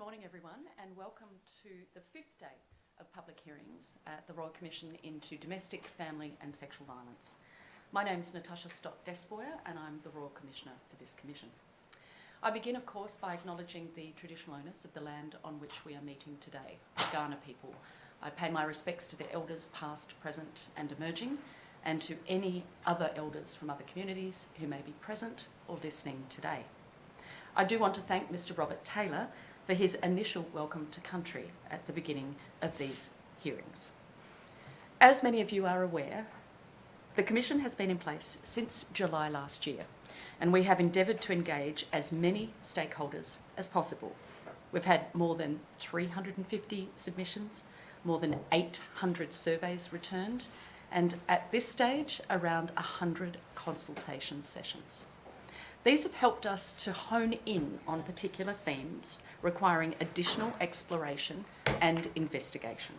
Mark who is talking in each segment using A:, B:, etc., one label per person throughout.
A: morning everyone, and welcome to the fifth day of public hearings at the Royal Commission into Domestic, Family and Sexual Violence. My name is Natasha Stott-Despoja and I'm the Royal Commissioner for this commission. I begin, of course, by acknowledging the traditional owners of the land on which we are meeting today, the Kaurna people. I pay my respects to the elders past, present and emerging, and to any other elders from other communities who may be present or listening today. I do want to thank Mr. Robert Taylor for his initial welcome to country at the beginning of these hearings. As many of you are aware, the Commission has been in place since July last year, and we have endeavoured to engage as many stakeholders as possible. We've had more than 350 submissions, more than 800 surveys returned, and at this stage, around 100 consultation sessions. These have helped us to hone in on particular themes requiring additional exploration and investigation.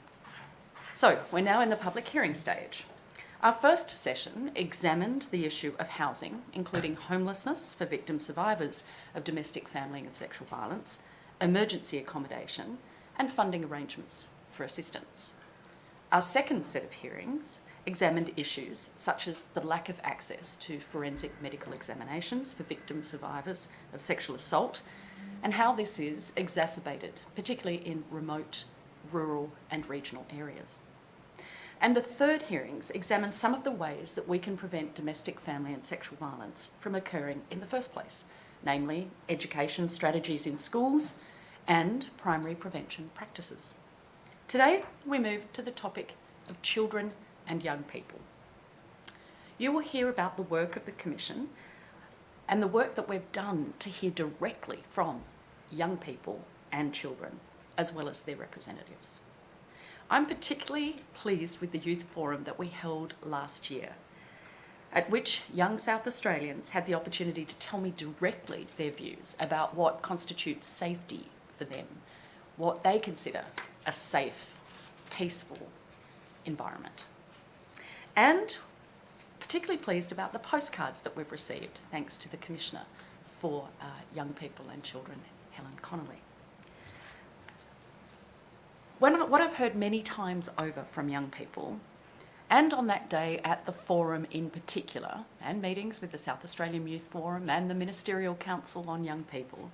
A: So, we're now in the public hearing stage. Our first session examined the issue of housing, including homelessness for victim survivors of domestic, family and sexual violence, emergency accommodation, and funding arrangements for assistance. Our second set of hearings examined issues such as the lack of access to forensic medical examinations for victim survivors of sexual assault and how this is exacerbated, particularly in remote, rural and regional areas. And the third hearings examined some of the ways that we can prevent domestic, family and sexual violence from occurring in the first place, namely education strategies in schools and primary prevention practices. Today, we move to the topic of children and young people. You will hear about the work of the Commission and the work that we've done to hear directly from young people and children, as well as their representatives. I'm particularly pleased with the Youth Forum that we held last year, at which young South Australians had the opportunity to tell me directly their views about what constitutes safety for them, what they consider a safe, peaceful environment. And particularly pleased about the postcards that we've received, thanks to the Commissioner for Young People and Children, Helen Connolly. What I've heard many times over from young people, and on that day at the forum in particular, and meetings with the South Australian Youth Forum and the Ministerial Council on Young people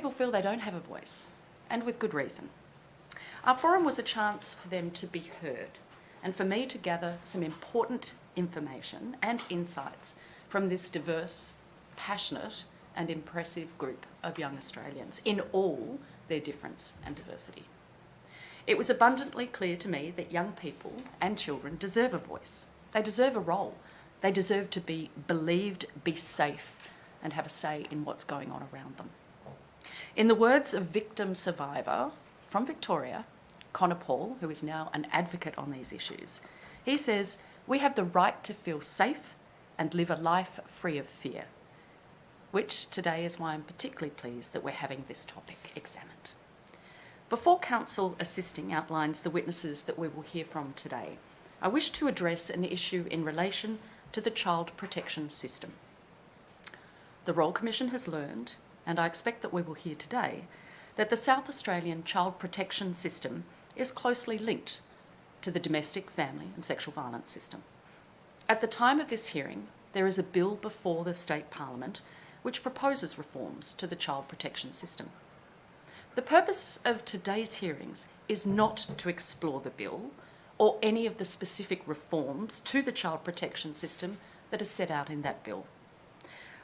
A: feel they don't have a voice, and with good reason. Our forum was a chance for them to be heard, and for me to gather some important information and insights from this diverse, passionate and impressive group of young Australians in all their difference and diversity. It was abundantly clear to me that young people and children deserve a voice. They deserve a role. They deserve to be believed, be safe, and have a say in what's going on around them. In the words of victim survivor from Victoria, Connor Paul, who is now an advocate on these issues, he says, "We have the right to feel safe and live a life free of fear," which today is why I'm particularly pleased that we're having this topic examined. Before Council Assisting outlines the witnesses that we will hear from today, I wish to address an issue in relation to the child protection system. The Royal Commission has learned, and I expect that we will hear today, that the South Australian child protection system is closely linked to the domestic, family and sexual violence system. At the time of this hearing, there is a bill before the State Parliament which proposes reforms to the child protection system. The purpose of today's hearings is not to explore the bill or any of the specific reforms to the child protection system that are set out in that bill.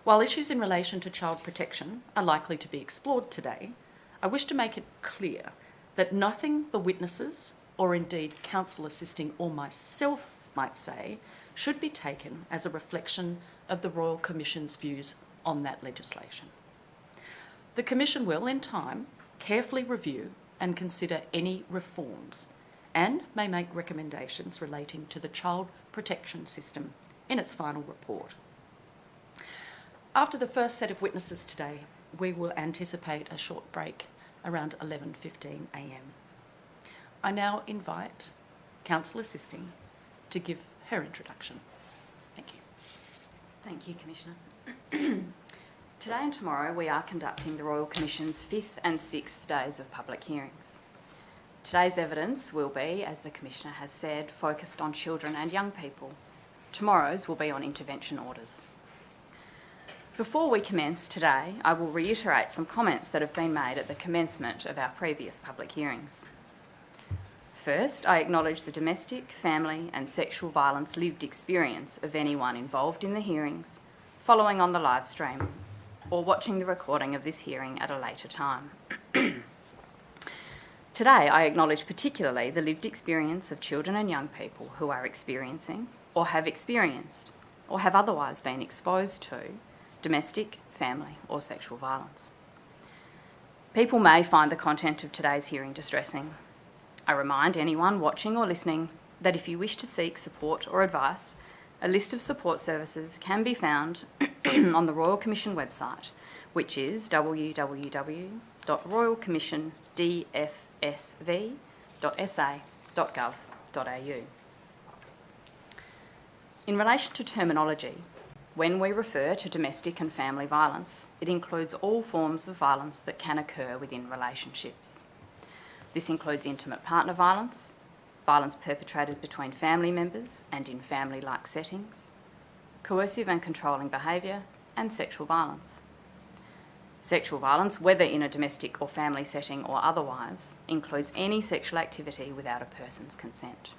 A: While issues in relation to child protection are likely to be explored today, I wish to make it clear that nothing the witnesses, or indeed Council Assisting or myself might say, should be taken as a reflection of the Royal Commission's views on that legislation. The Commission will, in time, carefully review and consider any reforms and may make recommendations relating to the child protection system in its final report. After the first set of witnesses today, we will anticipate a short break around 11:15 a.m. I now invite Council Assisting to give her introduction. Thank you.
B: Thank you, Commissioner. Today and tomorrow we are conducting the Royal Commission's 5th and 6th days of public hearings. Today's evidence will be, as the Commissioner has said, focused on children and young people. Tomorrow's will be on intervention orders. Before we commence today, I will reiterate some comments that have been made at the commencement of our previous public hearings. First, I acknowledge the domestic, family and sexual violence lived experience of anyone involved in the hearings, following on the live stream, or watching the recording of this hearing at a later time. Today, I acknowledge particularly the lived experience of children and young people who are experiencing, or have experienced, or have otherwise been exposed to domestic, family or sexual violence. People may find the content of today's hearing distressing. I remind anyone watching or listening that if you wish to seek support or advice, a list of support services can be found on the Royal Commission website, which is www.royalcommissiondfsv.sa.gov.au. In relation to terminology, when we refer to domestic and family violence, it includes all forms of violence that can occur within relationships. This includes intimate partner violence, violence perpetrated between family members and in family-like settings, coercive and controlling behaviour, and sexual violence. Sexual violence, whether in a domestic or family setting or otherwise, includes any sexual activity without a person's consent.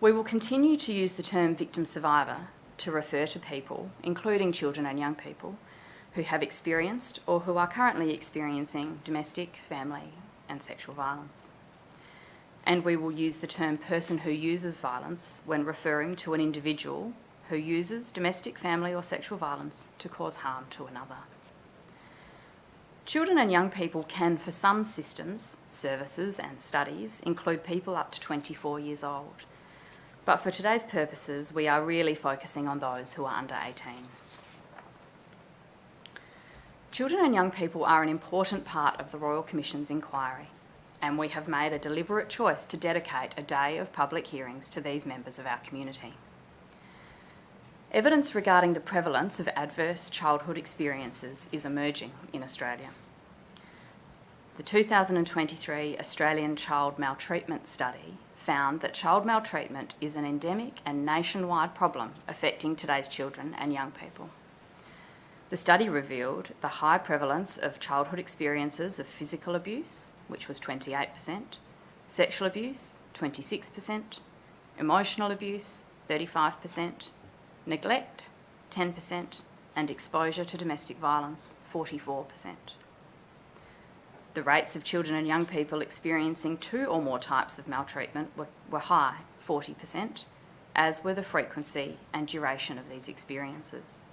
B: We will continue to use the term victim survivor to refer to people, including children and young people, who have experienced or who are currently experiencing domestic, family and sexual violence. And we will use the term person who uses violence when referring to an individual who uses domestic, family or sexual violence to cause harm to another. Children and young people can, for some systems, services and studies, include people up to 24 years old. But for today's purposes, we are really focusing on those who are under 18. Children and young people are an important part of the Royal Commission's inquiry, and we have made a deliberate choice to dedicate a day of public hearings to these members of our community. Evidence regarding the prevalence of adverse childhood experiences is emerging in Australia. The 2023 Australian Child Maltreatment Study found that child maltreatment is an endemic and nationwide problem affecting today's children and young people. The study revealed the high prevalence of childhood experiences of physical abuse, which was 28%, sexual abuse, 26%, emotional abuse, 35%, neglect, 10%, and exposure to domestic violence, 44%. The rates of children and young people experiencing 2 or more types of maltreatment were high, 40%, as were the frequency and duration of these experiences.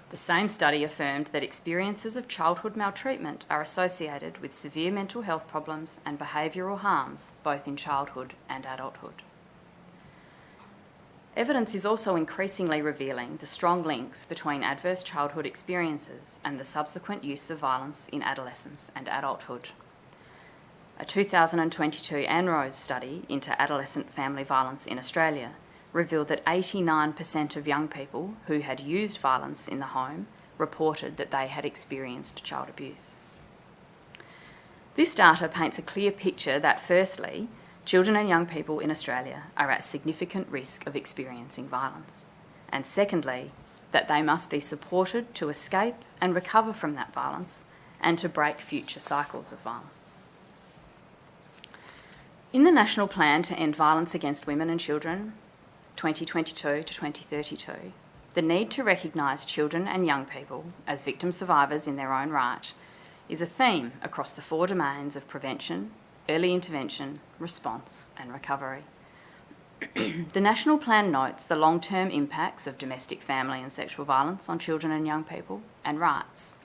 B: The same study affirmed that experiences of childhood maltreatment are associated with severe mental health problems and behavioural harms, both in childhood and adulthood. Evidence is also increasingly revealing the strong links between adverse childhood experiences and the subsequent use of violence in adolescence and adulthood. A 2022 ANROS study into adolescent family violence in Australia revealed that 89% of young people who had used violence in the home reported that they had experienced child abuse. This data paints a clear picture that, firstly, children and young people in Australia are at significant risk of experiencing violence, and secondly, that they must be supported to escape and recover from that violence and to break future cycles of violence. In the National Plan to End Violence Against Women and Children, 2022 to 2032, the need to recognise children and young people as victim survivors in their own right is a theme across the 4 domains of prevention, early intervention, response and recovery. The National Plan notes the long-term impacts of domestic, family and sexual violence on children and young people and rights.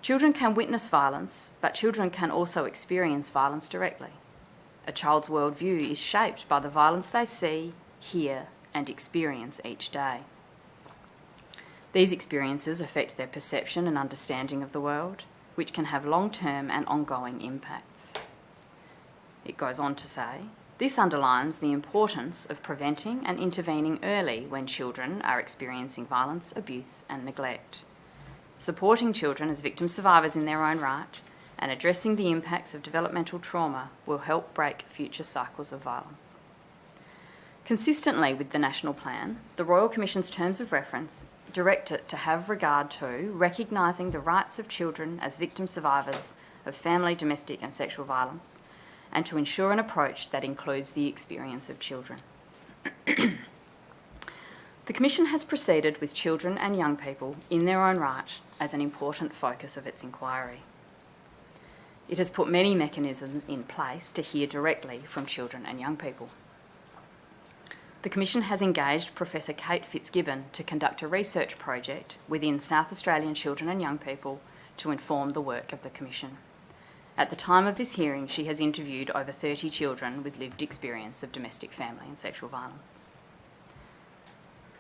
B: Children can witness violence, but children can also experience violence directly. A child's worldview is shaped by the violence they see, hear and experience each day. These experiences affect their perception and understanding of the world, which can have long-term and ongoing impacts. It goes on to say, This underlines the importance of preventing and intervening early when children are experiencing violence, abuse and neglect. Supporting children as victim survivors in their own right and addressing the impacts of developmental trauma will help break future cycles of violence. Consistently with the National Plan, the Royal Commission's terms of reference direct it to have regard to recognising the rights of children as victim survivors of family, domestic and sexual violence, and to ensure an approach that includes the experience of children. The Commission has proceeded with children and young people in their own right as an important focus of its inquiry. It has put many mechanisms in place to hear directly from children and young people. The Commission has engaged Professor Kate Fitzgibbon to conduct a research project within South Australian children and young people to inform the work of the Commission. At the time of this hearing, she has interviewed over 30 children with lived experience of domestic, family and sexual violence.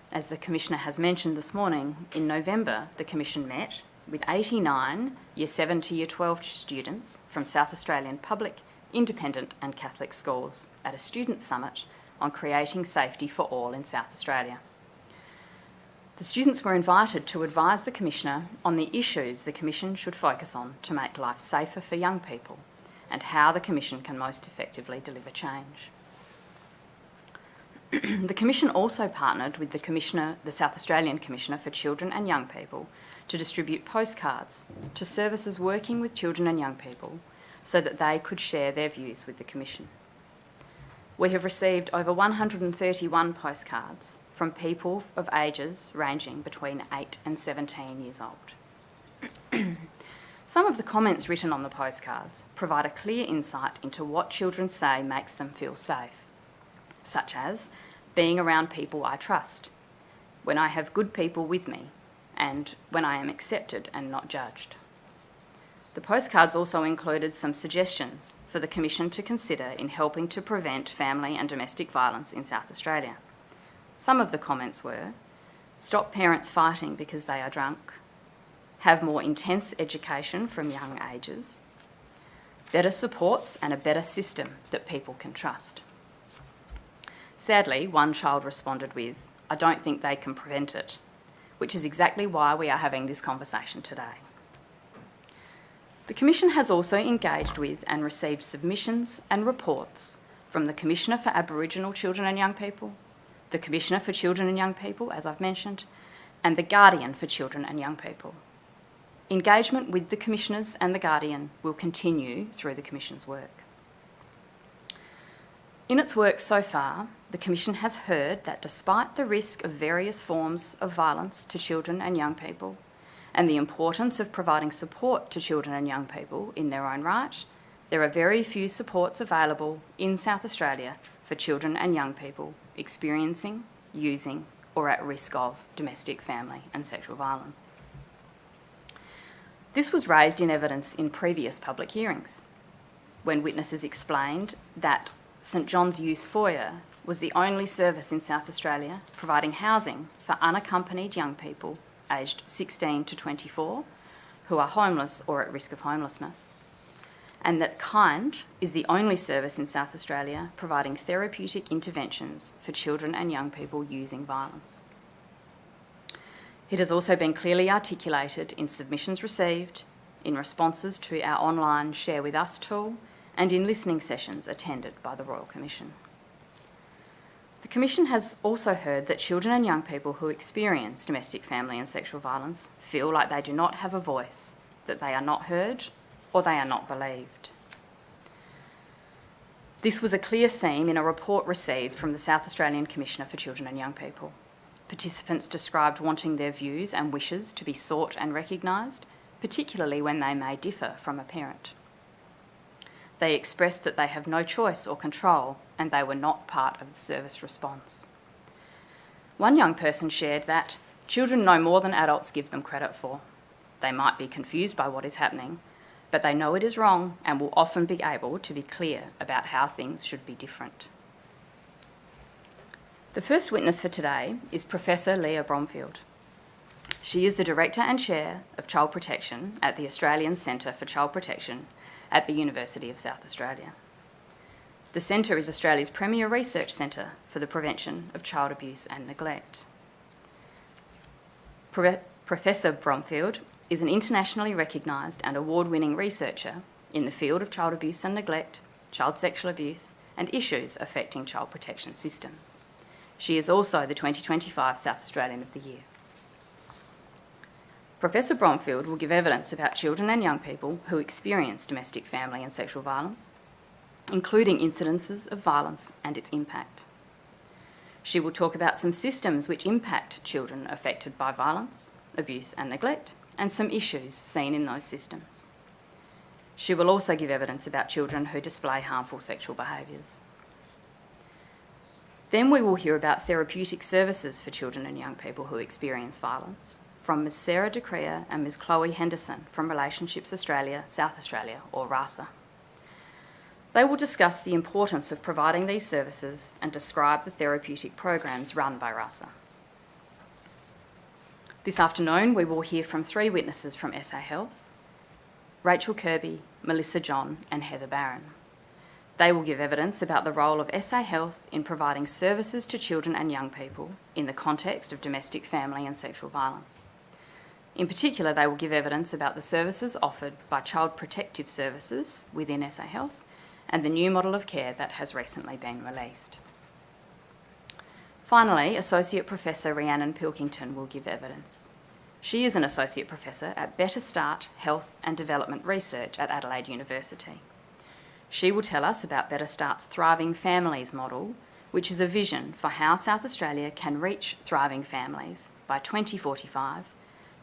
B: As the Commissioner has mentioned this morning, in November the Commission met with 89 Year 7 to Year 12 students from South Australian public, independent and Catholic schools at a student summit on creating safety for all in South Australia. The students were invited to advise the Commissioner on the issues the Commission should focus on to make life safer for young people and how the Commission can most effectively deliver change. The Commission also partnered with the South Australian Commissioner for Children and Young People to distribute postcards to services working with children and young people so that they could share their views with the Commission. We have received over 131 postcards from people of ages ranging between 8 and 17 years old. Some of the comments written on the postcards provide a clear insight into what children say makes them feel safe, such as being around people I trust, when I have good people with me, and when I am accepted and not judged. The postcards also included some suggestions for the Commission to consider in helping to prevent family and domestic violence in South Australia. Some of the comments were: stop parents fighting because they are drunk, have more intense education from young ages, better supports and a better system that people can trust. Sadly, one child responded with, I don't think they can prevent it, which is exactly why we are having this conversation today. The Commission has also engaged with and received submissions and reports from the Commissioner for Aboriginal Children and Young People, the Commissioner for Children and Young People, as I've mentioned, and the Guardian for Children and Young People. Engagement with the Commissioners and the Guardian will continue through the Commission's work. In its work so far, the Commission has heard that despite the risk of various forms of violence to children and young people, and the importance of providing support to children and young people in their own right, there are very few supports available in South Australia for children and young people experiencing, using, or at risk of domestic, family and sexual violence. This was raised in evidence in previous public hearings, when witnesses explained that St John's Youth Foyer was the only service in South Australia providing housing for unaccompanied young people aged 16 to 24 who are homeless or at risk of homelessness, and that Kind is the only service in South Australia providing therapeutic interventions for children and young people using violence. It has also been clearly articulated in submissions received, in responses to our online Share With Us tool, and in listening sessions attended by the Royal Commission. The Commission has also heard that children and young people who experience domestic, family and sexual violence feel like they do not have a voice, that they are not heard or they are not believed. This was a clear theme in a report received from the South Australian Commissioner for Children and Young People. Participants described wanting their views and wishes to be sought and recognised, particularly when they may differ from a parent. They expressed that they have no choice or control and they were not part of the service response. One young person shared that children know more than adults give them credit for. They might be confused by what is happening, but they know it is wrong and will often be able to be clear about how things should be different. The first witness for today is Professor Leah Bromfield. She is the Director and Chair of Child Protection at the Australian Centre for Child Protection at the University of South Australia. The centre is Australia's premier research centre for the prevention of child abuse and neglect. Professor Bromfield is an internationally recognised and award-winning researcher in the field of child abuse and neglect, child sexual abuse, and issues affecting child protection systems. She is also the 2025 South Australian of the Year. Professor Bromfield will give evidence about children and young people who experience domestic, family and sexual violence, including incidences of violence and its impact. She will talk about some systems which impact children affected by violence, abuse and neglect, and some issues seen in those systems. She will also give evidence about children who display harmful sexual behaviours. Then we will hear about therapeutic services for children and young people who experience violence from Ms Sarah De Crea and Ms Chloe Henderson from Relationships Australia, South Australia, or RASA. They will discuss the importance of providing these services and describe the therapeutic programs run by RASA. This afternoon we will hear from 3 witnesses from SA Health: Rachel Kirby, Melissa John and Heather Barron. They will give evidence about the role of SA Health in providing services to children and young people in the context of domestic, family and sexual violence. In particular, they will give evidence about the services offered by Child Protective Services within SA Health and the new model of care that has recently been released. Finally, Associate Professor Rhiannon Pilkington will give evidence. She is an Associate Professor at Better Start Health and Development Research at Adelaide University. She will tell us about Better Start's Thriving Families model, which is a vision for how South Australia can reach thriving families by 2045,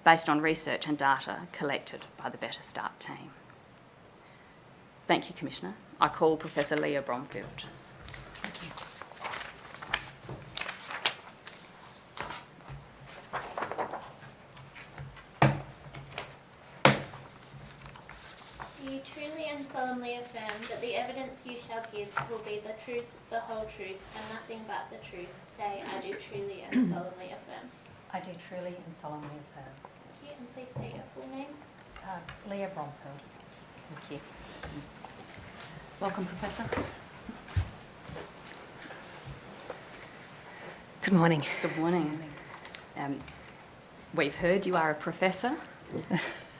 B: based on research and data collected by the Better Start team. Thank you, Commissioner. I call Professor Leah Bromfield.
A: Thank you.
C: Do you truly and solemnly affirm that the evidence you shall give will be the truth, the whole truth, and nothing but the truth? Say, I do truly and solemnly affirm.
D: I do truly and solemnly affirm.
C: Thank you, and please state your full name.
D: Leah Bromfield.
A: Thank you. Welcome, Professor.
D: Good morning.
B: Good morning. We've heard you are a professor,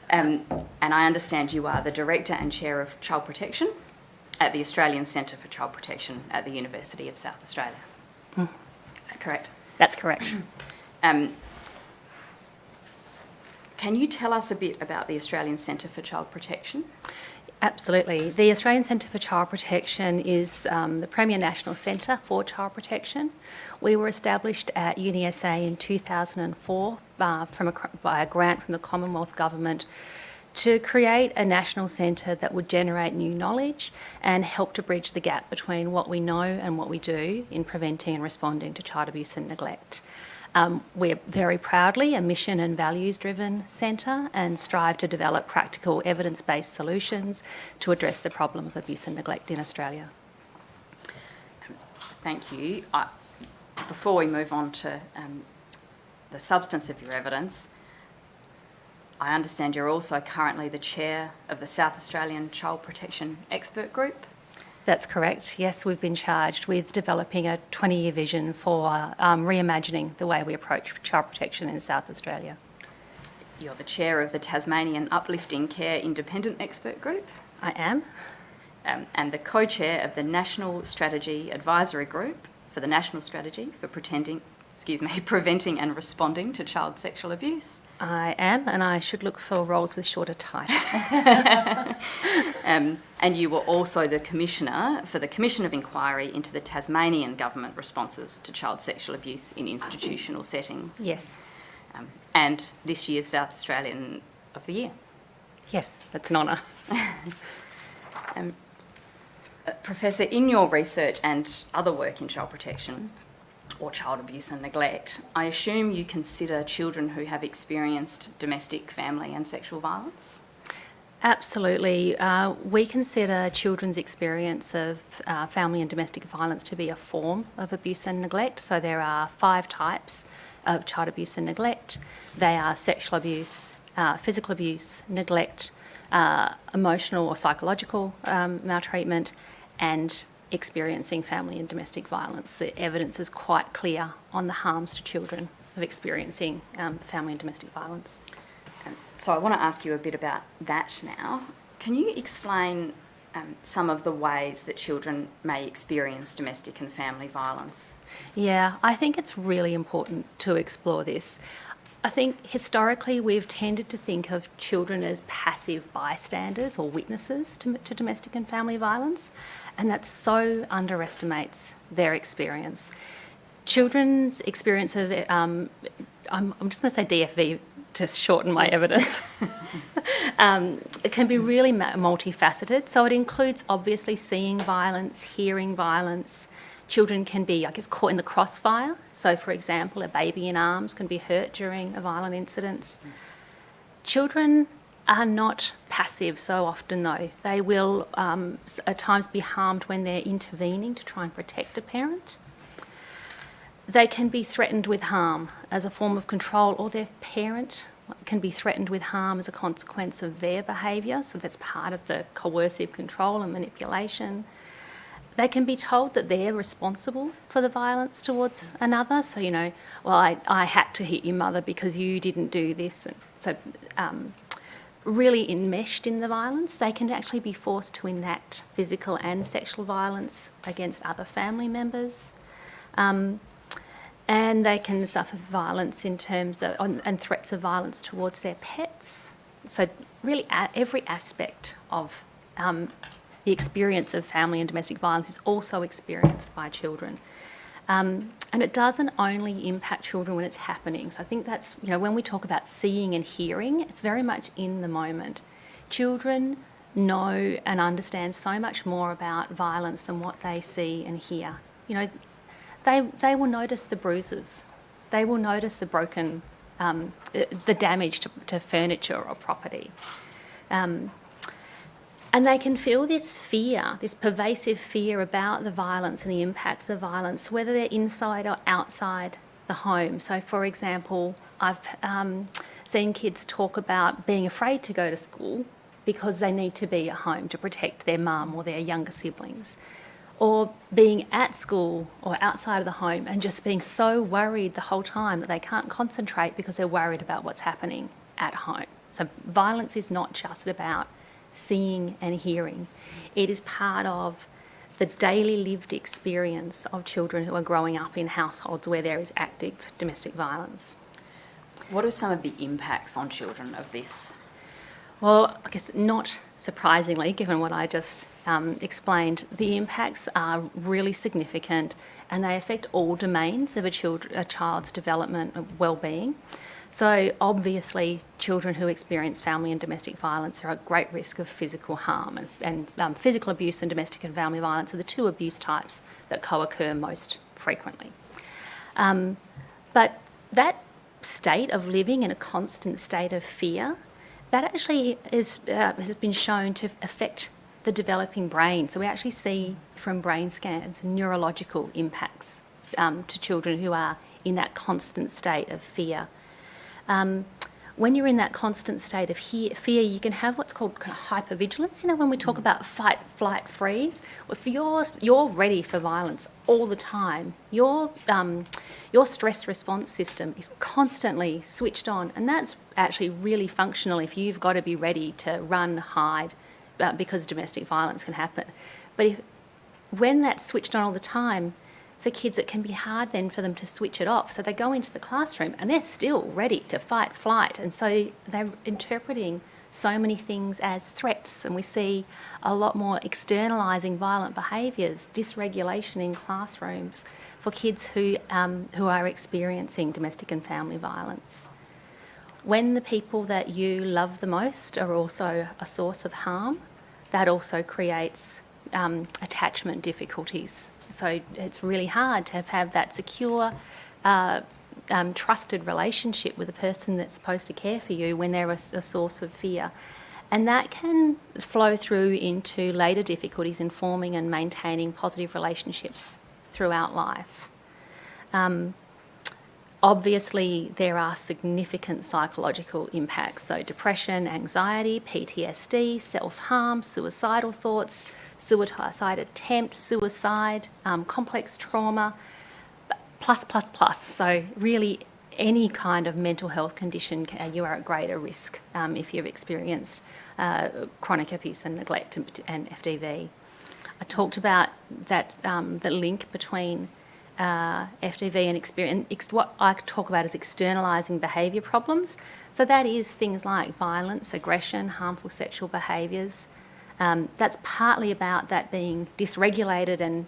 B: and I understand you are the Director and Chair of Child Protection at the Australian Centre for Child Protection at the University of South Australia. Is that correct?
D: That's correct.
B: Can you tell us a bit about the Australian Centre for Child Protection?
D: Absolutely. The Australian Centre for Child Protection is the premier national centre for child protection. We were established at UniSA in 2004 by a grant from the Commonwealth Government to create a national centre that would generate new knowledge and help to bridge the gap between what we know and what we do in preventing and responding to child abuse and neglect. We're very proudly a mission and values-driven centre and strive to develop practical evidence-based solutions to address the problem of abuse and neglect in Australia.
B: Thank you. Before we move on to the substance of your evidence, I understand you're also currently the Chair of the South Australian Child Protection Expert Group.
D: That's correct. Yes, we've been charged with developing a 20-year vision for reimagining the way we approach child protection in South Australia.
B: You're the Chair of the Tasmanian Uplifting Care Independent Expert Group.
D: I am.
B: And the Co-Chair of the National Strategy Advisory Group for the National Strategy for Preventing and Responding to Child Sexual Abuse.
D: I am, and I should look for roles with shorter titles.
B: And you were also the Commissioner for the Commission of Inquiry into the Tasmanian Government responses to child sexual abuse in institutional settings.
D: Yes.
B: And this year's South Australian of the Year.
D: Yes, that's an honour.
B: Professor, in your research and other work in child protection or child abuse and neglect, I assume you consider children who have experienced domestic, family and sexual violence?
D: Absolutely. We consider children's experience of family and domestic violence to be a form of abuse and neglect. So there are 5 types of child abuse and neglect. They are sexual abuse, physical abuse, neglect, emotional or psychological maltreatment, and experiencing family and domestic violence. The evidence is quite clear on the harms to children of experiencing family and domestic violence.
B: So I want to ask you a bit about that now. Can you explain some of the ways that children may experience domestic and family violence?
D: Yeah, I think it's really important to explore this. I think historically we've tended to think of children as passive bystanders or witnesses to domestic and family violence, and that so underestimates their experience. Children's experience of, I'm just going to say DFV to shorten my evidence. It can be really multifaceted. So it includes obviously seeing violence, hearing violence. Children can be, I guess, caught in the crossfire. So, for example, a baby in arms can be hurt during a violent incident. Children are not passive so often, though. They will at times be harmed when they're intervening to try and protect a parent. They can be threatened with harm as a form of control, or their parent can be threatened with harm as a consequence of their behaviour. So that's part of the coercive control and manipulation. They can be told that they're responsible for the violence towards another. So, you know, well, I had to hit your mother because you didn't do this. And so really enmeshed in the violence. They can actually be forced to enact physical and sexual violence against other family members. And they can suffer violence in terms of, and threats of violence towards their pets. So really every aspect of the experience of family and domestic violence is also experienced by children. And it doesn't only impact children when it's happening. So I think that's, you know, when we talk about seeing and hearing, it's very much in the moment. Children know and understand so much more about violence than what they see and hear. You know, they will notice the bruises. They will notice the broken, the damage to furniture or property. And they can feel this fear, this pervasive fear about the violence and the impacts of violence, whether they're inside or outside the home. So, for example, I've seen kids talk about being afraid to go to school because they need to be at home to protect their mum or their younger siblings. Or being at school or outside of the home and just being so worried the whole time that they can't concentrate because they're worried about what's happening at home. So violence is not just about seeing and hearing. It is part of the daily lived experience of children who are growing up in households where there is active domestic violence.
B: What are some of the impacts on children of this?
D: Well, I guess not surprisingly, given what I just explained, the impacts are really significant and they affect all domains of a child's development and well-being. So obviously, children who experience family and domestic violence are at great risk of physical harm, and physical abuse and domestic and family violence are the two abuse types that co-occur most frequently. But that state of living in a constant state of fear, that actually has been shown to affect the developing brain. So we actually see from brain scans neurological impacts to children who are in that constant state of fear. When you're in that constant state of fear, you can have what's called kind of hypervigilance. You know, when we talk about fight, flight, freeze, if you're ready for violence all the time, your stress response system is constantly switched on, and that's actually really functional if you've got to be ready to run, hide, because domestic violence can happen. But when that's switched on all the time, for kids, it can be hard then for them to switch it off. So they go into the classroom and they're still ready to fight, flight. And so they're interpreting so many things as threats. And we see a lot more externalising violent behaviours, dysregulation in classrooms for kids who are experiencing domestic and family violence. When the people that you love the most are also a source of harm, that also creates attachment difficulties. So it's really hard to have that secure, trusted relationship with a person that's supposed to care for you when they're a source of fear. And that can flow through into later difficulties in forming and maintaining positive relationships throughout life. Obviously, there are significant psychological impacts, so depression, anxiety, PTSD, self-harm, suicidal thoughts. suicide attempt, suicide, complex trauma, plus, plus, plus. So really any kind of mental health condition, you are at greater risk if you've experienced chronic abuse and neglect and FDV. I talked about that, the link between FDV and experience, what I talk about as externalising behaviour problems. So that is things like violence, aggression, harmful sexual behaviours. That's partly about that being dysregulated and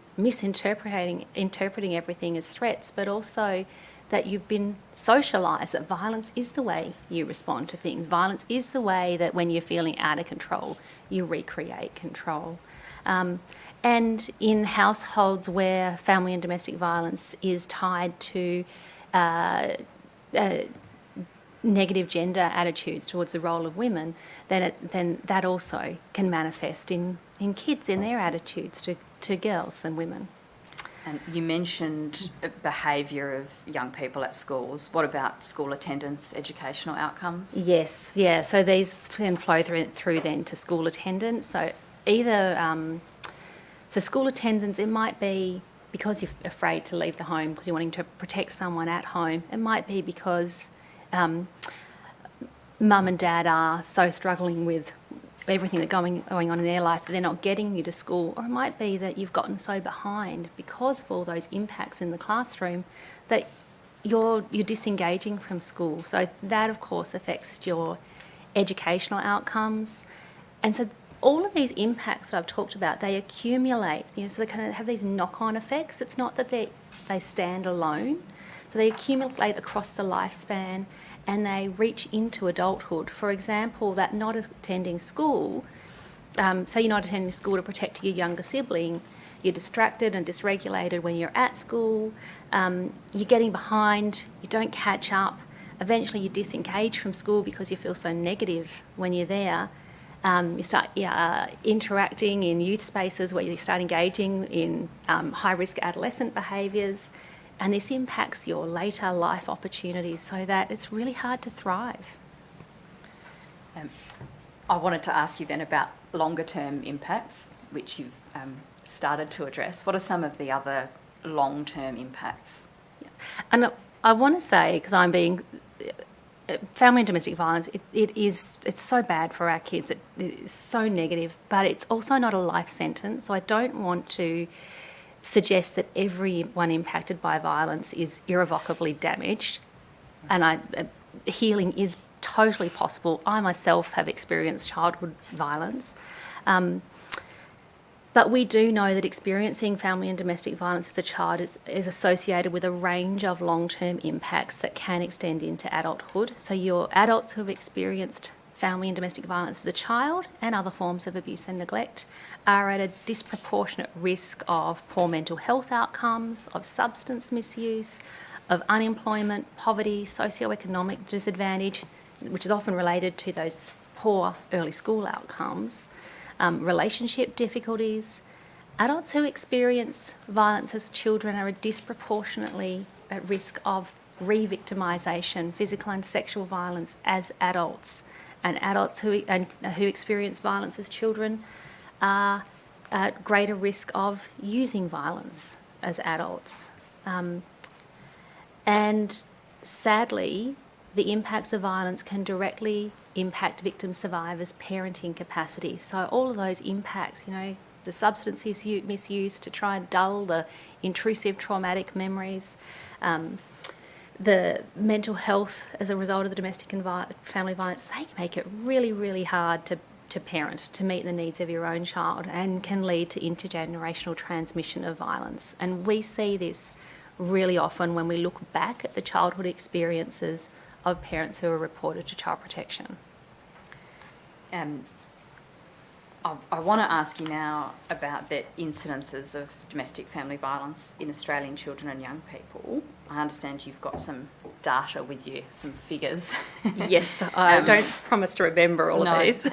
D: interpreting everything as threats, but also that you've been socialised, that violence is the way you respond to things. Violence is the way that when you're feeling out of control, you recreate control. And in households where family and domestic violence is tied to negative gender attitudes towards the role of women, then that also can manifest in kids, in their attitudes to girls and women.
B: And you mentioned behaviour of young people at schools. What about school attendance, educational outcomes?
D: Yes, yeah. So these can flow through then to school attendance. So either so school attendance, it might be because you're afraid to leave the home because you're wanting to protect someone at home. It might be because mum and dad are so struggling with everything that's going on in their life that they're not getting you to school. Or it might be that you've gotten so behind because of all those impacts in the classroom that you're disengaging from school. So that, of course, affects your educational outcomes. And so all of these impacts that I've talked about, they accumulate, so they kind of have these knock-on effects. It's not that they stand alone. So they accumulate across the lifespan and they reach into adulthood. For example, that not attending school, say you're not attending school to protect your younger sibling, you're distracted and dysregulated when you're at school, you're getting behind, you don't catch up, eventually you disengage from school because you feel so negative when you're there. You start interacting in youth spaces where you start engaging in high-risk adolescent behaviours, and this impacts your later life opportunities so that it's really hard to thrive.
B: I wanted to ask you then about longer-term impacts, which you've started to address. What are some of the other long-term impacts?
D: And I want to say, because I'm being... family and domestic violence, it's so bad for our kids. It is so negative, but it's also not a life sentence. So I don't want to suggest that everyone impacted by violence is irrevocably damaged. And healing is totally possible. I myself have experienced childhood violence. But we do know that experiencing family and domestic violence as a child is associated with a range of long-term impacts that can extend into adulthood. So your adults who have experienced family and domestic violence as a child and other forms of abuse and neglect are at a disproportionate risk of poor mental health outcomes, of substance misuse, of unemployment, poverty, socioeconomic disadvantage, which is often related to those poor early school outcomes. Relationship difficulties. Adults who experience violence as children are disproportionately at risk of re-victimisation, physical and sexual violence as adults. And adults who experience violence as children are at greater risk of using violence as adults. And sadly, the impacts of violence can directly impact victim survivors' parenting capacity. So all of those impacts, the substance misuse to try and dull the intrusive traumatic memories, the mental health as a result of the domestic and family violence, they make it really, really hard to parent, to meet the needs of your own child, and can lead to intergenerational transmission of violence. And we see this really often when we look back at the childhood experiences of parents who are reported to child protection.
B: I want to ask you now about the incidences of domestic family violence in Australian children and young people. I understand you've got some data with you, some figures.
D: Yes, I don't promise to remember all of these.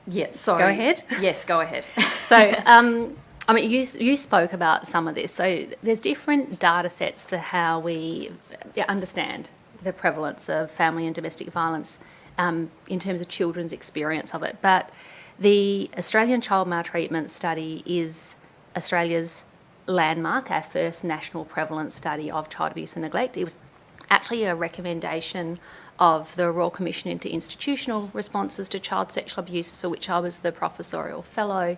B: Yeah, sorry.
D: Go ahead.
B: Yes, go ahead.
D: So, you spoke about some of this. So there's different data sets for how we understand the prevalence of family and domestic violence in terms of children's experience of it. But The Australian Child Maltreatment Study is Australia's landmark, our first national prevalence study of child abuse and neglect. It was actually a recommendation of the Royal Commission into Institutional Responses to Child Sexual Abuse, for which I was the professorial fellow.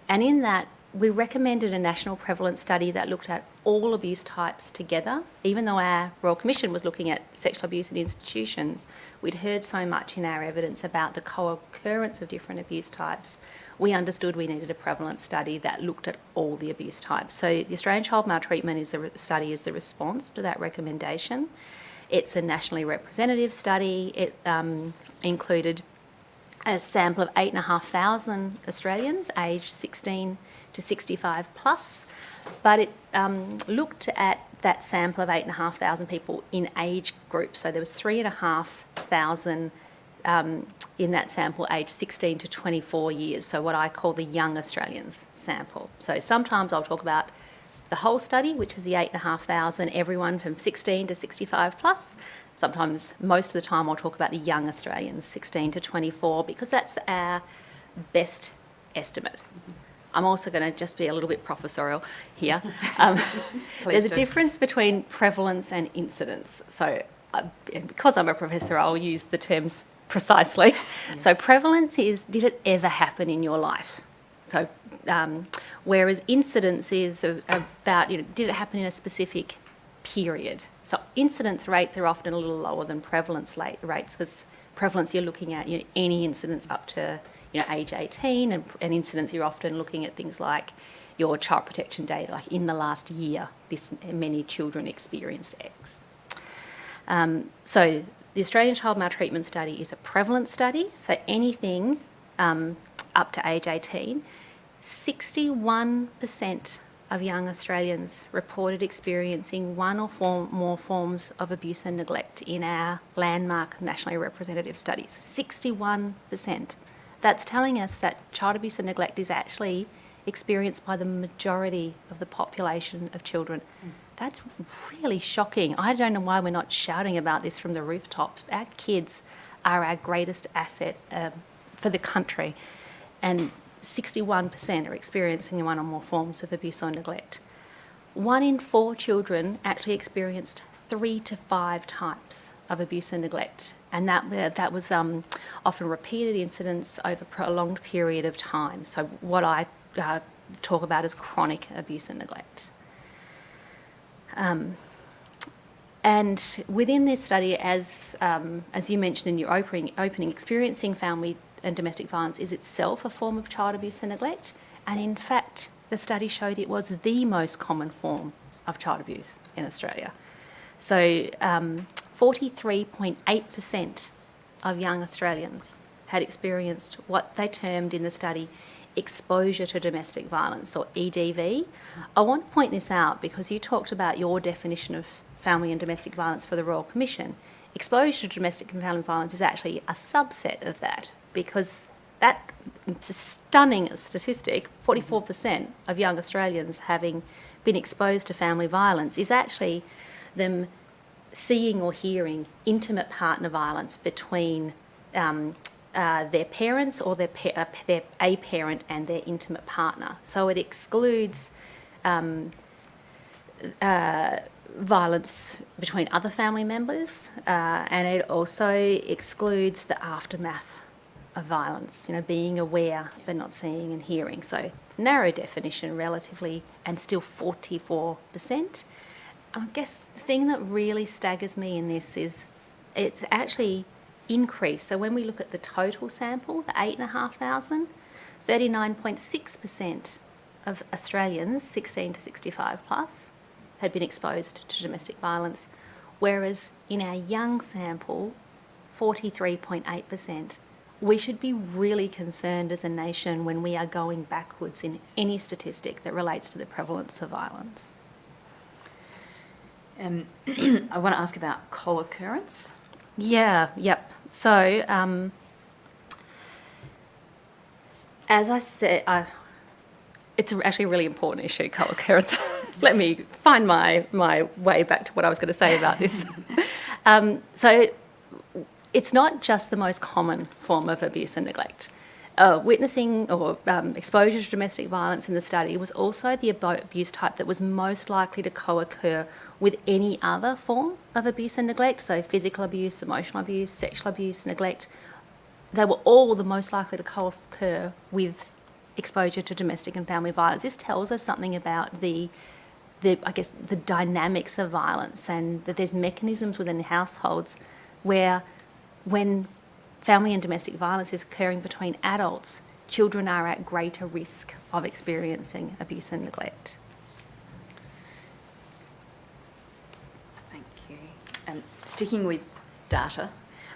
D: And in that, we recommended a national prevalence study that looked at all abuse types together. Even though our Royal Commission was looking at sexual abuse in institutions, we'd heard so much in our evidence about the co-occurrence of different abuse types. We understood we needed a prevalence study that looked at all the abuse types. So the Australian Child Maltreatment Study is the response to that recommendation. It's a nationally representative study. It included a sample of 8,500 Australians aged 16 to 65 plus, but it looked at that sample of 8,500 people in age groups. So there was 3,500 in that sample aged 16 to 24 years, so what I call the young Australians sample. So sometimes I'll talk about the whole study, which is the 8,500, everyone from 16 to 65 plus. Sometimes, most of the time, I'll talk about the young Australians, 16 to 24, because that's our best estimate. I'm also going to just be a little bit professorial here. There's a difference between prevalence and incidence. So and because I'm a professor, I'll use the terms precisely. Yes. So prevalence is, did it ever happen in your life? So whereas incidence is about, did it happen in a specific period? So incidence rates are often a little lower than prevalence rates, because prevalence you're looking at any incidence up to age 18, and incidence you're often looking at things like your child protection data, like in the last year this many children experienced X. So the Australian Child Maltreatment Study is a prevalence study, so anything up to age 18. 61% of young Australians reported experiencing one or more forms of abuse and neglect in our landmark nationally representative studies. 61%. That's telling us that child abuse and neglect is actually experienced by the majority of the population of children. That's really shocking. I don't know why we're not shouting about this from the rooftops. Our kids are our greatest asset for the country, and 61% are experiencing one or more forms of abuse or neglect. 1 in 4 children actually experienced 3 to 5 types of abuse and neglect, and that was often repeated incidents over a prolonged period of time. So what I talk about is chronic abuse and neglect. And within this study, as you mentioned in your opening, experiencing family and domestic violence is itself a form of child abuse and neglect, and in fact the study showed it was the most common form of child abuse in Australia. So 43.8% of young Australians had experienced what they termed in the study exposure to domestic violence, or EDV. I want to point this out because you talked about your definition of family and domestic violence for the Royal Commission. Exposure to domestic and family violence is actually a subset of that, because that's a stunning statistic. 44% of young Australians having been exposed to family violence is actually them seeing or hearing intimate partner violence between their parents or a parent and their intimate partner. So it excludes violence between other family members, and it also excludes the aftermath of violence, being aware but not seeing and hearing. So narrow definition relatively, and still 44%. I guess the thing that really staggers me in this is it's actually increased. So when we look at the total sample, the 8,500, 39.6% of Australians 16 to 65 plus had been exposed to domestic violence, whereas in our young sample, 43.8%. We should be really concerned as a nation when we are going backwards in any statistic that relates to the prevalence of violence.
B: I want to ask about co-occurrence.
D: Yep. So, as I said, it's actually a really important issue, co-occurrence. Let me find my way back to what I was going to say about this. So, it's not just the most common form of abuse and neglect. witnessing or exposure to domestic violence in the study was also the abuse type that was most likely to co-occur with any other form of abuse and neglect, so physical abuse, emotional abuse, sexual abuse, neglect. They were all the most likely to co-occur with exposure to domestic and family violence. This tells us something about the dynamics of violence, and that there's mechanisms within households where when family and domestic violence is occurring between adults, children are at greater risk of experiencing abuse and neglect.
B: Thank you. Sticking with data,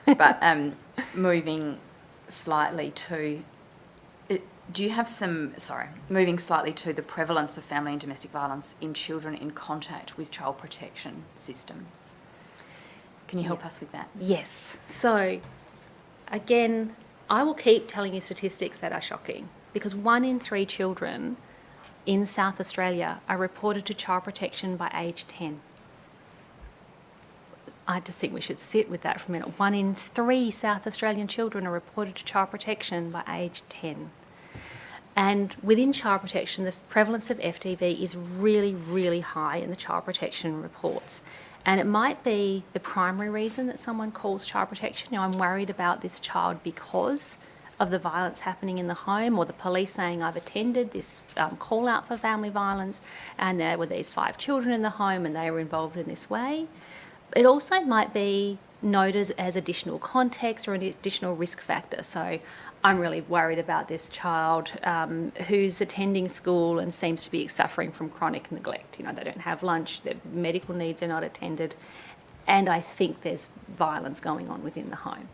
B: but moving slightly to the prevalence of family and domestic violence in children in contact with child protection systems. Can you help us with that?
D: Yes. So, again, I will keep telling you statistics that are shocking, because 1 in 3 children in South Australia are reported to child protection by age 10. I just think we should sit with that for a minute. 1 in 3 South Australian children are reported to child protection by age 10. And within child protection, the prevalence of FTV is really, really high in the child protection reports. And it might be the primary reason that someone calls child protection. You know, I'm worried about this child because of the violence happening in the home, or the police saying I've attended this call out for family violence and there were these 5 children in the home and they were involved in this way. It also might be noted as additional context or an additional risk factor. So I'm really worried about this child who's attending school and seems to be suffering from chronic neglect. You know, they don't have lunch, their medical needs are not attended, and I think there's violence going on within the home.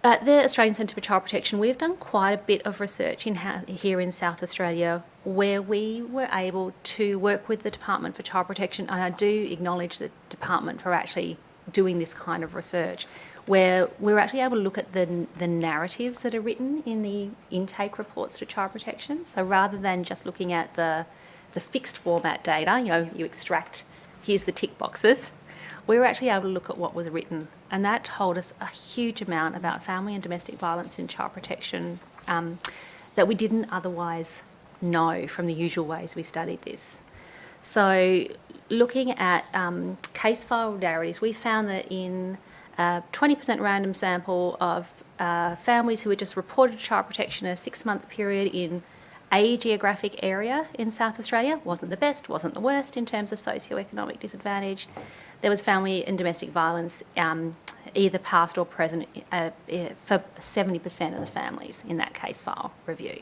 D: At the Australian Centre for Child Protection, we've done quite a bit of research here in South Australia, where we were able to work with the Department for Child Protection, and I do acknowledge the department for actually doing this kind of research, where we're actually able to look at the narratives that are written in the intake reports to child protection. So rather than just looking at the fixed format data, you know, you extract, here's the tick boxes, we were actually able to look at what was written, and that told us a huge amount about family and domestic violence in child protection that we didn't otherwise know from the usual ways we studied this. So looking at case file narratives, we found that in a 20% random sample of families who were just reported to child protection in a 6-month period in a geographic area in South Australia, wasn't the best, wasn't the worst in terms of socioeconomic disadvantage. There was family and domestic violence, either past or present, for 70% of the families in that case file review.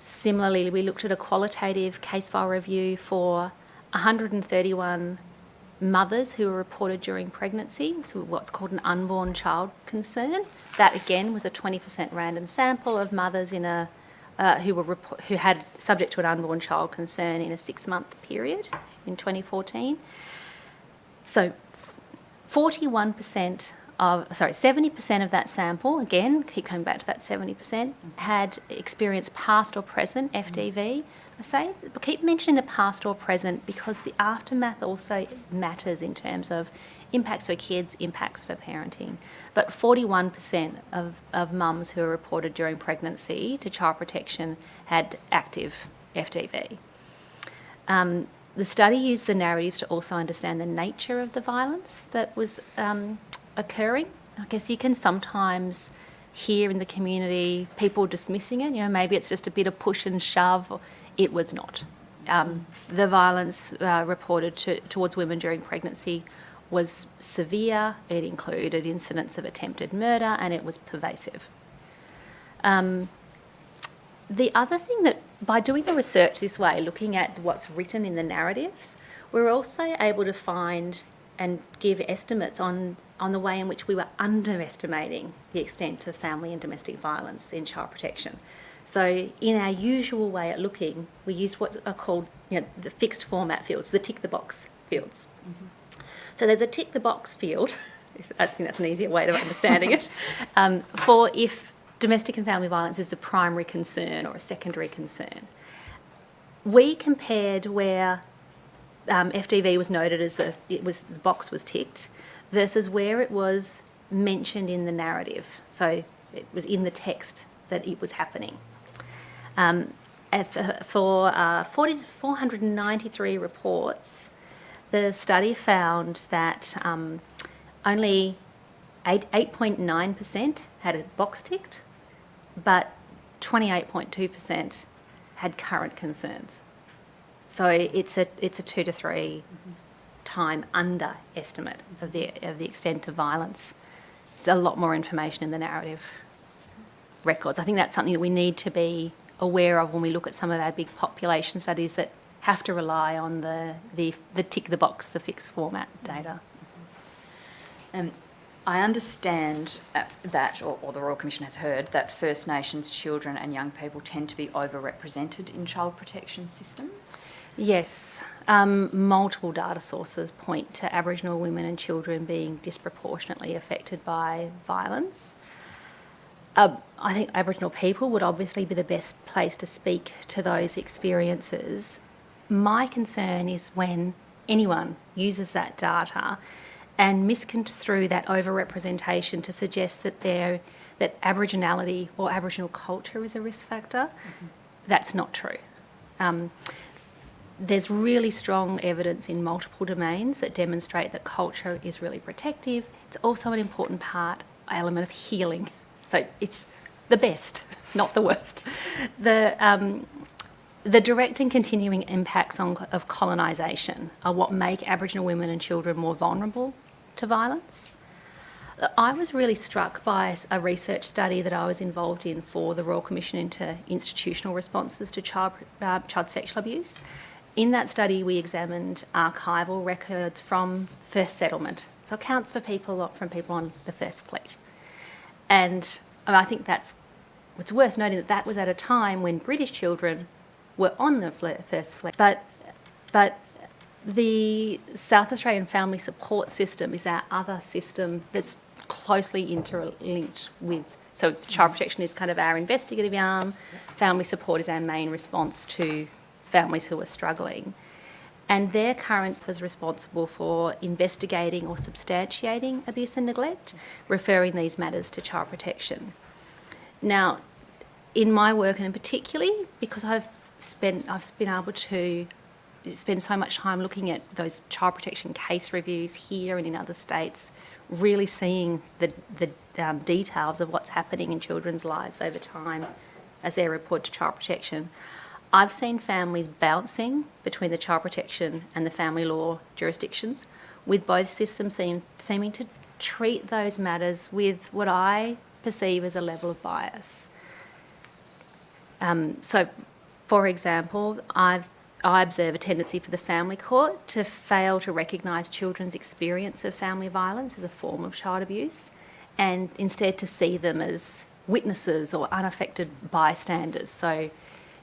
D: Similarly, we looked at a qualitative case file review for 131 mothers who were reported during pregnancy, so what's called an unborn child concern. That again was a 20% random sample of mothers in a who had subject to an unborn child concern in a 6-month period in 2014. So 70% of that sample, again, keep coming back to that 70%, had experienced past or present FTV. But keep mentioning the past or present because the aftermath also matters in terms of impacts for kids, impacts for parenting. But 41% of mums who were reported during pregnancy to child protection had active FTV. The study used the narratives to also understand the nature of the violence that was occurring. I guess you can sometimes hear in the community people dismissing it. You know, maybe it's just a bit of push and shove. It was not. The violence reported towards women during pregnancy was severe. It included incidents of attempted murder, and it was pervasive. The other thing that, by doing the research this way, looking at what's written in the narratives, we're also able to find and give estimates on the way in which we were underestimating the extent of family and domestic violence in child protection. So in our usual way at looking, we used what are called, you know, the fixed format fields, the tick the box fields. Mm-hmm. So there's a tick the box field, I think that's an easier way of understanding it, for if domestic and family violence is the primary concern or a secondary concern. We compared where FTV was noted as the box was ticked versus where it was mentioned in the narrative. So it was in the text that it was happening. For 493 reports, the study found that only 8.9% had a box ticked, but 28.2% had current concerns. So it's a 2 to 3 time underestimate of the extent of violence. There's a lot more information in the narrative records. I think that's something that we need to be aware of when we look at some of our big population studies that have to rely on the tick the box, the fixed format data.
B: I understand that, or the Royal Commission has heard, that First Nations children and young people tend to be overrepresented in child protection systems.
D: Yes, multiple data sources point to Aboriginal women and children being disproportionately affected by violence. I think Aboriginal people would obviously be the best place to speak to those experiences. My concern is when anyone uses that data and misconstrue that overrepresentation to suggest that Aboriginality or Aboriginal culture is a risk factor. That's not true. There's really strong evidence in multiple domains that demonstrate that culture is really protective. It's also an important element of healing. So it's the best, not the worst. The direct and continuing impacts of colonisation are what make Aboriginal women and children more vulnerable to violence. I was really struck by a research study that I was involved in for the Royal Commission into Institutional Responses to Child Sexual Abuse. In that study, we examined archival records from first settlement, so accounts from people on the First Fleet. And I think it's worth noting that was at a time when British children were on the First Fleet. But the South Australian Family Support System is our other system that's closely interlinked with. So child protection is kind of our investigative arm. Family support is our main response to families who are struggling. And their current was responsible for investigating or substantiating abuse and neglect, referring these matters to child protection. Now, in my work, and particularly because I've been able to spend so much time looking at those child protection case reviews here and in other states, really seeing the details of what's happening in children's lives over time as they're reported to child protection. I've seen families bouncing between the child protection and the family law jurisdictions, with both systems seeming to treat those matters with what I perceive as a level of bias. So, for example, I observe a tendency for the family court to fail to recognise children's experience of family violence as a form of child abuse, and instead to see them as witnesses or unaffected bystanders. So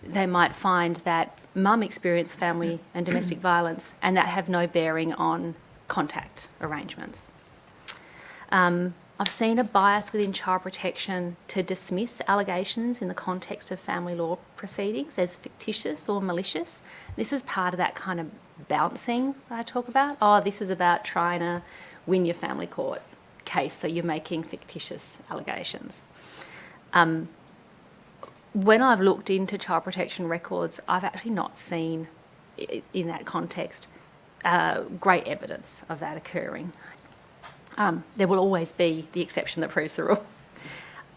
D: they might find that mum experienced family and domestic violence and that have no bearing on contact arrangements. I've seen a bias within child protection to dismiss allegations in the context of family law proceedings as fictitious or malicious. This is part of that kind of bouncing that I talk about. Oh, this is about trying to win your family court case, so you're making fictitious allegations. When I've looked into child protection records, I've actually not seen, in that context, great evidence of that occurring. There will always be the exception that proves the rule.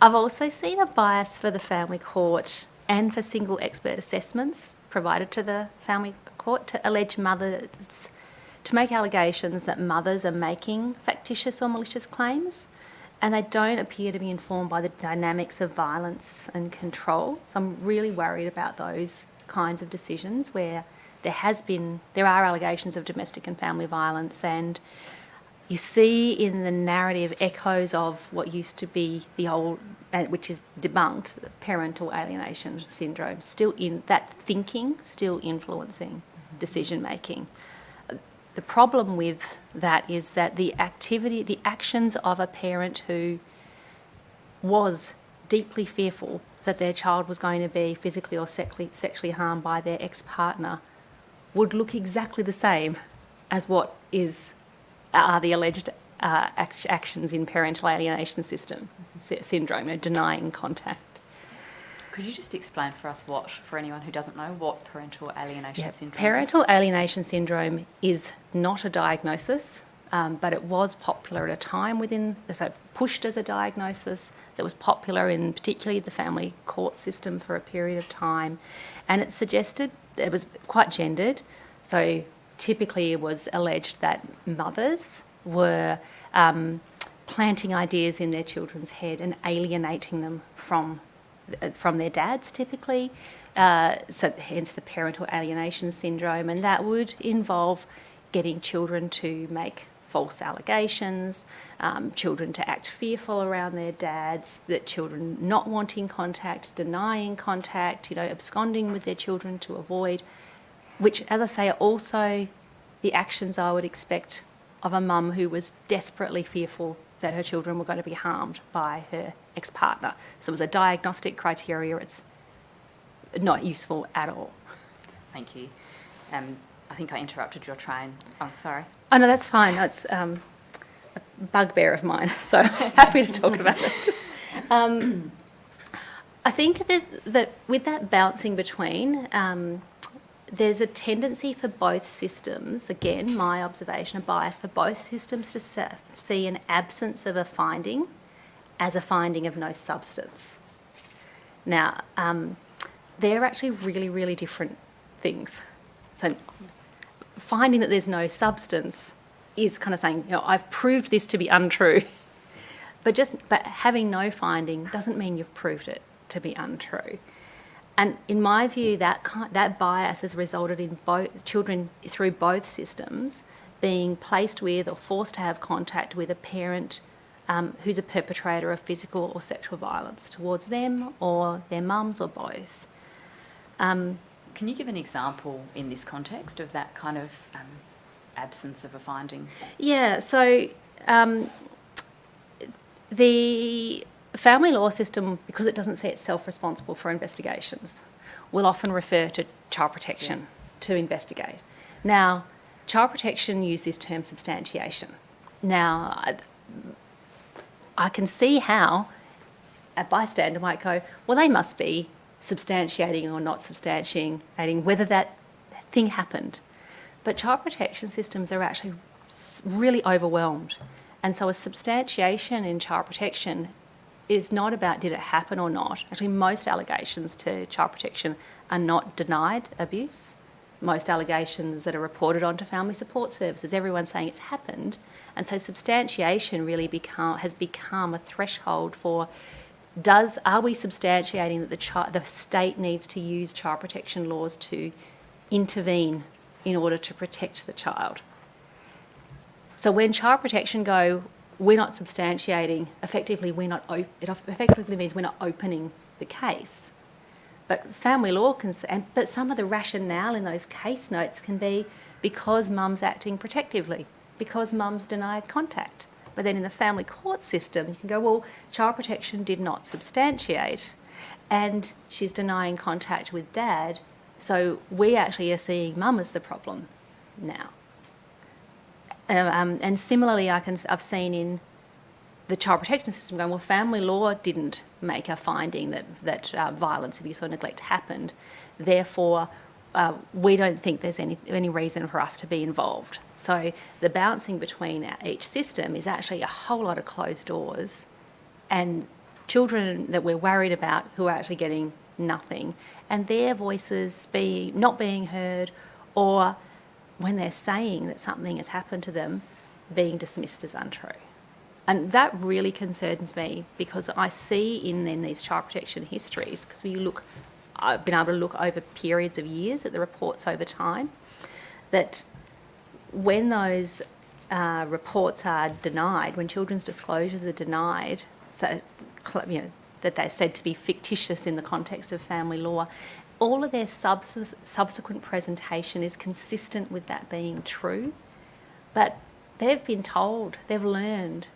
D: I've also seen a bias for the family court and for single expert assessments provided to the family court to allege mothers, to make allegations that mothers are making factitious or malicious claims, and they don't appear to be informed by the dynamics of violence and control. So I'm really worried about those kinds of decisions where there are allegations of domestic and family violence, and you see in the narrative echoes of what used to be the old, which is debunked, the parental alienation syndrome, still in that thinking, still influencing decision making. The problem with that is that the actions of a parent who was deeply fearful that their child was going to be physically or sexually harmed by their ex-partner would look exactly the same as what are the alleged actions in parental alienation syndrome, denying contact.
B: Could you just explain for us for anyone who doesn't know, what parental alienation syndrome
D: Parental
B: is?
D: alienation syndrome is not a diagnosis, but it was popular at a time so pushed as a diagnosis that was popular in particularly the family court system for a period of time. And it suggested, it was quite gendered, so typically it was alleged that mothers were planting ideas in their children's head and alienating them from their dads typically, so hence the parental alienation syndrome, and that would involve getting children to make false allegations, children to act fearful around their dads, that children not wanting contact, denying contact, absconding with their children to avoid, which, as I say, are also the actions I would expect of a mum who was desperately fearful that her children were going to be harmed by her ex-partner. So as a diagnostic criteria, it's not useful at all.
B: Thank you. I think I interrupted your train. I'm sorry.
D: Oh, no, that's fine. It's a bugbear of mine, so happy to talk about it. I think with that bouncing between, there's a tendency for both systems, again, my observation, a bias for both systems to see an absence of a finding as a finding of no substance. Now, they're actually really, really different things. So finding that there's no substance is kind of saying, I've proved this to be untrue. But having no finding doesn't mean you've proved it to be untrue. And in my view, that bias has resulted in both children through both systems being placed with or forced to have contact with a parent who's a perpetrator of physical or sexual violence towards them or their mums or both.
B: Can you give an example in this context of that kind of absence of a finding?
D: Yeah, so the family law system, because it doesn't say it's self-responsible for investigations, will often refer to child protection to investigate. Now, child protection use this term substantiation. Now, I can see how a bystander might go, well, they must be substantiating or not substantiating whether that thing happened. But child protection systems are actually really overwhelmed. And so a substantiation in child protection is not about did it happen or not. Actually, most allegations to child protection are not denied abuse. Most allegations that are reported onto family support services, everyone's saying it's happened. And so substantiation really has become a threshold for are we substantiating that the state needs to use child protection laws to intervene in order to protect the child. So when child protection go, we're not substantiating, effectively means we're not opening the case. But family law but some of the rationale in those case notes can be because mum's acting protectively, because mum's denied contact. But then in the family court system, you can go, well, child protection did not substantiate and she's denying contact with dad, so we actually are seeing mum as the problem now. And similarly, I've seen in the child protection system going, well, family law didn't make a finding that violence, abuse or neglect happened. Therefore, we don't think there's any reason for us to be involved. So the bouncing between each system is actually a whole lot of closed doors and children that we're worried about who are actually getting nothing and their voices not being heard, or when they're saying that something has happened to them, being dismissed as untrue. And that really concerns me because I see in these child protection histories, because I've been able to look over periods of years at the reports over time, that when those reports are denied, when children's disclosures are denied, so that they're said to be fictitious in the context of family law, all of their subsequent presentation is consistent with that being true, but they've been told, they've learned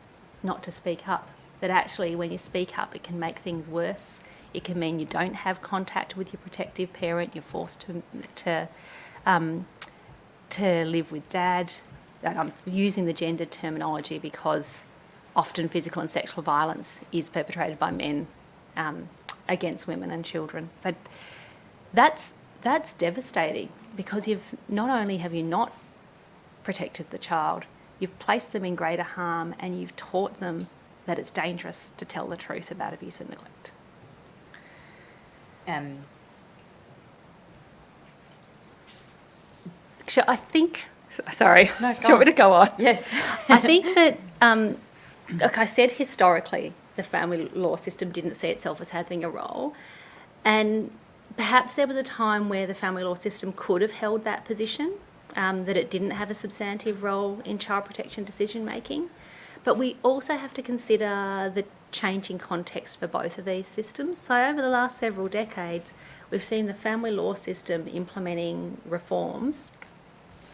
D: not to speak up, that actually when you speak up it can make things worse. It can mean you don't have contact with your protective parent, you're forced to live with dad. and I'm using the gendered terminology because often physical and sexual violence is perpetrated by men against women and children. So that's devastating, because not only have you not protected the child, you've placed them in greater harm, and you've taught them that it's dangerous to tell the truth about abuse and neglect. I think, sorry,
B: No,
D: do you want me to go on?
B: Yes.
D: I think that, like I said, historically, the family law system didn't see itself as having a role. And perhaps there was a time where the family law system could have held that position, that it didn't have a substantive role in child protection decision making. But we also have to consider the changing context for both of these systems. So over the last several decades, we've seen the family law system implementing reforms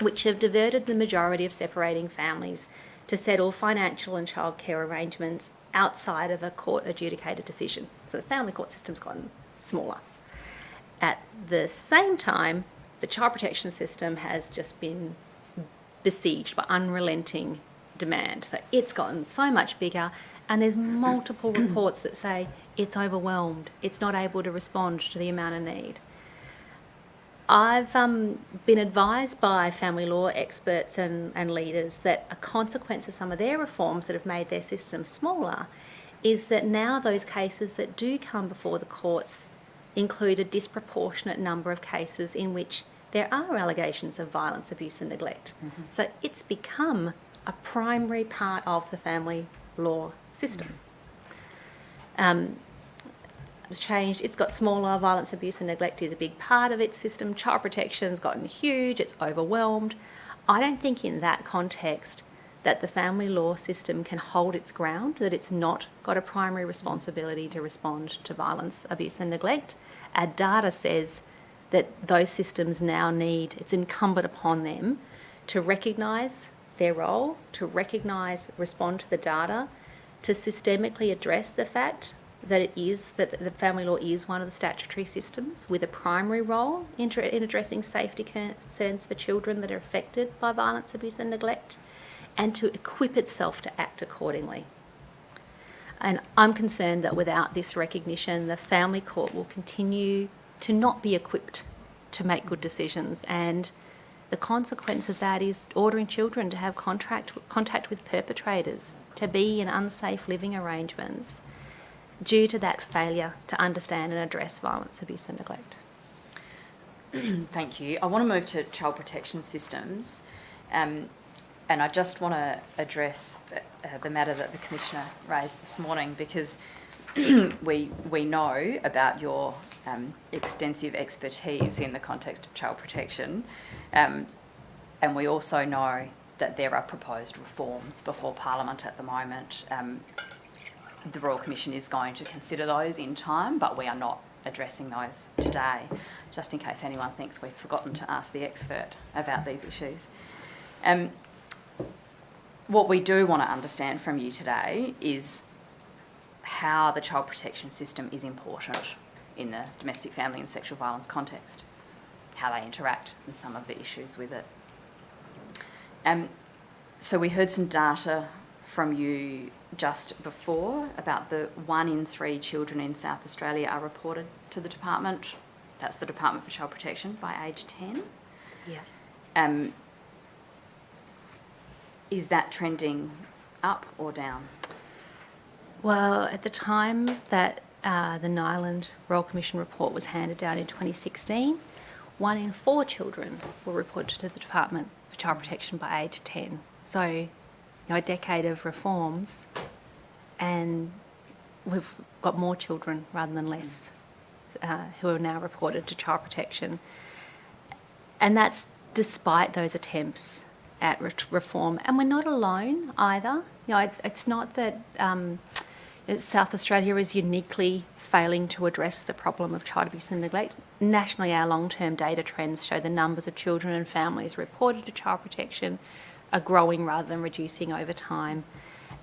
D: which have diverted the majority of separating families to settle financial and childcare arrangements outside of a court adjudicated decision. So the family court system's gotten smaller. At the same time, the child protection system has just been besieged by unrelenting demand. So it's gotten so much bigger, and there's multiple reports that say it's overwhelmed, it's not able to respond to the amount of need. I've been advised by family law experts and leaders that a consequence of some of their reforms that have made their system smaller is that now those cases that do come before the courts include a disproportionate number of cases in which there are allegations of violence, abuse and neglect. Mm-hmm. So it's become a primary part of the family law system. It's changed, it's got smaller, violence, abuse and neglect is a big part of its system, child protection's gotten huge, it's overwhelmed. I don't think in that context that the family law system can hold its ground, that it's not got a primary responsibility to respond to violence, abuse and neglect. Our data says that those systems now need, it's incumbent upon them to recognise their role, to recognise, respond to the data, to systemically address the fact that the family law is one of the statutory systems with a primary role in addressing safety concerns for children that are affected by violence, abuse and neglect, and to equip itself to act accordingly. And I'm concerned that without this recognition, the family court will continue to not be equipped to make good decisions, and the consequence of that is ordering children to have contact with perpetrators, to be in unsafe living arrangements, due to that failure to understand and address violence, abuse and neglect.
B: Thank you. I want to move to child protection systems, and I just want to address the matter that the Commissioner raised this morning, because we know about your extensive expertise in the context of child protection, and we also know that there are proposed reforms before Parliament at the moment. The Royal Commission is going to consider those in time, but we are not addressing those today, just in case anyone thinks we've forgotten to ask the expert about these issues. What we do want to understand from you today is how the child protection system is important in the domestic, family and sexual violence context, how they interact and some of the issues with it. So we heard some data from you just before about the 1 in 3 children in South Australia are reported to the department. That's the Department for Child Protection by age 10.
D: Yeah.
B: Is that trending up or down?
D: Well, at the time that the Nyland Royal Commission report was handed down in 2016, 1 in 4 children were reported to the Department for Child Protection by age 10. So, a decade of reforms, and we've got more children rather than less who are now reported to child protection. And that's despite those attempts at reform. And we're not alone either. It's not that South Australia is uniquely failing to address the problem of child abuse and neglect. Nationally, our long-term data trends show the numbers of children and families reported to child protection are growing rather than reducing over time,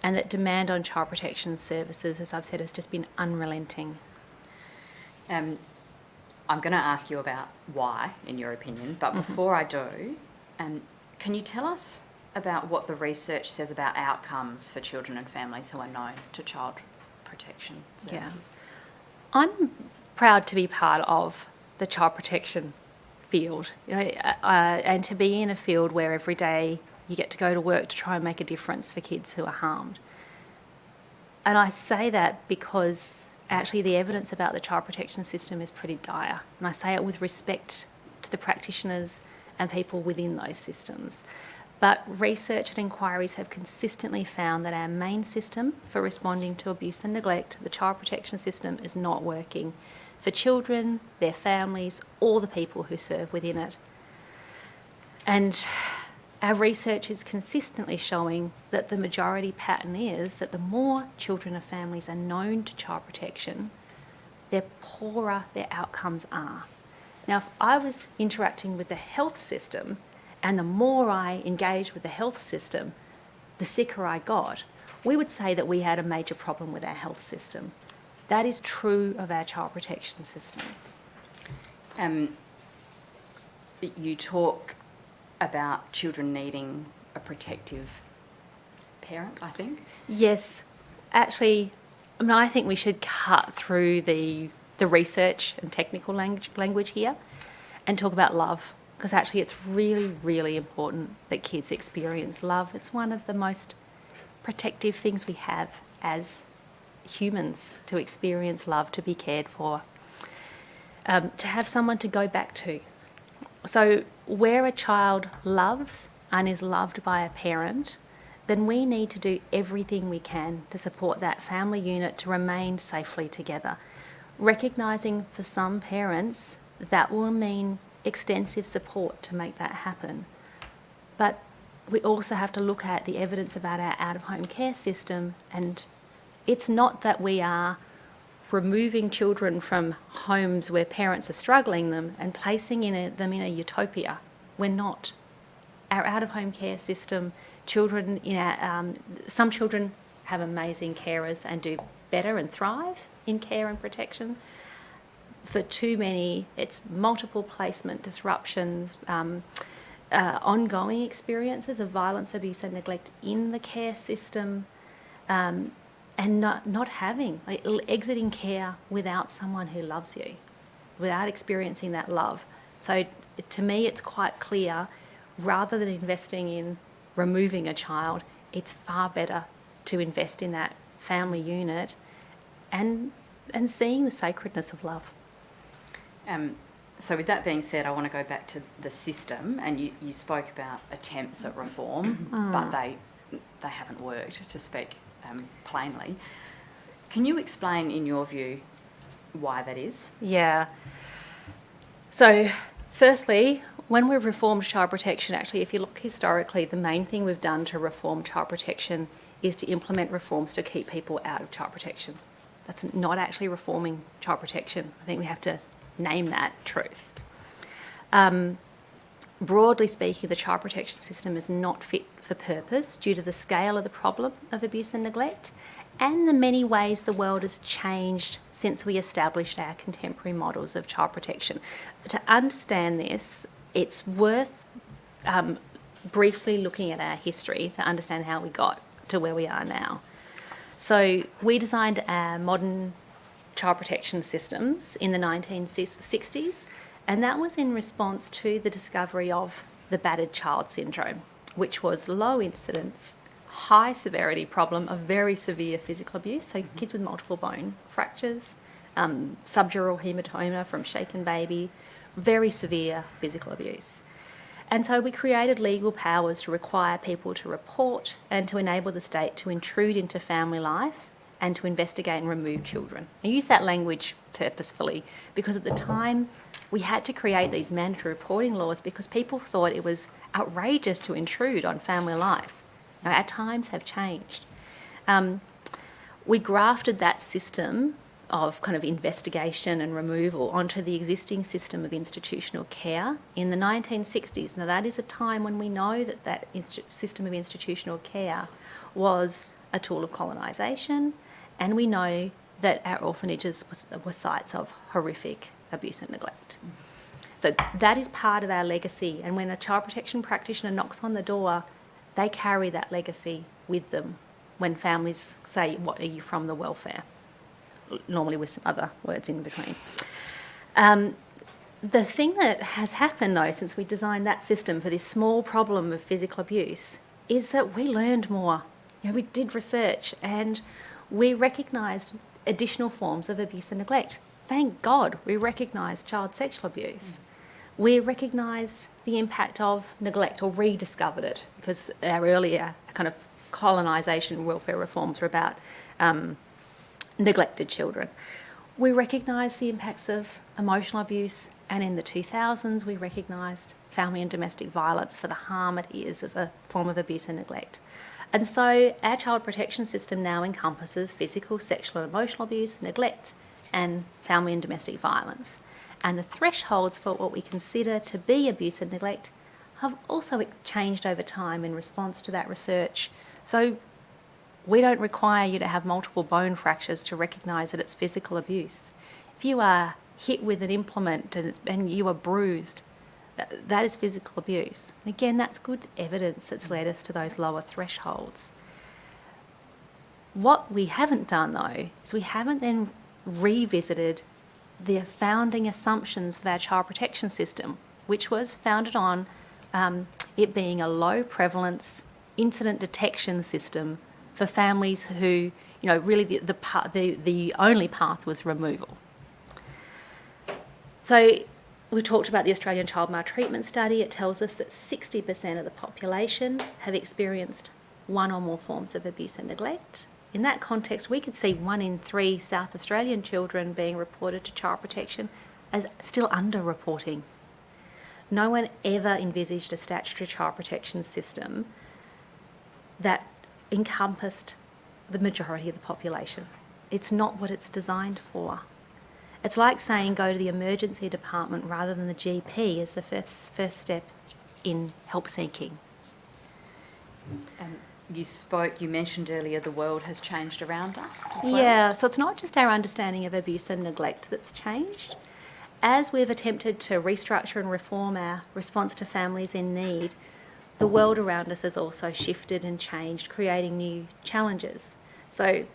D: and that demand on child protection services, as I've said, has just been unrelenting.
B: I'm going to ask you about why, in your opinion, but before I do, can you tell us about what the research says about outcomes for children and families who are known to child protection services?
D: I'm proud to be part of the child protection field, and to be in a field where every day you get to go to work to try and make a difference for kids who are harmed. And I say that because actually the evidence about the child protection system is pretty dire. And I say it with respect to the practitioners and people within those systems. But research and inquiries have consistently found that our main system for responding to abuse and neglect, the child protection system, is not working for children, their families, or the people who serve within it. And our research is consistently showing that the majority pattern is that the more children and families are known to child protection, the poorer their outcomes are. Now, if I was interacting with the health system, and the more I engaged with the health system, the sicker I got, we would say that we had a major problem with our health system. That is true of our child protection system.
B: You talk about children needing a protective parent, I think.
D: Yes, actually, I think we should cut through the research and technical language here and talk about love, because actually it's really, really important that kids experience love. It's one of the most protective things we have as humans, to experience love, to be cared for, to have someone to go back to. So where a child loves and is loved by a parent, then we need to do everything we can to support that family unit to remain safely together. Recognising for some parents that will mean extensive support to make that happen. But we also have to look at the evidence about our out-of-home care system, and it's not that we are removing children from homes where parents are struggling them and placing them in a utopia. We're not. Our out-of-home care system, children some children have amazing carers and do better and thrive in care and protection. For too many, it's multiple placement disruptions, ongoing experiences of violence, abuse and neglect in the care system, and not having, exiting care without someone who loves you, without experiencing that love. So to me, it's quite clear, rather than investing in removing a child, it's far better to invest in that family unit and seeing the sacredness of love.
B: So with that being said, I want to go back to the system, and you spoke about attempts at reform, but they haven't worked, to speak plainly. Can you explain, in your view, why that is?
D: Yeah. So firstly, when we've reformed child protection, actually, if you look historically, the main thing we've done to reform child protection is to implement reforms to keep people out of child protection. That's not actually reforming child protection. I think we have to name that truth. Broadly speaking, the child protection system is not fit for purpose due to the scale of the problem of abuse and neglect and the many ways the world has changed since we established our contemporary models of child protection. To understand this, it's worth briefly looking at our history to understand how we got to where we are now. So we designed our modern child protection systems in the 1960s, and that was in response to the discovery of the battered child syndrome, which was low incidence, high severity problem of very severe physical abuse, so kids with multiple bone fractures, subdural hematoma from shaken baby, very severe physical abuse. And so we created legal powers to require people to report and to enable the state to intrude into family life and to investigate and remove children. I use that language purposefully because at the time we had to create these mandatory reporting laws because people thought it was outrageous to intrude on family life. Now, our times have changed. We grafted that system of kind of investigation and removal onto the existing system of institutional care in the 1960s. Now, that is a time when we know that system of institutional care was a tool of colonisation, and we know that our orphanages were sites of horrific abuse and neglect. So that is part of our legacy, and when a child protection practitioner knocks on the door, they carry that legacy with them when families say, "What are you from the welfare?" Normally with some other words in between. The thing that has happened, though, since we designed that system for this small problem of physical abuse, is that we learned more. We did research and we recognised additional forms of abuse and neglect. Thank God we recognised child sexual abuse. We recognised the impact of neglect, or rediscovered it, because our earlier kind of colonisation welfare reforms were about neglected children. We recognised the impacts of emotional abuse, and in the 2000s we recognised family and domestic violence for the harm it is as a form of abuse and neglect. And so our child protection system now encompasses physical, sexual and emotional abuse, neglect and family and domestic violence. And the thresholds for what we consider to be abuse and neglect have also changed over time in response to that research. So we don't require you to have multiple bone fractures to recognise that it's physical abuse. If you are hit with an implement and you are bruised, that is physical abuse. And again, that's good evidence that's led us to those lower thresholds. What we haven't done, though, is we haven't then revisited the founding assumptions of our child protection system, which was founded on it being a low prevalence incident detection system for families who, really the only path was removal. So we talked about the Australian Child Maltreatment Study. It tells us that 60% of the population have experienced one or more forms of abuse and neglect. In that context, we could see 1 in 3 South Australian children being reported to child protection as still underreporting. No one ever envisaged a statutory child protection system that encompassed the majority of the population. It's not what it's designed for. It's like saying go to the emergency department rather than the GP as the first step in help seeking.
B: You mentioned earlier the world has changed around us as well.
D: Yeah, so it's not just our understanding of abuse and neglect that's changed. As we've attempted to restructure and reform our response to families in need, the world around us has also shifted and changed, creating new challenges. So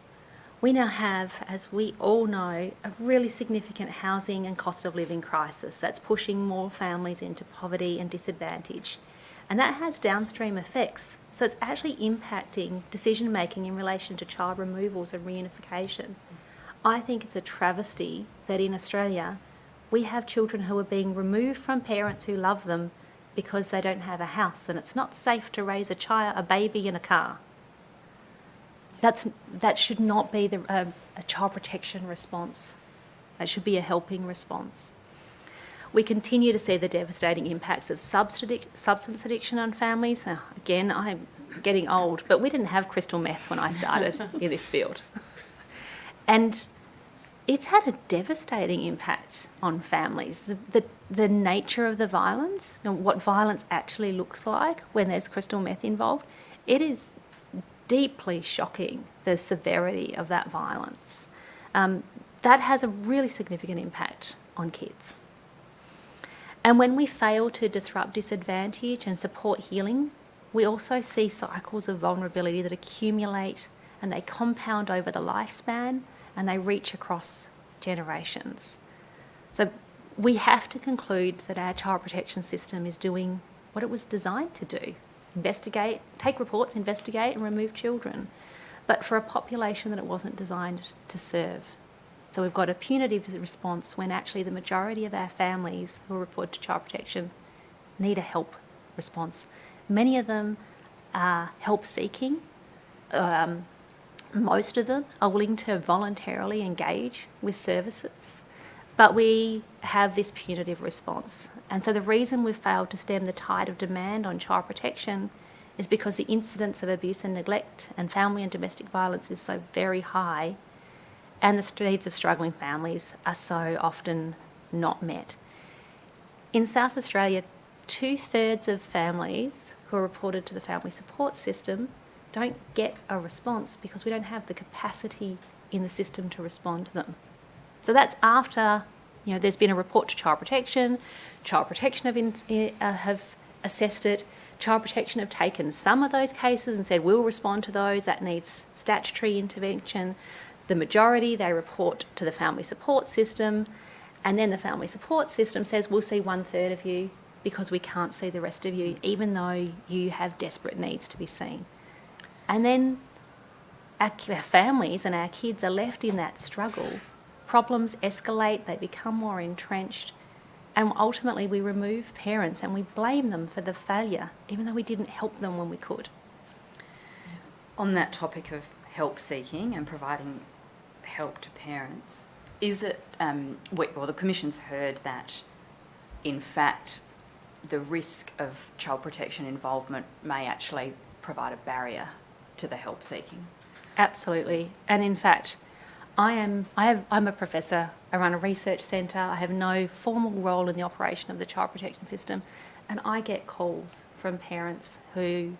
D: we now have, as we all know, a really significant housing and cost of living crisis that's pushing more families into poverty and disadvantage. And that has downstream effects. So it's actually impacting decision making in relation to child removals and reunification. I think it's a travesty that in Australia we have children who are being removed from parents who love them because they don't have a house, and it's not safe to raise a baby in a car. That should not be a child protection response. That should be a helping response. We continue to see the devastating impacts of substance addiction on families. Again, I'm getting old, but we didn't have crystal meth when I started in this field. And it's had a devastating impact on families. The nature of the violence, what violence actually looks like when there's crystal meth involved, it is deeply shocking, the severity of that violence. That has a really significant impact on kids. And when we fail to disrupt disadvantage and support healing, we also see cycles of vulnerability that accumulate and they compound over the lifespan and they reach across generations. So we have to conclude that our child protection system is doing what it was designed to do: investigate, take reports, investigate and remove children, but for a population that it wasn't designed to serve. So we've got a punitive response when actually the majority of our families who are reported to child protection need a help response. Many of them are help seeking. Most of them are willing to voluntarily engage with services, but we have this punitive response. And so the reason we've failed to stem the tide of demand on child protection is because the incidence of abuse and neglect and family and domestic violence is so very high, and the needs of struggling families are so often not met. In South Australia, 2/3 of families who are reported to the family support system don't get a response because we don't have the capacity in the system to respond to them. So that's after, there's been a report to Child Protection have assessed it. Child Protection have taken some of those cases and said, we'll respond to those, that needs statutory intervention. The majority, they report to the family support system, and then the family support system says, we'll see 1/3 of you because we can't see the rest of you, even though you have desperate needs to be seen. And then our families and our kids are left in that struggle. Problems escalate, they become more entrenched, and ultimately we remove parents and we blame them for the failure, even though we didn't help them when we could.
B: On that topic of help seeking and providing help to parents, is it, well, the Commission's heard that, in fact, the risk of child protection involvement may actually provide a barrier to the help seeking.
D: Absolutely. And in fact, I'm a professor. I run a research centre. I have no formal role in the operation of the child protection system. And I get calls from parents who,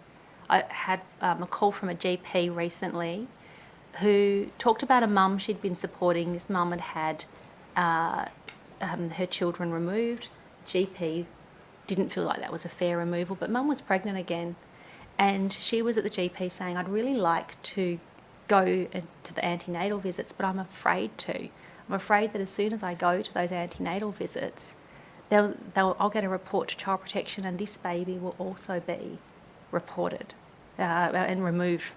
D: I had a call from a GP recently who talked about a mum she'd been supporting. This mum had her children removed. GP didn't feel like that was a fair removal, but mum was pregnant again. And she was at the GP saying, I'd really like to go to the antenatal visits, but I'm afraid to. I'm afraid that as soon as I go to those antenatal visits, I'll get a report to Child Protection, and this baby will also be reported and removed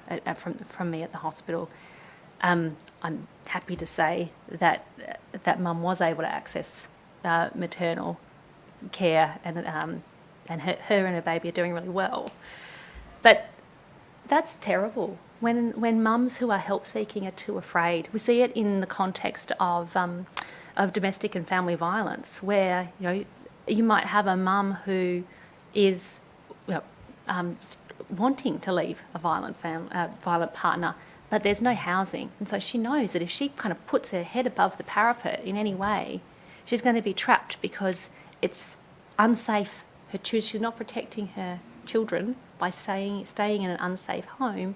D: from me at the hospital. I'm happy to say that that mum was able to access maternal care, and her and her baby are doing really well. But that's terrible. When mums who are help seeking are too afraid, we see it in the context of domestic and family violence, where you might have a mum who is wanting to leave a violent partner, but there's no housing, and so she knows that if she kind of puts her head above the parapet in any way, she's going to be trapped because it's unsafe. She's not protecting her children by staying in an unsafe home,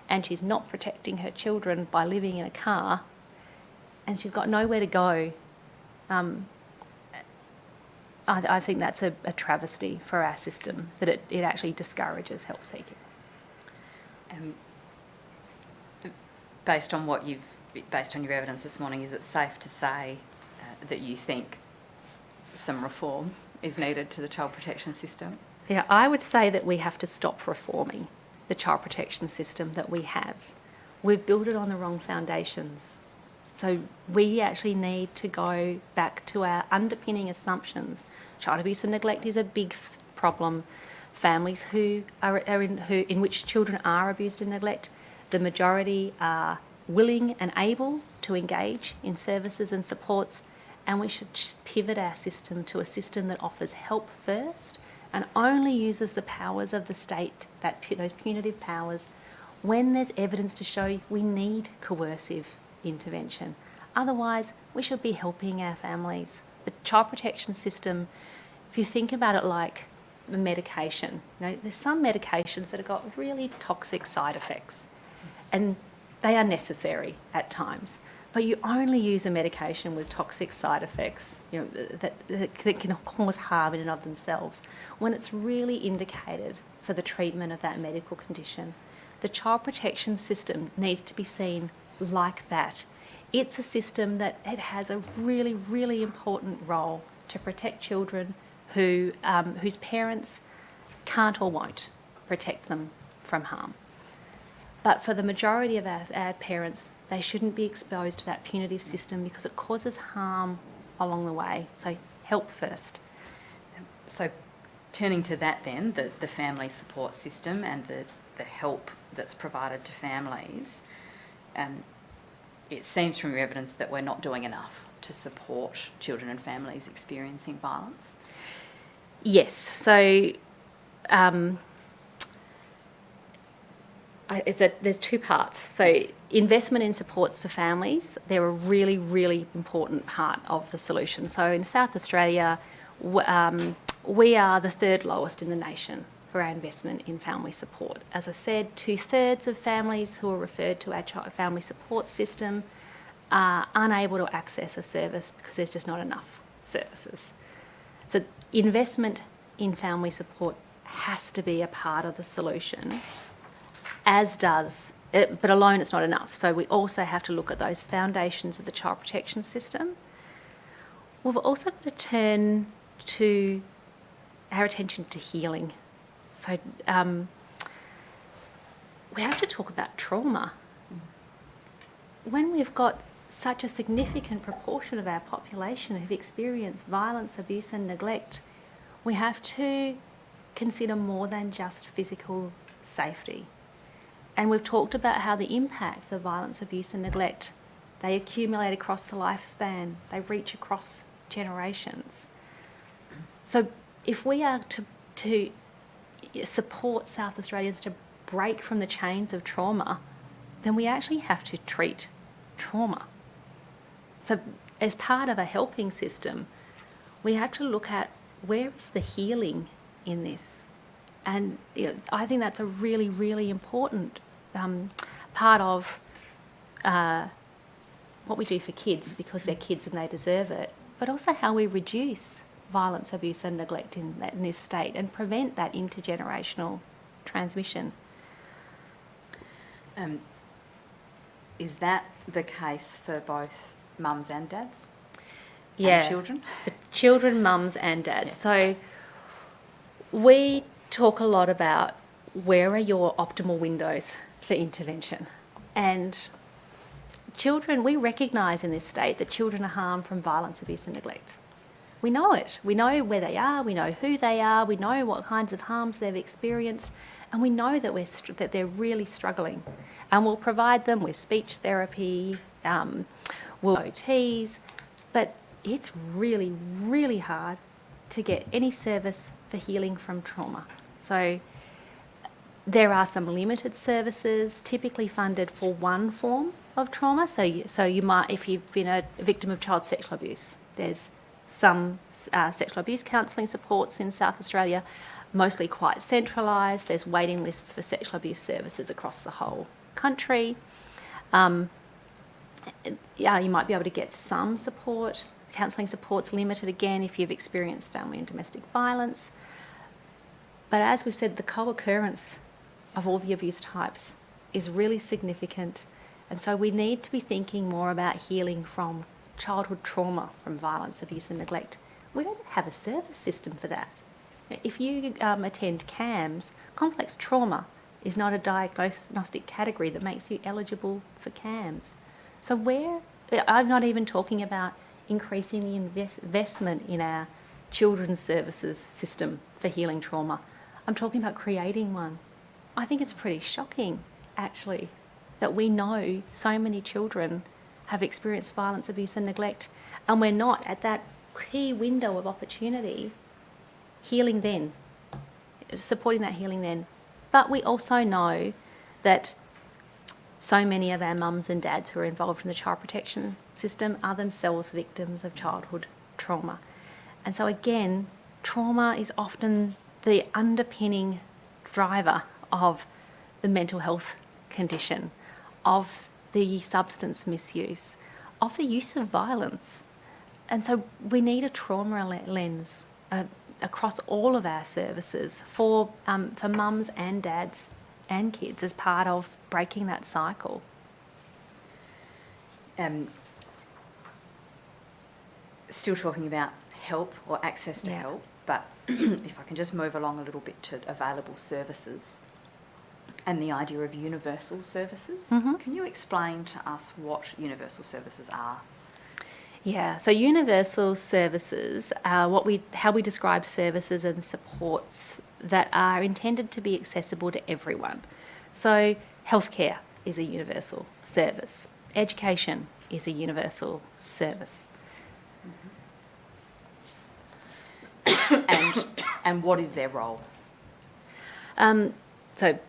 D: and she's not protecting her children by living in a car, and she's got nowhere to go. I think that's a travesty for our system, that it actually discourages help seeking.
B: Based on your evidence this morning, is it safe to say that you think some reform is needed to the child protection system?
D: Yeah, I would say that we have to stop reforming the child protection system that we have. We've built it on the wrong foundations. So we actually need to go back to our underpinning assumptions. Child abuse and neglect is a big problem. Families in which children are abused and neglect, the majority are willing and able to engage in services and supports, and we should pivot our system to a system that offers help first and only uses the powers of the state, those punitive powers, when there's evidence to show we need coercive intervention. Otherwise, we should be helping our families. The child protection system, if you think about it like medication, there's some medications that have got really toxic side effects, and they are necessary at times. But you only use a medication with toxic side effects, that can cause harm in and of themselves, when it's really indicated for the treatment of that medical condition. The child protection system needs to be seen like that. It's a system that it has a really, really important role to protect children whose parents can't or won't protect them from harm. But for the majority of our parents, they shouldn't be exposed to that punitive system because it causes harm along the way. So help first.
B: So turning to that then, the family support system and the help that's provided to families, it seems from your evidence that we're not doing enough to support children and families experiencing violence.
D: Yes. So there's two parts. So investment in supports for families, they're a really, really important part of the solution. So in South Australia, we are the third lowest in the nation for our investment in family support. As I said, 2/3 of families who are referred to our family support system are unable to access a service because there's just not enough services. So investment in family support has to be a part of the solution, but alone it's not enough. So we also have to look at those foundations of the child protection system. We've also got to turn to our attention to healing. So we have to talk about trauma. When we've got such a significant proportion of our population who've experienced violence, abuse and neglect, we have to consider more than just physical safety. And we've talked about how the impacts of violence, abuse and neglect, they accumulate across the lifespan, they reach across generations. So if we are to support South Australians to break from the chains of trauma, then we actually have to treat trauma. So as part of a helping system, we have to look at where is the healing in this. And I think that's a really, really important part of what we do for kids, because they're kids and they deserve it, but also how we reduce violence, abuse and neglect in this state and prevent that intergenerational transmission.
B: Is that the case for both mums and dads?
D: Yeah,
B: And children?
D: for children, mums and dads.
B: Yeah.
D: So we talk a lot about where are your optimal windows for intervention. And children, we recognise in this state that children are harmed from violence, abuse and neglect. We know it. We know where they are, we know who they are, we know what kinds of harms they've experienced, and we know that that they're really struggling. And we'll provide them with speech therapy, we'll OTs, but it's really, really hard to get any service for healing from trauma. So there are some limited services typically funded for one form of trauma. So you might, if you've been a victim of child sexual abuse, there's some sexual abuse counselling supports in South Australia, mostly quite centralised. There's waiting lists for sexual abuse services across the whole country. You might be able to get some support. Counselling support's limited again if you've experienced family and domestic violence. But as we've said, the co-occurrence of all the abuse types is really significant. And so we need to be thinking more about healing from childhood trauma, from violence, abuse and neglect. We don't have a service system for that. If you attend CAMS, complex trauma is not a diagnostic category that makes you eligible for CAMS. So I'm not even talking about increasing the investment in our children's services system for healing trauma. I'm talking about creating one. I think it's pretty shocking, actually, that we know so many children have experienced violence, abuse and neglect, and we're not at that key window of opportunity healing then, supporting that healing then. But we also know that so many of our mums and dads who are involved in the child protection system are themselves victims of childhood trauma. And so again, trauma is often the underpinning driver of the mental health condition, of the substance misuse, of the use of violence. And so we need a trauma lens across all of our services for mums and dads and kids as part of breaking that cycle.
B: Still talking about help or access to help, but if I can just move along a little bit to available services and the idea of universal services.
D: Mm-hmm.
B: Can you explain to us what universal services are?
D: Yeah, so universal services are how we describe services and supports that are intended to be accessible to everyone. So healthcare is a universal service. Education is a universal service.
B: And what is their role?
D: So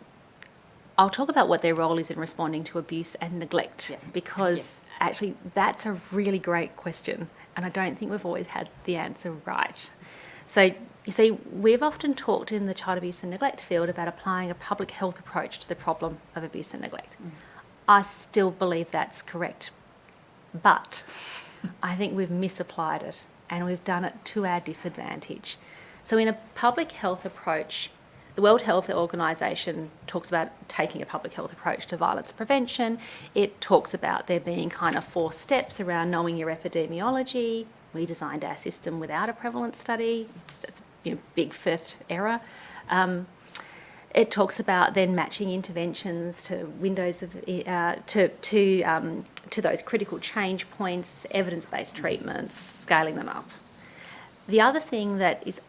D: I'll talk about what their role is in responding to abuse and neglect, because actually that's a really great question, and I don't think we've always had the answer right. So you see, we've often talked in the child abuse and neglect field about applying a public health approach to the problem of abuse and neglect. I still believe that's correct, but I think we've misapplied it and we've done it to our disadvantage. So in a public health approach, The World Health Organisation talks about taking a public health approach to violence prevention. It talks about there being kind of 4 steps around knowing your epidemiology. We designed our system without a prevalence study. That's a big first error. It talks about then matching interventions to windows of to those critical change points, evidence-based treatments, scaling them up. The other thing that is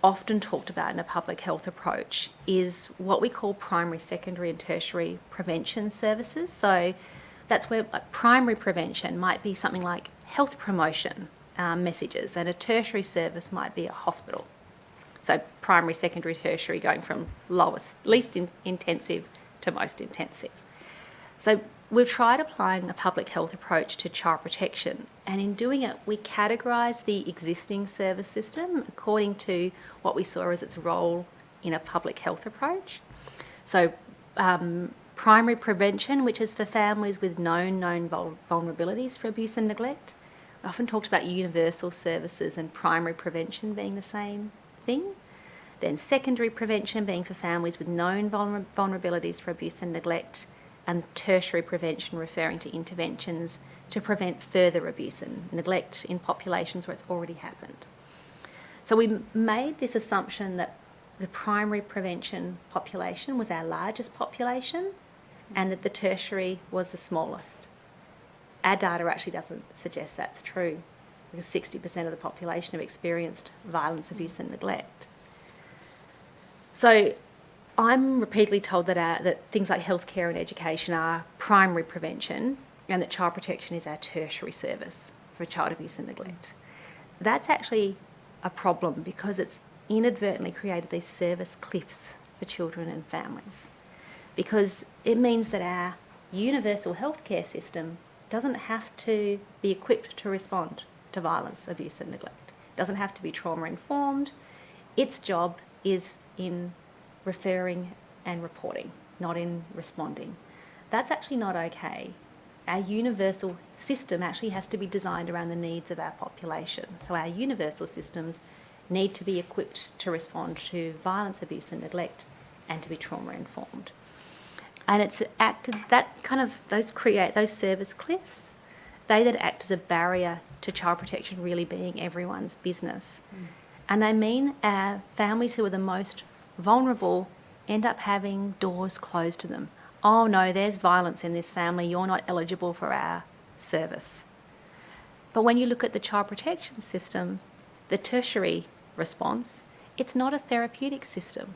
D: often talked about in a public health approach is what we call primary, secondary and tertiary prevention services. So that's where primary prevention might be something like health promotion messages, and a tertiary service might be a hospital. So primary, secondary, tertiary, going from least intensive to most intensive. So we've tried applying a public health approach to child protection, and in doing it, we categorise the existing service system according to what we saw as its role in a public health approach. So primary prevention, which is for families with known vulnerabilities for abuse and neglect. We often talked about universal services and primary prevention being the same thing. Then secondary prevention being for families with known vulnerabilities for abuse and neglect, and tertiary prevention referring to interventions to prevent further abuse and neglect in populations where it's already happened. So we made this assumption that the primary prevention population was our largest population and that the tertiary was the smallest. Our data actually doesn't suggest that's true, because 60% of the population have experienced violence, abuse and neglect. So I'm repeatedly told that things like healthcare and education are primary prevention and that child protection is our tertiary service for child abuse and neglect. That's actually a problem because it's inadvertently created these service cliffs for children and families, because it means that our universal healthcare system doesn't have to be equipped to respond to violence, abuse and neglect. It doesn't have to be trauma informed. Its job is in referring and reporting, not in responding. That's actually not okay. Our universal system actually has to be designed around the needs of our population. So our universal systems need to be equipped to respond to violence, abuse and neglect and to be trauma informed. And it's acted, that kind of, those service cliffs, they that act as a barrier to child protection really being everyone's business. And they mean our families who are the most vulnerable end up having doors closed to them. Oh no, there's violence in this family, you're not eligible for our service. But when you look at the child protection system, the tertiary response, it's not a therapeutic system.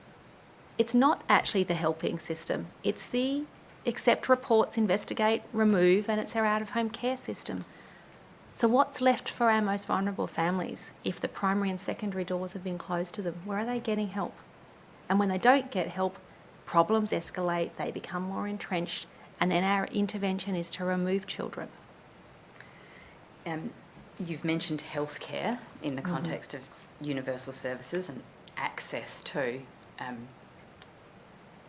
D: It's not actually the helping system. It's the accept reports, investigate, remove, and it's our out-of-home care system. So what's left for our most vulnerable families if the primary and secondary doors have been closed to them? Where are they getting help? And when they don't get help, problems escalate, they become more entrenched, and then our intervention is to remove children.
B: You've mentioned healthcare in the context of universal services and access to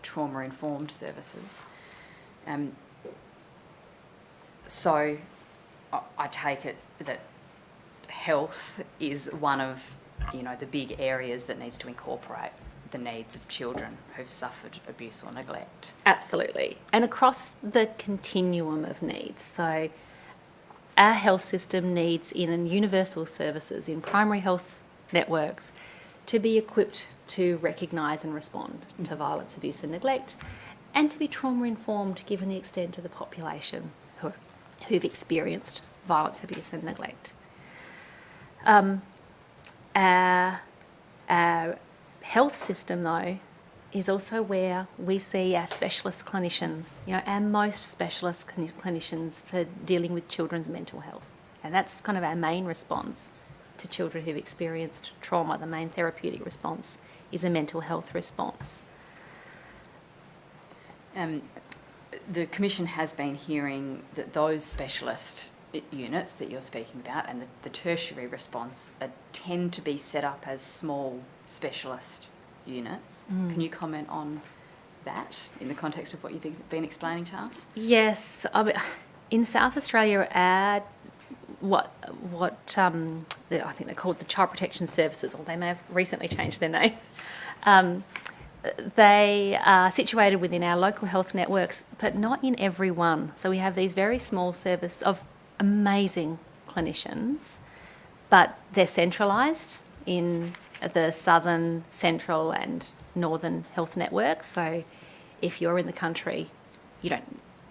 B: trauma-informed services. So I take it that health is one of, the big areas that needs to incorporate the needs of children who've suffered abuse or neglect.
D: Absolutely. And across the continuum of needs. So our health system needs in universal services, in primary health networks, to be equipped to recognise and respond to violence, abuse and neglect, and to be trauma-informed given the extent of the population who've experienced violence, abuse and neglect. Our health system, though, is also where we see our specialist clinicians, our most specialist clinicians for dealing with children's mental health. And that's kind of our main response to children who've experienced trauma. The main therapeutic response is a mental health response.
B: The Commission has been hearing that those specialist units that you're speaking about and the tertiary response tend to be set up as small specialist units. Can you comment on that in the context of what you've been explaining to us?
D: Yes. In South Australia, I think they're called the Child Protection Services, or they may have recently changed their name. They are situated within our local health networks, but not in every one. So we have these very small service of amazing clinicians, but they're centralised in the southern, central and northern health networks. So if you're in the country, you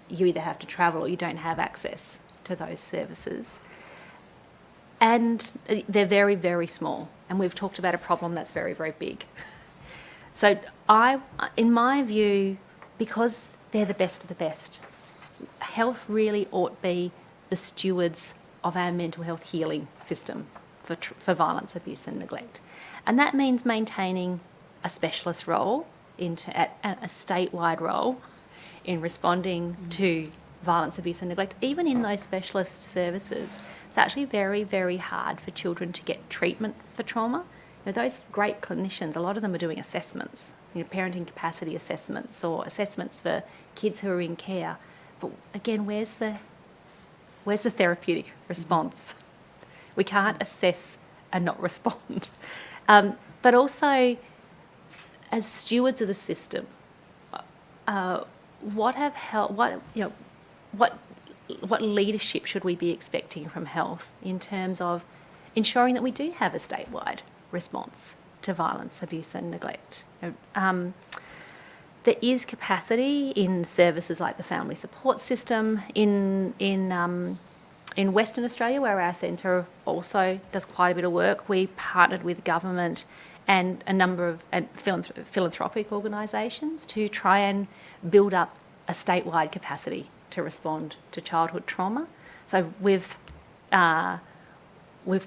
D: either have to travel or you don't have access to those services. And they're very, very small. And we've talked about a problem that's very, very big. So in my view, because they're the best of the best, health really ought to be the stewards of our mental health healing system for violence, abuse and neglect. And that means maintaining a specialist role, a statewide role in responding to violence, abuse and neglect. Even in those specialist services, it's actually very, very hard for children to get treatment for trauma. Those great clinicians, a lot of them are doing assessments, parenting capacity assessments or assessments for kids who are in care. But again, where's the therapeutic response? We can't assess and not respond. But also, as stewards of the system, what leadership should we be expecting from health in terms of ensuring that we do have a statewide response to violence, abuse and neglect? There is capacity in services like the family support system in Western Australia, where our centre also does quite a bit of work. We partnered with government and a number of philanthropic organisations to try and build up a statewide capacity to respond to childhood trauma. So we've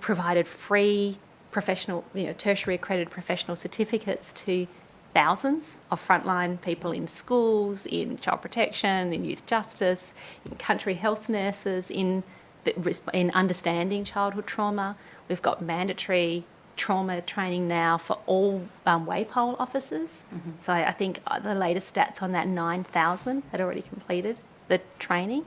D: provided free professional, tertiary accredited professional certificates to thousands of frontline people in schools, in child protection, in youth justice, in country health nurses, in understanding childhood trauma. We've got mandatory trauma training now for all WAPOL officers. Mm-hmm. So I think the latest stats on that, 9,000 had already completed the training.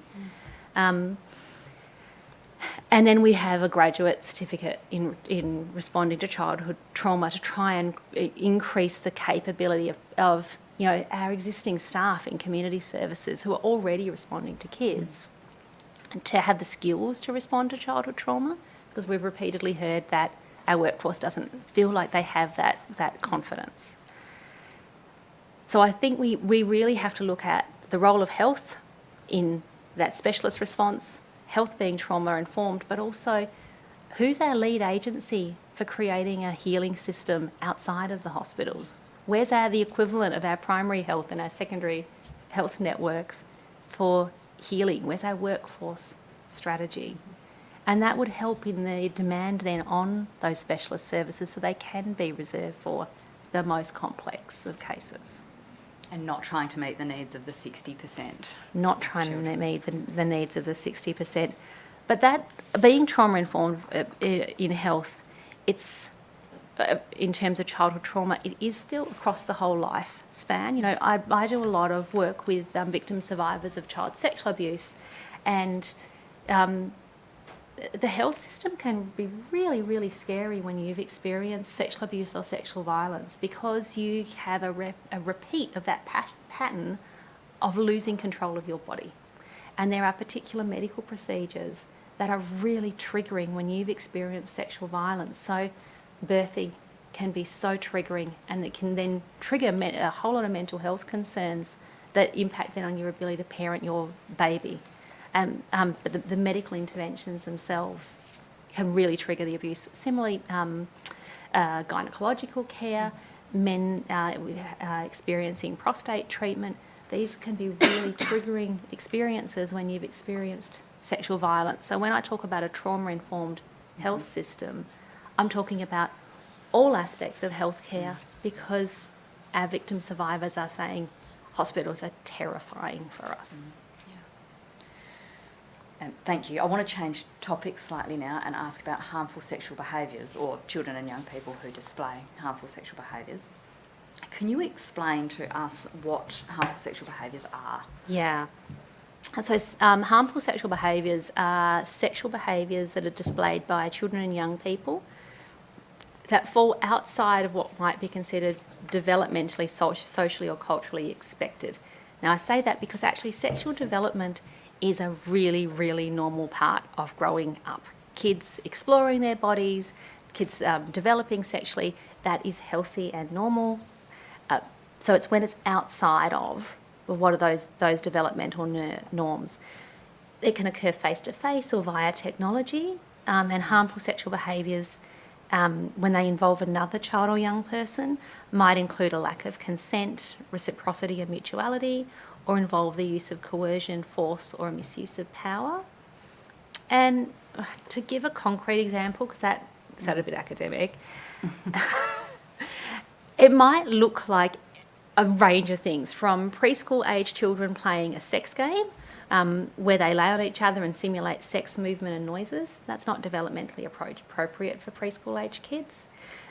D: And then we have a graduate certificate in responding to childhood trauma to try and increase the capability of our existing staff in community services who are already responding to kids, and to have the skills to respond to childhood trauma, because we've repeatedly heard that our workforce doesn't feel like they have that confidence. So I think we really have to look at the role of health in that specialist response, health being trauma-informed, but also who's our lead agency for creating a healing system outside of the hospitals? Where's the equivalent of our primary health and our secondary health networks for healing? Where's our workforce strategy? And that would help in the demand then on those specialist services so they can be reserved for the most complex of cases.
B: And not trying to meet the needs of the 60%.
D: Not trying to meet the needs of the 60%. But that, being trauma-informed in health, it's, in terms of childhood trauma, it is still across the whole lifespan. I do a lot of work with victim survivors of child sexual abuse, and the health system can be really, really scary when you've experienced sexual abuse or sexual violence, because you have a repeat of that pattern of losing control of your body. And there are particular medical procedures that are really triggering when you've experienced sexual violence. So birthing can be so triggering, and it can then trigger a whole lot of mental health concerns that impact then on your ability to parent your baby. But the medical interventions themselves can really trigger the abuse. Similarly, gynecological care, men experiencing prostate treatment, these can be really triggering experiences when you've experienced sexual violence. So when I talk about a trauma-informed health system, I'm talking about all aspects of healthcare, because our victim survivors are saying hospitals are terrifying for us.
B: Thank you. I want to change topics slightly now and ask about harmful sexual behaviours, or children and young people who display harmful sexual behaviours. Can you explain to us what harmful sexual behaviours are?
D: Yeah. So harmful sexual behaviours are sexual behaviours that are displayed by children and young people that fall outside of what might be considered developmentally, socially or culturally expected. Now I say that because actually sexual development is a really, really normal part of growing up. Kids exploring their bodies, kids developing sexually, that is healthy and normal. So it's when it's outside of what are those developmental norms. It can occur face-to-face or via technology, and harmful sexual behaviours when they involve another child or young person might include a lack of consent, reciprocity and mutuality, or involve the use of coercion, force or a misuse of power. And to give a concrete example, because that sounded a bit academic, it might look like a range of things, from preschool age children playing a sex game where they lay on each other and simulate sex movement and noises. That's not developmentally appropriate for preschool age kids.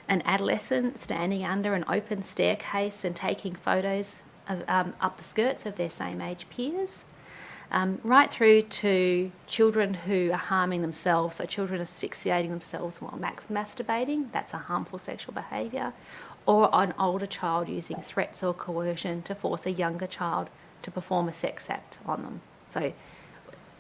D: An adolescent standing under an open staircase and taking photos of, up the skirts of their same age peers. Right through to children who are harming themselves, so children asphyxiating themselves while masturbating, that's a harmful sexual behaviour, or an older child using threats or coercion to force a younger child to perform a sex act on them. So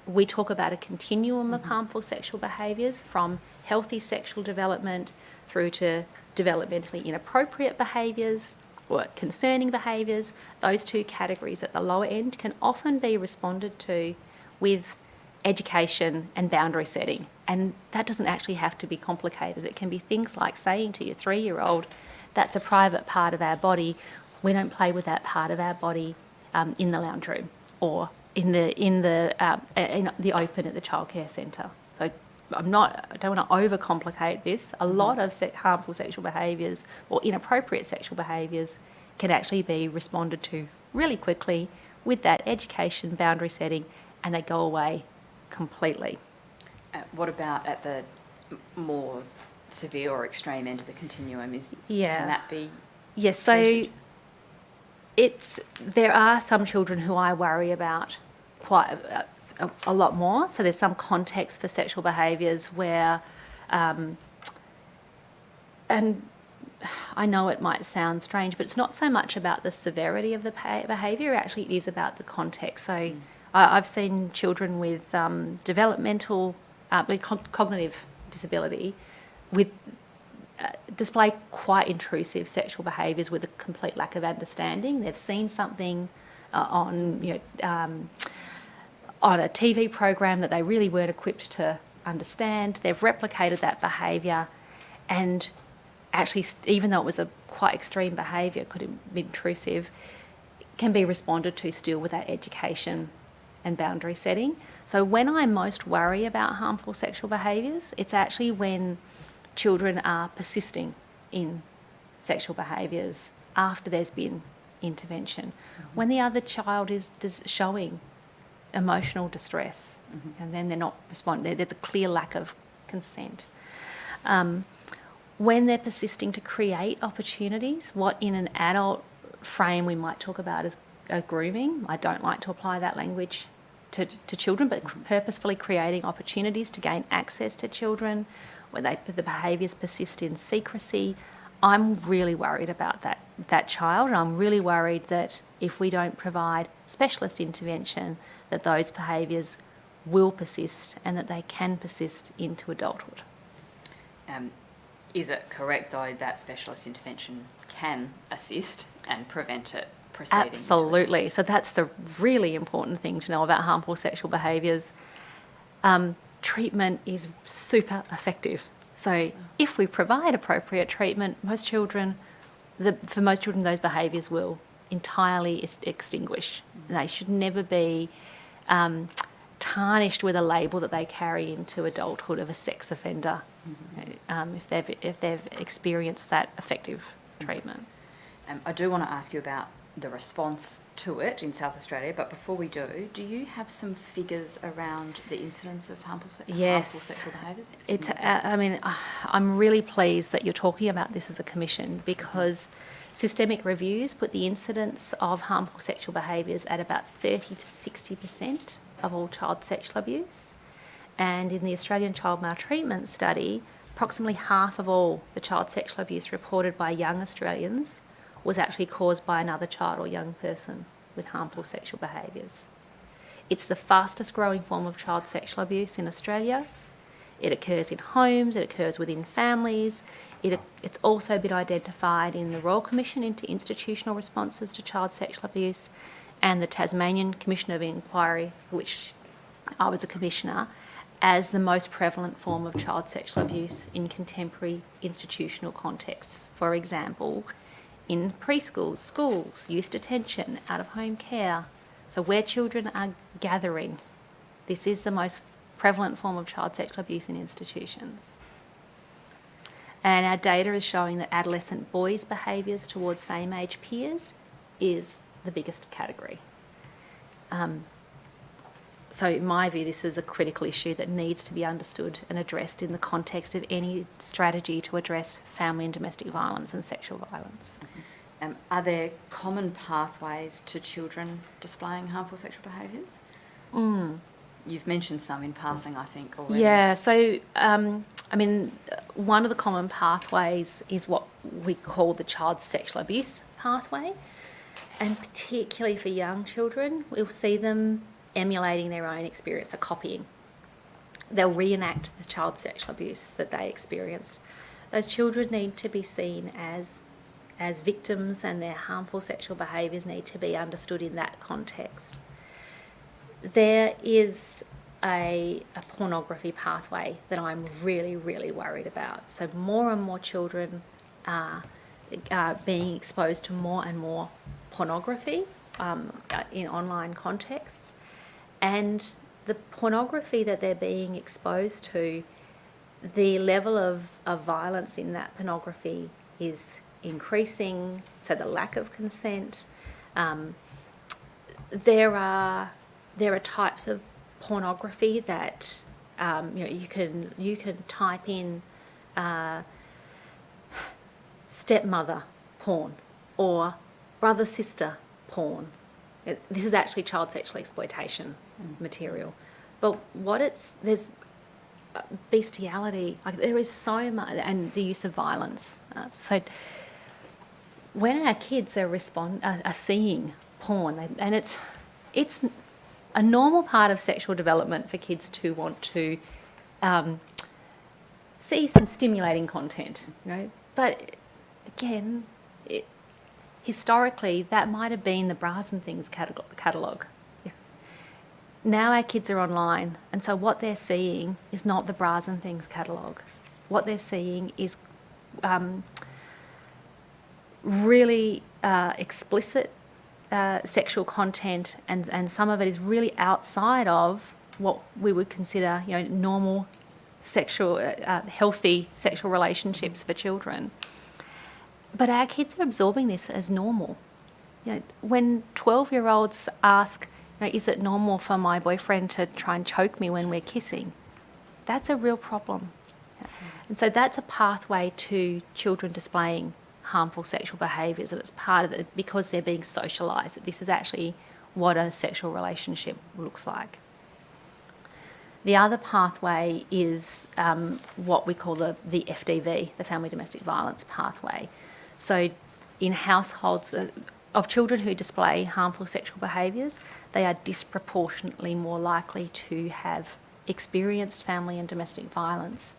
D: we talk about a continuum of harmful sexual behaviours, from healthy sexual development through to developmentally inappropriate behaviours or concerning behaviours. Those two categories at the lower end can often be responded to with education and boundary setting. And that doesn't actually have to be complicated. It can be things like saying to your 3-year-old, that's a private part of our body. We don't play with that part of our body in the lounge room or in the open at the childcare centre. So I don't want to overcomplicate this. A lot of harmful sexual behaviours or inappropriate sexual behaviours can actually be responded to really quickly with that education, boundary setting, and they go away completely.
B: What about at the more severe or extreme end of the continuum?
D: Yeah.
B: Can that be?
D: Yes, so
B: treated?
D: there are some children who I worry about quite a lot more. So there's some context for sexual behaviours where, and I know it might sound strange, but it's not so much about the severity of the behaviour, actually it is about the context. So I've seen children with developmental, with cognitive disability with display quite intrusive sexual behaviours with a complete lack of understanding. They've seen something on a TV program that they really weren't equipped to understand. They've replicated that behaviour, and actually, even though it was a quite extreme behaviour, could have been intrusive, can be responded to still with that education and boundary setting. So when I most worry about harmful sexual behaviours, it's actually when children are persisting in sexual behaviours after there's been intervention. When the other child is showing emotional distress and then they're not responding, there's a clear lack of consent. When they're persisting to create opportunities, what in an adult frame we might talk about as grooming. I don't like to apply that language to children, but purposefully creating opportunities to gain access to children, where the behaviours persist in secrecy. I'm really worried about that child, and I'm really worried that if we don't provide specialist intervention, that those behaviours will persist and that they can persist into adulthood.
B: Is it correct, though, that specialist intervention can assist and prevent it proceeding?
D: Absolutely. So that's the really important thing to know about harmful sexual behaviours. Treatment is super effective. So if we provide appropriate treatment, for most children, those behaviours will entirely extinguish. They should never be tarnished with a label that they carry into adulthood of a sex offender, if they've experienced that effective treatment.
B: I do want to ask you about the response to it in South Australia, but before we do you have some figures around the incidence of harmful sexual behaviours?
D: I'm really pleased that you're talking about this as a commission, because systemic reviews put the incidence of harmful sexual behaviours at about 30 to 60% of all child sexual abuse. And in the Australian Child Maltreatment Study, approximately half of all the child sexual abuse reported by young Australians was actually caused by another child or young person with harmful sexual behaviours. It's the fastest growing form of child sexual abuse in Australia. It occurs in homes, it occurs within families. It's also been identified in the Royal Commission into Institutional Responses to Child Sexual Abuse and the Tasmanian Commission of Inquiry, for which I was a commissioner, as the most prevalent form of child sexual abuse in contemporary institutional contexts. For example, in preschools, schools, youth detention, out-of-home care. So where children are gathering, this is the most prevalent form of child sexual abuse in institutions. And our data is showing that adolescent boys' behaviours towards same-age peers is the biggest category. So in my view, this is a critical issue that needs to be understood and addressed in the context of any strategy to address family and domestic violence and sexual violence.
B: Are there common pathways to children displaying harmful sexual behaviours? You've mentioned some in passing, I think, already.
D: Yeah, so, one of the common pathways is what we call the child sexual abuse pathway. And particularly for young children, we'll see them emulating their own experience, or copying. They'll reenact the child sexual abuse that they experienced. Those children need to be seen as victims, and their harmful sexual behaviours need to be understood in that context. There is a pornography pathway that I'm really, really worried about. So more and more children are being exposed to more and more pornography in online contexts. And the pornography that they're being exposed to, the level of violence in that pornography is increasing, so the lack of consent. There are types of pornography that you can type in stepmother porn or brother sister porn. This is actually child sexual exploitation material, but there's bestiality. Like, there is so much, and the use of violence. So when our kids are seeing porn, and it's a normal part of sexual development for kids to want to see some stimulating content, But again, historically, that might have been the Bras and Things catalogue. Now our kids are online, and so what they're seeing is not the Bras and Things catalogue. What they're seeing is really explicit sexual content, and some of it is really outside of what we would consider, normal sexual, healthy sexual relationships for children. But our kids are absorbing this as normal. When 12-year-olds ask, is it normal for my boyfriend to try and choke me when we're kissing? That's a real problem. And so that's a pathway to children displaying harmful sexual behaviours, and it's part of it because they're being socialised, that this is actually what a sexual relationship looks like. The other pathway is what we call the FDV, the Family Domestic Violence pathway. So in households of children who display harmful sexual behaviours, they are disproportionately more likely to have experienced family and domestic violence.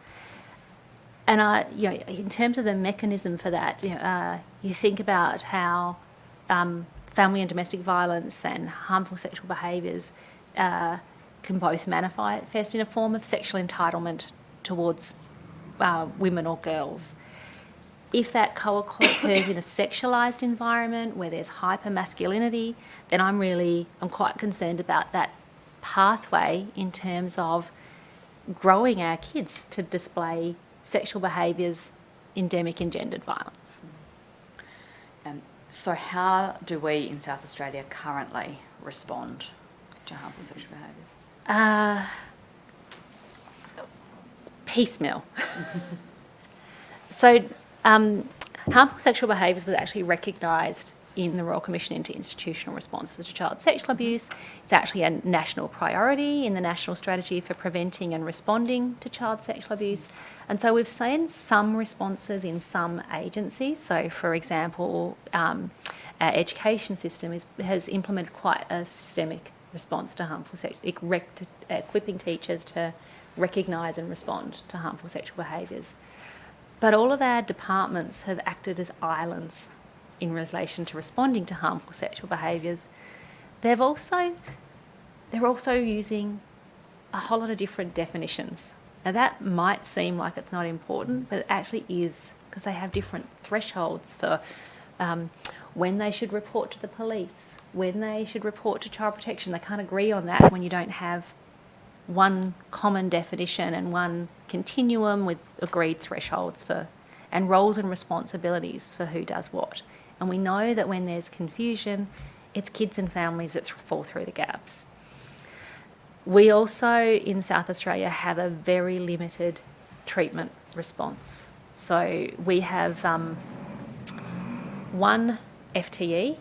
D: And in terms of the mechanism for that, you think about how family and domestic violence and harmful sexual behaviours can both manifest in a form of sexual entitlement towards women or girls. If that co-occurs in a sexualised environment where there's hyper-masculinity, then I'm quite concerned about that pathway in terms of growing our kids to display sexual behaviours endemic in gendered violence.
B: So how do we in South Australia currently respond to harmful sexual behaviours?
D: Piecemeal. So harmful sexual behaviours was actually recognised in the Royal Commission into Institutional Responses to Child Sexual Abuse. It's actually a national priority in the National Strategy for Preventing and Responding to Child Sexual Abuse. And so we've seen some responses in some agencies. So, for example, our education system has implemented quite a systemic response to harmful sex, equipping teachers to recognise and respond to harmful sexual behaviours. But all of our departments have acted as islands in relation to responding to harmful sexual behaviours. They're also using a whole lot of different definitions. Now that might seem like it's not important, but it actually is, because they have different thresholds for when they should report to the police, when they should report to child protection. They can't agree on that when you don't have one common definition and one continuum with agreed thresholds for, and roles and responsibilities for who does what. And we know that when there's confusion, it's kids and families that fall through the gaps. We also, in South Australia, have a very limited treatment response. So we have one FTE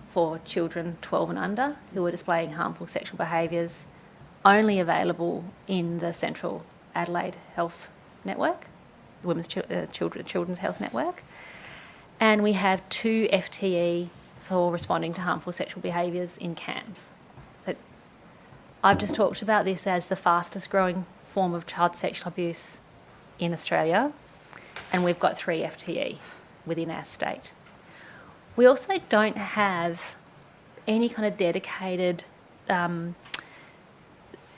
D: for children 12 and under who are displaying harmful sexual behaviours, only available in the Central Adelaide Health Network, the Children's Health Network. And we have 2 FTE for responding to harmful sexual behaviours in CAMS. But I've just talked about this as the fastest growing form of child sexual abuse in Australia, and we've got 3 FTE within our state. We also don't have any kind of dedicated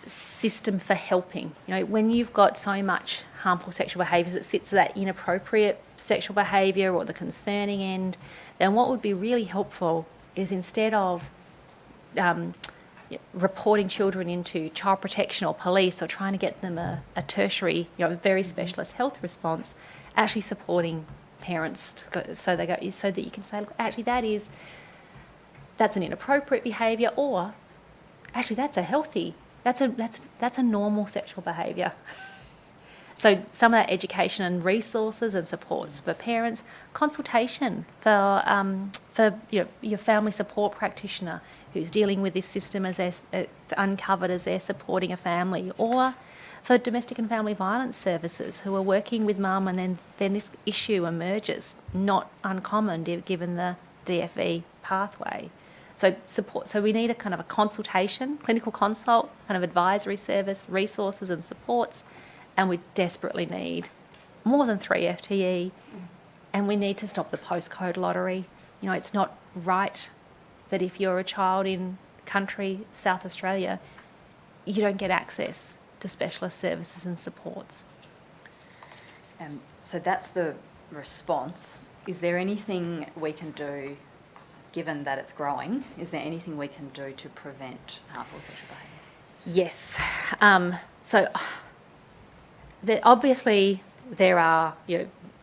D: system for helping. You know, when you've got so much harmful sexual behaviours that sits at that inappropriate sexual behaviour or the concerning end, then what would be really helpful is, instead of reporting children into child protection or police or trying to get them a tertiary, very specialist health response, actually supporting parents so that you can say, look, actually that's an inappropriate behaviour, or actually that's a normal sexual behaviour. So some of that education and resources and supports for parents, consultation for your family support practitioner who's dealing with this system as it's uncovered as they're supporting a family, or for domestic and family violence services who are working with mum, and then this issue emerges, not uncommon given the DFE pathway. So support. So we need a kind of a consultation, clinical consult, kind of advisory service, resources and supports, and we desperately need more than 3 FTE, and we need to stop the postcode lottery. It's not right that if you're a child in country South Australia, you don't get access to specialist services and supports.
B: So that's the response. Is there anything we can do, given that it's growing, is there anything we can do to prevent harmful sexual behaviours?
D: Yes. So obviously there are,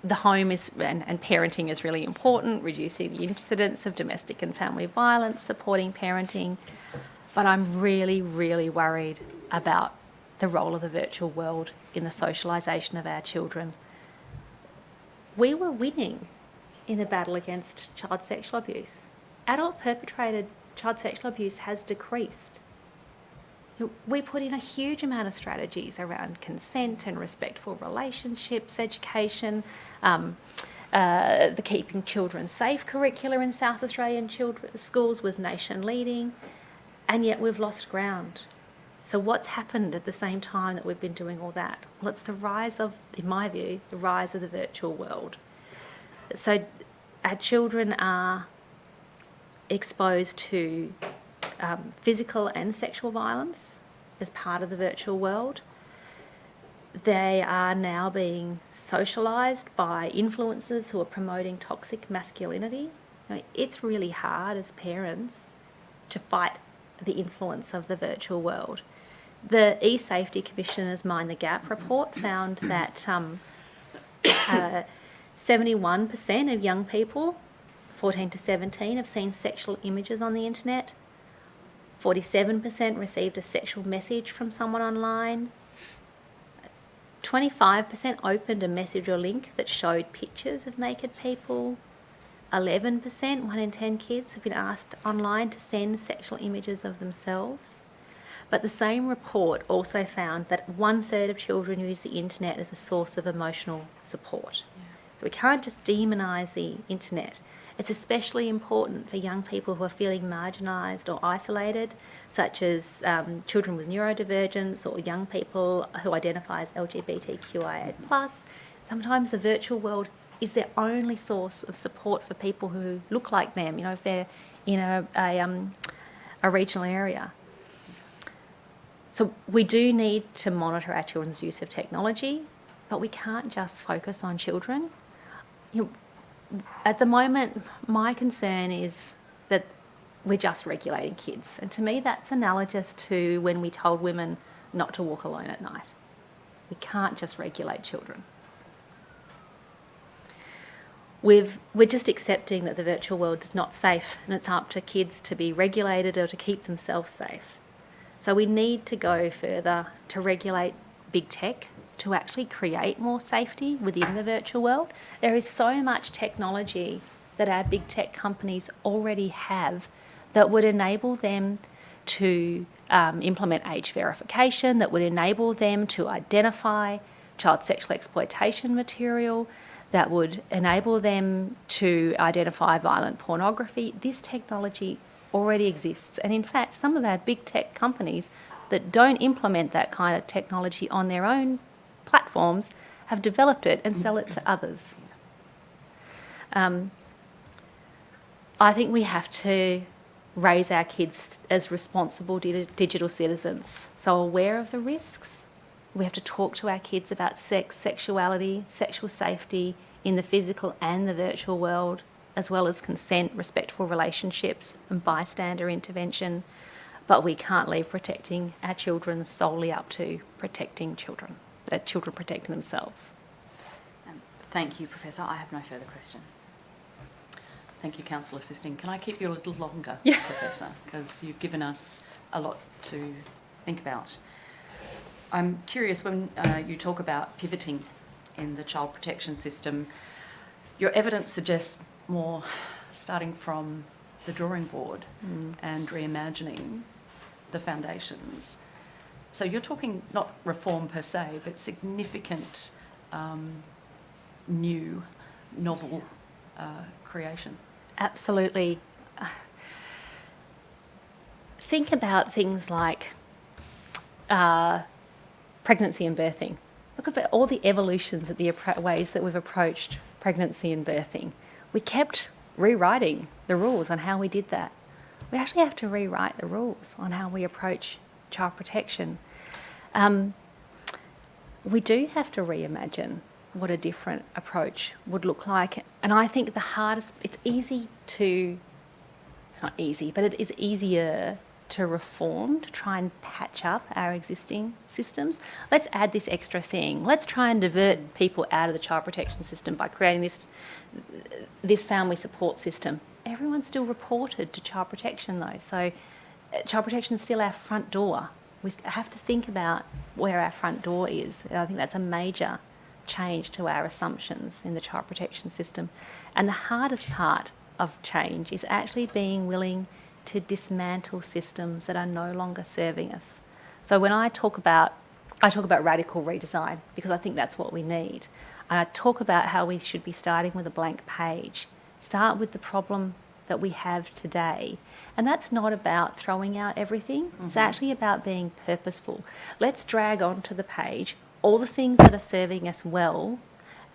D: the home is and parenting is really important, reducing the incidence of domestic and family violence, supporting parenting. But I'm really, really worried about the role of the virtual world in the socialisation of our children. We were winning in the battle against child sexual abuse. Adult perpetrated child sexual abuse has decreased. We put in a huge amount of strategies around consent and respectful relationships, education, the Keeping Children Safe curricula in South Australian schools was nation leading, and yet we've lost ground. So what's happened at the same time that we've been doing all that? Well, it's the rise of, in my view, the rise of the virtual world. So our children are exposed to physical and sexual violence as part of the virtual world. They are now being socialised by influencers who are promoting toxic masculinity. It's really hard as parents to fight the influence of the virtual world. The eSafety Commissioner's Mind the Gap report found that 71% of young people, 14 to 17, have seen sexual images on the internet. 47% received a sexual message from someone online. 25% opened a message or link that showed pictures of naked people. 11%, 1 in 10 kids, have been asked online to send sexual images of themselves. But the same report also found that 1/3 of children use the internet as a source of emotional support. So we can't just demonise the internet. It's especially important for young people who are feeling marginalised or isolated, such as children with neurodivergence or young people who identify as LGBTQIA+. Sometimes the virtual world is their only source of support for people who look like them, you know, if they're in a regional area. So we do need to monitor our children's use of technology, but we can't just focus on children. You know, at the moment, my concern is that we're just regulating kids. And to me, that's analogous to when we told women not to walk alone at night. We can't just regulate children. We're just accepting that the virtual world is not safe and it's up to kids to be regulated or to keep themselves safe. So we need to go further to regulate big tech, to actually create more safety within the virtual world. There is so much technology that our big tech companies already have that would enable them to implement age verification, that would enable them to identify child sexual exploitation material, that would enable them to identify violent pornography. This technology already exists. And in fact, some of our big tech companies that don't implement that kind of technology on their own platforms have developed it and sell it to others. I think we have to raise our kids as responsible digital citizens, so aware of the risks. We have to talk to our kids about sex, sexuality, sexual safety in the physical and the virtual world, as well as consent, respectful relationships and bystander intervention. But we can't leave protecting our children solely up to protecting children protecting themselves.
B: Thank you, Professor. I have no further questions.
A: Thank you, Councillor Sisting. Can I keep you a little longer,
D: Yeah.
A: Professor? Because you've given us a lot to think about. I'm curious, when you talk about pivoting in the child protection system, your evidence suggests more starting from the drawing board and reimagining the foundations. So you're talking not reform per se, but significant new, novel creation.
D: Absolutely. Think about things like pregnancy and birthing. Look at all the evolutions of the ways that we've approached pregnancy and birthing. We kept rewriting the rules on how we did that. We actually have to rewrite the rules on how we approach child protection. We do have to reimagine what a different approach would look like. And I think it's not easy, but it is easier to reform, to try and patch up our existing systems. Let's add this extra thing. Let's try and divert people out of the child protection system by creating this family support system. Everyone's still reported to child protection though, so child protection is still our front door. We have to think about where our front door is. I think that's a major change to our assumptions in the child protection system. And the hardest part of change is actually being willing to dismantle systems that are no longer serving us. So when I talk about radical redesign, because I think that's what we need. And I talk about how we should be starting with a blank page. Start with the problem that we have today. And that's not about throwing out everything. Mm-hmm. It's actually about being purposeful. Let's drag onto the page all the things that are serving us well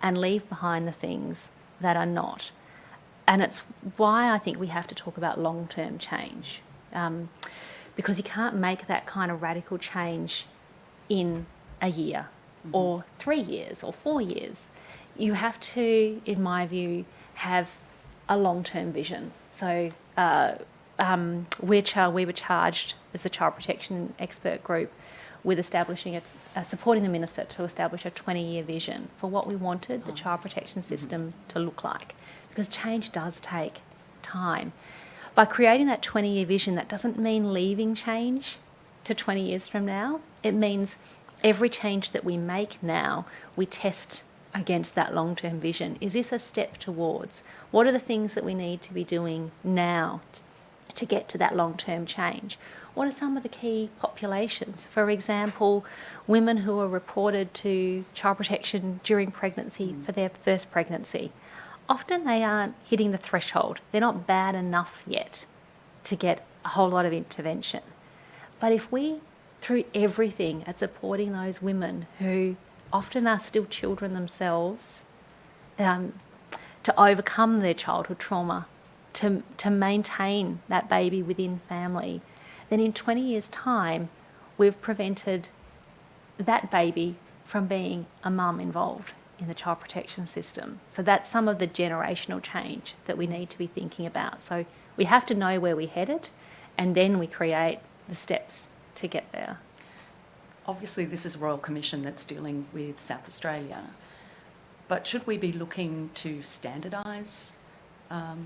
D: and leave behind the things that are not. And it's why I think we have to talk about long-term change, because you can't make that kind of radical change in a year or 3 years or 4 years. You have to, in my view, have a long-term vision. So we were charged as the Child Protection Expert Group with establishing supporting the Minister to establish a 20-year vision for what we wanted the child protection system to look like, because change does take time. By creating that 20-year vision, that doesn't mean leaving change to 20 years from now. It means every change that we make now, we test against that long-term vision? Is this a step towards? What are the things that we need to be doing now to get to that long-term change? What are some of the key populations? For example, women who are reported to child protection during pregnancy for their first pregnancy. Often they aren't hitting the threshold. They're not bad enough yet to get a whole lot of intervention. But if we through everything at supporting those women who often are still children themselves, to overcome their childhood trauma, to maintain that baby within family, then in 20 years' time, we've prevented that baby from being a mum involved in the child protection system. So that's some of the generational change that we need to be thinking about. So we have to know where we're headed, and then we create the steps to get there.
A: Obviously, this is a Royal Commission that's dealing with South Australia, but should we be looking to standardise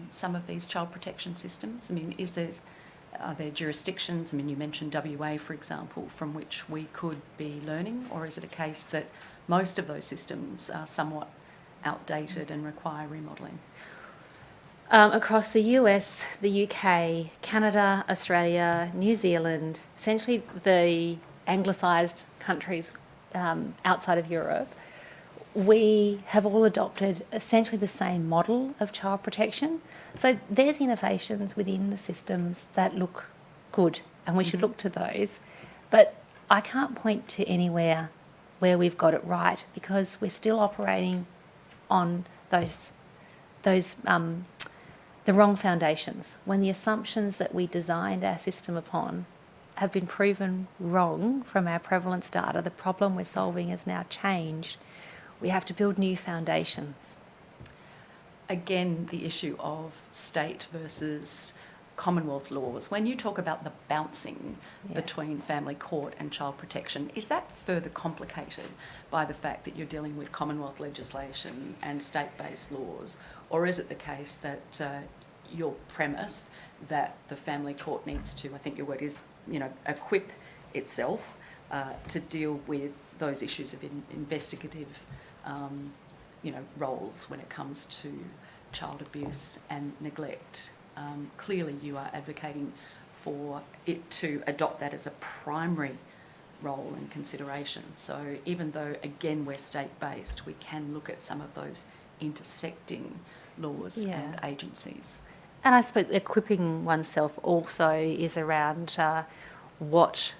A: some of these child protection systems? I mean, are there jurisdictions, I mean, you mentioned WA, for example, from which we could be learning, or is it a case that most of those systems are somewhat outdated and require remodelling?
D: Across the US, the UK, Canada, Australia, New Zealand, essentially the anglicised countries outside of Europe, we have all adopted essentially the same model of child protection. So there's innovations within the systems that look good, and we should look to those. But I can't point to anywhere where we've got it right, because we're still operating on the wrong foundations. When the assumptions that we designed our system upon have been proven wrong from our prevalence data, the problem we're solving has now changed. We have to build new foundations.
A: Again, the issue of state versus Commonwealth laws. When you talk about the bouncing between family court and child protection, is that further complicated by the fact that you're dealing with Commonwealth legislation and state-based laws? Or is it the case that your premise that the family court needs to, I think your word is, equip itself to deal with those issues of investigative, roles when it comes to child abuse and neglect? Clearly you are advocating for it to adopt that as a primary role and consideration. So even though, again, we're state-based, we can look at some of those intersecting laws and agencies.
D: And I suppose equipping oneself also is around what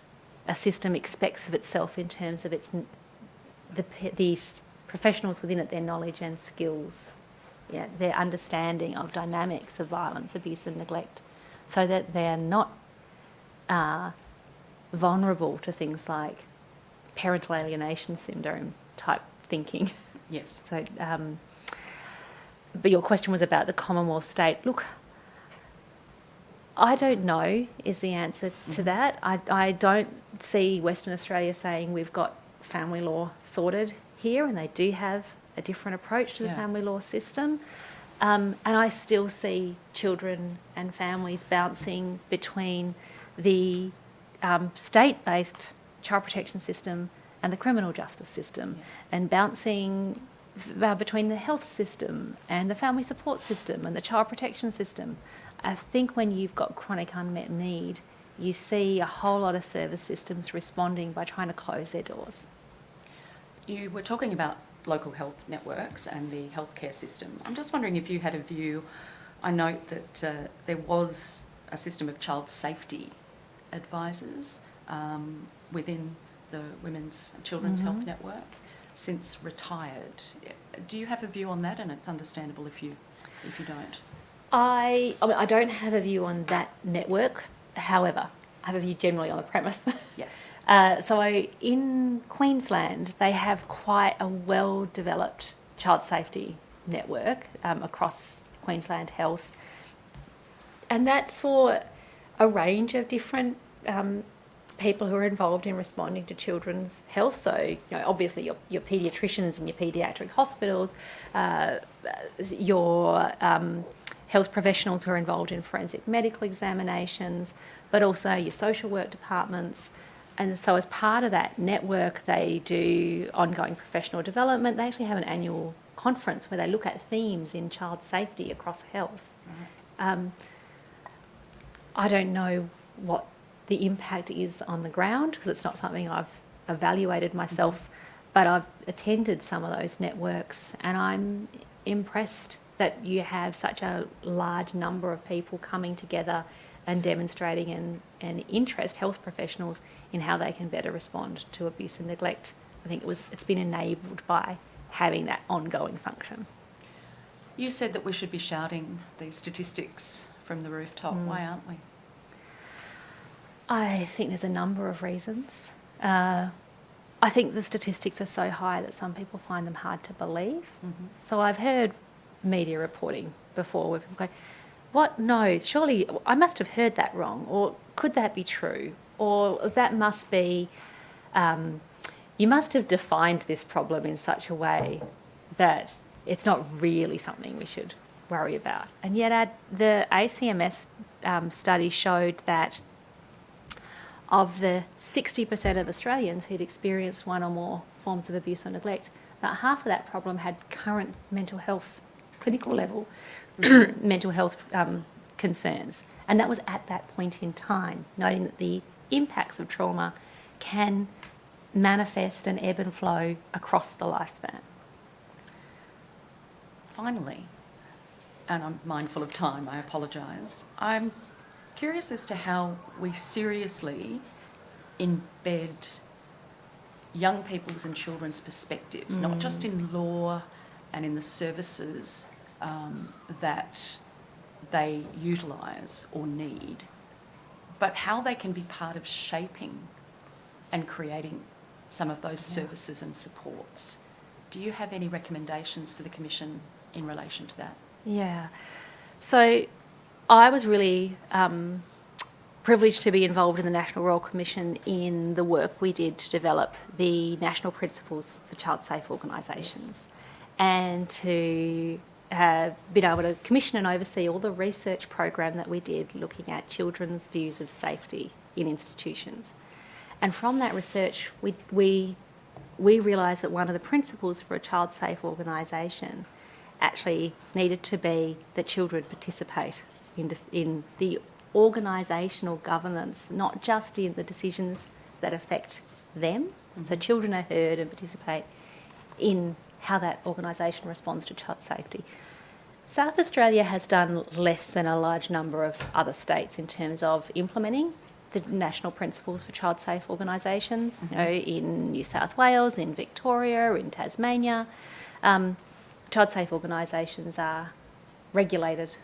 D: a system expects of itself in terms of the professionals within it, their knowledge and skills, their understanding of dynamics of violence, abuse and neglect, so that they're not vulnerable to things like parental alienation syndrome type thinking.
A: Yes.
D: So, but your question was about the Commonwealth state. Look, I don't know is the answer to that. I don't see Western Australia saying we've got family law sorted here, and they do have a different approach to the family law system. And I still see children and families bouncing between the state-based child protection system and the criminal justice system, and bouncing between the health system and the family support system and the child protection system. I think when you've got chronic unmet need, you see a whole lot of service systems responding by trying to close their doors.
A: You were talking about local health networks and the healthcare system. I'm just wondering if you had a view. I note that there was a system of child safety advisors within the Women's and Children's Health Network, since retired. Do you have a view on that? And it's understandable if you don't.
D: I don't have a view on that network. However, I have a view generally on the premise.
A: Yes.
D: So in Queensland, they have quite a well-developed child safety network across Queensland Health. And that's for a range of different people who are involved in responding to children's health. So, obviously your paediatricians and your paediatric hospitals, your health professionals who are involved in forensic medical examinations, but also your social work departments, And so as part of that network, they do ongoing professional development. They actually have an annual conference where they look at themes in child safety across health. I don't know what the impact is on the ground because it's not something I've evaluated myself, but I've attended some of those networks and I'm impressed that you have such a large number of people coming together and demonstrating an interest, health professionals, in how they can better respond to abuse and neglect. I think it's been enabled by having that ongoing function.
A: You said that we should be shouting these statistics from the rooftop. Why aren't we?
D: I think there's a number of reasons. I think the statistics are so high that some people find them hard to believe. So I've heard media reporting before where people go, what? No, surely I must have heard that wrong. Or could that be true? Or that must be, you must have defined this problem in such a way that it's not really something we should worry about. And yet the ACMS study showed that of the 60% of Australians who'd experienced one or more forms of abuse or neglect, about half of that problem had current mental health, clinical level mental health concerns. And that was at that point in time, noting that the impacts of trauma can manifest and ebb and flow across the lifespan.
A: Finally, and I'm mindful of time, I apologise, I'm curious as to how we seriously embed young people's and children's perspectives, not just in law and in the services that they utilise or need, but how they can be part of shaping and creating some of those services and supports. Do you have any recommendations for the Commission in relation to that?
D: Yeah. So I was really privileged to be involved in the National Royal Commission in the work we did to develop the National Principles for Child Safe Organisations, and to have been able to commission and oversee all the research program that we did looking at children's views of safety in institutions. And from that research, we realised that one of the principles for a child safe organisation actually needed to be that children participate in the organisational governance, not just in the decisions that affect them. So children are heard and participate in how that organisation responds to child safety. South Australia has done less than a large number of other states in terms of implementing the national principles for child safe organisations. You know, in New South Wales, in Victoria, in Tasmania, child safe organisations are regulated.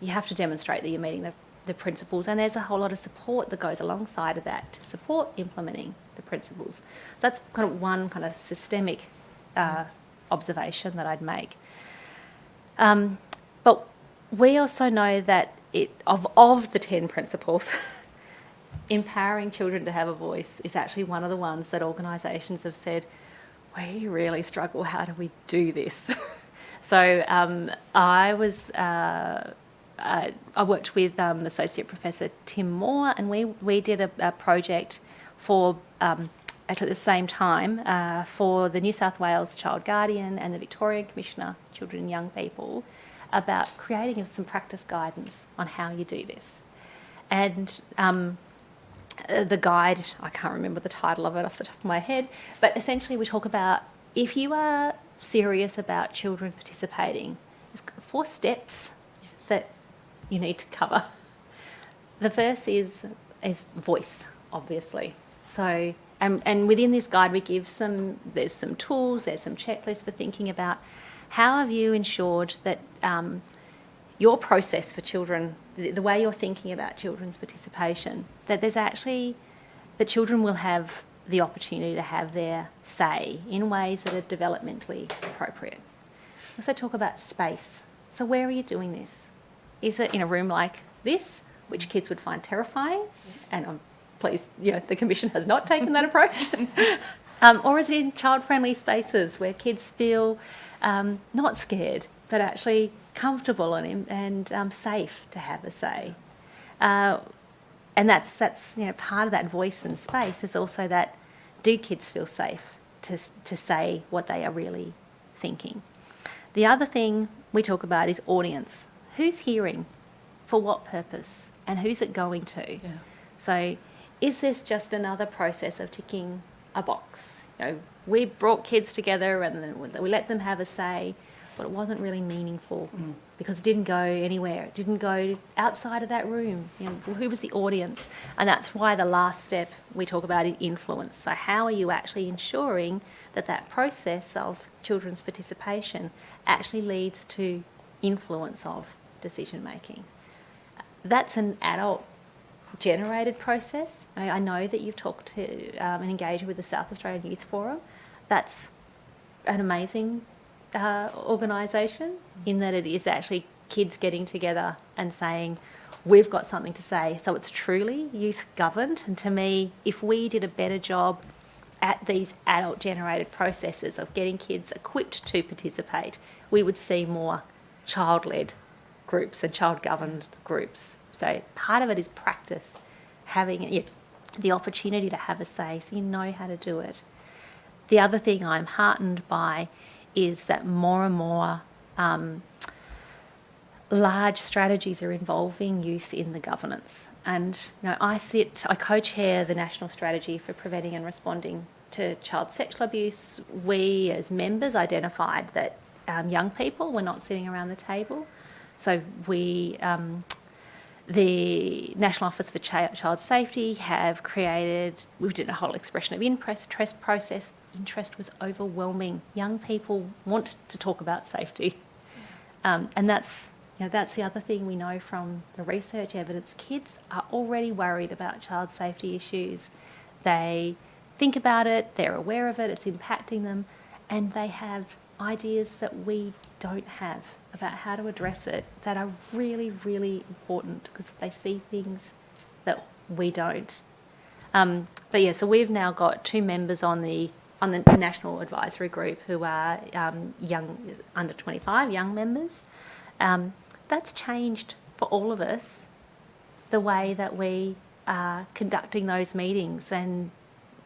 D: You have to demonstrate that you're meeting the principles, and there's a whole lot of support that goes alongside of that to support implementing the principles. That's kind of one kind of systemic observation that I'd make. But we also know that of the 10 principles, empowering children to have a voice is actually one of the ones that organisations have said, we really struggle, how do we do this? So I worked with Associate Professor Tim Moore, and we did a project for, at the same time, for the New South Wales Child Guardian and the Victorian Commissioner, Children and Young People, about creating some practice guidance on how you do this. And the guide, I can't remember the title of it off the top of my head, but essentially we talk about if you are serious about children participating, there's 4 steps that you need to cover. The first is voice, obviously. So, and within this guide we give there's some tools, there's some checklists for thinking about how have you ensured that your process for children, the way you're thinking about children's participation, that there's actually, the children will have the opportunity to have their say in ways that are developmentally appropriate. We also talk about space. So where are you doing this? Is it in a room like this, which kids would find terrifying? And I'm pleased, the Commission has not taken that approach. Or is it in child-friendly spaces where kids feel not scared, but actually comfortable and safe to have a say? and that's part of that voice and space is also that, do kids feel safe to say what they are really thinking? The other thing we talk about is audience. Who's hearing? For what purpose? And who's it going to?
A: Yeah.
D: So is this just another process of ticking a box? We brought kids together and then we let them have a say, but it wasn't really meaningful because it didn't go anywhere. It didn't go outside of that room. Who was the audience? And that's why the last step we talk about is influence. So how are you actually ensuring that that process of children's participation actually leads to influence of decision making? That's an adult generated process. I know that you've talked to and engaged with the South Australian Youth Forum. That's an amazing organisation in that it is actually kids getting together and saying, we've got something to say. So it's truly youth governed. And to me, if we did a better job at these adult generated processes of getting kids equipped to participate, we would see more child-led groups and child-governed groups. So part of it is practice, having the opportunity to have a say so you know how to do it. The other thing I'm heartened by is that more and more large strategies are involving youth in the governance. And I co-chair the National Strategy for Preventing and Responding to Child Sexual Abuse. We as members identified that young people were not sitting around the table. So the National Office for Child Safety we did a whole expression of interest process. Interest was overwhelming. Young people want to talk about safety. And that's the other thing we know from the research evidence. Kids are already worried about child safety issues. They think about it, they're aware of it, it's impacting them, and they have ideas that we don't have about how to address it that are really, really important because they see things that we don't. So we've now got 2 members on the National Advisory Group who are young, under 25, young members. That's changed for all of us, the way that we are conducting those meetings and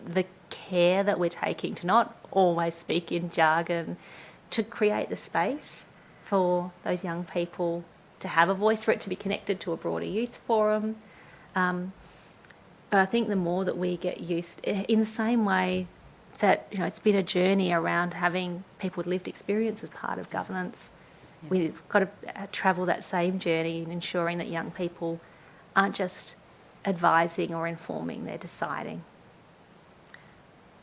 D: the care that we're taking to not always speak in jargon, to create the space for those young people to have a voice, for it to be connected to a broader youth forum. But I think the more that we get used, in the same way that it's been a journey around having people with lived experience as part of governance, we've got to travel that same journey in ensuring that young people aren't just advising or informing, they're deciding.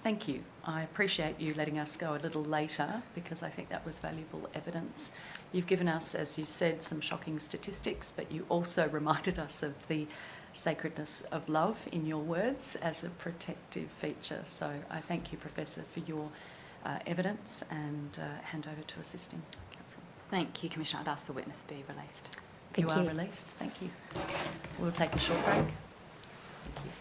A: Thank you. I appreciate you letting us go a little later because I think that was valuable evidence. You've given us, as you said, some shocking statistics, but you also reminded us of the sacredness of love, in your words, as a protective feature. So I thank you, Professor, for your evidence and hand over to assisting counsel.
B: Thank you, Commissioner. I'd ask the witness be released.
A: You are released. Thank you. We'll take a short break. Thank you.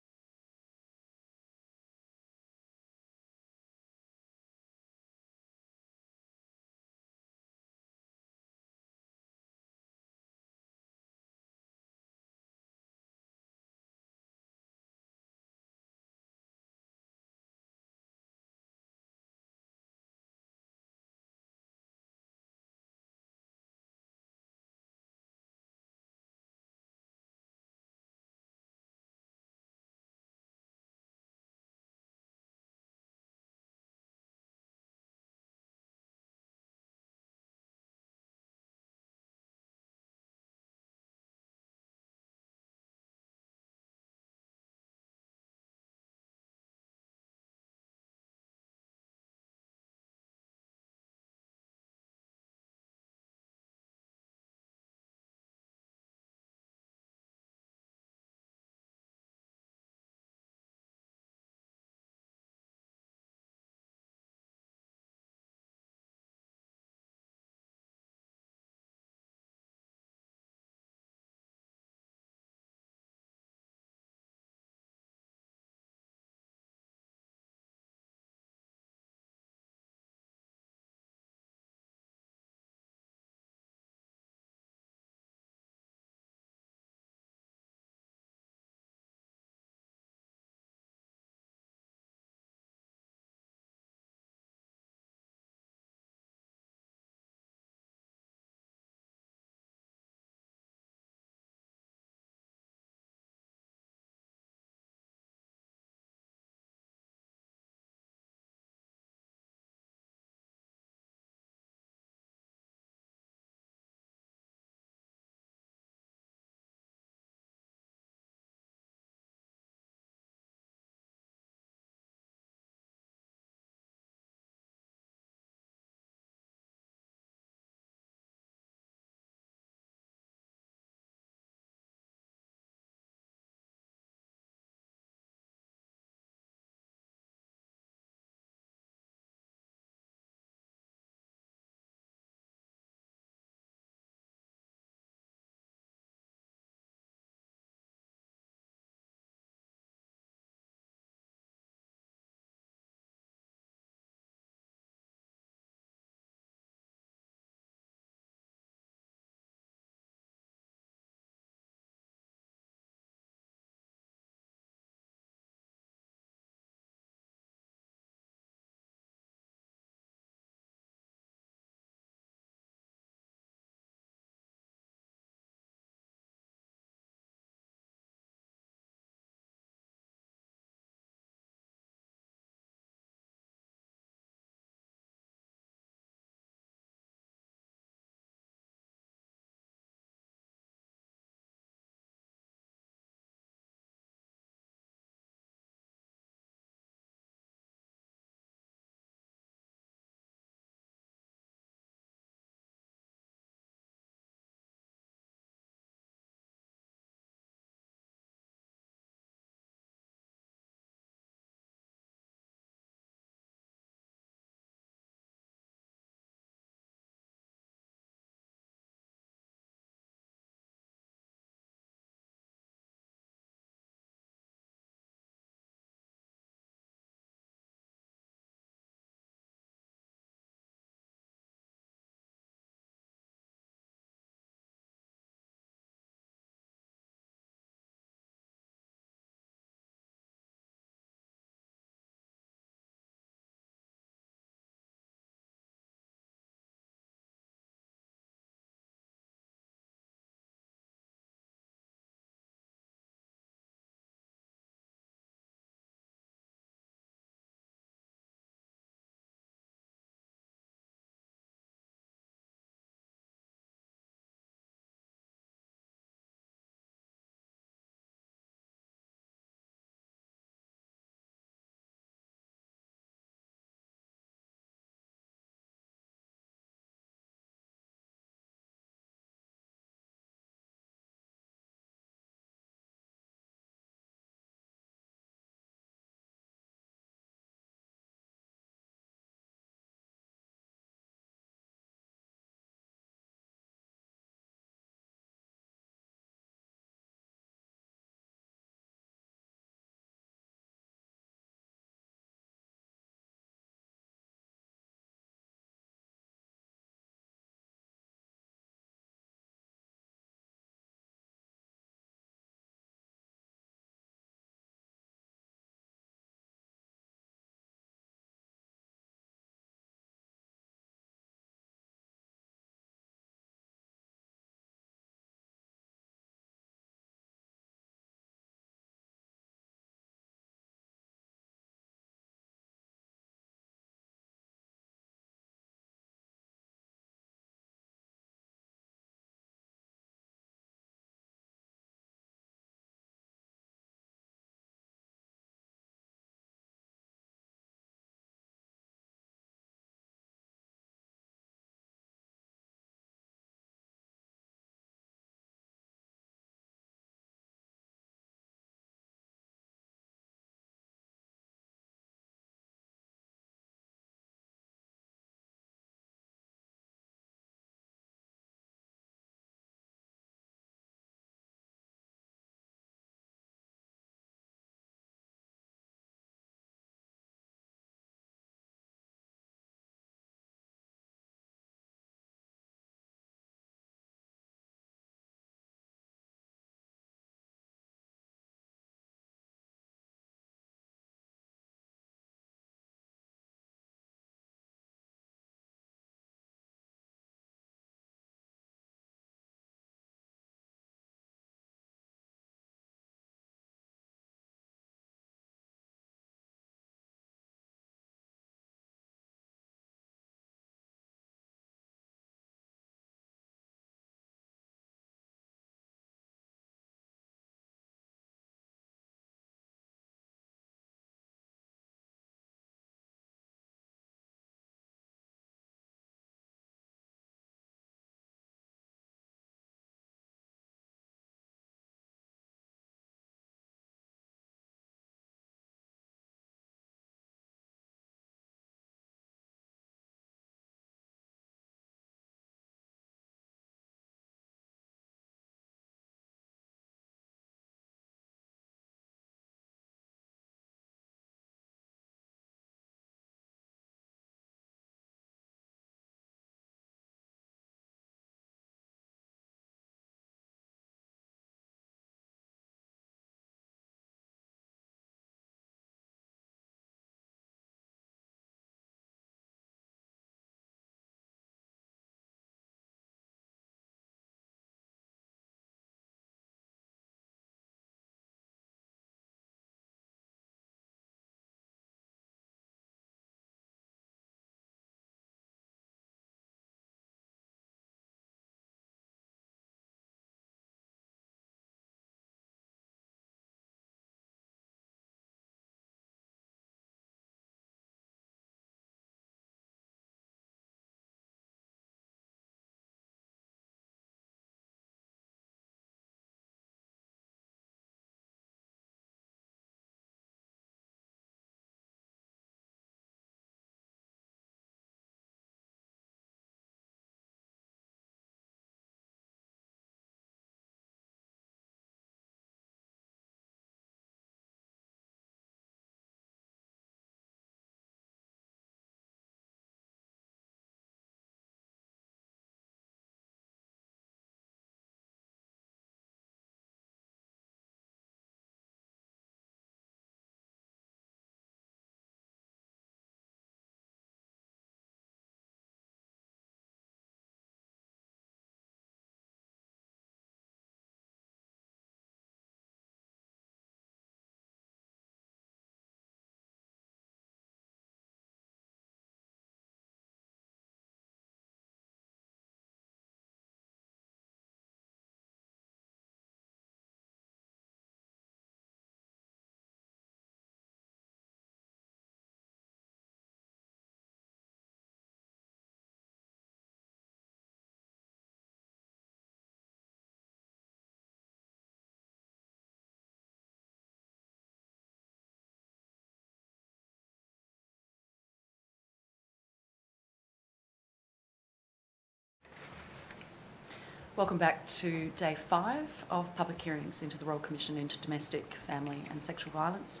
A: Welcome back to day 5 of public hearings into the Royal Commission into Domestic, Family and Sexual Violence.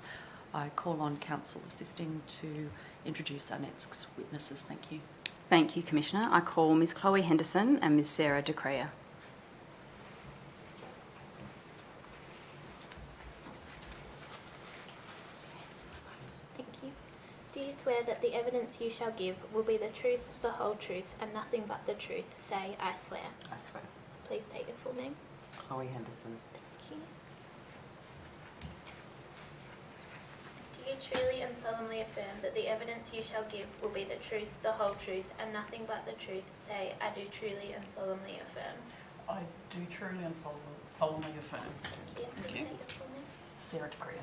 A: I call on Council Assisting to introduce our next witnesses. Thank you.
B: Thank you, Commissioner. I call Ms Chloe Henderson and Ms Sarah De Crea.
C: Thank you. Do you swear that the evidence you shall give will be the truth, the whole truth, and nothing but the truth? Say, I swear.
E: I swear.
C: Please state your full name.
E: Chloe Henderson.
C: Thank you. Do you truly and solemnly affirm that the evidence you shall give will be the truth, the whole truth, and nothing but the truth? Say, I do truly and solemnly affirm.
F: I do truly and solemnly affirm.
C: Thank you. Please
F: Thank you.
C: state your full name.
F: Sarah De Crea.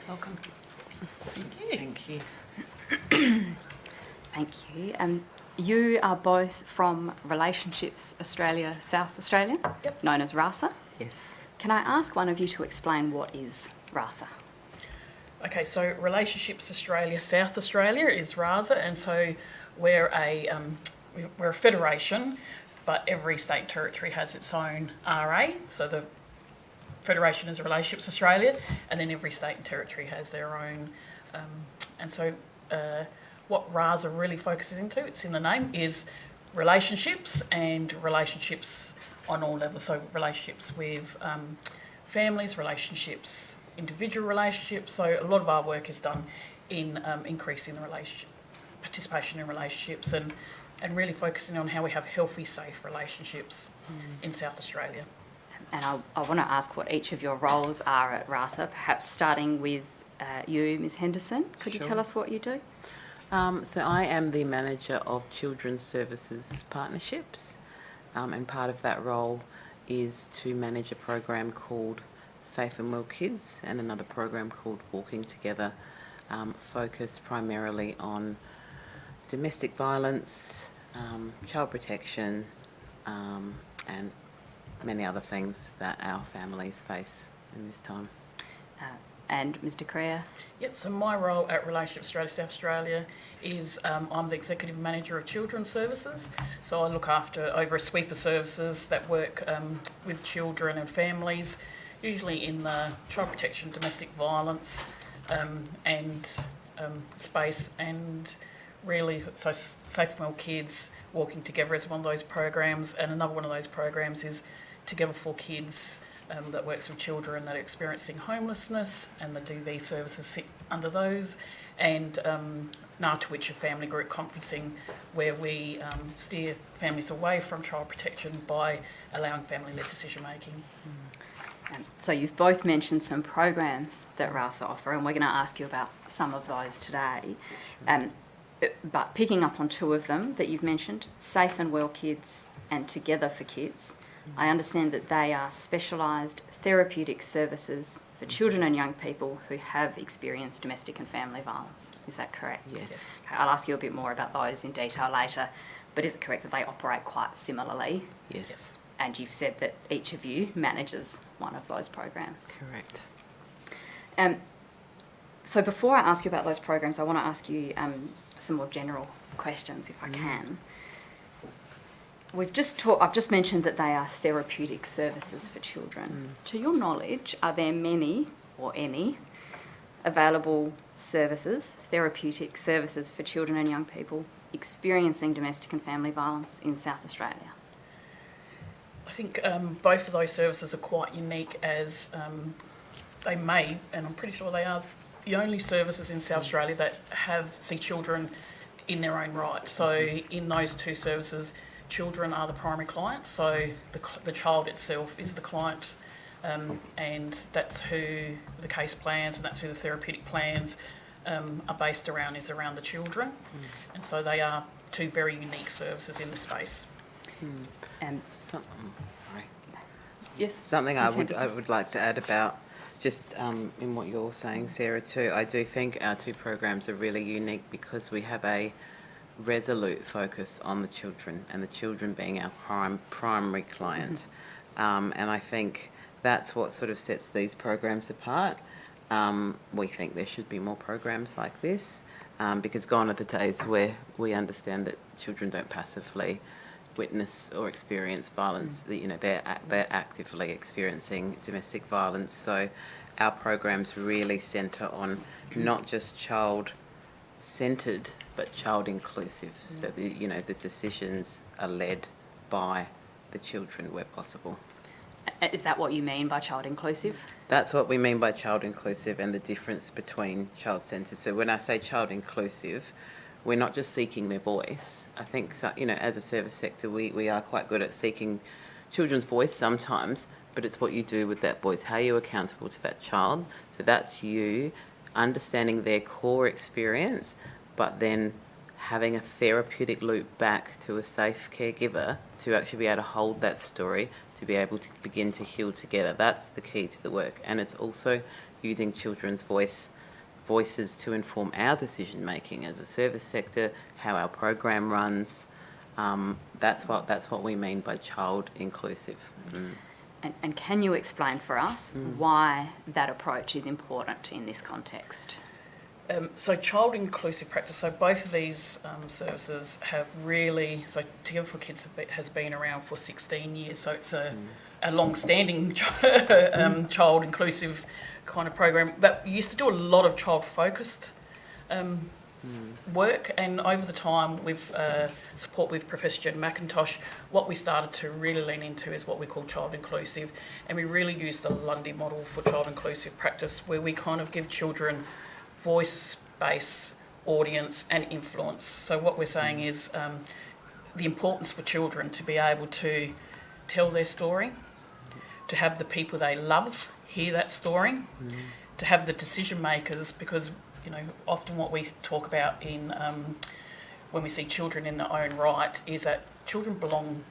A: Welcome.
E: Thank you.
B: Thank you. You are both from Relationships Australia, South Australia,
F: Yep.
B: known as RASA.
E: Yes.
B: Can I ask one of you to explain what is RASA?
F: Okay, so Relationships Australia, South Australia is RASA, and so we're a federation, but every state and territory has its own RA. So the federation is Relationships Australia, and then every state and territory has their own. And so what RASA really focuses into, it's in the name, is relationships and relationships on all levels. So relationships with families, relationships, individual relationships. So a lot of our work is done in increasing the participation in relationships and really focusing on how we have healthy, safe relationships in South Australia.
B: And I want to ask what each of your roles are at RASA, perhaps starting with you, Ms Henderson. Could you
E: Sure.
B: tell us what you do?
E: So I am the manager of Children's Services Partnerships, and part of that role is to manage a program called Safe and Well Kids and another program called Walking Together, focused primarily on domestic violence, child protection, and many other things that our families face in this time.
B: And Mr Crea?
F: Yep, so my role at Relationships Australia, South Australia is I'm the Executive Manager of Children's Services. So I look after over a sweep of services that work with children and families, usually in the child protection, domestic violence and space, and really, so Safe and Well Kids, Walking Together is one of those programs, and another one of those programs is Together for Kids, that works with children that are experiencing homelessness, and the DV services sit under those, and Ngā family group conferencing, where we steer families away from child protection by allowing family-led decision making.
B: So you've both mentioned some programs that RASA offer, and we're going to ask you about some of those today. But picking up on two of them that you've mentioned, Safe and Well Kids and Together for Kids, I understand that they are specialised therapeutic services for children and young people who have experienced domestic and family violence. Is that correct?
E: Yes.
B: Okay, I'll ask you a bit more about those in detail later, but is it correct that they operate quite similarly?
E: Yes.
B: And you've said that each of you manages one of those programs.
E: Correct.
B: So before I ask you about those programs, I want to ask you some more general questions, if I can. I've just mentioned that they are therapeutic services for children. To your knowledge, are there many or any available services, therapeutic services for children and young people experiencing domestic and family violence in South Australia?
F: I think both of those services are quite unique, as they may, and I'm pretty sure they are, the only services in South Australia that see children in their own right. So in those two services, children are the primary client, so the child itself is the client, and that's who the case plans and that's who the therapeutic plans are based around, is around the children. And so they are two very unique services in the space.
B: Yes.
E: Something
B: Ms.
E: I
B: Henderson.
E: would like to add about just in what you're saying, Sarah, too. I do think our two programs are really unique because we have a resolute focus on the children, and the children being our primary client. And I think that's what sort of sets these programs apart. We think there should be more programs like this, because gone are the days where we understand that children don't passively witness or experience violence. They're actively experiencing domestic violence. So our programs really centre on not just child-centred, but child-inclusive. So the decisions are led by the children where possible.
B: Is that what you mean by child inclusive?
E: That's what we mean by child inclusive, and the difference between child centred. So when I say child inclusive, we're not just seeking their voice. I think, as a service sector, we are quite good at seeking children's voice sometimes, but it's what you do with that voice. How are you accountable to that child? So that's you understanding their core experience, but then having a therapeutic loop back to a safe caregiver to actually be able to hold that story, to be able to begin to heal together. That's the key to the work. And it's also using children's voices to inform our decision making as a service sector, how our program runs. That's what we mean by child inclusive.
B: And can you explain for us why that approach is important in this context?
F: So child inclusive practice, so both of these services have really, so Together for Kids has been around for 16 years, so it's a long-standing child inclusive kind of program that used to do a lot of child-focused work, and over the time with support with Professor Jen McIntosh, what we started to really lean into is what we call child inclusive, and we really use the Lundy model for child inclusive practice, where we kind of give children voice, base, audience and influence. So what we're saying is the importance for children to be able to tell their story, to have the people they love hear that story, to have the decision makers, because often what we talk about in when we see children in their own right is that children belong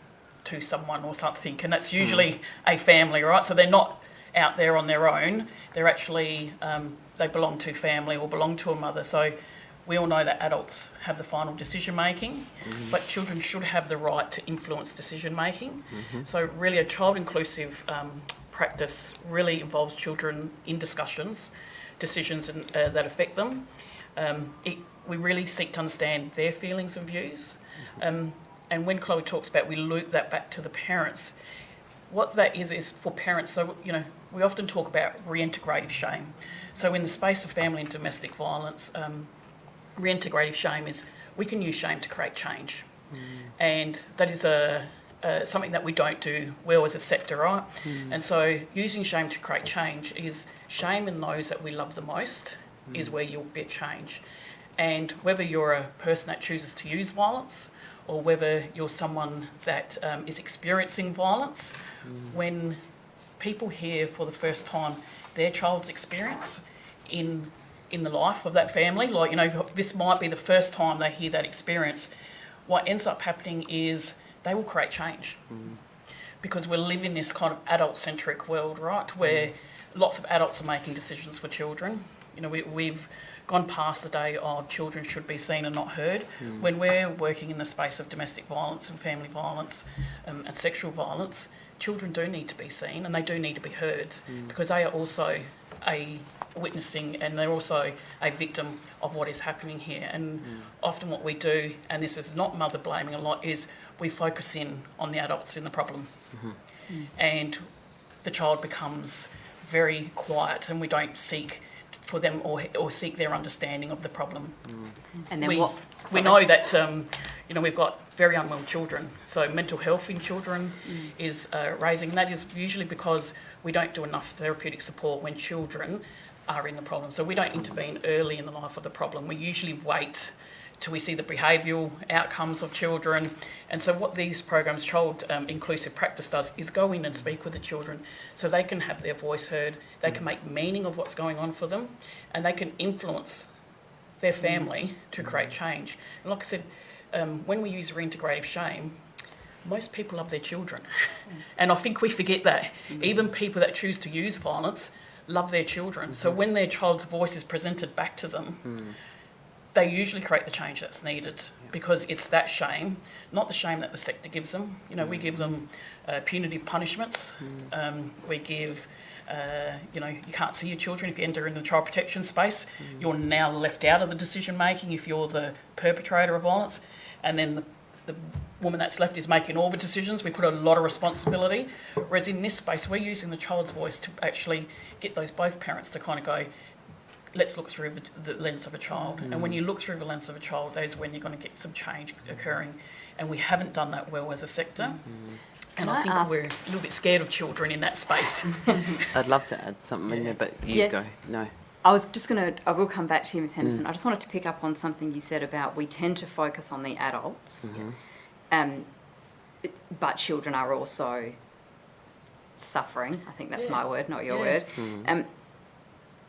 F: to someone or something, and that's usually a family, right? So they're not out there on their own, they're actually they belong to family or belong to a mother. So we all know that adults have the final decision making, but children should have the right to influence decision making. So really a child inclusive practice really involves children in discussions, decisions that affect them. We really seek to understand their feelings and views. And when Chloe talks about we loop that back to the parents, what that is for parents, so we often talk about reintegrative shame. So in the space of family and domestic violence, reintegrative shame is we can use shame to create change. And that is something that we don't do well as a sector, right? And so using shame to create change is shame in those that we love the most is where you'll get change. And whether you're a person that chooses to use violence or whether you're someone that is experiencing violence, when people hear for the first time their child's experience in the life of that family, this might be the first time they hear that experience, what ends up happening is they will create change. Because we live in this kind of adult-centric world, right, where lots of adults are making decisions for children. We've gone past the day of children should be seen and not heard. When we're working in the space of domestic violence and family violence and sexual violence, children do need to be seen and they do need to be heard because they are also witnessing and they're also a victim of what is happening here. And often what we do, and this is not mother blaming a lot, is we focus in on the adults in the problem. And the child becomes very quiet and we don't seek for them or seek their understanding of the problem.
B: And then
F: we know that we've got very unwell children, so mental health in children is raising, and that is usually because we don't do enough therapeutic support when children are in the problem. So we don't intervene early in the life of the problem. We usually wait till we see the behavioural outcomes of children. And so what these programs, Child Inclusive Practice does, is go in and speak with the children so they can have their voice heard, they can make meaning of what's going on for them, and they can influence their family to create change. And like I said, when we use reintegrative shame, most people love their children. And I think we forget that. Even people that choose to use violence love their children. So when their child's voice is presented back to them, they usually create the change that's needed because it's that shame, not the shame that the sector gives them. We give them punitive punishments. We give You know, you can't see your children if you enter in the child protection space. You're now left out of the decision making if you're the perpetrator of violence, and then the woman that's left is making all the decisions. We put a lot of responsibility, whereas in this space we're using the child's voice to actually get those both parents to kind of go, let's look through the lens of a child. And when you look through the lens of a child, that is when you're going to get some change occurring. And we haven't done that well as a sector. And I think we're a little bit scared of children in that space.
E: I'd love to add something in there, but you
B: Yes.
E: go. No.
B: I will come back to you, Ms Henderson. I just wanted to pick up on something you said about we tend to focus on the adults, but children are also suffering. I think that's
F: Yeah.
B: my word, not your
F: Yeah.
B: word.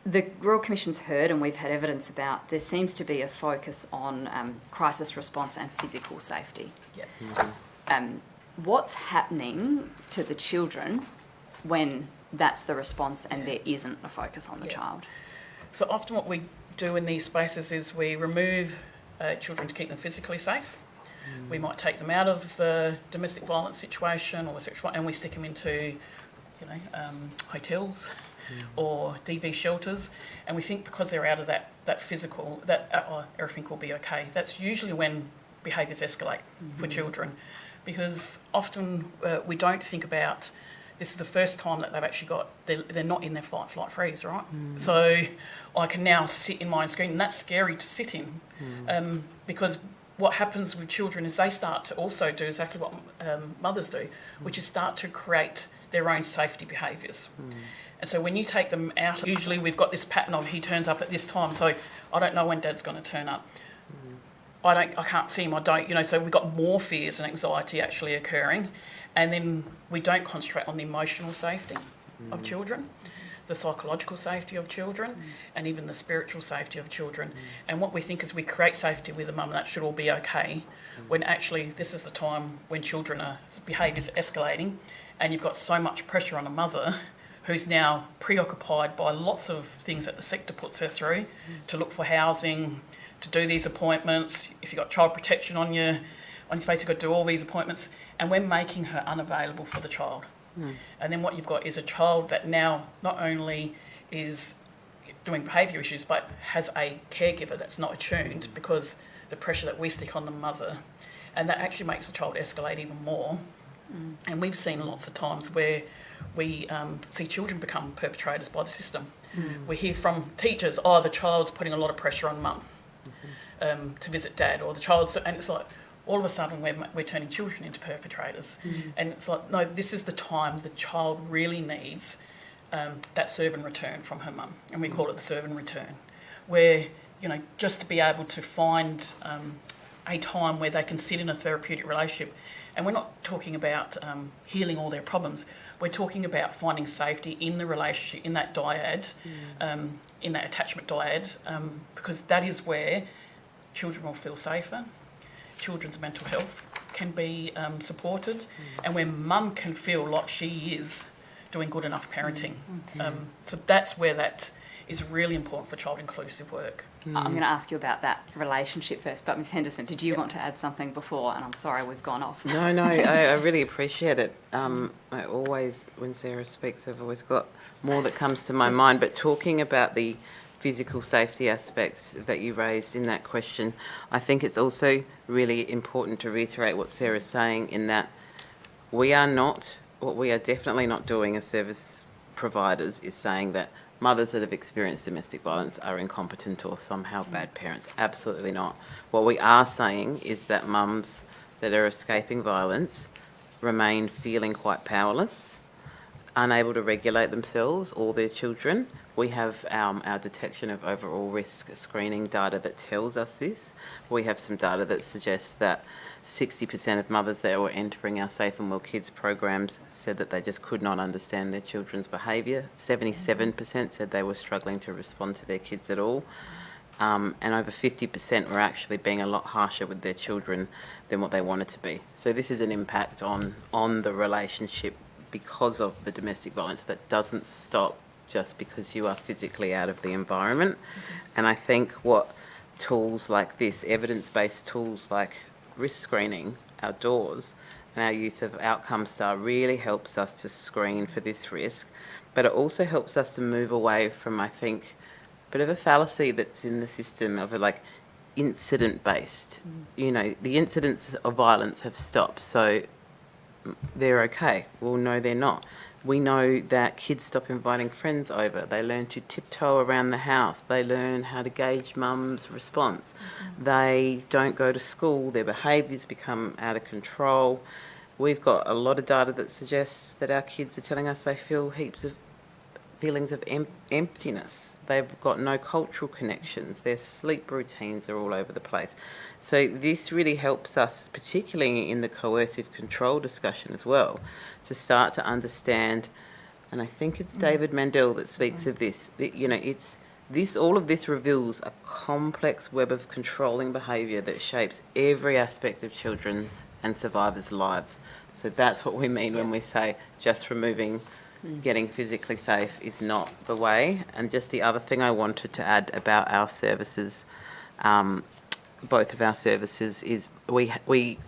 B: The Royal Commission's heard, and we've had evidence about, there seems to be a focus on crisis response and physical safety.
F: Yep.
B: What's happening to the children when that's the response and there isn't a focus on the
F: Yeah.
B: child?
F: So often what we do in these spaces is we remove children to keep them physically safe. We might take them out of the domestic violence situation or sexual, and we stick them into, hotels or DV shelters, and we think because they're out of that physical, everything will be okay. That's usually when behaviours escalate for children, because often we don't think about this is the first time that they've actually they're not in their fight, flight, freeze, right? So I can now sit in my own screen, and that's scary to sit in, because what happens with children is they start to also do exactly what mothers do, which is start to create their own safety behaviours. And so when you take them out, usually we've got this pattern of he turns up at this time, so I don't know when Dad's going to turn up. I can't see him, so we've got more fears and anxiety actually occurring, and then we don't concentrate on the emotional safety of children, the psychological safety of children, and even the spiritual safety of children. And what we think is we create safety with a mum, and that should all be okay, when actually this is the time when behaviour's escalating, and you've got so much pressure on a mother who's now preoccupied by lots of things that the sector puts her through, to look for housing, to do these appointments. If you've got child protection on your space, you've got to do all these appointments, and we're making her unavailable for the child. And then what you've got is a child that now not only is doing behaviour issues, but has a caregiver that's not attuned because the pressure that we stick on the mother, and that actually makes the child escalate even more. And we've seen lots of times where we see children become perpetrators by the system. We hear from teachers, the child's putting a lot of pressure on mum to visit dad, or the child's, and it's like all of a sudden we're turning children into perpetrators. And it's like, no, this is the time the child really needs that serve and return from her mum, and we call it the serve and return, where, just to be able to find a time where they can sit in a therapeutic relationship. And we're not talking about healing all their problems. We're talking about finding safety in the relationship, in that dyad, in that attachment dyad, because that is where children will feel safer, children's mental health can be supported, and where mum can feel like she is doing good enough parenting. So that's where that is really important for child inclusive work.
B: I'm going to ask you about that relationship first, but Ms Henderson, did you want to add something before? And I'm sorry, we've gone off.
E: No, I really appreciate it. I always, when Sarah speaks, I've always got more that comes to my mind. But talking about the physical safety aspects that you raised in that question, I think it's also really important to reiterate what Sarah's saying, in that we are definitely not doing as service providers is saying that mothers that have experienced domestic violence are incompetent or somehow bad parents. Absolutely not. What we are saying is that mums that are escaping violence remain feeling quite powerless, unable to regulate themselves or their children. We have our detection of overall risk screening data that tells us this. We have some data that suggests that 60% of mothers that were entering our Safe and Well Kids programs said that they just could not understand their children's behaviour. 77% said they were struggling to respond to their kids at all. And over 50% were actually being a lot harsher with their children than what they wanted to be. So this is an impact on the relationship because of the domestic violence that doesn't stop just because you are physically out of the environment. And I think what tools like this, evidence-based tools like risk screening outdoors, and our use of Outcome Star really helps us to screen for this risk, but it also helps us to move away from, I think, a bit of a fallacy that's in the system of like incident-based. You know, the incidents of violence have stopped, so they're okay. Well, no, they're not. We know that kids stop inviting friends over. They learn to tiptoe around the house. They learn how to gauge mum's response. They don't go to school. Their behaviours become out of control. We've got a lot of data that suggests that our kids are telling us they feel heaps of feelings of emptiness. They've got no cultural connections. Their sleep routines are all over the place. So this really helps us, particularly in the coercive control discussion as well, to start to understand, and I think it's David Mandel that speaks of this, that, you know, it's this, all of this reveals a complex web of controlling behaviour that shapes every aspect of children and survivors' lives. So that's what we mean when we say just removing getting physically safe is not the way. And just the other thing I wanted to add about our services, both of our services, is we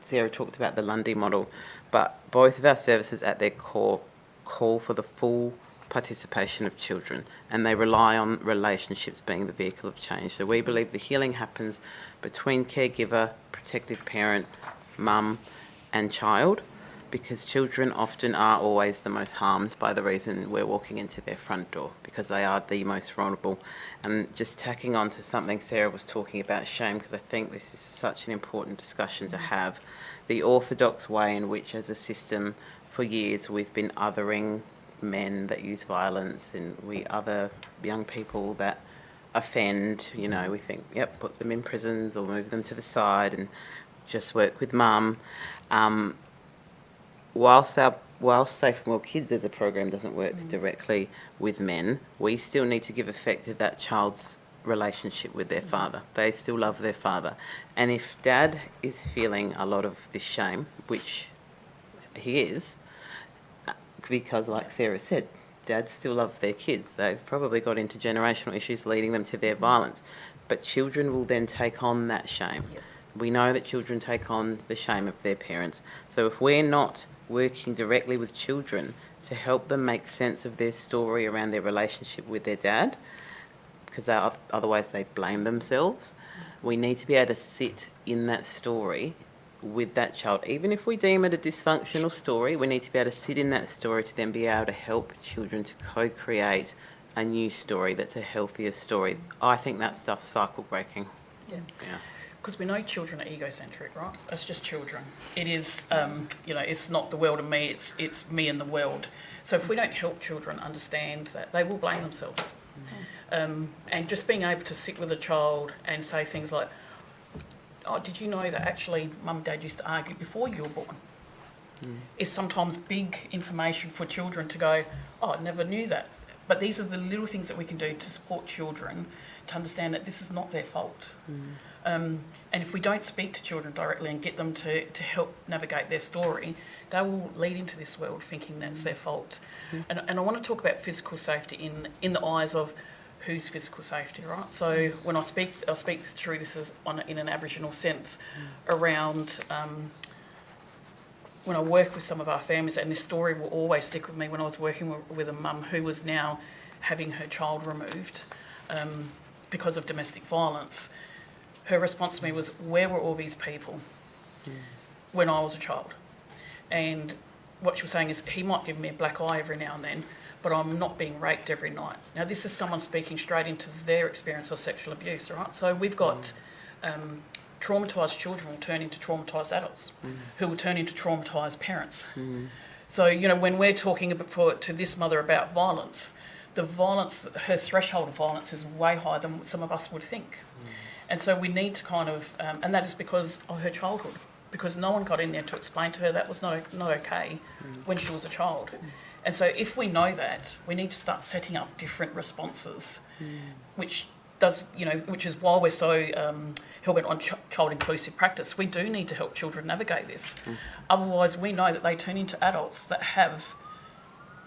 E: Sarah talked about the Lundy model, but both of our services at their core call for the full participation of children, and they rely on relationships being the vehicle of change. So we believe the healing happens between caregiver, protective parent, mum and child, because children often are always the most harmed by the reason we're walking into their front door, because they are the most vulnerable. And just tacking on to something Sarah was talking about, shame, because I think this is such an important discussion to have. The orthodox way in which as a system for years we've been othering men that use violence, and we other young people that offend, you know, we think, yep, put them in prisons or move them to the side and just work with mum. Whilst Safe and Well Kids as a program doesn't work directly with men, we still need to give effect to that child's relationship with their father. They still love their father. And if dad is feeling a lot of this shame, which he is, because like Sarah said, dads still love their kids. They've probably got intergenerational issues leading them to their violence. But children will then take on that shame.
F: Yep.
E: We know that children take on the shame of their parents. So if we're not working directly with children to help them make sense of their story around their relationship with their dad, because otherwise they blame themselves, we need to be able to sit in that story with that child. Even if we deem it a dysfunctional story, we need to be able to sit in that story to then be able to help children to co-create a new story that's a healthier story. I think that stuff's cycle breaking.
F: Yeah.
E: Yeah.
F: Because we know children are egocentric, right? That's just children. It is, you know, it's not the world and me, it's me and the world. So if we don't help children understand that, they will blame themselves. And just being able to sit with a child and say things like, oh, did you know that actually mum and dad used to argue before you were born? Is sometimes big information for children to go, oh, I never knew that. But these are the little things that we can do to support children to understand that this is not their fault. And if we don't speak to children directly and get them to help navigate their story, they will lead into this world thinking that's their fault. And I want to talk about physical safety in the eyes of whose physical safety, right? So when I'll speak through this as in an Aboriginal sense around when I work with some of our families, and this story will always stick with me when I was working with a mum who was now having her child removed because of domestic violence. Her response to me was, where were all these people when I was a child? And what she was saying is, he might give me a black eye every now and then, but I'm not being raped every night. Now, this is someone speaking straight into their experience of sexual abuse, right? So we've got traumatised children will turn into traumatised adults who will turn into traumatised parents. So, you know, when we're talking to this mother about violence, her threshold of violence is way higher than what some of us would think. And so we need to kind of, and that is because of her childhood, because no one got in there to explain to her that was not okay when she was a child. And so if we know that, we need to start setting up different responses, which is why we're so hell-bent on child inclusive practice. We do need to help children navigate this. Otherwise, we know that they turn into adults that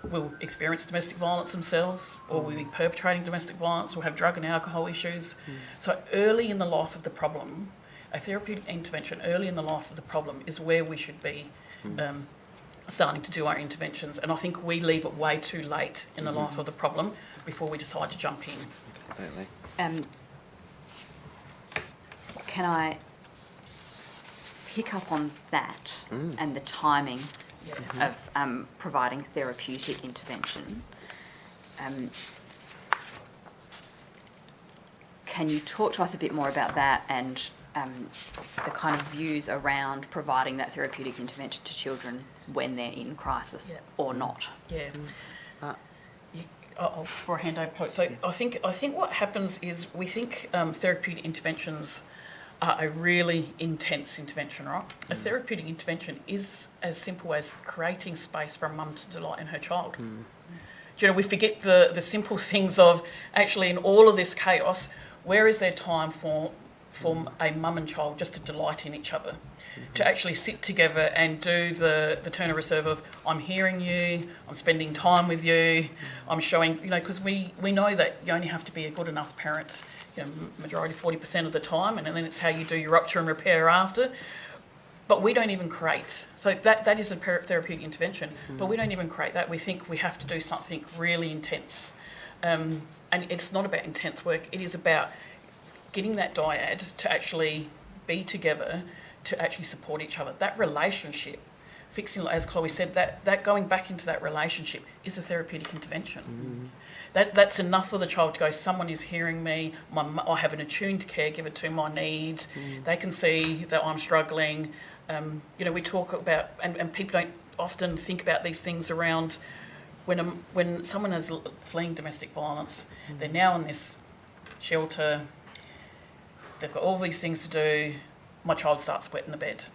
F: will experience domestic violence themselves, or will be perpetrating domestic violence, or have drug and alcohol issues. So early in the life of the problem, a therapeutic intervention early in the life of the problem is where we should be starting to do our interventions. And I think we leave it way too late in the life of the problem before we decide to jump in.
E: Absolutely.
B: Can I pick up on that and the timing of providing therapeutic intervention? Can you talk to us a bit more about that and the kind of views around providing that therapeutic intervention to children when they're in crisis or not?
F: Yeah. Before I hand over, so I think what happens is we think therapeutic interventions are a really intense intervention, right? A therapeutic intervention is as simple as creating space for a mum to delight in her child. Do you know, we forget the simple things of actually in all of this chaos, where is there time for a mum and child just to delight in each other, to actually sit together and do the turn of reserve of I'm hearing you, I'm spending time with you, I'm showing, you know, because we know that you only have to be a good enough parent, you know, majority 40% of the time, and then it's how you do your rupture and repair after. But we don't even create, so that is a therapeutic intervention, but we don't even create that. We think we have to do something really intense. And it's not about intense work, it is about getting that dyad to actually be together, to actually support each other. That relationship, fixing, as Chloe said, that going back into that relationship is a therapeutic intervention. That's enough for the child to go, someone is hearing me, I have an attuned caregiver to my needs, they can see that I'm struggling. You know, we talk about, and people don't often think about these things around when someone is fleeing domestic violence, they're now in this shelter, they've got all these things to do, my child starts wetting the bed.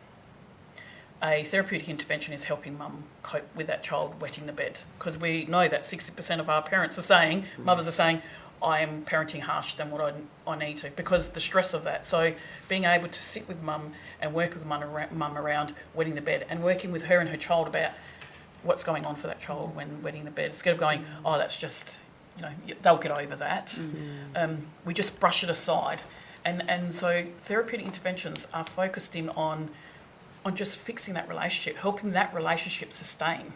F: A therapeutic intervention is helping mum cope with that child wetting the bed, because we know that 60% of our parents are saying, mothers are saying, I am parenting harsher than what I need to, because the stress of that. So being able to sit with mum and work with mum around wetting the bed, and working with her and her child about what's going on for that child when wetting the bed, instead of going, oh, that's just, you know, they'll get over that. We just brush it aside. And so therapeutic interventions are focused in on just fixing that relationship, helping that relationship sustain.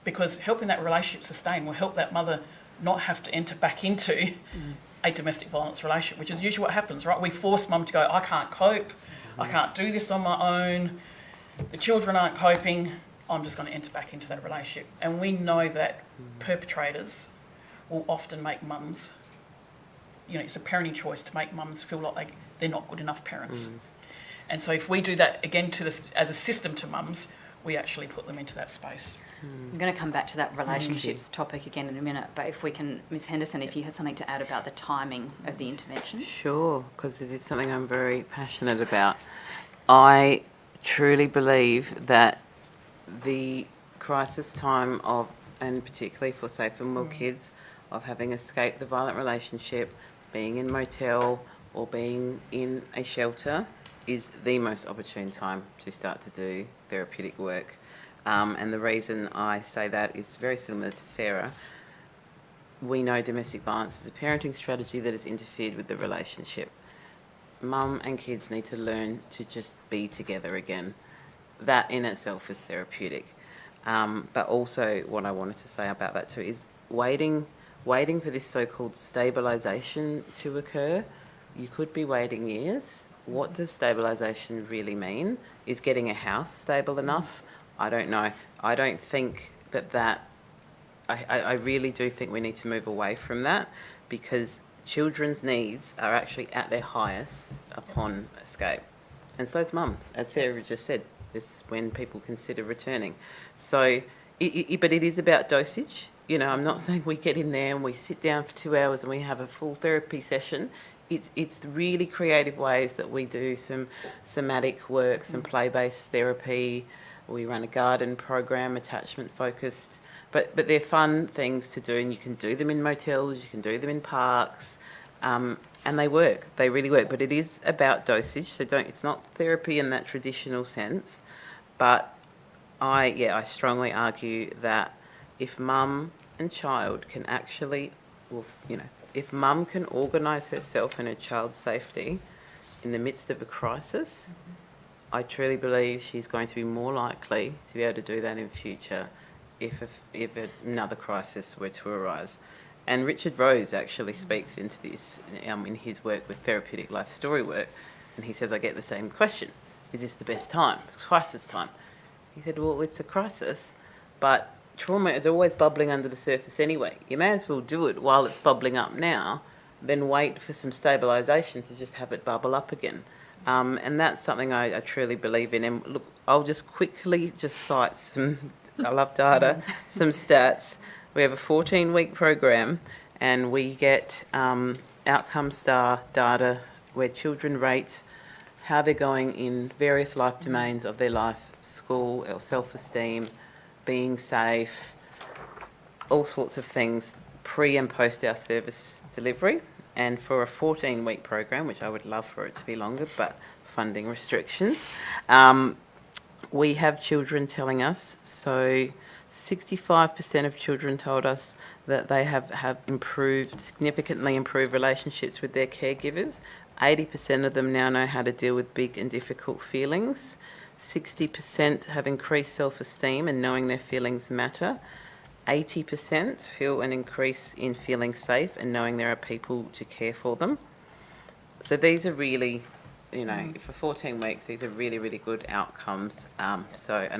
F: Because helping that relationship sustain will help that mother not have to enter back into a domestic violence relationship, which is usually what happens, right? We force mum to go, I can't cope, I can't do this on my own, the children aren't coping, I'm just going to enter back into that relationship. And we know that perpetrators will often make mums, you know, it's a parenting choice to make mums feel like they're not good enough parents. And so if we do that again as a system to mums, we actually put them into that space.
B: I'm going to come back to that relationships topic again in a minute, but if we can, Ms Henderson, if you had something to add about the timing of the intervention.
E: Sure, because it is something I'm very passionate about. I truly believe that the crisis time of, and particularly for Safe and Well kids, of having escaped the violent relationship, being in motel or being in a shelter, is the most opportune time to start to do therapeutic work. And the reason I say that is very similar to Sarah. We know domestic violence is a parenting strategy that has interfered with the relationship. Mum and kids need to learn to just be together again. That in itself is therapeutic. But also what I wanted to say about that too is waiting for this so-called stabilisation to occur. You could be waiting years. What does stabilisation really mean? Is getting a house stable enough? I don't know. I don't think I really do think we need to move away from that, because children's needs are actually at their highest upon escape. And so is mums, as Sarah just said, this is when people consider returning. So, but it is about dosage. You know, I'm not saying we get in there and we sit down for 2 hours and we have a full therapy session. It's really creative ways that we do some somatic work, some play-based therapy. We run a garden program, attachment focused, but they're fun things to do, and you can do them in motels, you can do them in parks, and they work. They really work. But it is about dosage, so it's not therapy in that traditional sense. But I strongly argue that if mum and child can actually, if mum can organise herself and her child's safety in the midst of a crisis, I truly believe she's going to be more likely to be able to do that in future if another crisis were to arise. And Richard Rose actually speaks into this in his work with therapeutic life story work, and he says, I get the same question, is this the best time? It's crisis time. He said, well, it's a crisis, but trauma is always bubbling under the surface anyway. You may as well do it while it's bubbling up now, then wait for some stabilisation to just have it bubble up again. And that's something I truly believe in. And look, I'll just quickly cite some, I love data, some stats. We have a 14-week program, and we get outcome star data where children rate how they're going in various life domains of their life, school, or self-esteem, being safe, all sorts of things, pre and post our service delivery. And for a 14-week program, which I would love for it to be longer, but funding restrictions, we have children telling us, so 65% of children told us that they have significantly improved relationships with their caregivers. 80% of them now know how to deal with big and difficult feelings. 60% have increased self-esteem and knowing their feelings matter. 80% feel an increase in feeling safe and knowing there are people to care for them. So these are really, for 14 weeks, these are really, really good outcomes. And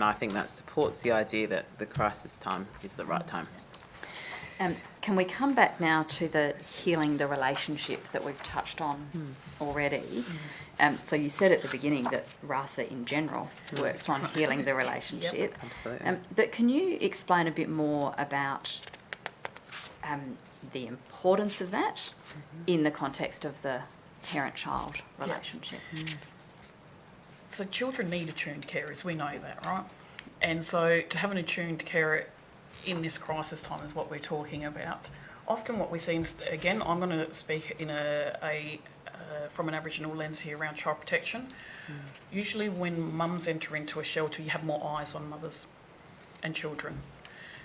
E: I think that supports the idea that the crisis time is the right time.
B: Can we come back now to the healing the relationship that we've touched on already? So you said at the beginning that RASA in general works on healing the relationship.
E: Yep, absolutely.
B: But can you explain a bit more about the importance of that in the context of the parent-child relationship?
F: So children need attuned carers, we know that, right? And so to have an attuned carer in this crisis time is what we're talking about. Often what we see, again, I'm going to speak in from an Aboriginal lens here around child protection. Usually when mums enter into a shelter, you have more eyes on mothers and children.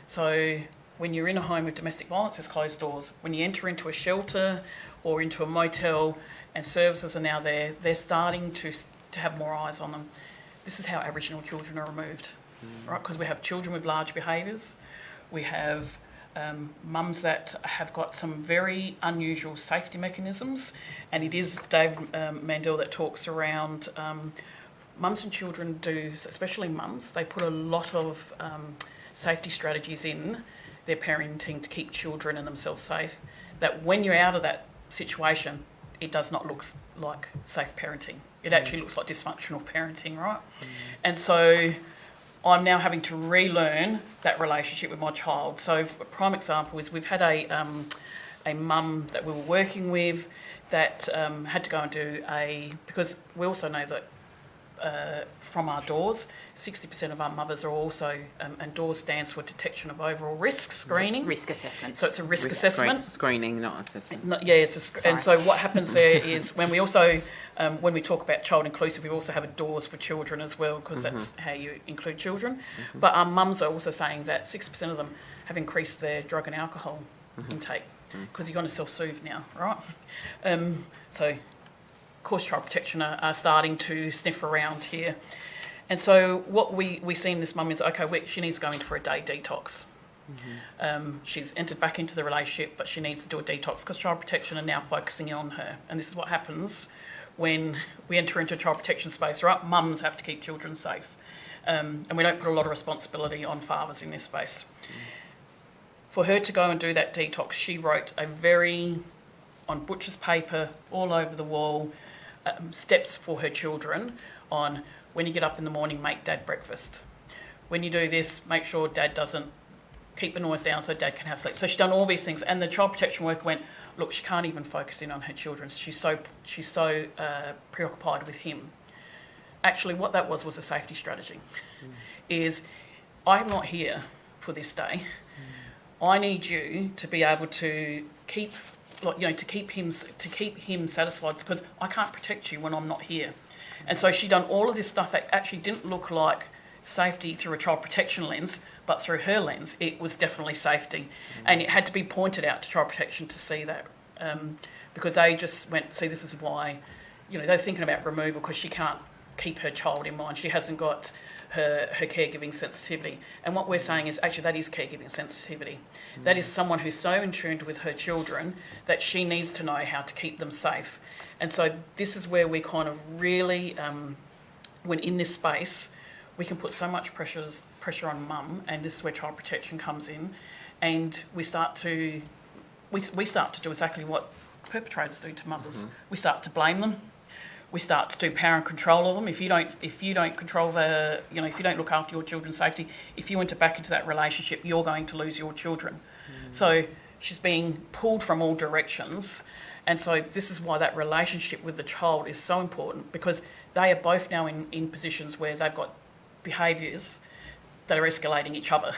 F: So when you're in a home with domestic violence, there's closed doors. When you enter into a shelter or into a motel and services are now there, they're starting to have more eyes on them. This is how Aboriginal children are removed, right? Because we have children with large behaviours. We have mums that have got some very unusual safety mechanisms, and it is Dave Mandel that talks around mums and children do, especially mums, they put a lot of safety strategies in their parenting to keep children and themselves safe, that when you're out of that situation, it does not look like safe parenting. It actually looks like dysfunctional parenting, right? And so I'm now having to relearn that relationship with my child. So a prime example is we've had a mum that we were working with that had to go and do because we also know that from our DOORS, 60% of our mothers are also, and DOORS stands for Detection of Overall Risk Screening.
B: Risk assessment.
F: So it's a risk assessment.
E: Screening, not assessment.
F: And so what happens there is when we also, when we talk about child inclusive, we also have a DOORS for children as well, because that's how you include children. But our mums are also saying that 60% of them have increased their drug and alcohol intake, because you're going to self-soothe now, right? So of course child protection are starting to sniff around here. And so what we see in this mum is, okay, she needs to go in for a day detox. She's entered back into the relationship, but she needs to do a detox because child protection are now focusing on her. And this is what happens when we enter into a child protection space, right? Mums have to keep children safe. And we don't put a lot of responsibility on fathers in this space. For her to go and do that detox, she wrote on butcher's paper, all over the wall, steps for her children on when you get up in the morning, make dad breakfast. When you do this, make sure dad doesn't keep the noise down so dad can have sleep. So she's done all these things, and the child protection worker went, look, she can't even focus in on her children. She's so preoccupied with him. Actually, what that was a safety strategy. Is I'm not here for this day. I need you to be able to keep him satisfied, because I can't protect you when I'm not here. And so she done all of this stuff that actually didn't look like safety through a child protection lens, but through her lens, it was definitely safety. And it had to be pointed out to child protection to see that, because they just went, see, this is why they're thinking about removal because she can't keep her child in mind. She hasn't got her caregiving sensitivity. And what we're saying is actually that is caregiving sensitivity. That is someone who's so in tune with her children that she needs to know how to keep them safe. And so this is where we kind of really, when in this space, we can put so much pressure on mum, and this is where child protection comes in, and we start to do exactly what perpetrators do to mothers. We start to blame them. We start to do power and control of them. If you don't control if you don't look after your children's safety, if you enter back into that relationship, you're going to lose your children. So she's being pulled from all directions. And so this is why that relationship with the child is so important, because they are both now in positions where they've got behaviours that are escalating each other.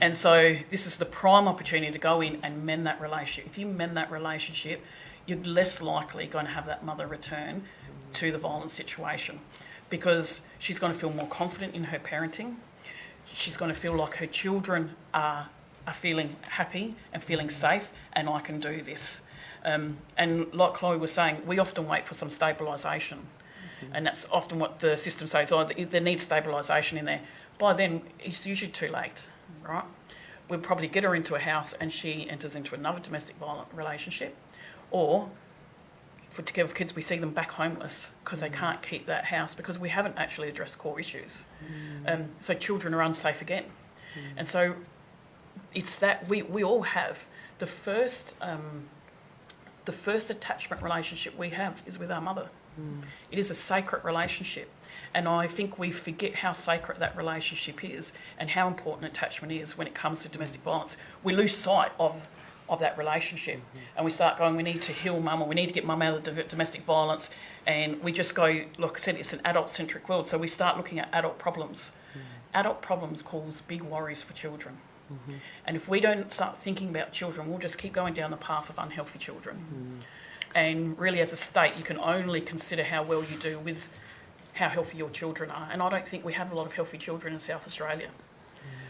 F: And so this is the prime opportunity to go in and mend that relationship. If you mend that relationship, you're less likely going to have that mother return to the violent situation, because she's going to feel more confident in her parenting. She's going to feel like her children are feeling happy and feeling safe, and I can do this. And like Chloe was saying, we often wait for some stabilisation, and that's often what the system says, there needs stabilisation in there. By then, it's usually too late, right? We'll probably get her into a house and she enters into another domestic violent relationship, or for Together for Kids, we see them back homeless because they can't keep that house because we haven't actually addressed core issues. So children are unsafe again. And so it's that we all have the first attachment relationship we have is with our mother. It is a sacred relationship. And I think we forget how sacred that relationship is and how important attachment is when it comes to domestic violence. We lose sight of that relationship, and we start going, we need to heal mum, or we need to get mum out of domestic violence, and we just go, look, I said it's an adult-centric world, so we start looking at adult problems. Adult problems cause big worries for children. And if we don't start thinking about children, we'll just keep going down the path of unhealthy children. And really, as a state, you can only consider how well you do with how healthy your children are. And I don't think we have a lot of healthy children in South Australia,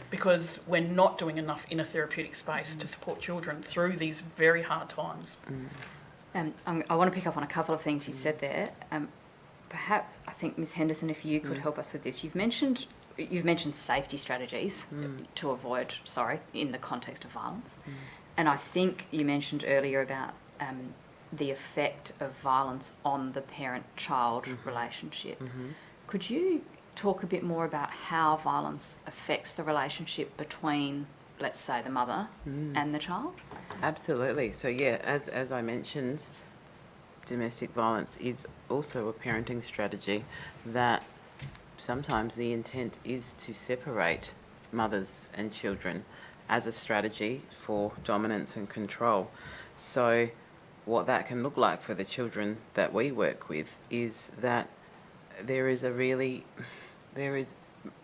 F: because we're not doing enough in a therapeutic space to support children through these very hard times.
B: I want to pick up on a couple of things you've said there. Perhaps, I think, Ms Henderson, if you could help us with this. You've mentioned safety strategies to avoid, in the context of violence. And I think you mentioned earlier about the effect of violence on the parent-child relationship. Could you talk a bit more about how violence affects the relationship between, let's say, the mother and the child?
E: Absolutely. So yeah, as I mentioned, domestic violence is also a parenting strategy that sometimes the intent is to separate mothers and children as a strategy for dominance and control. So what that can look like for the children that we work with is that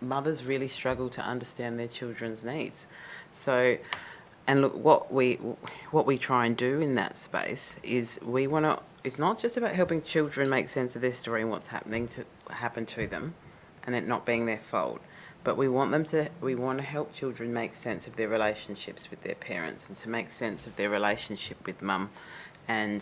E: mothers really struggle to understand their children's needs. So, and look, what we try and do in that space is it's not just about helping children make sense of their story and what's happened to them and it not being their fault, but we want to help children make sense of their relationships with their parents and to make sense of their relationship with mum, and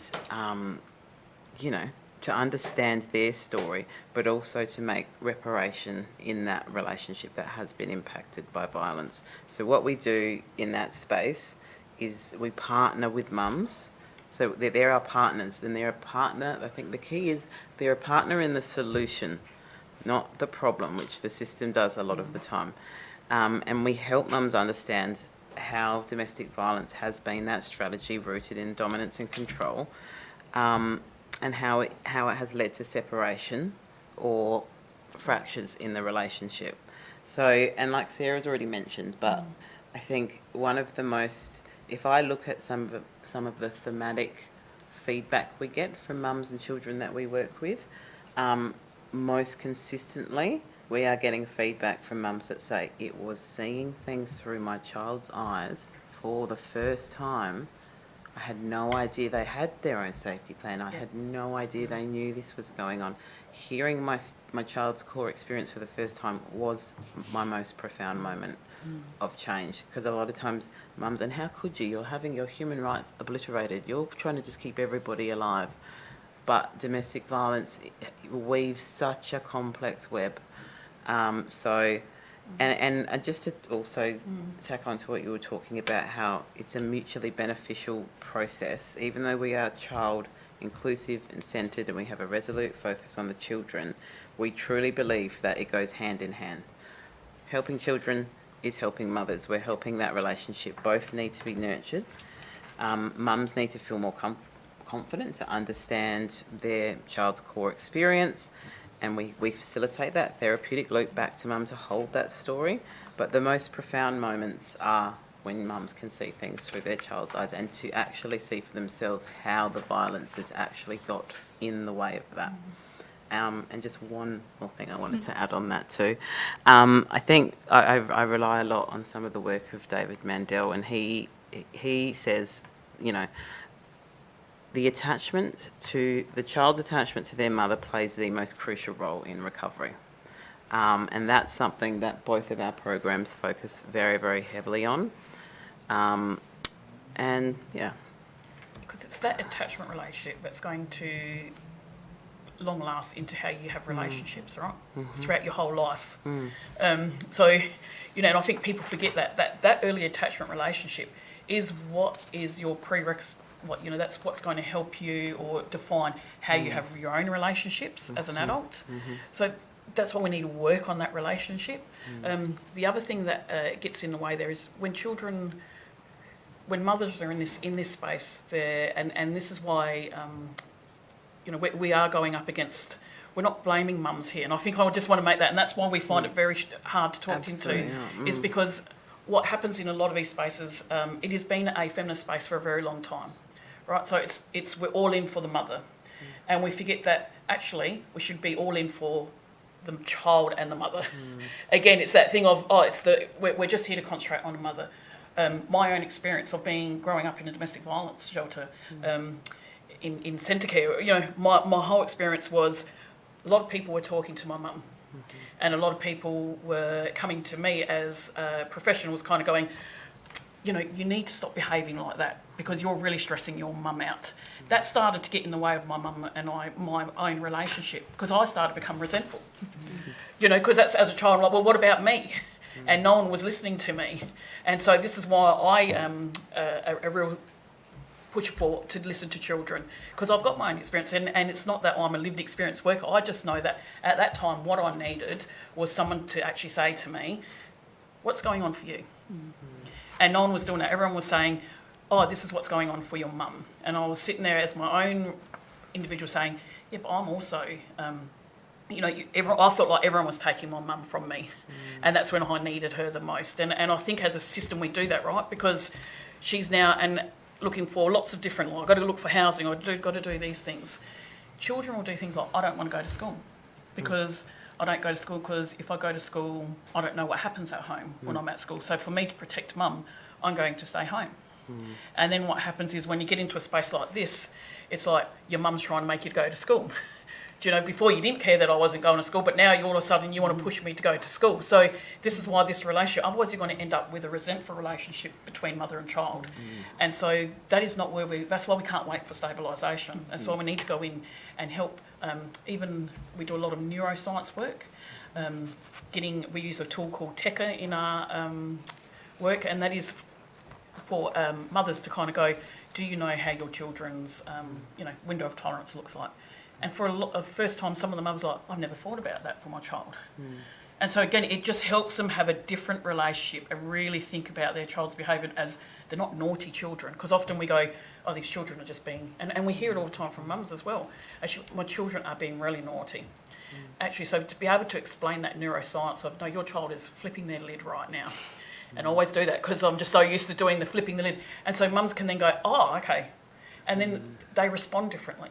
E: to understand their story, but also to make reparation in that relationship that has been impacted by violence. So what we do in that space is we partner with mums. So they're our partners, and they're a partner. I think the key is they're a partner in the solution, not the problem, which the system does a lot of the time. And we help mums understand how domestic violence has been that strategy rooted in dominance and control, and how it has led to separation or fractures in the relationship. So, and like Sarah's already mentioned, but I think one of the most, if I look at some of the thematic feedback we get from mums and children that we work with, most consistently we are getting feedback from mums that say, it was seeing things through my child's eyes for the first time. I had no idea they had their own safety plan. I had no idea they knew this was going on. Hearing my child's core experience for the first time was my most profound moment of change, because a lot of times mums, and how could you? You're having your human rights obliterated. You're trying to just keep everybody alive. but domestic violence weaves such a complex web. And just to also tack on to what you were talking about, how it's a mutually beneficial process, even though we are child inclusive and centred and we have a resolute focus on the children, we truly believe that it goes hand in hand. Helping children is helping mothers. We're helping that relationship. Both need to be nurtured. Mums need to feel more confident to understand their child's core experience, and we facilitate that therapeutic loop back to mum to hold that story. But the most profound moments are when mums can see things through their child's eyes and to actually see for themselves how the violence has actually got in the way of that. And just one more thing I wanted to add on that too. I think I rely a lot on some of the work of David Mandel, and he says, you know, the child's attachment to their mother plays the most crucial role in recovery. And that's something that both of our programs focus very, very heavily on. And yeah.
F: Because it's that attachment relationship that's going to long last into how you have relationships, right? Throughout your whole life. So, you know, and I think people forget that early attachment relationship is what is your prerequisite. That's what's going to help you or define how you have your own relationships as an adult. So that's why we need to work on that relationship. The other thing that gets in the way there is when mothers are in this space there, and this is why we are going up against. We're not blaming mums here, and I think I just want to make that, and that's why we find it very hard to talk into, is because what happens in a lot of these spaces, it has been a feminist space for a very long time, right? So it's we're all in for the mother, and we forget that actually we should be all in for the child and the mother. Again, it's that thing of we're just here to concentrate on the mother. My own experience of growing up in a domestic violence shelter, in centre care, my whole experience was a lot of people were talking to my mum. And a lot of people were coming to me as professionals kind of going, you need to stop behaving like that because you're really stressing your mum out. That started to get in the way of my mum and my own relationship, because I started to become resentful. Because that's, as a child, I'm like, well, what about me? And no one was listening to me. And so this is why I am a real push to listen to children, because I've got my own experience, and it's not that I'm a lived experience worker. I just know that at that time what I needed was someone to actually say to me, what's going on for you? And no one was doing that. Everyone was saying, oh, this is what's going on for your mum. And I was sitting there as my own individual saying, yeah, but I'm also, I felt like everyone was taking my mum from me. And that's when I needed her the most. And I think as a system we do that, right? Because she's now looking for lots of different, I've got to look for housing, I've got to do these things. Children will do things like, I don't want to go to school because I don't go to school because if I go to school, I don't know what happens at home when I'm at school. So for me to protect mum, I'm going to stay home. And then what happens is when you get into a space like this, it's like your mum's trying to make you go to school. Before you didn't care that I wasn't going to school, but now all of a sudden you want to push me to go to school. So this is why this relationship, otherwise you're going to end up with a resentful relationship between mother and child. And so that is not that's why we can't wait for stabilisation. That's why we need to go in and help. Even we do a lot of neuroscience work. We use a tool called TECA in our work, and that is for mothers to kind of go, do you know how your children's window of tolerance looks like? And for a first time, some of the mums are like, I've never thought about that for my child. And so again, it just helps them have a different relationship and really think about their child's behaviour as they're not naughty children. Because often we go, oh, these children are just being, and we hear it all the time from mums as well. Actually, my children are being really naughty. Actually, so to be able to explain that neuroscience of, no, your child is flipping their lid right now. And I always do that because I'm just so used to doing the flipping the lid. And so mums can then go, oh, okay. And then they respond differently.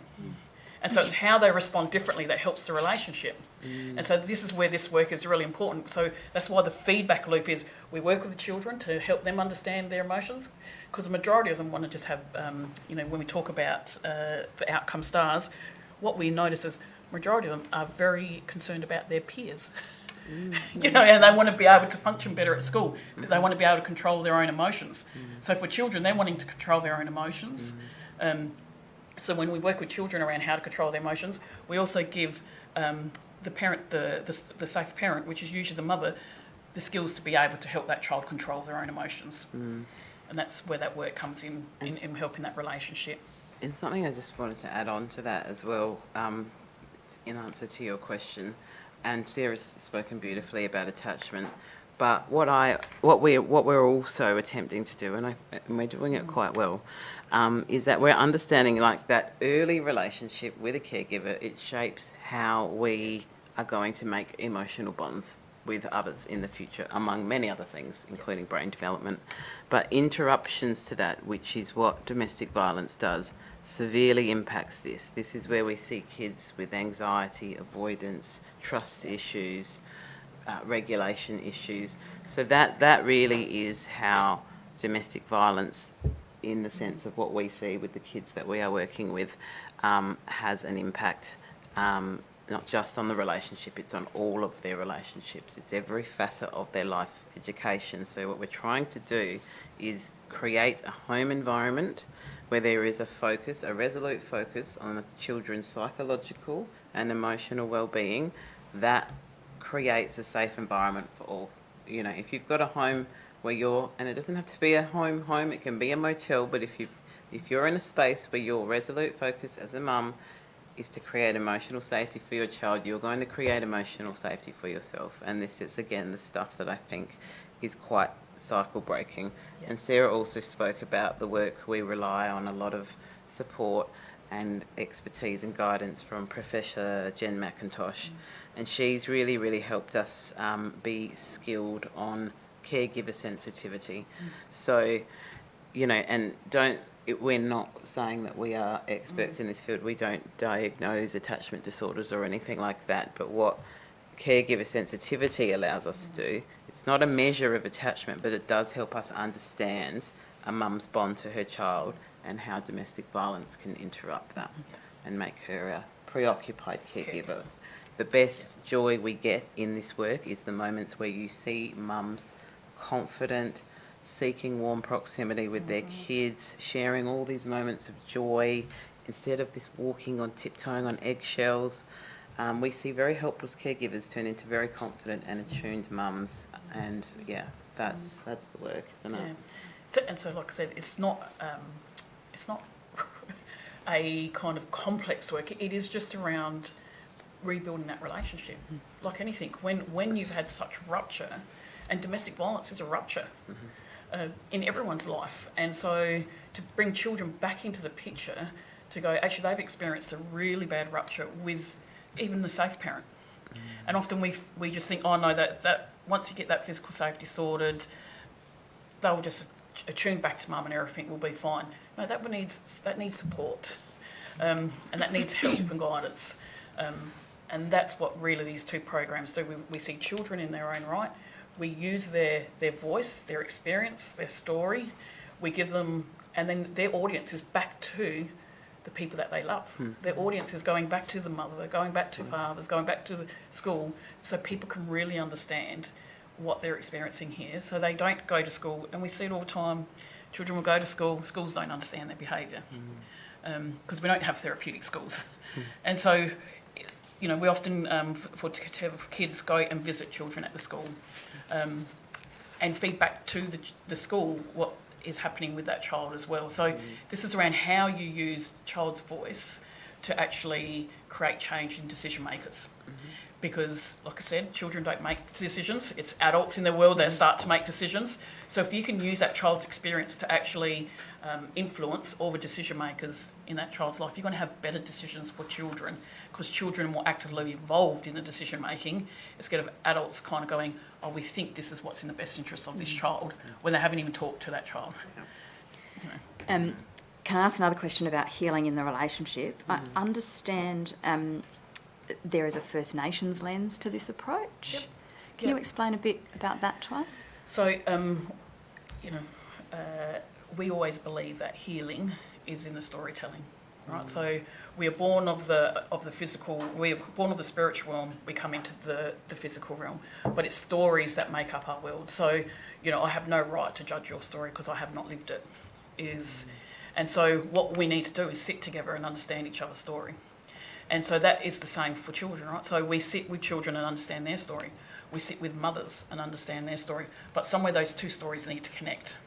F: And so it's how they respond differently that helps the relationship. And so this is where this work is really important. So that's why the feedback loop is we work with the children to help them understand their emotions, because the majority of them want to just have, when we talk about the outcome stars, what we notice is majority of them are very concerned about their peers. And they want to be able to function better at school. They want to be able to control their own emotions. So for children, they're wanting to control their own emotions. So when we work with children around how to control their emotions, we also give the parent, the safe parent, which is usually the mother, the skills to be able to help that child control their own emotions. And that's where that work comes in helping that relationship.
E: And something I just wanted to add on to that as well, in answer to your question, and Sarah's spoken beautifully about attachment. But what we're also attempting to do, and we're doing it quite well, is that we're understanding like that early relationship with a caregiver. It shapes how we are going to make emotional bonds with others in the future, among many other things, including brain development. But interruptions to that, which is what domestic violence does, severely impacts this. This is where we see kids with anxiety, avoidance, trust issues, regulation issues. So that really is how domestic violence, in the sense of what we see with the kids that we are working with, has an impact, not just on the relationship, it's on all of their relationships. It's every facet of their life education. So what we're trying to do is create a home environment where there is a focus, a resolute focus on the children's psychological and emotional well-being that creates a safe environment for all. You know, if you've got a home where and it doesn't have to be a home, it can be a motel, but if you're in a space where your resolute focus as a mum is to create emotional safety for your child, you're going to create emotional safety for yourself. And this is, again, the stuff that I think is quite cycle breaking. Yeah. And Sarah also spoke about the work we rely on, a lot of support and expertise and guidance from Professor Jen McIntosh. And she's really, really helped us be skilled on caregiver sensitivity. So, you know, and we're not saying that we are experts in this field. We don't diagnose attachment disorders or anything like that. But what caregiver sensitivity allows us to do, it's not a measure of attachment, but it does help us understand a mum's bond to her child and how domestic violence can interrupt that and make her a preoccupied caregiver. The best joy we get in this work is the moments where you see mums confident, seeking warm proximity with their kids, sharing all these moments of joy instead of this walking on tiptoeing on eggshells. We see very helpless caregivers turn into very confident and attuned mums, and that's the work, isn't it?
F: Yeah. And so, like I said, it's not a kind of complex work. It is just around rebuilding that relationship. Like anything, when you've had such rupture, and domestic violence is a rupture in everyone's life, and so to bring children back into the picture, to go, actually they've experienced a really bad rupture with even the safe parent. And often we just think, oh no, that once you get that physical safety sorted, they'll just attune back to mum and everything will be fine. No, that needs support, and that needs help and guidance. And that's what really these two programs do. We see children in their own right. We use their voice, their experience, their story. We give them, and then their audience is back to the people that they love. Their audience is going back to the mother, going back to fathers, going back to the school, so people can really understand what they're experiencing here. So they don't go to school, and we see it all the time. Children will go to school, schools don't understand their behaviour because we don't have therapeutic schools. And so, you know, we often, for kids, go and visit children at the school and feed back to the school what is happening with that child as well. So this is around how you use child's voice to actually create change in decision makers. Because, like I said, children don't make decisions. It's adults in their world that start to make decisions. So if you can use that child's experience to actually influence all the decision makers in that child's life, you're going to have better decisions for children, because children are more actively involved in the decision making instead of adults kind of going, oh, we think this is what's in the best interest of this child, when they haven't even talked to that child. You know.
B: Can I ask another question about healing in the relationship? I understand there is a First Nations lens to this approach.
F: Yep.
B: Can you explain a bit about that to us?
F: So, you know, we always believe that healing is in the storytelling, right? So we are born of the physical, we are born of the spiritual realm, we come into the physical realm, but it's stories that make up our world. So, you know, I have no right to judge your story because I have not lived it. And so what we need to do is sit together and understand each other's story. And so that is the same for children, right? So we sit with children and understand their story. We sit with mothers and understand their story. But somewhere those two stories need to connect.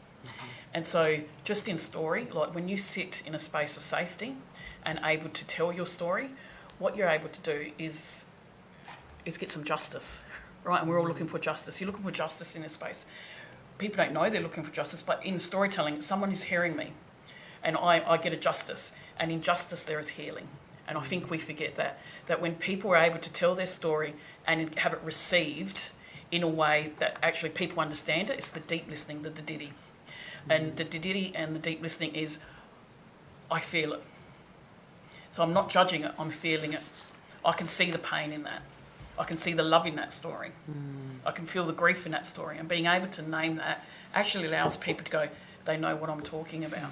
F: And so just in story, like when you sit in a space of safety and able to tell your story, what you're able to do is get some justice, right? And we're all looking for justice. You're looking for justice in this space. People don't know they're looking for justice, but in storytelling, someone is hearing me and I get a justice. And in justice, there is healing. And I think we forget that when people are able to tell their story and have it received in a way that actually people understand it, it's the deep listening, the diddy. And the diddy and the deep listening is, I feel it. So I'm not judging it, I'm feeling it. I can see the pain in that. I can see the love in that story. I can feel the grief in that story. And being able to name that actually allows people to go, they know what I'm talking about.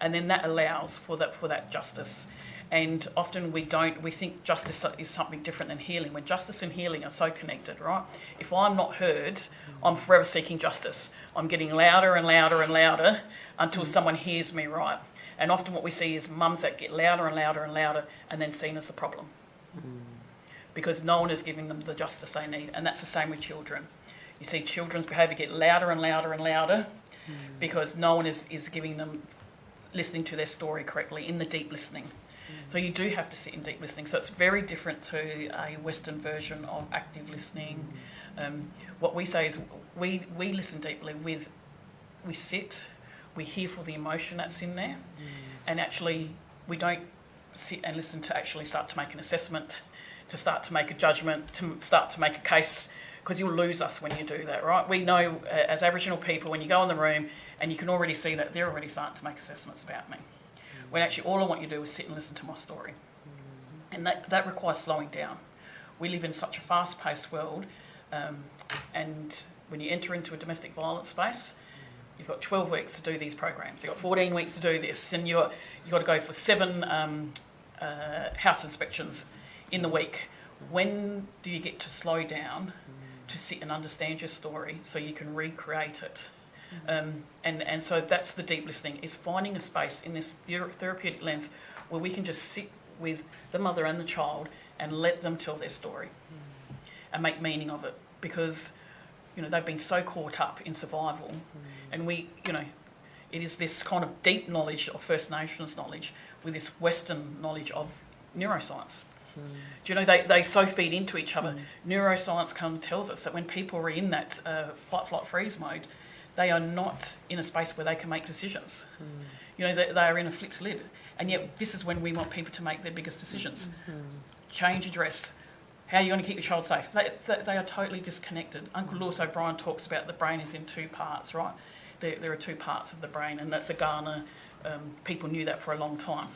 F: And then that allows for that justice. And often we think justice is something different than healing, when justice and healing are so connected, right? If I'm not heard, I'm forever seeking justice. I'm getting louder and louder and louder until someone hears me right. And often what we see is mums that get louder and louder and louder and then seen as the problem. Because no one is giving them the justice they need. And that's the same with children. You see children's behaviour get louder and louder and louder because no one is giving them, listening to their story correctly in the deep listening. So you do have to sit in deep listening. So it's very different to a Western version of active listening. What we say is we listen deeply with, we sit, we hear for the emotion that's in there, and actually we don't sit and listen to actually start to make an assessment, to start to make a judgment, to start to make a case, because you'll lose us when you do that, right? We know as Aboriginal people, when you go in the room and you can already see that they're already starting to make assessments about me. When actually all I want you to do is sit and listen to my story. And that requires slowing down. We live in such a fast-paced world, and when you enter into a domestic violence space, you've got 12 weeks to do these programs. You've got 14 weeks to do this, and you've got to go for 7 house inspections in the week. When do you get to slow down to sit and understand your story so you can recreate it? And so that's the deep listening, is finding a space in this therapeutic lens where we can just sit with the mother and the child and let them tell their story and make meaning of it, because they've been so caught up in survival, and we it is this kind of deep knowledge of First Nations knowledge with this Western knowledge of neuroscience. Do you know they so feed into each other? Neuroscience kind of tells us that when people are in that fight, flight, freeze mode, they are not in a space where they can make decisions. They are in a flipped lid. And yet this is when we want people to make their biggest decisions. Change your dress. How are you going to keep your child safe? They are totally disconnected. Uncle Lewis O'Brien talks about the brain is in 2 parts, right? There are 2 parts of the brain, and that's the Ghana. People knew that for a long time.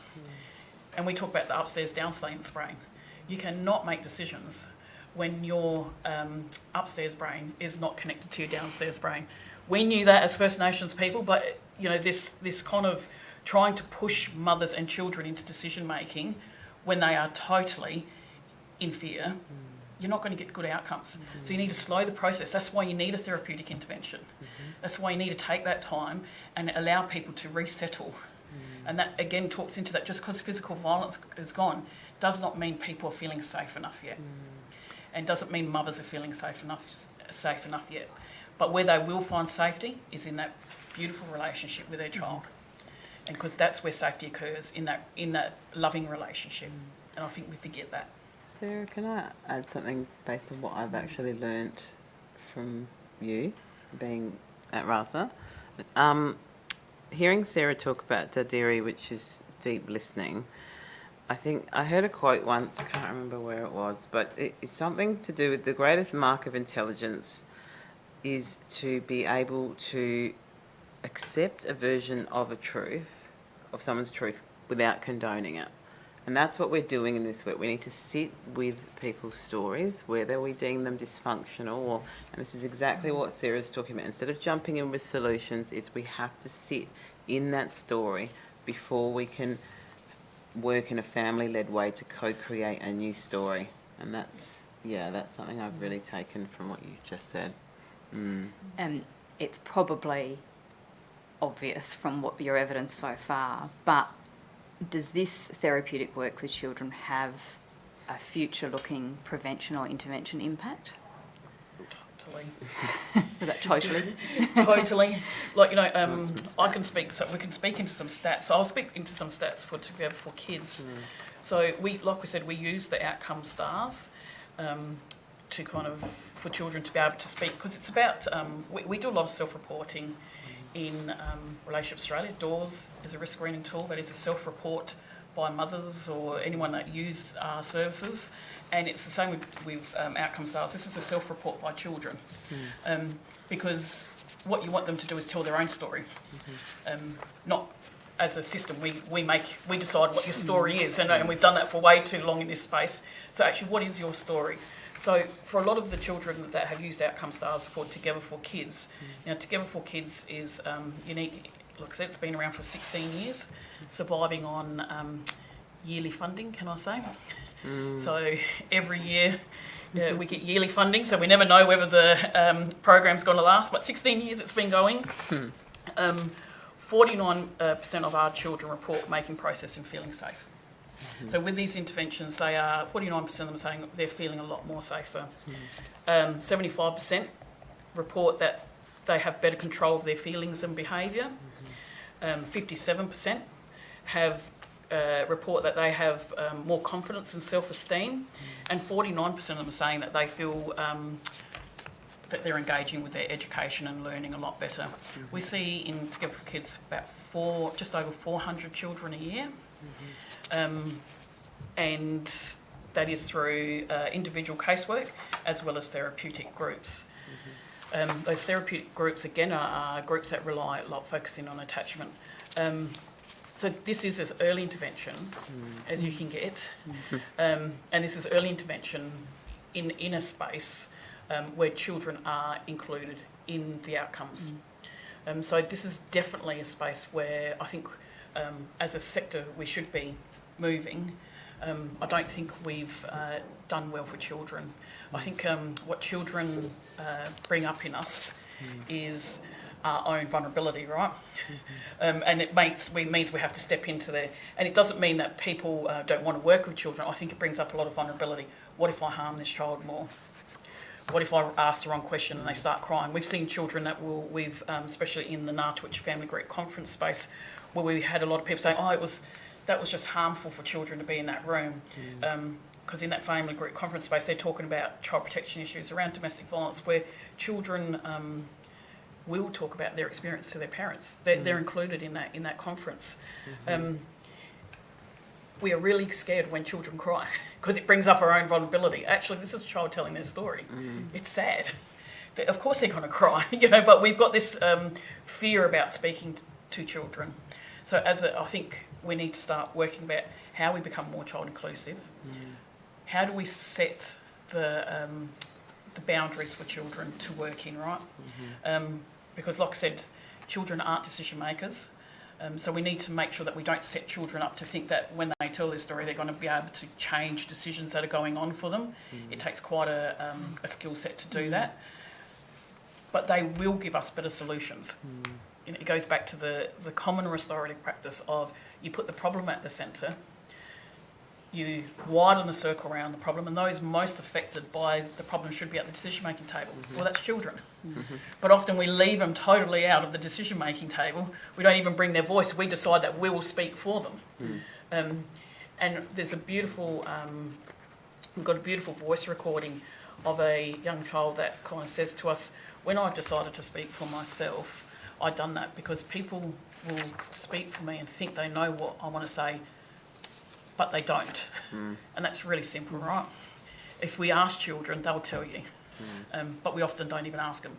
F: And we talk about the upstairs, downstairs brain. You cannot make decisions when your upstairs brain is not connected to your downstairs brain. We knew that as First Nations people, but this kind of trying to push mothers and children into decision making when they are totally in fear, you're not going to get good outcomes. So you need to slow the process. That's why you need a therapeutic intervention. That's why you need to take that time and allow people to resettle. And that again talks into that. Just because physical violence is gone does not mean people are feeling safe enough yet, and doesn't mean mothers are feeling safe enough yet. But where they will find safety is in that beautiful relationship with their child, and because that's where safety occurs, in that loving relationship. And I think we forget that.
E: Sarah, can I add something based on what I've actually learnt from you being at RASA? Hearing Sarah talk about Dadiri, which is deep listening, I think I heard a quote once, I can't remember where it was, but it's something to do with the greatest mark of intelligence is to be able to accept a version of a truth, of someone's truth, without condoning it. And that's what we're doing in this work. We need to sit with people's stories, whether we deem them dysfunctional and this is exactly what Sarah's talking about. Instead of jumping in with solutions, we have to sit in that story before we can work in a family-led way to co-create a new story. And that's something I've really taken from what you just said.
B: And it's probably obvious from what your evidence so far, but does this therapeutic work with children have a future-looking prevention or intervention impact?
F: Totally.
B: Is that totally?
F: Totally. Like, you know, I can speak, so we can speak into some stats. So I'll speak into some stats for Together for Kids. So we, like we said, we use the outcome stars to kind of, for children to be able to speak, because it's about, we do a lot of self-reporting in Relationship Australia. DOORS is a risk screening tool that is a self-report by mothers or anyone that use our services. And it's the same with Outcome Stars. This is a self-report by children, because what you want them to do is tell their own story, not as a system. We decide what your story is, and we've done that for way too long in this space. So actually, what is your story? So for a lot of the children that have used Outcome Stars for Together for Kids, Together for Kids is unique. Like I said, it's been around for 16 years, surviving on yearly funding, can I say? So every year we get yearly funding, so we never know whether the program's going to last, but 16 years it's been going. 49% of our children report making process and feeling safe. So with these interventions, 49% of them are saying they're feeling a lot more safer. 75% report that they have better control of their feelings and behaviour. 57% have report that they have more confidence and self-esteem, and 49% of them are saying that they feel that they're engaging with their education and learning a lot better. We see in Together for Kids about just over 400 children a year, and that is through individual casework as well as therapeutic groups. Those therapeutic groups, again, are groups that rely a lot, focusing on attachment. So this is as early intervention as you can get, and this is early intervention in a space where children are included in the outcomes. So this is definitely a space where I think as a sector we should be moving. I don't think we've done well for children. I think what children bring up in us is our own vulnerability, right? And it means we have to step into there. And it doesn't mean that people don't want to work with children. I think it brings up a lot of vulnerability. What if I harm this child more? What if I ask the wrong question and they start crying? We've seen children that we've, especially in the Ngartwitch Family Group Conference space, where we had a lot of people saying, that was just harmful for children to be in that room. Because in that family group conference space, they're talking about child protection issues around domestic violence, where children will talk about their experience to their parents. They're included in that conference. We are really scared when children cry because it brings up our own vulnerability. Actually, this is a child telling their story. It's sad. Of course they're going to cry, but we've got this fear about speaking to children. So I think we need to start working about how we become more child inclusive. How do we set the boundaries for children to work in, right? Because like I said, children aren't decision makers. So we need to make sure that we don't set children up to think that when they tell their story, they're going to be able to change decisions that are going on for them. It takes quite a skill set to do that. But they will give us better solutions. It goes back to the common restorative practice of you put the problem at the centre, you widen the circle around the problem, and those most affected by the problem should be at the decision-making table. Well, that's children. But often we leave them totally out of the decision-making table. We don't even bring their voice. We decide that we will speak for them. And there's a beautiful, we've got a beautiful voice recording of a young child that kind of says to us, when I decided to speak for myself, I'd done that because people will speak for me and think they know what I want to say, but they don't. And that's really simple, right? If we ask children, they'll tell you. But we often don't even ask them.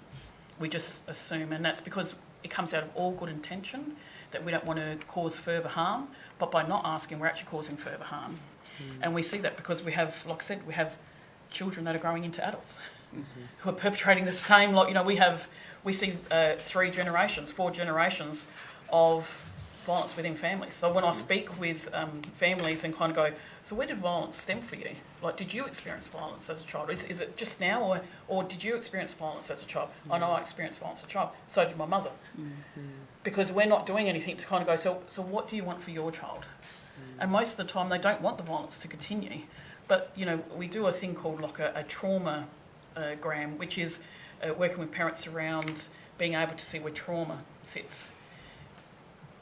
F: We just assume, and that's because it comes out of all good intention that we don't want to cause further harm, but by not asking, we're actually causing further harm. And we see that because we have, like I said, we have children that are growing into adults who are perpetrating the same, we see 4 generations of violence within families. So when I speak with families and kind of go, so where did violence stem for you? Like, did you experience violence as a child? Is it just now, or did you experience violence as a child? I know I experienced violence as a child. So did my mother. because we're not doing anything to kind of go, so what do you want for your child? And most of the time they don't want the violence to continue. But, you know, we do a thing called like a trauma gram, which is working with parents around being able to see where trauma sits.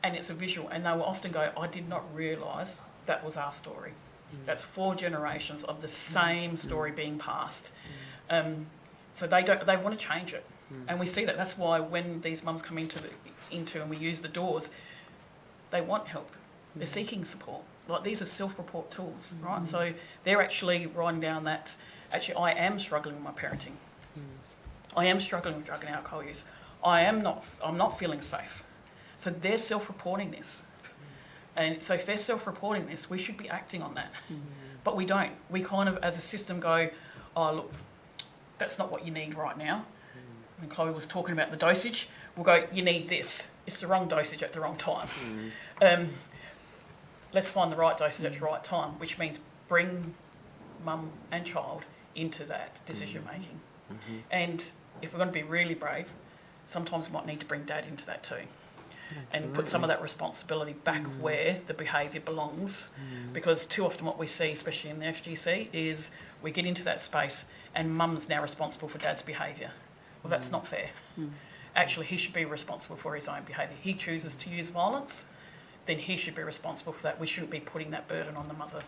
F: And it's a visual, and they will often go, I did not realise that was our story. That's 4 generations of the same story being passed. So they want to change it. And we see that. That's why when these mums come into and we use the doors, they want help. They're seeking support. Like, these are self-report tools, right? So they're actually writing down that, actually, I am struggling with my parenting. I am struggling with drug and alcohol use. I'm not feeling safe. So they're self-reporting this. And so if they're self-reporting this, we should be acting on that. But we don't. We kind of, as a system, go, oh, look, that's not what you need right now. When Chloe was talking about the dosage, we'll go, you need this. It's the wrong dosage at the wrong time. Let's find the right dosage at the right time, which means bring mum and child into that decision making. And if we're going to be really brave, sometimes we might need to bring dad into that too. And put some of that responsibility back where the behaviour belongs. Because too often what we see, especially in the FGC, is we get into that space and mum's now responsible for dad's behaviour. Well, that's not fair. Actually, he should be responsible for his own behaviour. He chooses to use violence, then he should be responsible for that. We shouldn't be putting that burden on the mother.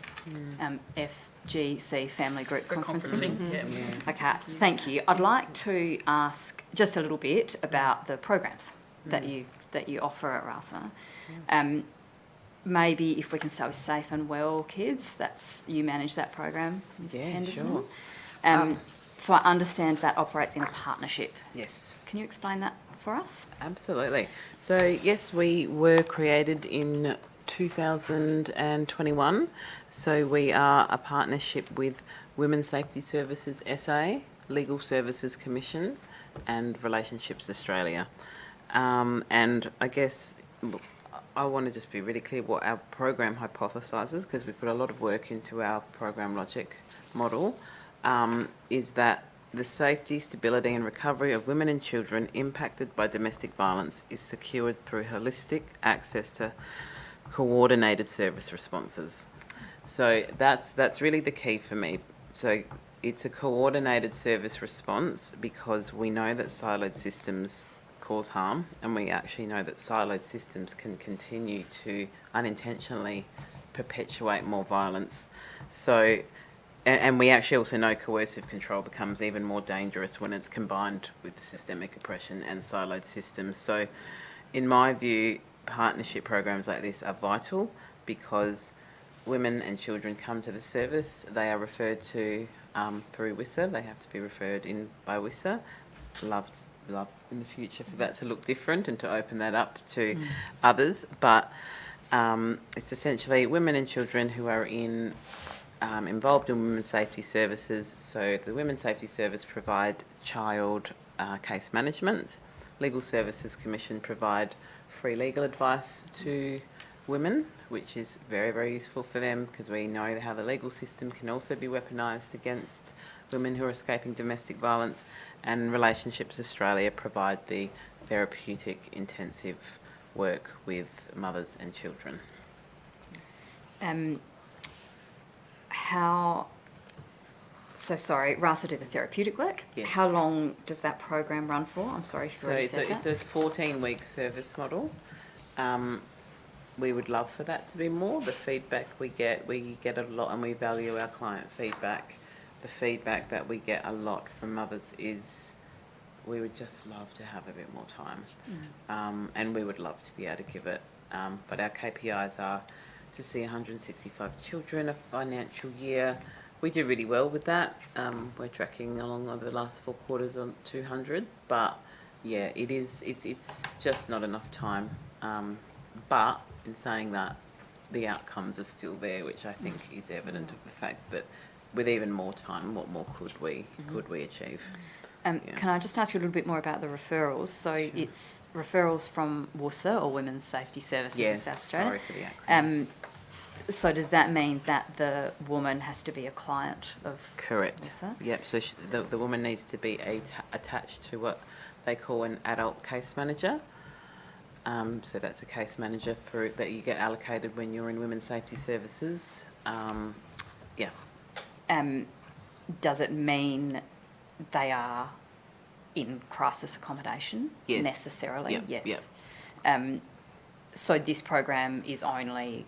B: FGC Family Group Conferencing.
F: Yeah.
B: Okay, thank you. I'd like to ask just a little bit about the programs that you offer at RASA. Maybe if we can start with Safe and Well Kids, you manage that program, Ms. Henderson.
E: Sure.
B: So I understand that operates in a partnership.
E: Yes.
B: Can you explain that for us?
E: Absolutely. So, yes, we were created in 2021. So we are a partnership with Women's Safety Services SA, Legal Services Commission and Relationships Australia. And I guess I want to just be really clear what our program hypothesises, because we put a lot of work into our program logic model, is that the safety, stability and recovery of women and children impacted by domestic violence is secured through holistic access to coordinated service responses. So that's really the key for me. So it's a coordinated service response because we know that siloed systems cause harm, and we actually know that siloed systems can continue to unintentionally perpetuate more violence. So, and we actually also know coercive control becomes even more dangerous when it's combined with systemic oppression and siloed systems. So, in my view, partnership programs like this are vital because women and children come to the service. They are referred to through WISA. They have to be referred in by WISA. Love in the future for that to look different and to open that up to others. But it's essentially women and children who are involved in women's safety services. So the Women's Safety Service provide child case management. Legal Services Commission provide free legal advice to women, which is very, very useful for them because we know how the legal system can also be weaponised against women who are escaping domestic violence. And Relationships Australia provide the therapeutic intensive work with mothers and children.
B: RASA do the therapeutic work.
E: Yes.
B: How long does that program run for? I'm sorry if you already said that.
E: It's a 14-week service model. We would love for that to be more. The feedback we get a lot, and we value our client feedback. The feedback that we get a lot from mothers is we would just love to have a bit more time. And we would love to be able to give it. But our KPIs are to see 165 children a financial year. We do really well with that. We're tracking along over the last 4 quarters on 200. But yeah, it's just not enough time. But in saying that, the outcomes are still there, which I think is evident of the fact that with even more time, what more could we achieve?
B: Can I just ask you a little bit more about the referrals? So it's referrals from WUSA, or Women's Safety Services in South Australia.
E: Sorry for the acronym.
B: So does that mean that the woman has to be a client of
E: Correct.
B: WUSA?
E: Yep. So the woman needs to be attached to what they call an adult case manager. So that's a case manager for that you get allocated when you're in women's safety services. Yeah.
B: Does it mean they are in crisis accommodation?
E: Yes.
B: Necessarily?
E: Yep,
B: Yes.
E: yep.
B: So this program is only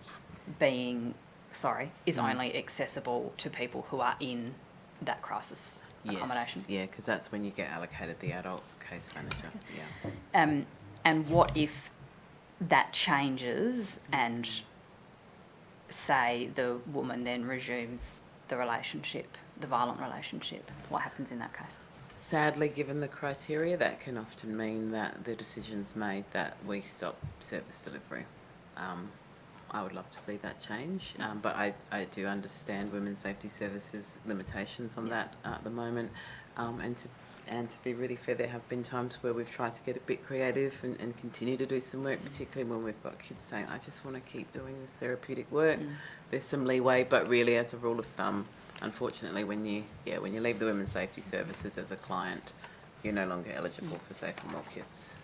B: only accessible to people who are in that crisis accommodation?
E: Yes, yeah, because that's when you get allocated the adult case manager. Yeah.
B: And what if that changes and, say, the woman then resumes the relationship, the violent relationship? What happens in that case?
E: Sadly, given the criteria, that can often mean that the decision's made that we stop service delivery. I would love to see that change, but I do understand Women's Safety Services limitations on that at the moment. And to be really fair, there have been times where we've tried to get a bit creative and continue to do some work, particularly when we've got kids saying, I just want to keep doing this therapeutic work. There's some leeway, but really as a rule of thumb, unfortunately, when you leave the Women's Safety Services as a client, you're no longer eligible for Safe and Well Kids.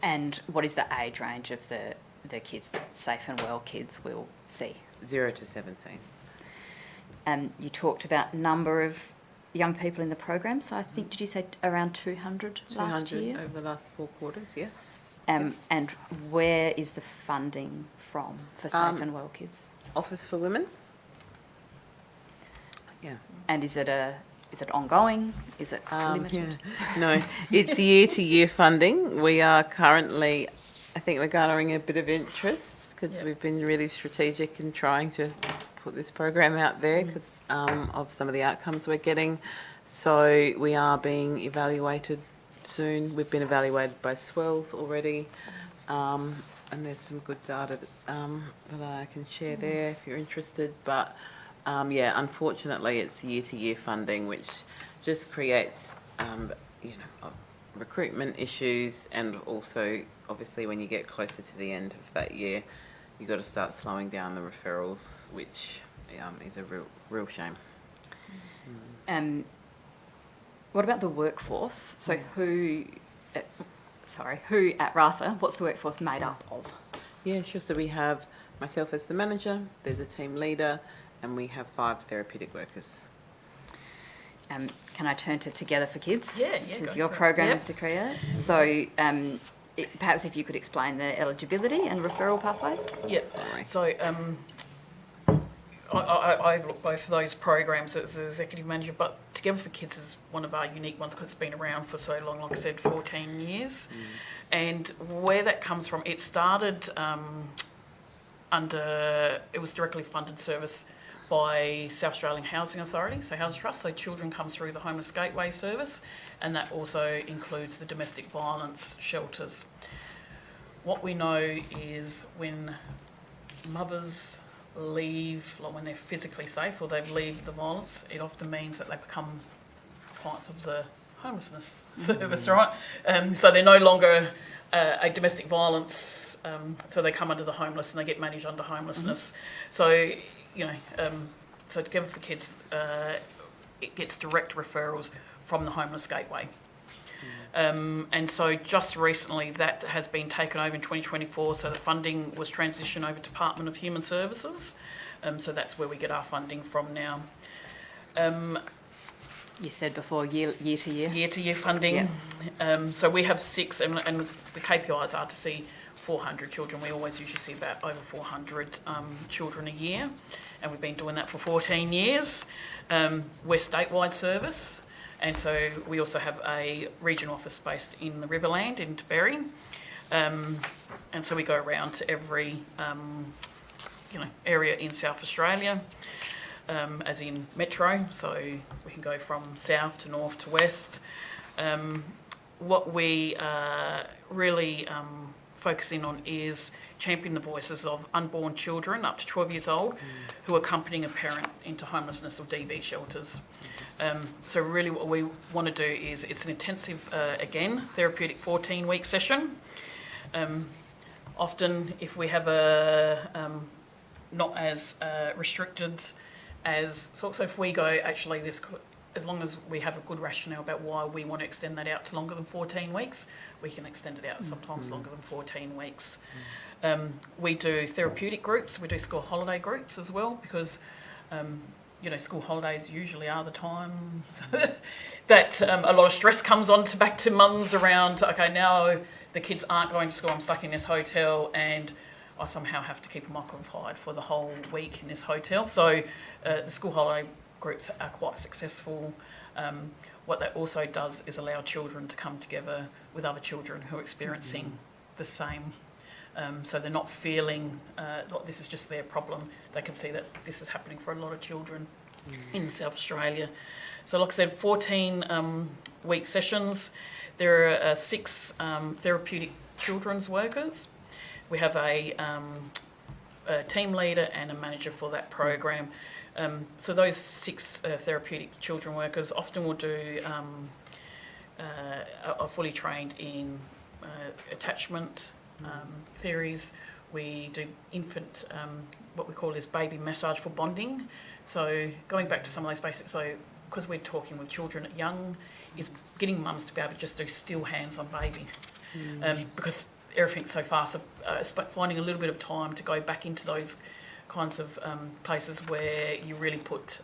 B: And what is the age range of the kids that Safe and Well Kids will see?
E: 0 to 17.
B: You talked about number of young people in the program, so I think, did you say around 200 last
E: 200
B: year?
E: over the last 4 quarters, yes.
B: And where is the funding from for Safe and Well Kids?
E: Office for Women. Yeah.
B: And is it ongoing? Is it limited?
E: Yeah. No, it's year-to-year funding. We are currently, I think we're garnering a bit of interest because we've been really strategic in trying to put this program out there because of some of the outcomes we're getting. So we are being evaluated soon. We've been evaluated by Swells already. And there's some good data that I can share there if you're interested. But unfortunately, it's year-to-year funding, which just creates, recruitment issues, and also, obviously, when you get closer to the end of that year, you've got to start slowing down the referrals, which is a real shame.
B: What about the workforce? So who at RASA, what's the workforce made up of?
E: Yeah, sure. So we have myself as the manager, there's a team leader, and we have 5 therapeutic workers.
B: Can I turn to Together for Kids?
F: Yeah,
B: which is
F: go
B: your
F: for it.
B: program
F: Yep.
B: as to create. So perhaps if you could explain the eligibility and referral pathways.
F: Yep.
E: Sorry.
F: So I've looked both of those programs as the executive manager, but Together for Kids is one of our unique ones because it's been around for so long, like I said, 14 years. And where that comes from, it started it was directly funded service by South Australian Housing Authority, so Housing Trust, so children come through the Homeless Gateway service, and that also includes the domestic violence shelters. What we know is when mothers leave, like when they're physically safe or they leave the violence, it often means that they become clients of the homelessness service, right? So they're no longer a domestic violence, so they come under the homeless and they get managed under homelessness. So, so Together for Kids, it gets direct referrals from the Homeless Gateway. And so just recently that has been taken over in 2024, so the funding was transitioned over to Department of Human Services, so that's where we get our funding from now.
B: You said before year to year.
F: Year-to-year funding.
B: Yeah.
F: So we have 6, and the KPIs are to see 400 children. We always usually see about over 400 children a year, and we've been doing that for 14 years. We're statewide service, and so we also have a regional office based in the Riverland in Taberry, and so we go around to every area in South Australia. As in metro, so we can go from south to north to west. What we are really focusing on is championing the voices of unborn children up to 12 years old who are accompanying a parent into homelessness or DV shelters. So really what we want to do is, it's an intensive, therapeutic 14-week session. Often if we have a not as restricted as, so if we go, actually this as long as we have a good rationale about why we want to extend that out to longer than 14 weeks, we can extend it out sometimes longer than 14 weeks. We do therapeutic groups, we do school holiday groups as well, because school holidays usually are the time that a lot of stress comes on back to mums around, okay, now the kids aren't going to school, I'm stuck in this hotel, and I somehow have to keep them occupied for the whole week in this hotel. So the school holiday groups are quite successful. What that also does is allow children to come together with other children who are experiencing the same. So they're not feeling like this is just their problem. They can see that this is happening for a lot of children in South Australia. So like I said, 14 week sessions. There are 6 therapeutic children's workers. We have a team leader and a manager for that program. So those 6 therapeutic children workers often will do are fully trained in attachment theories. We do infant, what we call is baby massage for bonding. So going back to some of those basics, so because we're talking with children at young, is getting mums to be able to just do still hands on baby. Because everything's so fast, so finding a little bit of time to go back into those kinds of places where you really put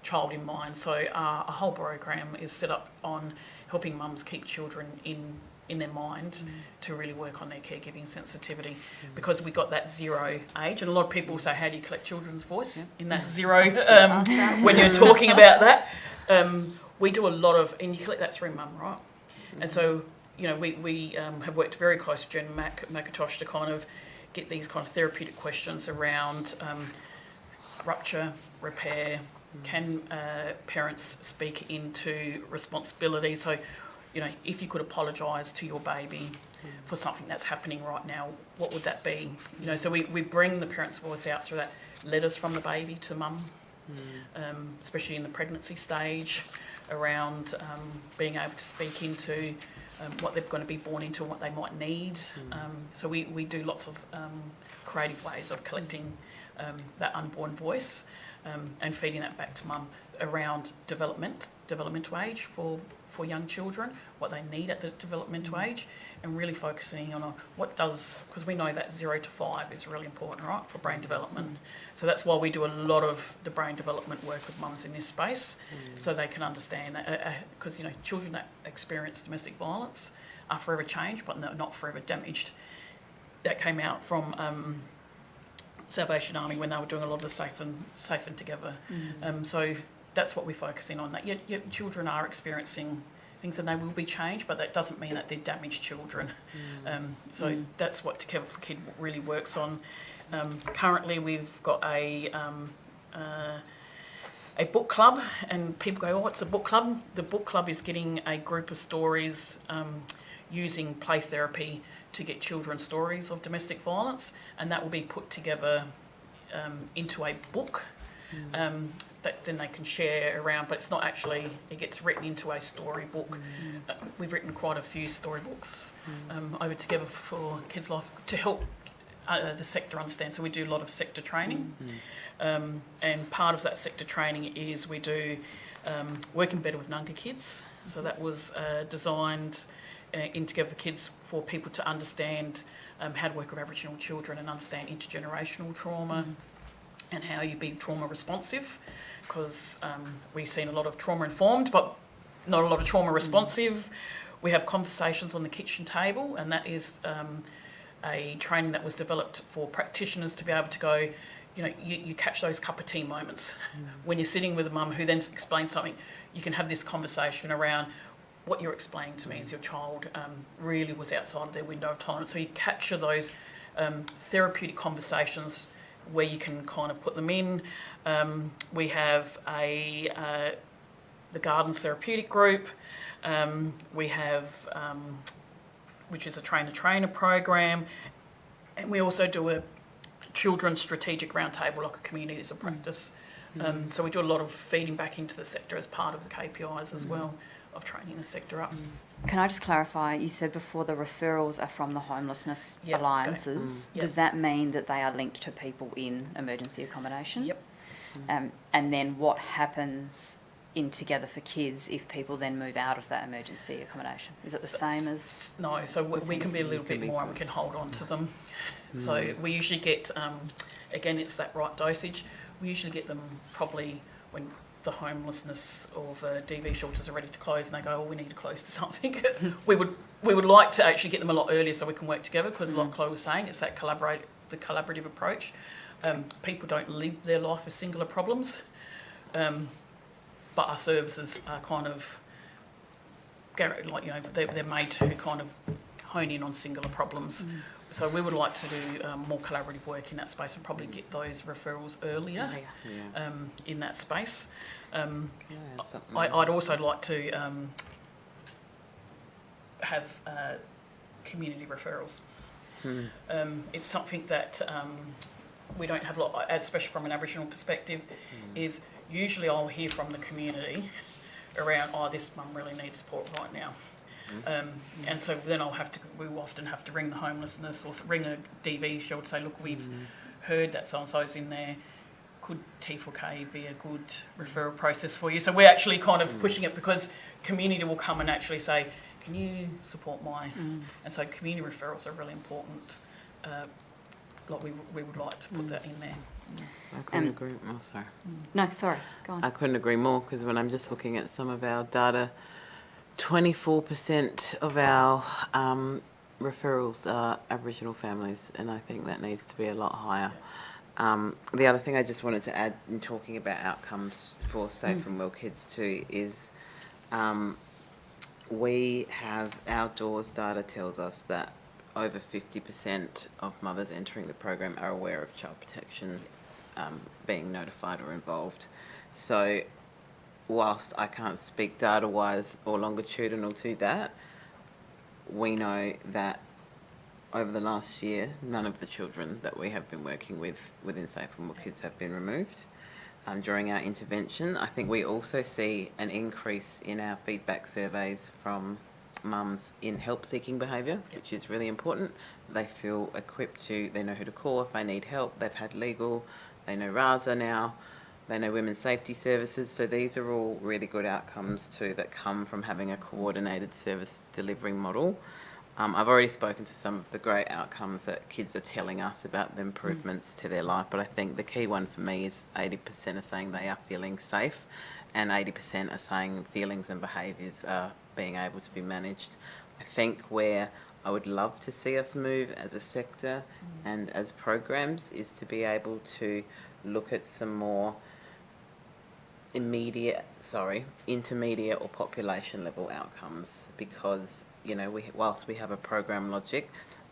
F: child in mind. So our whole program is set up on helping mums keep children in their mind to really work on their caregiving sensitivity, because we got that 0 age, and a lot of people say, how do you collect children's voice in that 0 when you're talking about that? We do a lot of, and you collect that through mum, right? And so, we have worked very close to Jen McIntosh to kind of get these kind of therapeutic questions around rupture, repair, can parents speak into responsibility? So, if you could apologise to your baby for something that's happening right now, what would that be? So we bring the parent's voice out through that, letters from the baby to mum, especially in the pregnancy stage, around being able to speak into what they're going to be born into and what they might need. So we do lots of creative ways of collecting that unborn voice and feeding that back to mum around developmental age for young children, what they need at the developmental age, and really focusing on what does, because we know that 0 to 5 is really important, right, for brain development. So that's why we do a lot of the brain development work with mums in this space, so they can understand that, because children that experience domestic violence are forever changed, but not forever damaged. That came out from Salvation Army when they were doing a lot of the Safe and Together. So that's what we're focusing on, that your children are experiencing things and they will be changed, but that doesn't mean that they're damaged children. So that's what Together for Kid really works on. Currently we've got a book club, and people go, oh, what's a book club? The book club is getting a group of stories using play therapy to get children's stories of domestic violence, and that will be put together into a book that then they can share around, but it's not actually, it gets written into a storybook. We've written quite a few storybooks over Together for Kids Life to help the sector understand. So we do a lot of sector training, and part of that sector training is we do working better with Nunga kids. So that was designed in Together for Kids for people to understand how to work with Aboriginal children and understand intergenerational trauma and how you be trauma responsive, because we've seen a lot of trauma informed but not a lot of trauma responsive. We have conversations on the kitchen table, and that is a training that was developed for practitioners to be able to go, you catch those cup of tea moments when you're sitting with a mum who then explains something. You can have this conversation around, what you're explaining to me is your child really was outside of their window of tolerance. So you capture those therapeutic conversations where you can kind of put them in. We have the Gardens Therapeutic Group. We have, which is a trainer-trainer program. And we also do a children's strategic roundtable, like a communities of practice. So we do a lot of feeding back into the sector as part of the KPIs as well, of training the sector up.
B: Can I just clarify, you said before the referrals are from the homelessness
F: Yep,
B: alliances.
F: Yep.
B: Does that mean that they are linked to people in emergency accommodation?
F: Yep.
B: And then what happens in Together for Kids if people then move out of that emergency accommodation? Is it the same as?
F: No, so we can be a little bit more and we can hold on to them. So we usually get, again, it's that right dosage. We usually get them probably when the homelessness or the DV shelters are ready to close and they go, oh, we need to close to something. we would like to actually get them a lot earlier so we can work together, because like Chloe was saying, it's that collaborative approach. People don't live their life as singular problems, but our services are kind of, like, you know, they're made to kind of hone in on singular problems. So we would like to do more collaborative work in that space and probably get those referrals earlier in that space. I'd also like to have community referrals. It's something that we don't have a lot, especially from an Aboriginal perspective, is usually I'll hear from the community around, oh, this mum really needs support right now. And so then we'll often have to ring the homelessness or ring a DV shelter to say, look, we've heard that so-and-so's in there. Could T4K be a good referral process for you? So we're actually kind of pushing it, because community will come and actually say, can you support my... And so community referrals are really important. Like we would like to put that in there.
E: I couldn't agree. Oh, sorry.
B: No, sorry, go on.
E: I couldn't agree more, because when I'm just looking at some of our data, 24% of our referrals are Aboriginal families, and I think that needs to be a lot higher. The other thing I just wanted to add in talking about outcomes for Safe and Well Kids too is we have, our DOORS data tells us that over 50% of mothers entering the program are aware of child protection being notified or involved. So whilst I can't speak data-wise or longitudinal to that, we know that over the last year, none of the children that we have been working with within Safe and Well Kids have been removed during our intervention. I think we also see an increase in our feedback surveys from mums in help-seeking behaviour, which is really important. They feel equipped they know who to call if they need help. They've had legal, they know RASA now, they know Women's Safety Services. So these are all really good outcomes too that come from having a coordinated service delivery model. I've already spoken to some of the great outcomes that kids are telling us about the improvements to their life, but I think the key one for me is 80% are saying they are feeling safe and 80% are saying feelings and behaviours are being able to be managed. I think where I would love to see us move as a sector and as programs is to be able to look at some more intermediate or population level outcomes, because you know, whilst we have a program logic,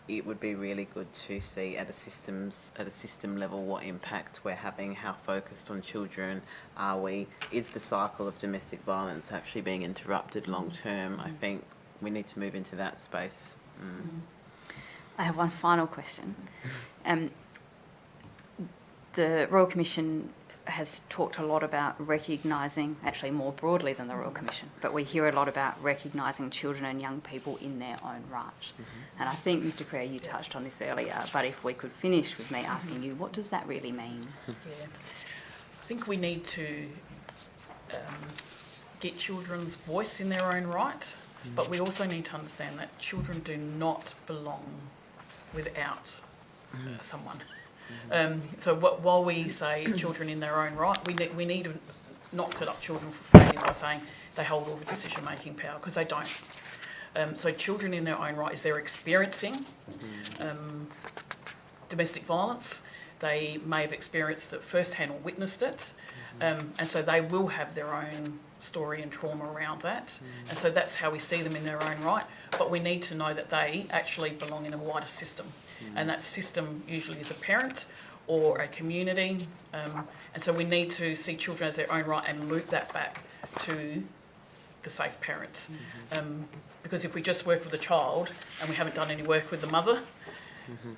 E: it would be really good to see at a system level what impact we're having, how focused on children are we, is the cycle of domestic violence actually being interrupted long term. I think we need to move into that space.
B: I have one final question. The Royal Commission has talked a lot about recognising, actually more broadly than the Royal Commission, but we hear a lot about recognising children and young people in their own right. And I think, Mr Creer, you touched on this earlier, but if we could finish with me asking you, what does that really mean?
F: I think we need to get children's voice in their own right, but we also need to understand that children do not belong without someone. So while we say children in their own right, we need to not set up children for failure by saying they hold all the decision-making power, because they don't. So children in their own right is they're experiencing domestic violence. They may have experienced it firsthand or witnessed it, and so they will have their own story and trauma around that. And so that's how we see them in their own right. But we need to know that they actually belong in a wider system. And that system usually is a parent or a community. And so we need to see children as their own right and loop that back to the safe parents. Because if we just work with the child and we haven't done any work with the mother,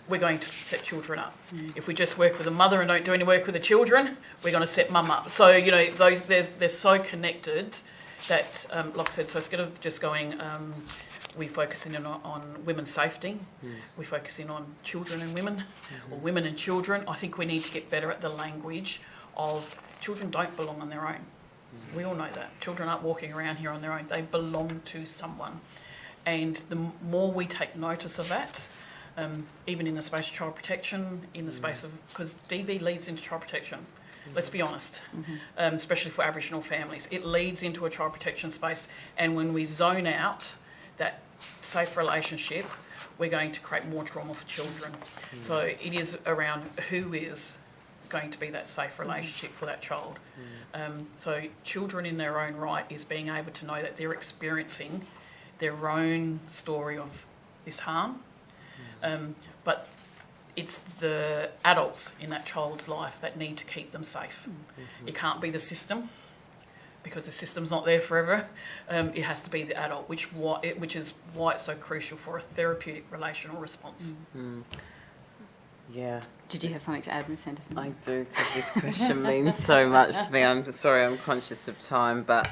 F: we're going to set children up. If we just work with the mother and don't do any work with the children, we're going to set mum up. So, you know, they're so connected that, like I said, so instead of just going, we focus in on women's safety, we focus in on children and women, or women and children. I think we need to get better at the language of children don't belong on their own. We all know that. Children aren't walking around here on their own. They belong to someone. And the more we take notice of that, even in the space of child protection, in the space of, because DV leads into child protection, let's be honest, especially for Aboriginal families. It leads into a child protection space, and when we zone out that safe relationship, we're going to create more trauma for children. So it is around who is going to be that safe relationship for that child. So children in their own right is being able to know that they're experiencing their own story of this harm, but it's the adults in that child's life that need to keep them safe. It can't be the system, because the system's not there forever. It has to be the adult, which is why it's so crucial for a therapeutic relational response.
E: Yeah,
B: Did you have something to add, Ms Henderson?
E: I do, because this question means so much to me. I'm sorry, I'm conscious of time, but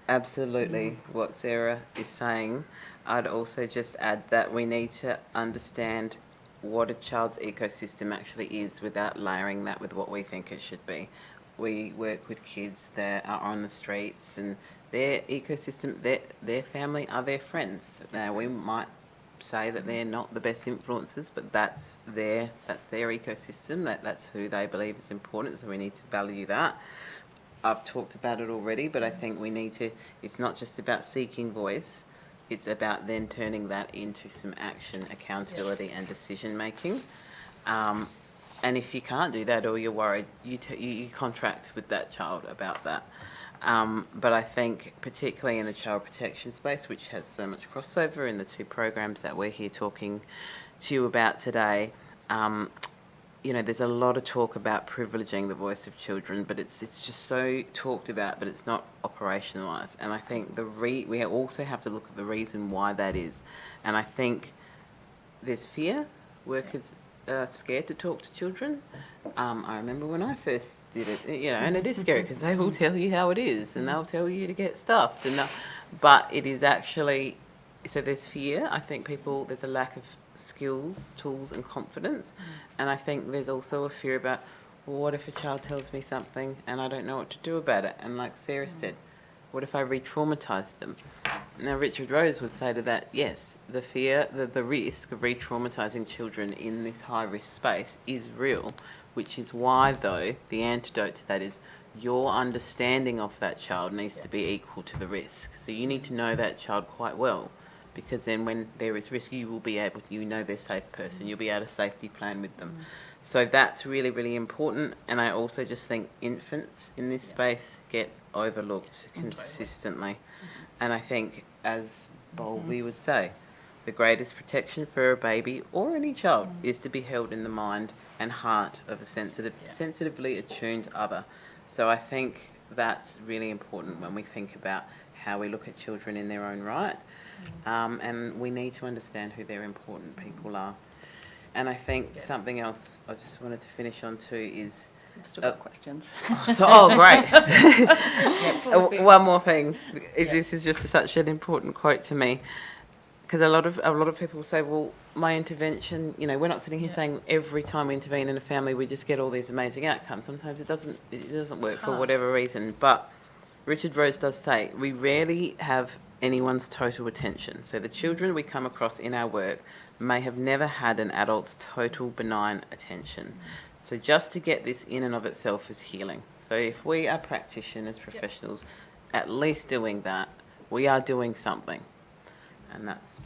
E: absolutely what Sarah is saying. I'd also just add that we need to understand what a child's ecosystem actually is without layering that with what we think it should be. We work with kids that are on the streets, and their ecosystem, their family are their friends. Now, we might say that they're not the best influences, but that's their ecosystem, that's who they believe is important, so we need to value that. I've talked about it already, but I think we need to, it's not just about seeking voice, it's about then turning that into some action, accountability and decision making. And if you can't do that, or you're worried, you contract with that child about that. But I think particularly in the child protection space, which has so much crossover in the two programs that we're here talking to you about today, there's a lot of talk about privileging the voice of children, but it's just so talked about, but it's not operationalised. And I think we also have to look at the reason why that is. And I think there's fear. Workers are scared to talk to children. I remember when I first did it, and it is scary because they will tell you how it is, and they'll tell you to get stuffed. But it is actually, so there's fear. I think there's a lack of skills, tools and confidence. And I think there's also a fear about, well, what if a child tells me something and I don't know what to do about it? And like Sarah said, what if I re-traumatise them? Now, Richard Rose would say to that, yes, the fear, the risk of re-traumatising children in this high-risk space is real, which is why, though, the antidote to that is your understanding of that child needs to be equal to the risk. So you need to know that child quite well, because then when there is risk, you will be able to, they're a safe person, you'll be able to safety plan with them. So that's really, really important. And I also just think infants in this space get overlooked consistently. And I think, as Bowlby would say, the greatest protection for a baby or any child is to be held in the mind and heart of a sensitively attuned other. So I think that's really important when we think about how we look at children in their own right. And we need to understand who their important people are. And I think something else I just wanted to finish on too is...
A: We've still got questions.
E: Great. One more thing. This is just such an important quote to me, because a lot of people say, well, my intervention, we're not sitting here saying every time we intervene in a family we just get all these amazing outcomes. Sometimes it doesn't work for whatever reason. But Richard Rose does say we rarely have anyone's total attention. So the children we come across in our work may have never had an adult's total benign attention. So just to get this in and of itself is healing. So if we are practitioners, professionals, at least doing that, we are doing something. And that's...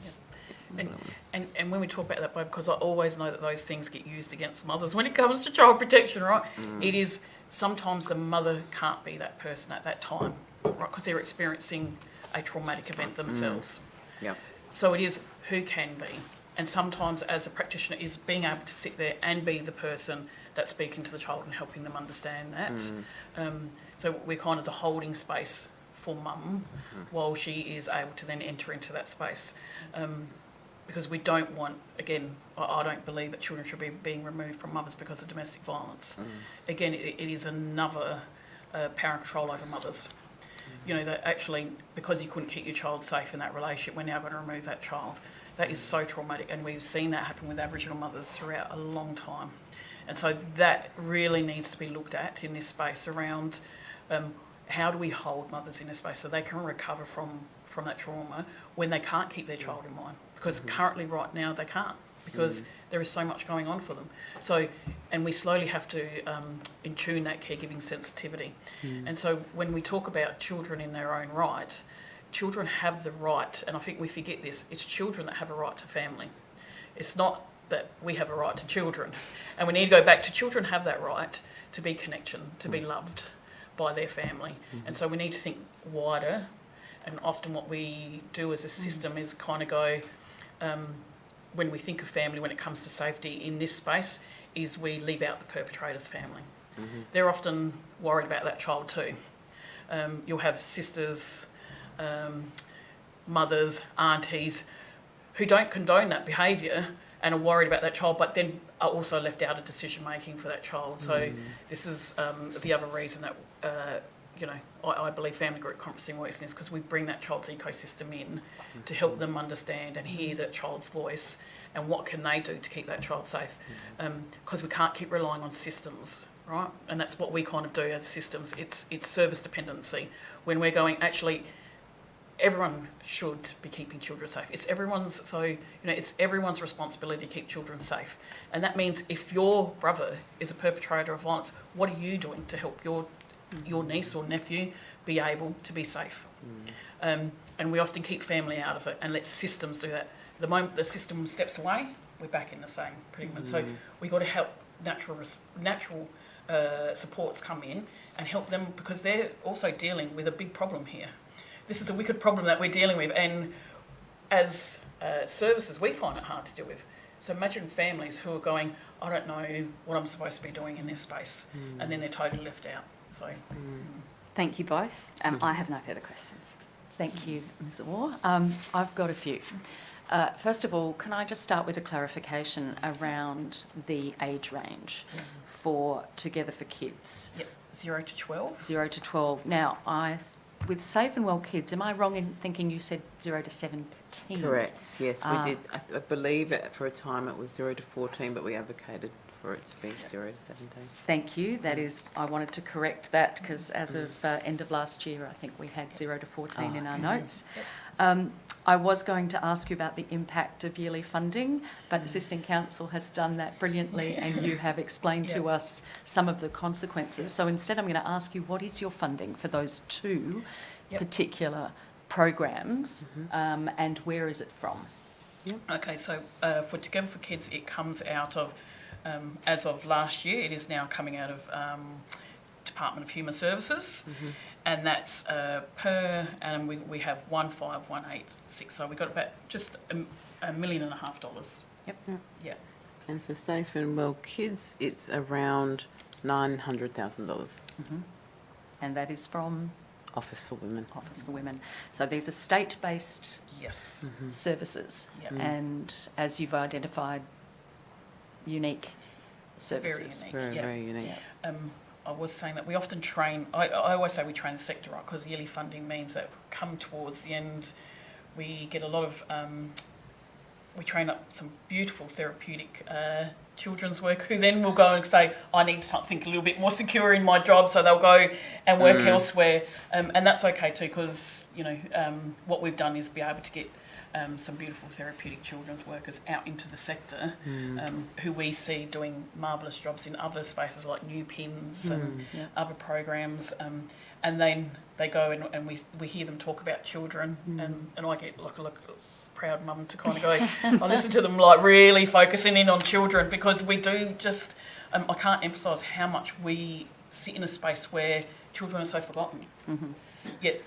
F: And when we talk about that, because I always know that those things get used against mothers when it comes to child protection, right? It is sometimes the mother can't be that person at that time, right? Because they're experiencing a traumatic event themselves.
E: Yep.
F: So it is who can be. And sometimes as a practitioner is being able to sit there and be the person that's speaking to the child and helping them understand that. So we're kind of the holding space for mum while she is able to then enter into that space. Because we don't want, again, I don't believe that children should be being removed from mothers because of domestic violence. Again, it is another power and control over mothers. That actually, because you couldn't keep your child safe in that relationship, we're now going to remove that child. That is so traumatic, and we've seen that happen with Aboriginal mothers throughout a long time. And so that really needs to be looked at in this space around how do we hold mothers in a space so they can recover from that trauma when they can't keep their child in mind? Because currently, right now, they can't, because there is so much going on for them. So, and we slowly have to in-tune that caregiving sensitivity. And so when we talk about children in their own right, children have the right, and I think we forget this, it's children that have a right to family. It's not that we have a right to children. And we need to go back to children have that right to be connection, to be loved by their family. And so we need to think wider, and often what we do as a system is kind of go, when we think of family, when it comes to safety in this space, is we leave out the perpetrator's family. They're often worried about that child too. You'll have sisters, mothers, aunties, who don't condone that behaviour and are worried about that child, but then are also left out of decision making for that child. So this is the other reason that I believe family group conferencing works in this, because we bring that child's ecosystem in to help them understand and hear that child's voice and what can they do to keep that child safe. Because we can't keep relying on systems, right? And that's what we kind of do as systems. It's service dependency. When we're going, actually, everyone should be keeping children safe. It's everyone's responsibility to keep children safe. And that means if your brother is a perpetrator of violence, what are you doing to help your niece or nephew be able to be safe? And we often keep family out of it and let systems do that. The moment the system steps away, we're back in the same predicament. So we've got to help natural supports come in and help them, because they're also dealing with a big problem here. This is a wicked problem that we're dealing with, and as services, we find it hard to deal with. So imagine families who are going, I don't know what I'm supposed to be doing in this space, and then they're totally left out. So,
B: Thank you both. I have no further questions.
A: Thank you, Ms. Orr. I've got a few. First of all, can I just start with a clarification around the age range for Together for Kids?
F: yep, 0 to 12.
A: 0 to 12. Now, with Safe and Well Kids, am I wrong in thinking you said 0 to 17?
E: Correct, yes, we did. I believe for a time it was 0 to 14, but we advocated for it to be 0 to 17.
A: Thank you. That is, I wanted to correct that, because as of end of last year, I think we had 0 to 14 in our notes. I was going to ask you about the impact of yearly funding, but Assistant Counsel has done that brilliantly, and you have explained to us some of the consequences. So instead, I'm going to ask you, what is your funding for those two particular programs, and where is it from?
F: Okay, so for Together for Kids, it comes out of, as of last year, it is now coming out of Department of Human Services, and that's per annum we have 15186. So we got about just $1.5 million.
A: Yep.
F: Yeah.
E: And for Safe and Well Kids, it's around $900,000.
A: And that is from
E: Office for Women.
A: Office for Women. So these are state-based
F: Yes.
A: services,
F: Yep.
A: and as you've identified, unique
F: Very
A: services.
F: unique.
E: Very,
F: yeah.
E: very unique.
A: Yeah.
F: I was saying that we often train, I always say we train the sector, right, because yearly funding means that come towards the end, we get a lot of, we train up some beautiful therapeutic children's work who then will go and say, I need something a little bit more secure in my job, so they'll go and work elsewhere, and that's okay too, because, what we've done is be able to get some beautiful therapeutic children's workers out into the sector, who we see doing marvellous jobs in other spaces like New Pins and other programs, and then they go and we hear them talk about children, and I get like a proud mum to kind of go, I listen to them like really focusing in on children, because we do just, I can't emphasise how much we sit in a space where children are so forgotten, yet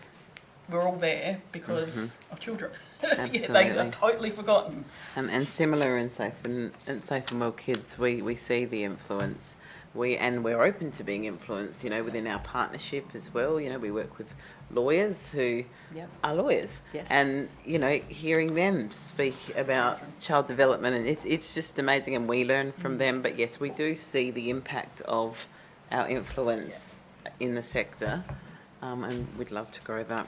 F: we're all there because of children.
E: Absolutely.
F: They are totally forgotten.
E: And similar in Safe and Well Kids, we see the influence. We're open to being influenced, within our partnership as well. We work with lawyers who are lawyers.
A: Yes.
E: And, hearing them speak about child development, and it's just amazing, and we learn from them. But yes, we do see the impact of our influence in the sector, and we'd love to grow that.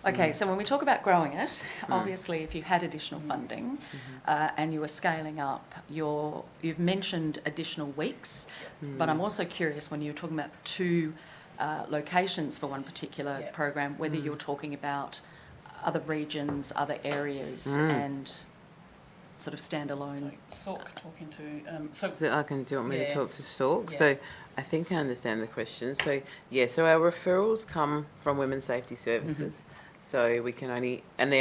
A: Okay, so when we talk about growing it, obviously if you had additional funding and you were scaling up, you've mentioned additional weeks, but I'm also curious when you're talking about two locations for one particular
F: Yeah.
A: program, whether you're talking about other regions, other areas, and sort of
F: So
A: standalone.
F: SOC talking to,
E: Do you want me to
F: Yeah.
E: talk to SORC?
F: Yeah.
E: So I think I understand the question. So, yeah, so our referrals come from Women's Safety Services. So we can only, and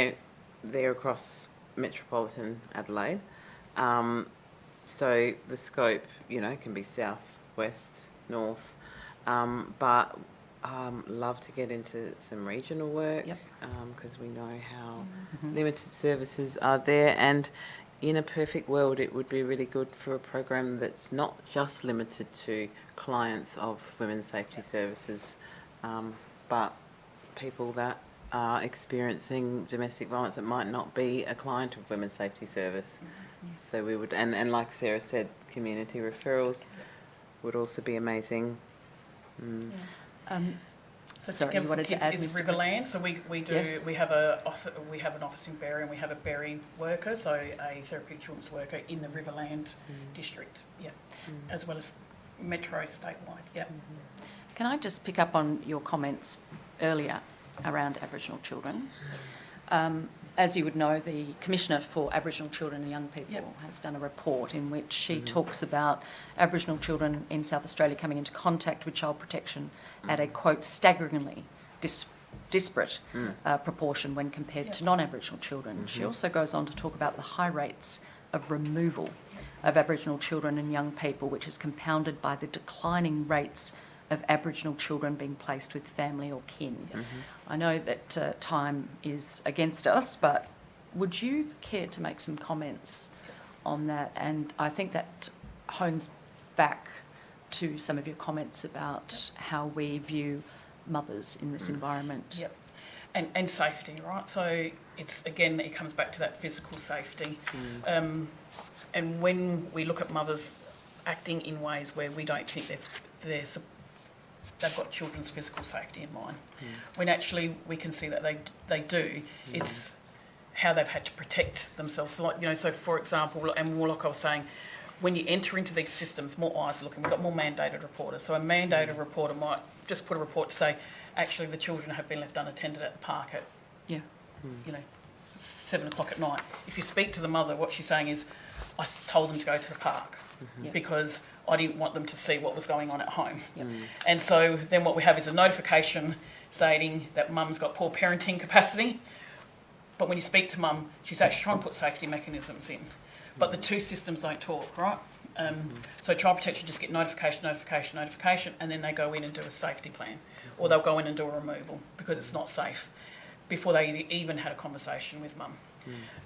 E: they're across metropolitan Adelaide. So the scope, can be south, west, north. But love to get into some regional work
A: Yep.
E: because we know how limited services are there. And in a perfect world, it would be really good for a program that's not just limited to clients of Women's Safety Services, but people that are experiencing domestic violence that might not be a client of Women's Safety Service. So we would, and like Sarah said, community referrals would also be amazing.
F: So
A: Sorry,
F: Together
A: you
F: for
A: wanted to
F: Kids
A: add,
F: is
A: Mr.
F: Riverland. So we do
A: Yes.
F: we have an office in Berry, and we have a Berry worker, so a therapeutic children's worker in the Riverland district. Yeah, as well as metro statewide. Yeah.
A: Can I just pick up on your comments earlier around Aboriginal children? As you would know, the Commissioner for Aboriginal Children and Young People
F: Yep.
A: has done a report in which she talks about Aboriginal children in South Australia coming into contact with child protection at a, quote, staggeringly disparate proportion when compared
F: Yep.
A: to non-Aboriginal children. She also goes on to talk about the high rates of removal of Aboriginal children and young people, which is compounded by the declining rates of Aboriginal children being placed with family or kin. I know that time is against us, but would you care to make some comments on that? And I think that hones back to some of your comments about how we view mothers in this environment.
F: Yep. And safety, right? So it comes back to that physical safety. And when we look at mothers acting in ways where we don't think they've got children's physical safety in mind, when actually we can see that they do, it's how they've had to protect themselves. So, so for example, and more like I was saying, when you enter into these systems, more eyes are looking. We've got more mandated reporters. So a mandated reporter might just put a report to say, actually, the children have been left unattended at the park at,
A: Yeah.
F: 7 o'clock at night. If you speak to the mother, what she's saying is, I told them to go to the park
A: Yeah.
F: because I didn't want them to see what was going on at home.
A: Yep.
F: And so then what we have is a notification stating that mum's got poor parenting capacity. But when you speak to mum, she's actually trying to put safety mechanisms in. But the two systems don't talk, right? So child protection just get notification, and then they go in and do a safety plan. Or they'll go in and do a removal because it's not safe before they even had a conversation with mum.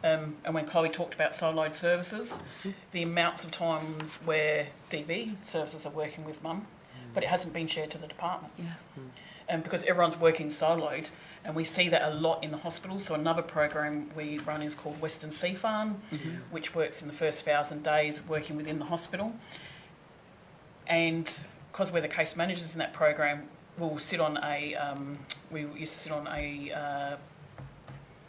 F: And when Chloe talked about solo load services, the amounts of times where DV services are working with mum, but it hasn't been shared to the department.
A: Yeah.
F: Because everyone's working soloed, and we see that a lot in the hospitals. So another program we run is called Western Sea Farm, which works in the first 1,000 days working within the hospital. And because we're the case managers in that program, we'll sit on we used to sit on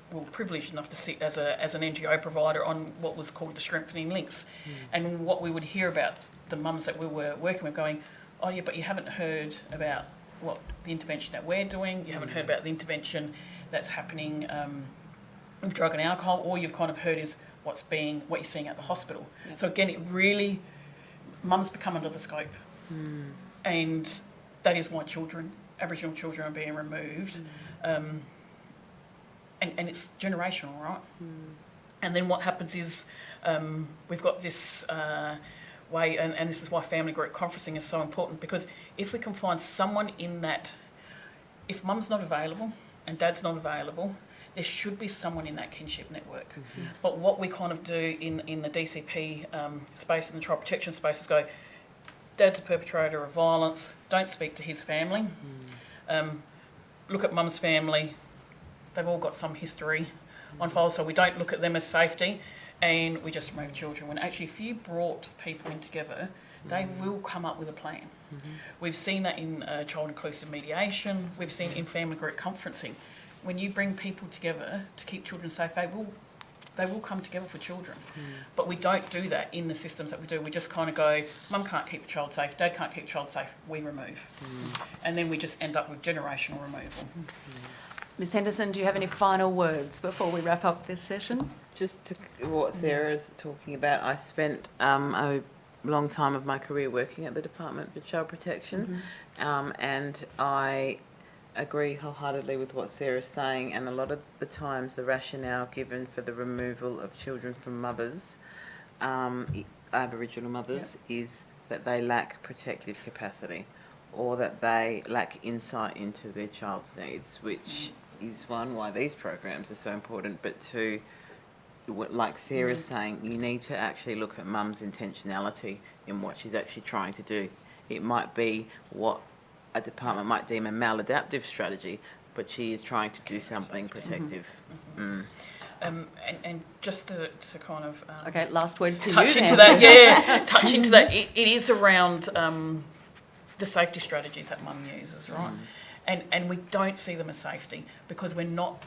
F: we were privileged enough to sit as an NGO provider on what was called the Strengthening Links. And what we would hear about the mums that we were working with going, oh yeah, but you haven't heard about what the intervention that we're doing, you haven't heard about the intervention that's happening with drug and alcohol, all you've kind of heard is what you're seeing at the hospital.
A: Yeah.
F: So again, it really, mums become under the scope. And that is why Aboriginal children are being removed. And it's generational, right? And then what happens is we've got this way, and this is why family group conferencing is so important, because if we can find someone in that, if mum's not available and dad's not available, there should be someone in that kinship network.
A: Yes.
F: But what we kind of do in the DCP space, in the child protection space, is go, dad's a perpetrator of violence, don't speak to his family. Look at mum's family, they've all got some history on file, so we don't look at them as safety, and we just remove children. When actually, if you brought people in together, they will come up with a plan. We've seen that in child inclusive mediation, we've seen it in family group conferencing. When you bring people together to keep children safe, they will they will come together for children. But we don't do that in the systems that we do. We just kind of go, mum can't keep a child safe, dad can't keep a child safe, we remove. And then we just end up with generational removal.
A: Ms Henderson, do you have any final words before we wrap up this session?
E: Just to what Sarah's talking about, I spent a long time of my career working at the Department for Child Protection, and I agree wholeheartedly with what Sarah's saying, and a lot of the times the rationale given for the removal of children from mothers, Aboriginal mothers, is that they lack protective capacity or that they lack insight into their child's needs, which is one, why these programs are so important, but two, like Sarah's saying, you need to actually look at mum's intentionality in what she's actually trying to do. It might be what a department might deem a maladaptive strategy, but she is trying to do something protective.
F: And just to kind of
A: Okay, last word to
F: touch
A: you
F: into
A: then.
F: that, touch into that. It is around the safety strategies that mum uses, right? And we don't see them as safety because we're not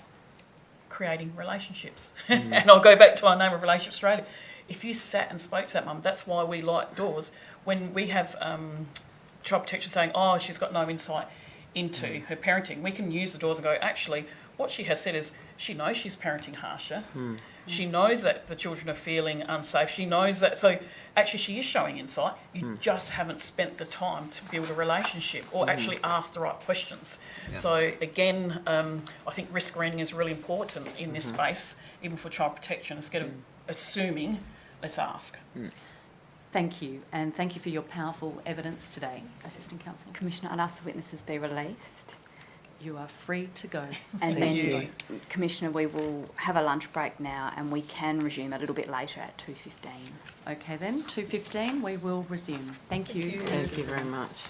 F: creating relationships. And I'll go back to our name of Relationship Australia. If you sat and spoke to that mum, that's why we like doors. When we have child protection saying, oh, she's got no insight into her parenting, we can use the doors and go, actually, what she has said is she knows she's parenting harsher. She knows that the children are feeling unsafe. She knows that. So actually she is showing insight. You just haven't spent the time to build a relationship or actually ask the right questions.
E: Yeah.
F: So again, I think risk screening is really important in this space, even for child protection. Instead of assuming, let's ask.
A: Thank you, and thank you for your powerful evidence today, Assistant Counsel.
B: Commissioner, I'd ask the witnesses be released.
A: You are free to go.
B: And
F: Thank
B: then,
F: you.
B: Commissioner, we will have a lunch break now and we can resume a little bit later at 2:15.
A: Okay then, 2:15, we will resume. Thank you.
E: Thank you very much.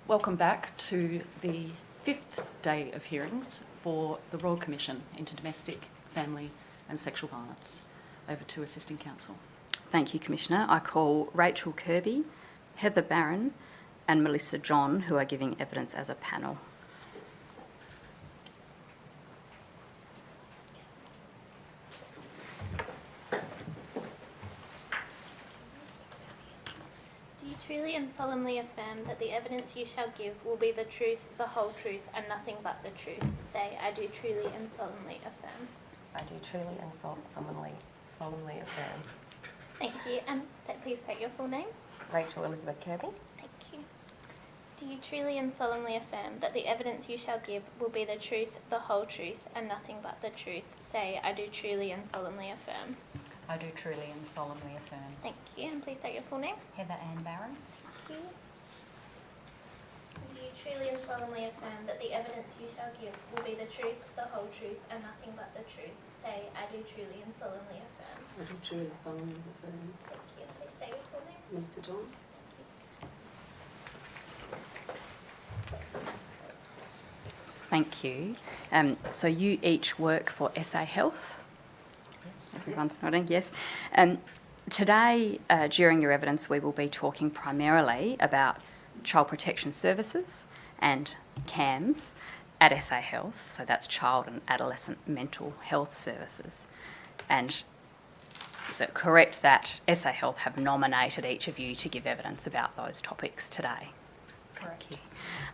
A: Welcome back to the fifth day of hearings for the Royal Commission into Domestic, Family and Sexual Violence. Over to Assisting Counsel.
B: Thank you, Commissioner. I call Rachel Kirby, Heather Barron and Melissa John, who are giving evidence as a panel.
C: Do you truly and solemnly affirm that the evidence you shall give will be the truth, the whole truth, and nothing but the truth? Say, I do truly and solemnly affirm.
G: I do truly and solemnly affirm.
C: Thank you. And please state your full name.
G: Rachel Elizabeth Kirby.
C: Thank you. Do you truly and solemnly affirm that the evidence you shall give will be the truth, the whole truth, and nothing but the truth? Say, I do truly and solemnly affirm.
H: I do truly and solemnly affirm.
C: Thank you. And please state your full name.
H: Heather Ann Barron.
C: Thank you. Do you truly and solemnly affirm that the evidence you shall give will be the truth, the whole truth, and nothing but the truth? Say, I do truly and solemnly affirm.
I: I do truly solemnly affirm.
C: Thank you. Please state your full name.
I: Melissa John.
B: Thank you. So you each work for SA Health?
H: Yes.
B: Everyone's nodding, yes. Today, during your evidence, we will be talking primarily about child protection services and CAMS at SA Health, so that's child and adolescent mental health services. And is it correct that SA Health have nominated each of you to give evidence about those topics today?
H: Correct.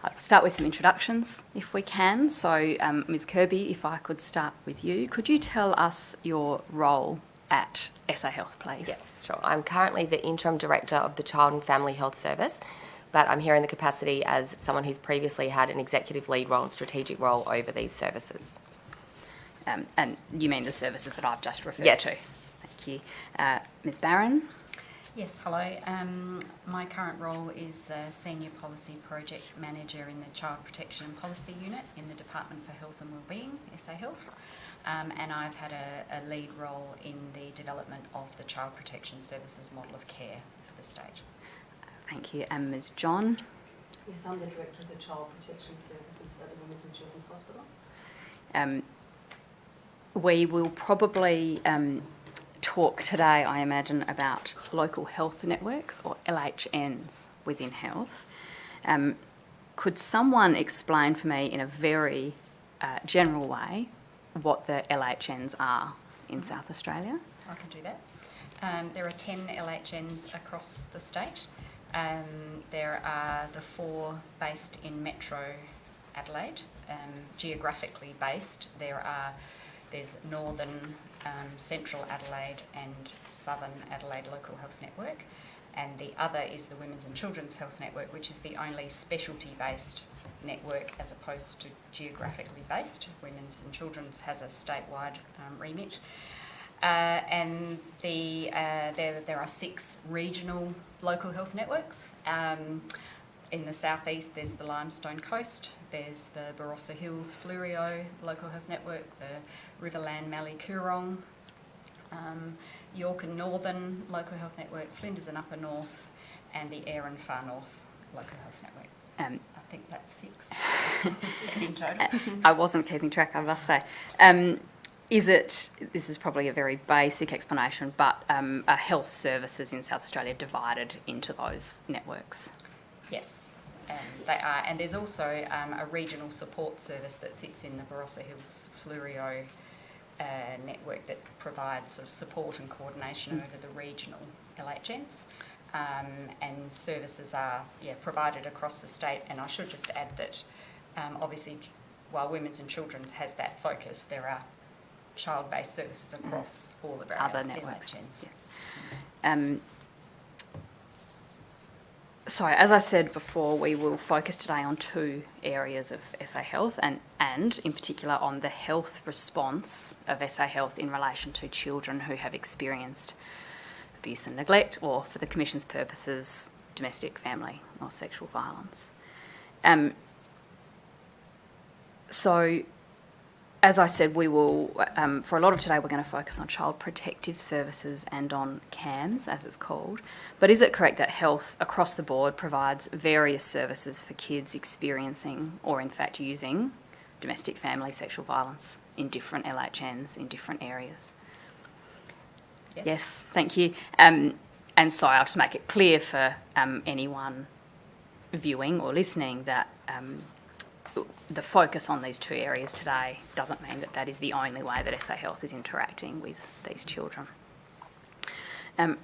B: I'll start with some introductions, if we can. So, Ms Kirby, if I could start with you, could you tell us your role at SA Health, please?
G: Yes, sure. I'm currently the Interim Director of the Child and Family Health Service, but I'm here in the capacity as someone who's previously had an executive lead role and strategic role over these services.
B: And you mean the services that I've just referred
G: Yes.
B: to? Thank you. Ms Barron?
H: Yes, hello. My current role is Senior Policy Project Manager in the Child Protection and Policy Unit in the Department for Health and Wellbeing, SA Health. And I've had a lead role in the development of the Child Protection Services model of care for the state.
B: Thank you. And Ms John?
I: Yes, I'm the Director of the Child Protection Services at the Women's and Children's Hospital.
B: We will probably talk today, I imagine, about local health networks or LHNs within health. Could someone explain for me in a very general way what the LHNs are in South Australia?
H: I can do that. There are 10 LHNs across the state. There are the 4 based in Metro Adelaide, geographically based. There's Northern, Central Adelaide and Southern Adelaide Local Health Network, and the other is the Women's and Children's Health Network, which is the only specialty-based network as opposed to geographically based. Women's and Children's has a statewide remit. And there are 6 regional local health networks. In the southeast, there's the Limestone Coast, there's the Barossa Hills Fleurieu Local Health Network, the Riverland Mallee Coorong, York and Northern Local Health Network, Flinders and Upper North, and the Ayr and Far North Local Health Network. I think that's 6 in total.
B: I wasn't keeping track, I must say. This is probably a very basic explanation, but are health services in South Australia divided into those networks?
H: Yes, they are. And there's also a regional support service that sits in the Barossa Hills Fleurieu network that provides sort of support and coordination over the regional LHNs. And services are provided across the state. And I should just add that obviously while Women's and Children's has that focus, there are child-based services across all of our
B: Other networks.
H: LHNs.
B: Yes. So, as I said before, we will focus today on 2 areas of SA Health and in particular on the health response of SA Health in relation to children who have experienced abuse and neglect, or for the Commission's purposes, domestic, family or sexual violence. So as I said, we will, for a lot of today, we're going to focus on child protective services and on CAMS, as it's called. But is it correct that health across the board provides various services for kids experiencing or, in fact, using domestic family sexual violence in different LHNs in different areas? Yes, thank you. And so I'll just make it clear for anyone viewing or listening that the focus on these two areas today doesn't mean that that is the only way that SA Health is interacting with these children. I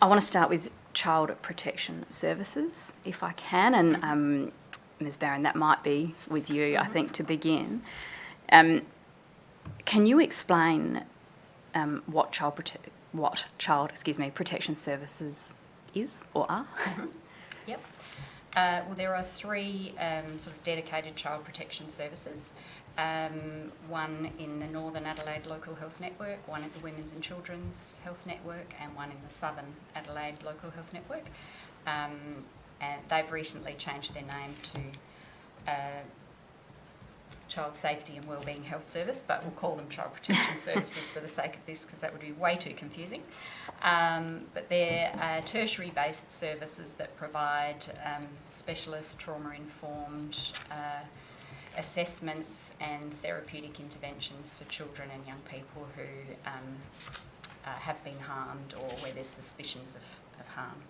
B: want to start with child protection services, if I can, and Ms. Barron, that might be with you, I think, to begin. Can you explain what child protection services is or are?
H: Yep. Well, there are three sort of dedicated child protection services. One in the Northern Adelaide Local Health Network, one at the Women's and Children's Health Network, and one in the Southern Adelaide Local Health Network. And they've recently changed their name to Child Safety and Wellbeing Health Service, but we'll call them Child Protection Services for the sake of this, because that would be way too confusing. But they're tertiary-based services that provide specialist, trauma-informed assessments and therapeutic interventions for children and young people who have been harmed or where there's suspicions of harm.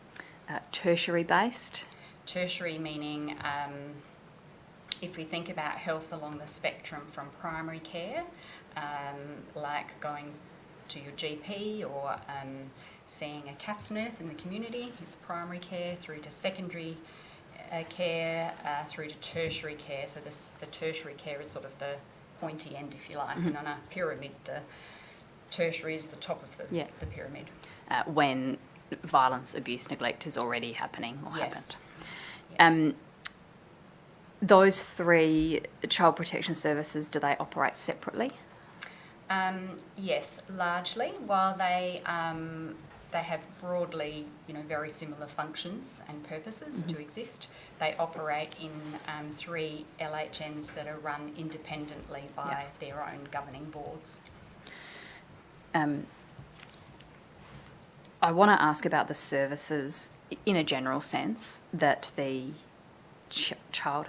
B: Tertiary-based?
H: Tertiary meaning if we think about health along the spectrum from primary care, like going to your GP or seeing a CAFS nurse in the community is primary care, through to secondary care, through to tertiary care. So the tertiary care is sort of the pointy end, if you like, and on a pyramid, the tertiary is the top of the pyramid.
B: When violence, abuse, neglect is already happening or
H: Yes.
B: happened. Those three child protection services, do they operate separately?
H: Yes, largely. While they have broadly, very similar functions and purposes to exist, they operate in three LHNs that are run independently by their own governing boards.
B: I want to ask about the services in a general sense that the child,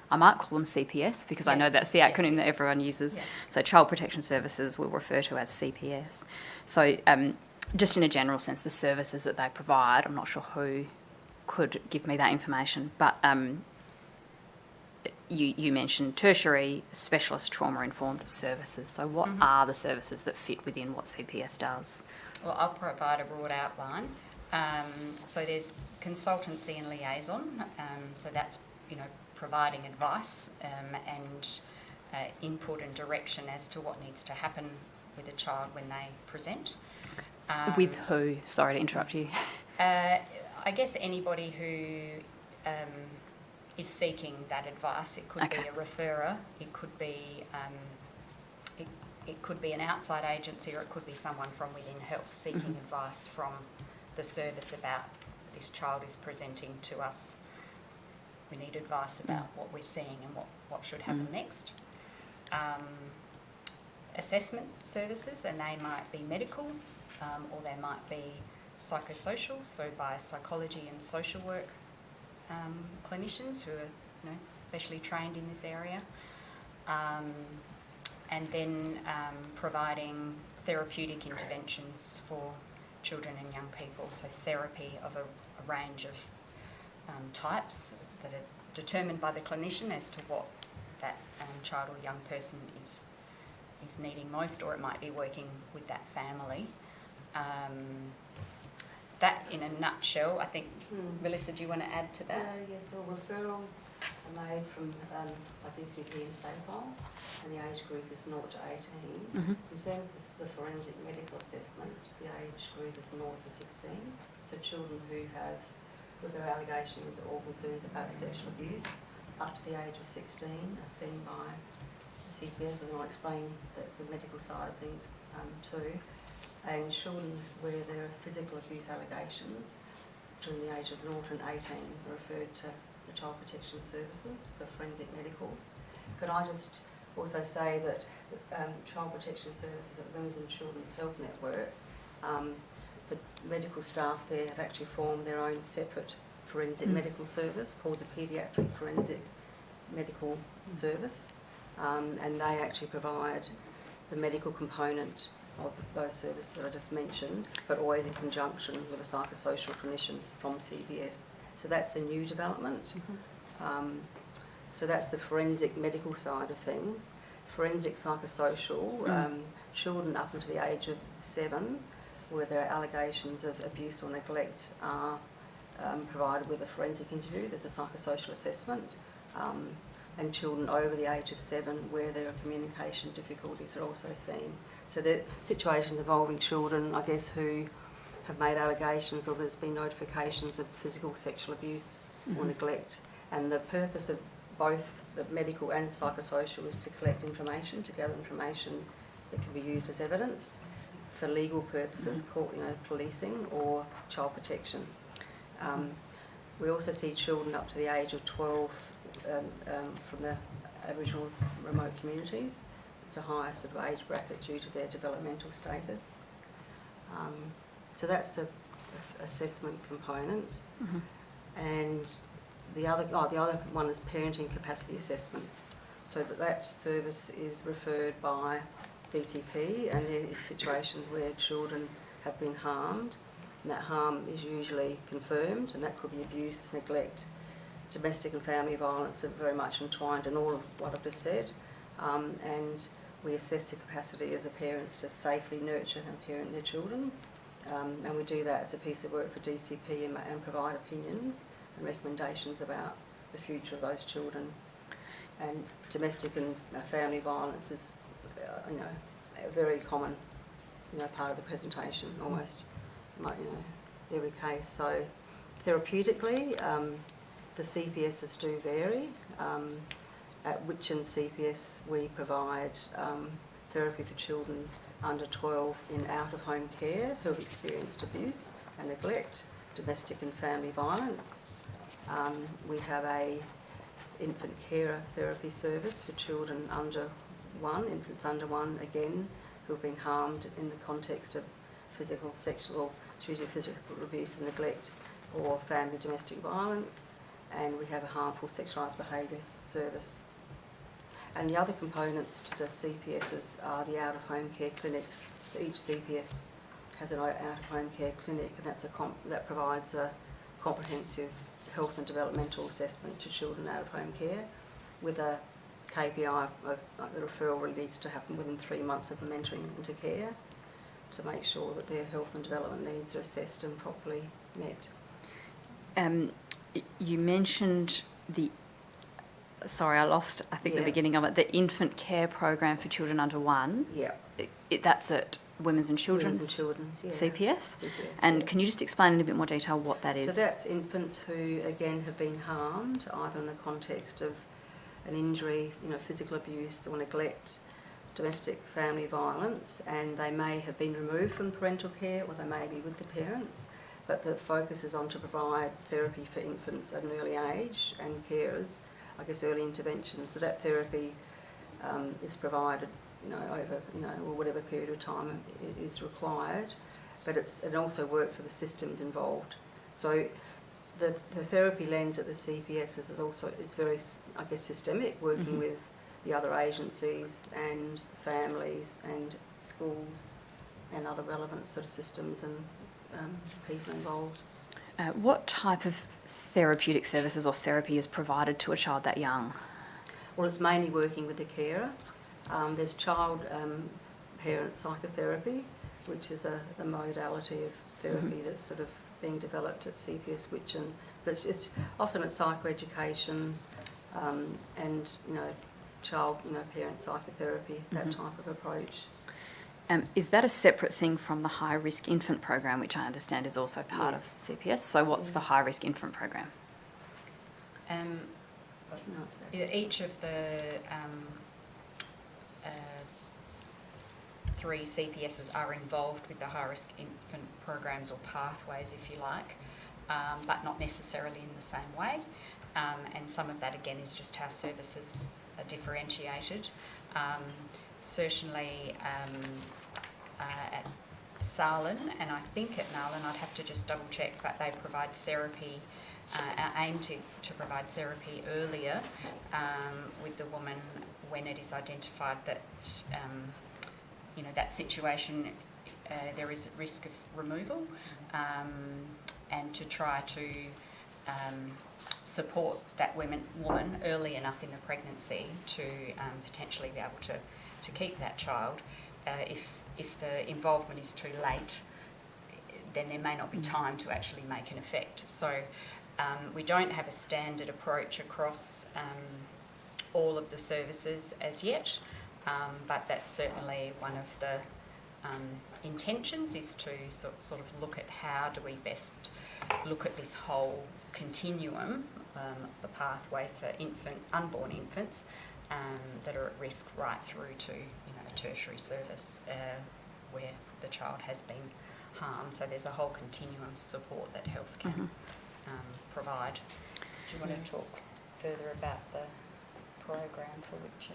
B: I might call them CPS because I know that's the acronym that everyone uses.
H: Yes.
B: So Child Protection Services we'll refer to as CPS. So just in a general sense, the services that they provide, I'm not sure who could give me that information, but you mentioned tertiary, specialist trauma-informed services. So what are the services that fit within what CPS does?
H: Well, I'll provide a broad outline. So there's consultancy and liaison. So that's, providing advice and input and direction as to what needs to happen with a child when they present.
B: With who? Sorry to interrupt you.
H: I guess anybody who is seeking that advice. It could be a referrer. It could be it could be an outside agency, or it could be someone from within health seeking advice from the service about this child is presenting to us. We need advice about what we're seeing and what should happen next. Assessment services, and they might be medical or they might be psychosocial, so by psychology and social work clinicians who are specially trained in this area. And then providing therapeutic interventions for children and young people, so therapy of a range of types that are determined by the clinician as to what that child or young person is needing most, or it might be working with that family. That in a nutshell, I think, Melissa, do you want to add to that?
I: Yes, well, referrals are made from a DCP in Sable, and the age group is 0 to 18. In terms of the forensic medical assessment, the age group is 0 to 16. So children who have, with their allegations or concerns about sexual abuse, up to the age of 16 are seen by the CPS, and I'll explain the medical side of things too. And children where there are physical abuse allegations between the age of 0 and 18 are referred to the Child Protection Services for forensic medicals. Could I just also say that Child Protection Services at the Women's and Children's Health Network, the medical staff there have actually formed their own separate forensic medical service called the Paediatric Forensic Medical Service, and they actually provide the medical component of those services that I just mentioned, but always in conjunction with a psychosocial clinician from CPS. So that's a new development. So that's the forensic medical side of things. Forensic psychosocial, children up until the age of 7, where there are allegations of abuse or neglect, are provided with a forensic interview. There's a psychosocial assessment. And children over the age of 7, where there are communication difficulties, are also seen. So the situations involving children, I guess, who have made allegations or there's been notifications of physical, sexual abuse or neglect. And the purpose of both the medical and psychosocial is to collect information, to gather information that can be used as evidence for legal purposes, court, policing or child protection. We also see children up to the age of 12 from the Aboriginal remote communities. It's a higher sort of age bracket due to their developmental status. So that's the assessment component. And the other one is parenting capacity assessments. So that service is referred by DCP, and they're in situations where children have been harmed, and that harm is usually confirmed, and that could be abuse, neglect, domestic and family violence are very much entwined in all of what I've just said, and we assess the capacity of the parents to safely nurture and parent their children, and we do that as a piece of work for DCP and provide opinions and recommendations about the future of those children. And domestic and family violence is, a very common, part of the presentation, almost, every case. So therapeutically, the CPSs do vary. At Whitchin CPS, we provide therapy for children under 12 in out-of-home care who have experienced abuse and neglect, domestic and family violence. We have a infant carer therapy service for children under 1, infants under 1 again, who have been harmed in the context of physical, sexual, usually physical abuse and neglect, or family domestic violence. And we have a harmful sexualised behaviour service. And the other components to the CPSs are the out-of-home care clinics. So each CPS has an out-of-home care clinic, and that provides a comprehensive health and developmental assessment to children out of home care, with a KPI of the referral really needs to happen within 3 months of them entering into care, to make sure that their health and development needs are assessed and properly met.
B: You mentioned the beginning of it, the infant care program for children under 1.
I: Yeah.
B: That's at Women's and Children's, CPS? And can you just explain in a bit more detail what that is?
I: So that's infants who, again, have been harmed, either in the context of an injury, physical abuse or neglect, domestic family violence, and they may have been removed from parental care or they may be with the parents, but the focus is on to provide therapy for infants at an early age and carers, early intervention. So that therapy is provided over, or whatever period of time it is required, but it also works with the systems involved. So the therapy lens at the CPS is very, systemic, working with the other agencies and families and schools and other relevant sort of systems and people involved.
B: What type of therapeutic services or therapy is provided to a child that young?
I: Well, it's mainly working with the carer. There's child parent psychotherapy, which is a modality of therapy that's sort of being developed at CPS Whitchin. But it's often at psychoeducation and, child, parent psychotherapy, that type of approach.
B: Is that a separate thing from the high-risk infant program, which I understand is also part of CPS? So what's the high-risk infant program?
H: Each of the 3 CPSs are involved with the high-risk infant programs or pathways, if you like, but not necessarily in the same way. And some of that, again, is just how services are differentiated. certainly at Sarlin, and I think at Narlin, I'd have to just double check, but they provide therapy, aim to provide therapy earlier with the woman when it is identified that, that situation, there is a risk of removal, and to try to support that woman early enough in the pregnancy to potentially be able to keep that child. If the involvement is too late, then there may not be time to actually make an effect. So we don't have a standard approach across all of the services as yet, but that's certainly one of the intentions, is to sort of look at how do we best look at this whole continuum of the pathway for unborn infants that are at risk right through to a tertiary service where the child has been harmed. So there's a whole continuum of support that health can provide. Do you want to talk further about the program for which?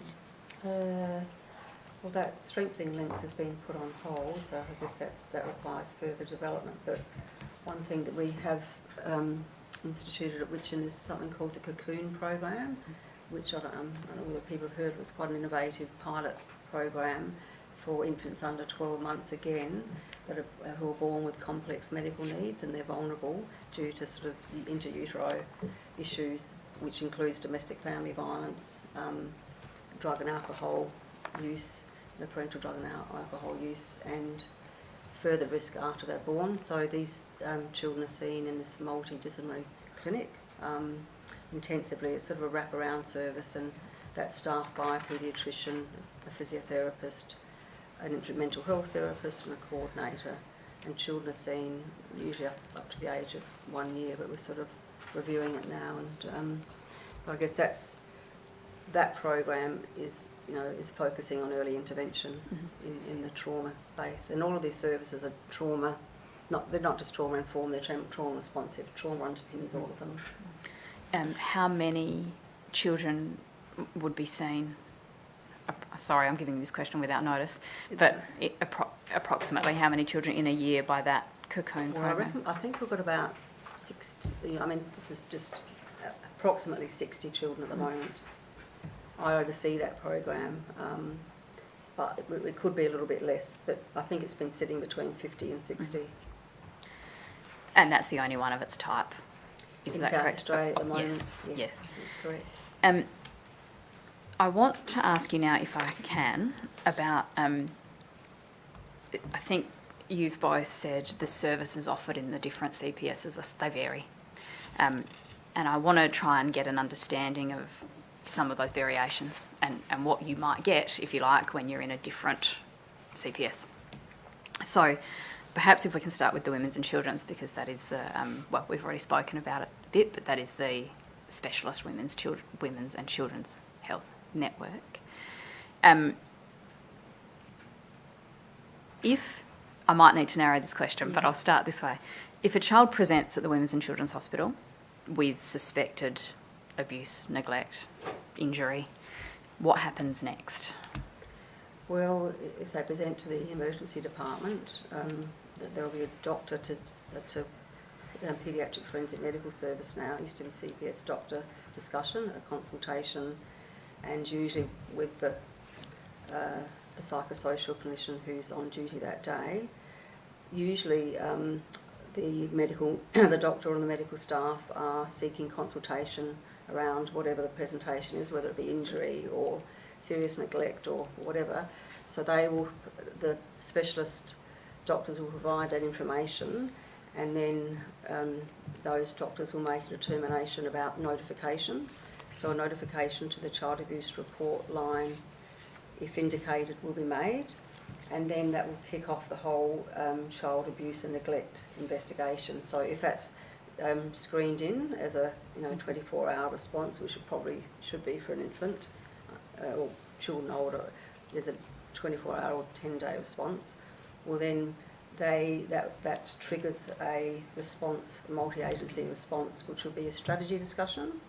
I: Well, that strengthening links has been put on hold, so I guess that requires further development. But one thing that we have instituted at Witchin is something called the Cocoon Program, which I don't know whether people have heard of. It's quite an innovative pilot program for infants under 12 months again, who are born with complex medical needs, and they're vulnerable due to sort of inter-utero issues, which includes domestic family violence, drug and alcohol use, parental drug and alcohol use, and further risk after they're born. So these children are seen in this multidisciplinary clinic intensively. It's sort of a wraparound service, and that's staffed by a paediatrician, a physiotherapist, an mental health therapist and a coordinator. And children are seen usually up to the age of 1 year, but we're sort of reviewing it now. And but I guess that program is focusing on early intervention in the trauma space. And all of these services are trauma, they're not just trauma informed, they're trauma responsive. Trauma underpins all of them.
B: How many children would be seen? Sorry, I'm giving this question without notice, but approximately how many children in a year by that Cocoon program?
I: I think we've got about 60, this is just approximately 60 children at the moment. I oversee that program, but it could be a little bit less, but I think it's been sitting between 50 and 60.
B: And that's the only one of its type?
I: In South Australia at the moment,
B: yes.
I: That's correct.
B: I want to ask you now, if I can, about, I think you've both said the services offered in the different CPSs, they vary. And I want to try and get an understanding of some of those variations and what you might get, if you like, when you're in a different CPS. So perhaps if we can start with the Women's and Children's, because that is the, we've already spoken about it a bit, but that is the specialist women's and children's health network. If, I might need to narrow this question, but I'll start this way. If a child presents at the Women's and Children's Hospital with suspected abuse, neglect, injury, what happens next?
I: Well, if they present to the emergency department, there will be a doctor to paediatric forensic medical service now. It used to be CPS doctor discussion, a consultation, and usually with the psychosocial clinician who's on duty that day. Usually the doctor or the medical staff are seeking consultation around whatever the presentation is, whether it be injury or serious neglect or whatever. So the specialist doctors will provide that information, and then those doctors will make a determination about notification. So a notification to the child abuse report line, if indicated, will be made, and then that will kick off the whole child abuse and neglect investigation. So if that's screened in as a 24-hour response, which should be for an infant or children older, there's a 24-hour or 10-day response. Well, then that triggers a response, a multi-agency response, which will be a strategy discussion,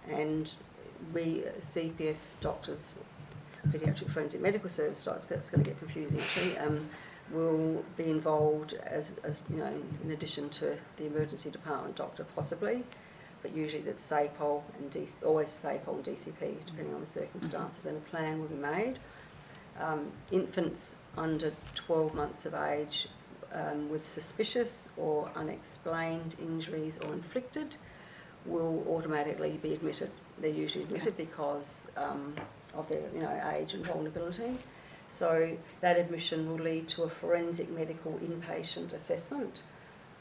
I: and we CPS doctors paediatric forensic medical service, that's going to get confusing actually, will be involved as you know, in addition to the emergency department doctor possibly, but usually that's SAPOL and always SAPOL and DCP depending on the circumstances, and a plan will be made. Infants under 12 months of age with suspicious or unexplained injuries or inflicted will automatically be admitted. They're usually admitted because of their age and vulnerability. So that admission will lead to a forensic medical inpatient assessment,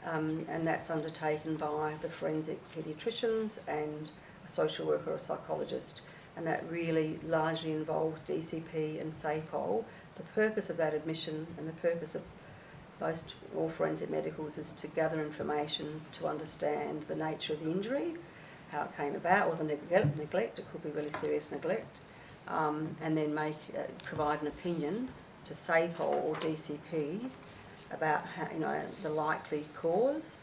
I: and that's undertaken by the forensic paediatricians and a social worker or psychologist, and that really largely involves DCP and SAPOL. The purpose of that admission and the purpose of most all forensic medicals is to gather information to understand the nature of the injury, how it came about, or the neglect, it could be really serious neglect, and then provide an opinion to SAPOL or DCP about how, the likely cause,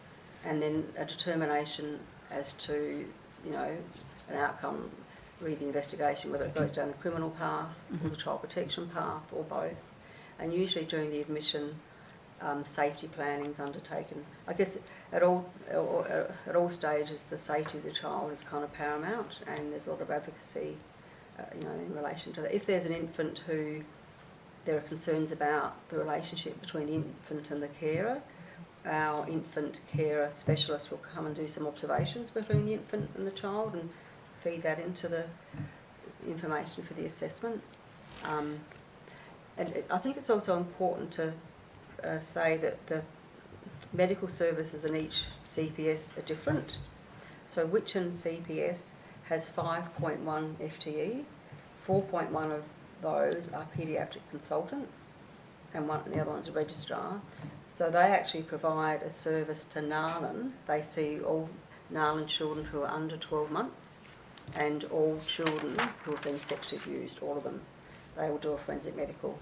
I: and then a determination as to an outcome, read the investigation, whether it goes down the criminal path or the child protection path or both. And usually during the admission, safety planning is undertaken. I guess at all stages, the safety of the child is kind of paramount, and there's a lot of advocacy, in relation to that. If there's an infant who there are concerns about the relationship between the infant and the carer, our infant carer specialist will come and do some observations between the infant and the child and feed that into the information for the assessment. And I think it's also important to say that the medical services in each CPS are different. So Witchin CPS has 5.1 FTE, 4.1 of those are paediatric consultants, and the other one's a registrar. So they actually provide a service to NALHN. They see all NALHN children who are under 12 months and all children who have been sexually abused, all of them. They will do a forensic medical.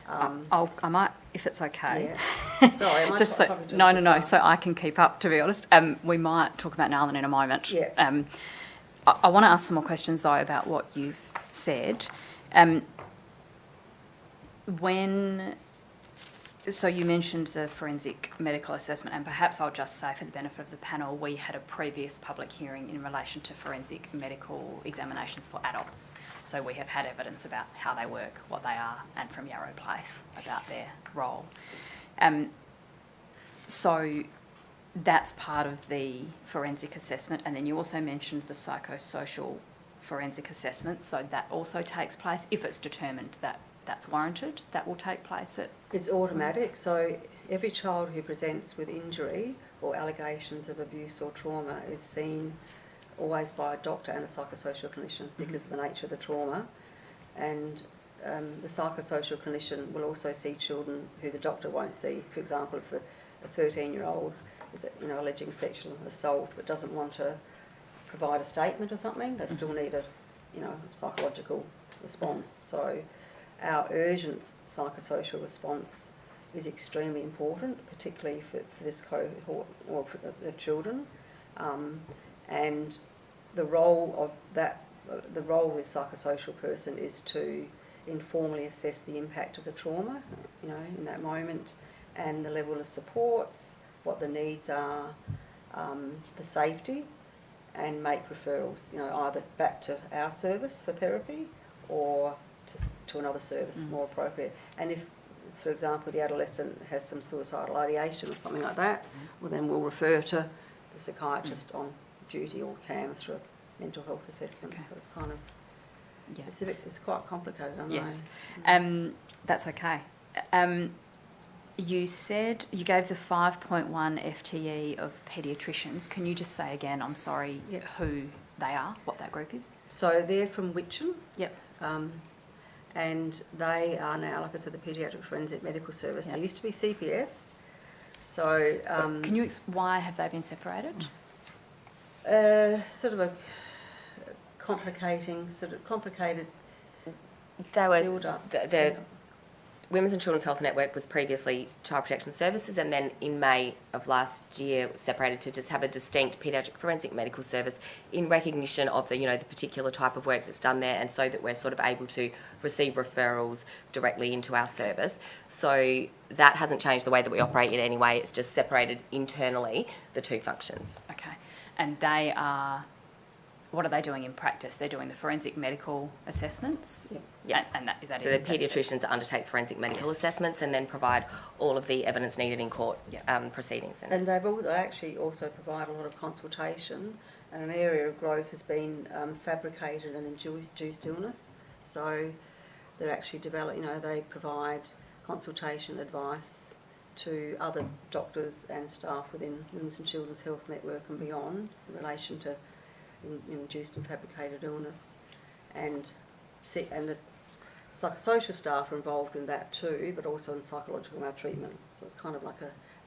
B: I might, if it's okay.
I: Yeah. Sorry, I might
B: Just so,
I: probably do it
B: no,
I: too
B: no,
I: fast.
B: so I can keep up, to be honest. We might talk about NALHN in a moment.
I: Yeah.
B: I want to ask some more questions, though, about what you've said. So you mentioned the forensic medical assessment, and perhaps I'll just say for the benefit of the panel, we had a previous public hearing in relation to forensic medical examinations for adults. So we have had evidence about how they work, what they are, and from Yarrow Place about their role. So that's part of the forensic assessment, and then you also mentioned the psychosocial forensic assessment, so that also takes place if it's determined that that's warranted. That will take place at...
I: It's automatic, so every child who presents with injury or allegations of abuse or trauma is seen always by a doctor and a psychosocial clinician because of the nature of the trauma. And the psychosocial clinician will also see children who the doctor won't see. For example, if a 13-year-old is alleging sexual assault but doesn't want to provide a statement or something, they still need a psychological response. So our urgent psychosocial response is extremely important, particularly for this cohort of children, and the role of the psychosocial person is to informally assess the impact of the trauma, in that moment, and the level of supports, what the needs are, the safety, and make referrals, either back to our service for therapy or to another service more appropriate. And if, for example, the adolescent has some suicidal ideation or something like that, well then we'll refer to the psychiatrist on duty or CAMS for a mental health assessment.
B: Okay.
I: So it's kind of,
B: Yeah.
I: it's quite complicated, I know.
B: Yes. That's okay. You said you gave the 5.1 FTE of paediatricians. Can you just say again, I'm sorry,
I: Yep.
B: who they are, what that group is?
I: So they're from Witchin.
B: Yep.
I: And they are now, like I said, the Paediatric Forensic Medical Service.
B: Yep.
I: They used to be CPS. So
B: Can you why have they been separated?
I: sort of a complicated
G: There was
I: build-up.
G: the Women's and Children's Health Network was previously Child Protection Services, and then in May of last year separated to just have a distinct paediatric forensic medical service in recognition of the particular type of work that's done there, and so that we're sort of able to receive referrals directly into our service. So that hasn't changed the way that we operate in any way. It's just separated internally the two functions.
B: Okay. And they are, what are they doing in practice? They're doing the forensic medical assessments?
G: Yes.
B: And that, is that
G: so
B: it?
G: the paediatricians undertake forensic medical assessments and then provide all of the evidence needed in court proceedings.
I: And they actually also provide a lot of consultation, and an area of growth has been fabricated and induced illness. So they're actually they provide consultation advice to other doctors and staff within Women's and Children's Health Network and beyond in relation to induced and fabricated illness, and the psychosocial staff are involved in that too, but also in psychological maltreatment. So it's kind of like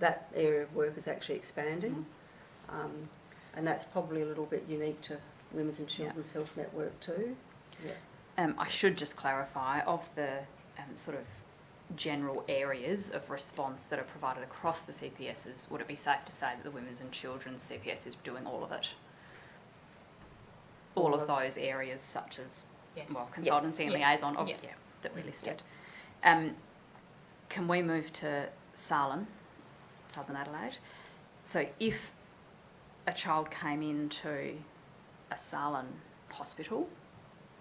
I: that area of work is actually expanding, and that's probably a little bit unique to Women's and Children's Health Network too. Yeah.
B: I should just clarify, of the sort of general areas of response that are provided across the CPSs, would it be safe to say that the Women's and Children's CPS is doing all of it? All of those areas, such as consultancy and liaison that we listed. Can we move to Southern Adelaide? So if a child came into a Southern hospital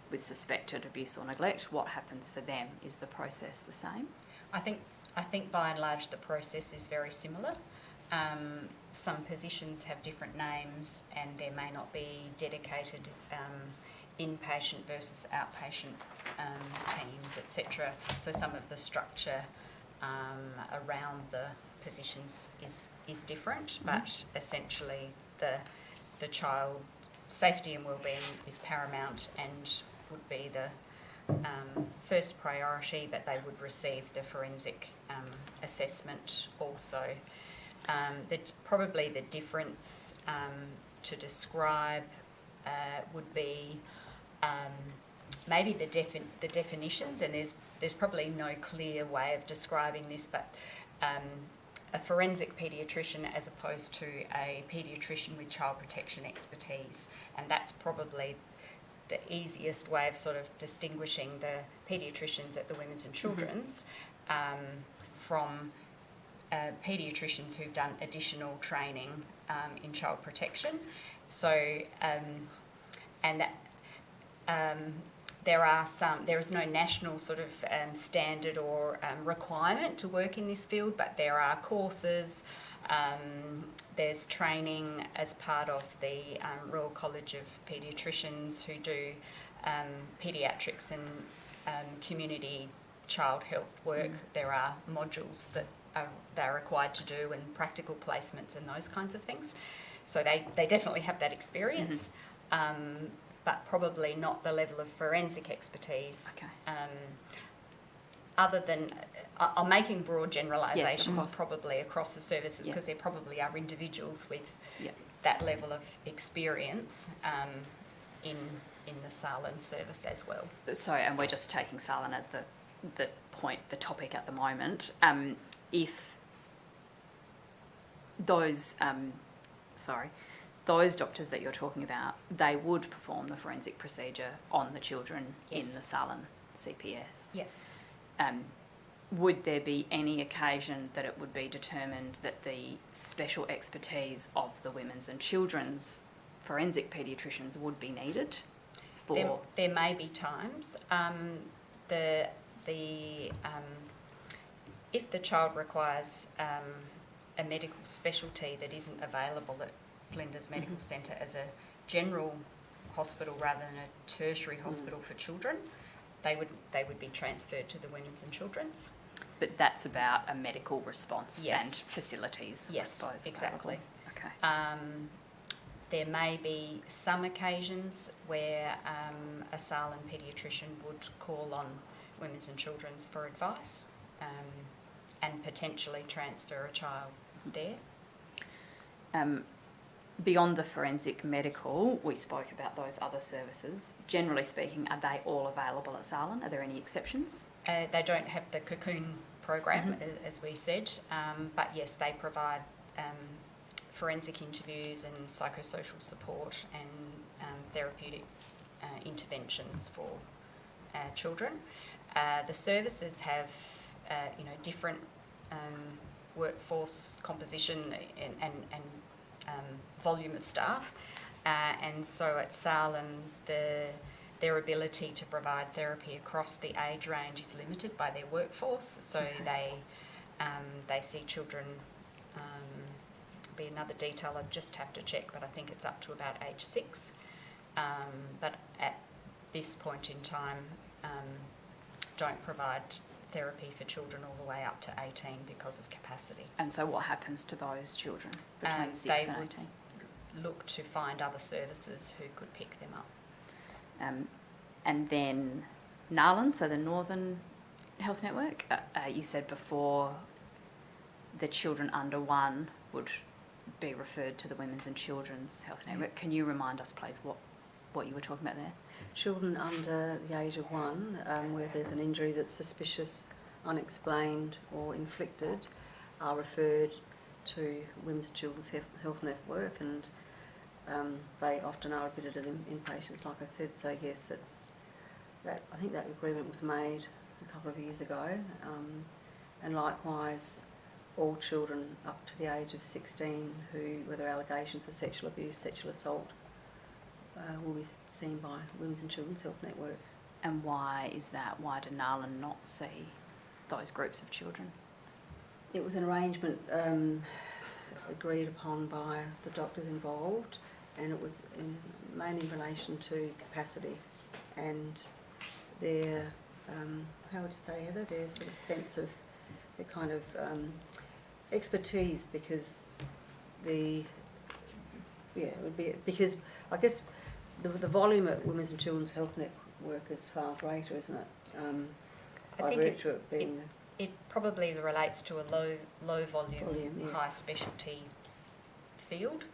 B: with suspected abuse or neglect, what happens for them? Is the process the same?
H: I think by and large the process is very similar. Some positions have different names, and there may not be dedicated inpatient versus outpatient teams, etc. So some of the structure around the positions is different, but essentially the child safety and wellbeing is paramount and would be the first priority, but they would receive the forensic assessment also. Probably the difference to describe would be maybe the definitions, and there's probably no clear way of describing this, but a forensic paediatrician as opposed to a paediatrician with child protection expertise, and that's probably the easiest way of sort of distinguishing the paediatricians at the Women's and Children's from paediatricians who've done additional training in child protection. So, there is no national sort of standard or requirement to work in this field, but there are courses. There's training as part of the Royal College of Paediatricians who do paediatrics and community child health work. There are modules that they're required to do, and practical placements and those kinds of things. So they definitely have that experience, but probably not the level of forensic expertise.
B: Okay.
H: Other than, I'm making broad generalisations,
B: Yes, of course.
H: probably across the services, because there probably are individuals with that level of experience in the Sarlan service as well.
B: So, and we're just taking Sarlan as the topic at the moment. If those doctors that you're talking about, they would perform the forensic procedure on the children in the Sarlan CPS.
H: Yes.
B: Would there be any occasion that it would be determined that the special expertise of the Women's and Children's forensic paediatricians would be needed for?
H: There may be times. If the child requires a medical specialty that isn't available at Flinders Medical Centre as a general hospital rather than a tertiary hospital for children, they would be transferred to the Women's and Children's.
B: But that's about a medical response
H: Yes.
B: and facilities,
H: Yes,
B: I suppose.
H: exactly.
B: Okay.
H: There may be some occasions where a Sarlan paediatrician would call on Women's and Children's for advice and potentially transfer a child there.
B: beyond the forensic medical, we spoke about those other services. Generally speaking, are they all available at Sarlan? Are there any exceptions?
H: They don't have the cocoon program, as we said, but yes, they provide forensic interviews and psychosocial support and therapeutic interventions for children. The services have, different workforce composition and volume of staff, and so at Sarlan, their ability to provide therapy across the age range is limited by their workforce. So they see children. Be another detail I'd just have to check, but I think it's up to about age 6. But at this point in time, don't provide therapy for children all the way up to 18 because of capacity.
B: And so what happens to those children between 6
H: they
B: and
H: would
B: 18?
H: Look to find other services who could pick them up.
B: And then NALHN, so the Northern Health Network, you said before the children under 1 would be referred to the Women's and Children's Health Network. Can you remind us, please, what you were talking about there?
I: Children under the age of 1, where there's an injury that's suspicious, unexplained or inflicted, are referred to Women's and Children's Health Network, and they often are admitted as inpatients, like I said. So yes, I think that agreement was made a couple of years ago, and likewise all children up to the age of 16 where there are allegations of sexual abuse, sexual assault, will be seen by Women's and Children's Health Network.
B: And why is that? Why do NALHN not see those groups of children?
I: It was an arrangement agreed upon by the doctors involved, and it was mainly in relation to capacity and their, how would you say, Heather, their sort of sense of their kind of expertise, because it would be, because I guess the volume at Women's and Children's Health Network is far greater, isn't it?
H: I think it probably relates to a low volume,
I: yes.
H: high specialty field,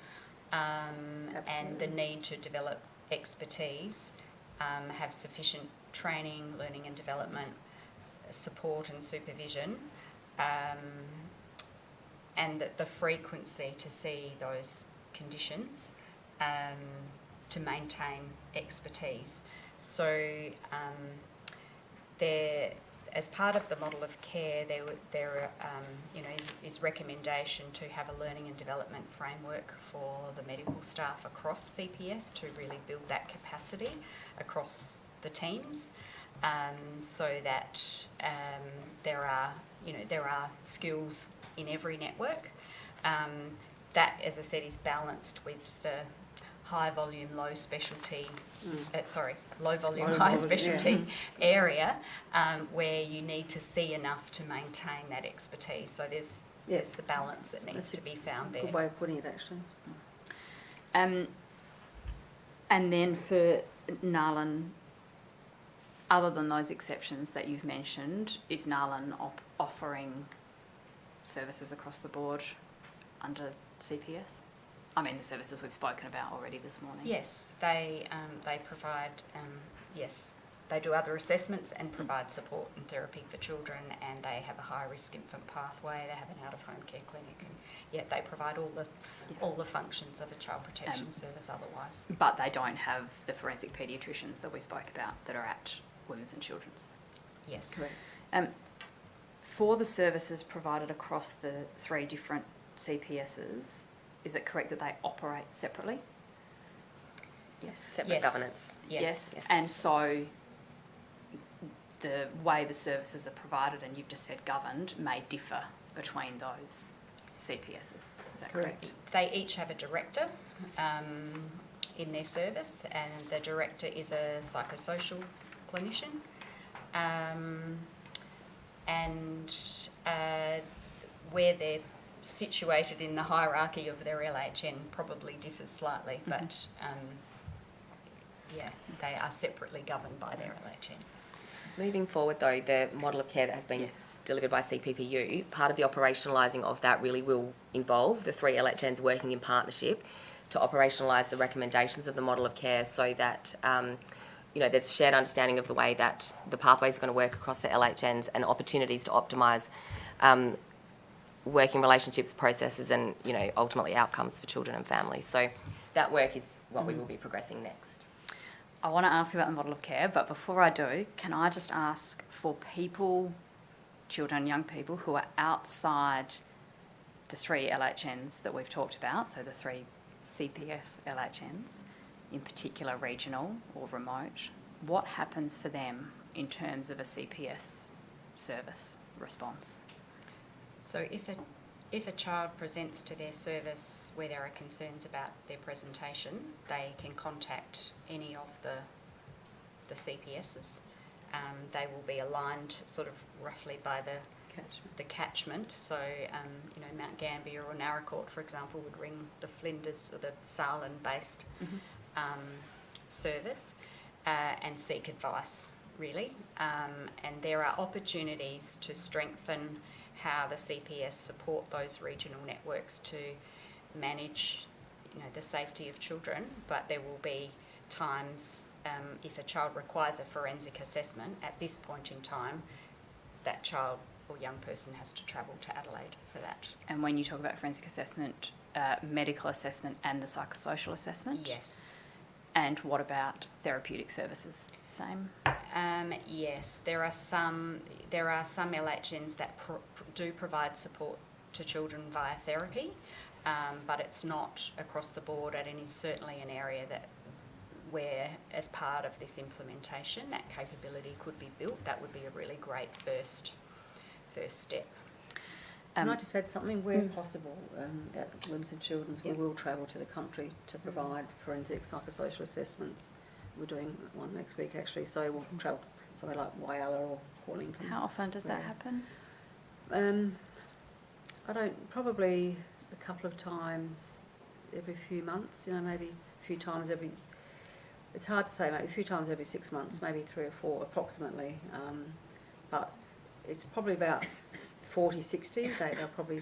H: and the need to develop expertise, have sufficient training, learning and development, support and supervision, and the frequency to see those conditions to maintain expertise. So as part of the model of care, there is recommendation to have a learning and development framework for the medical staff across CPS to really build that capacity across the teams, so that there are skills in every network. That, as I said, is balanced with the high volume, low specialty, low volume, high specialty area, where you need to see enough to maintain that expertise. So there's the balance that needs to be found there.
I: Good way of putting it, actually.
B: And then for NALHN, other than those exceptions that you've mentioned, is NALHN offering services across the board under CPS? I mean, the services we've spoken about already this morning.
H: Yes, they provide, they do other assessments and provide support and therapy for children, and they have a high-risk infant pathway, they have an out-of-home care clinic, and yet they provide all the functions of a child protection service otherwise.
B: But they don't have the forensic paediatricians that we spoke about that are at Women's and Children's.
H: Yes.
B: Correct. For the services provided across the 3 different CPSs, is it correct that they operate separately?
G: Yes. Separate governance.
H: Yes.
B: And so the way the services are provided, and you've just said governed, may differ between those CPSs. Is that correct?
H: They each have a director in their service, and the director is a psychosocial clinician. Where they're situated in the hierarchy of their LHN probably differs slightly, but they are separately governed by their LHN.
G: Moving forward though, the model of care that has been delivered by CPPU, part of the operationalising of that really will involve the 3 LHNs working in partnership to operationalise the recommendations of the model of care so that there's shared understanding of the way that the pathways are going to work across the LHNs and opportunities to optimise working relationships, processes and, ultimately outcomes for children and families. So that work is what we will be progressing next.
B: I want to ask about the model of care, but before I do, can I just ask for people, children, young people who are outside the 3 LHNs that we've talked about, so the 3 CPS LHNs, in particular regional or remote, what happens for them in terms of a CPS service response?
H: So if a child presents to their service where there are concerns about their presentation, they can contact any of the CPSs. They will be aligned sort of roughly by the catchment. So, Mount Gambier or Naracoorte, for example, would ring the Flinders or the Saaland-based service and seek advice, really. And there are opportunities to strengthen how the CPS support those regional networks to manage, the safety of children, but there will be times if a child requires a forensic assessment, at this point in time, that child or young person has to travel to Adelaide for that.
B: And when you talk about forensic assessment, medical assessment and the psychosocial assessment?
H: Yes.
B: And what about therapeutic services? Same?
H: Yes, there are some LHNs that do provide support to children via therapy, but it's not across the board, and it is certainly an area where, as part of this implementation, that capability could be built. That would be a really great first step.
I: Can I just add something? Where possible, at Women's and Children's, we will travel to the country to provide forensic psychosocial assessments. We're doing one next week, actually, so we'll travel somewhere like Whyalla or Corlington.
B: How often does that happen?
I: Probably a couple of times every few months, maybe a few times every, it's hard to say, maybe a few times every 6 months, maybe 3 or 4 approximately, but it's probably about 40, 60, they'll probably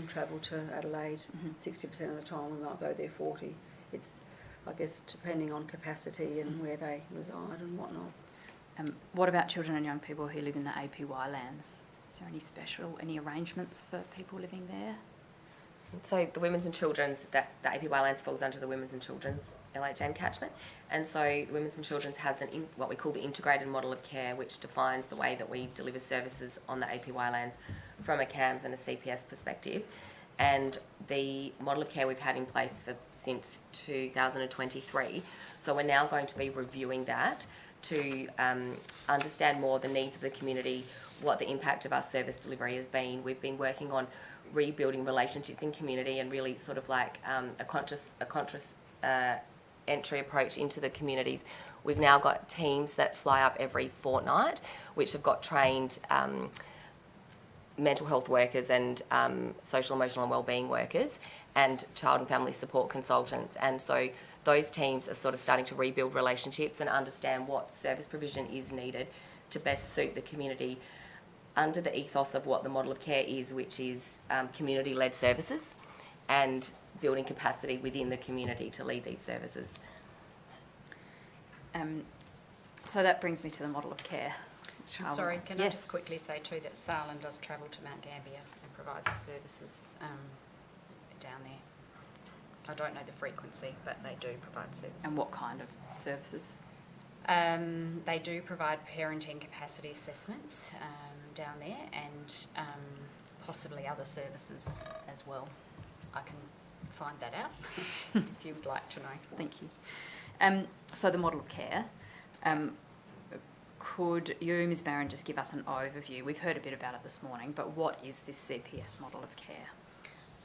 I: travel to Adelaide. 60% of the time we might go there 40. It's, I guess, depending on capacity and where they reside and whatnot.
B: What about children and young people who live in the APY lands? Is there any arrangements for people living there?
G: So the Women's and Children's, the APY lands falls under the Women's and Children's LHN catchment, and so the Women's and Children's has what we call the integrated model of care, which defines the way that we deliver services on the APY lands from a CAMS and a CPS perspective. And the model of care we've had in place since 2023, so we're now going to be reviewing that to understand more the needs of the community, what the impact of our service delivery has been. We've been working on rebuilding relationships in community and really sort of like a conscious entry approach into the communities. We've now got teams that fly up every fortnight, which have got trained mental health workers and social, emotional and wellbeing workers and child and family support consultants. And so those teams are sort of starting to rebuild relationships and understand what service provision is needed to best suit the community under the ethos of what the model of care is, which is community-led services and building capacity within the community to lead these services.
B: So that brings me to the model of care.
H: Sorry, can I
B: Yes.
H: just quickly say too that Saaland does travel to Mount Gambier and provides services down there. I don't know the frequency, but they do provide services.
B: And what kind of services?
H: They do provide parenting capacity assessments down there and possibly other services as well. I can find that out if you would like to know.
B: Thank you. So the model of care, could you, Ms Barron, just give us an overview? We've heard a bit about it this morning, but what is this CPS model of care?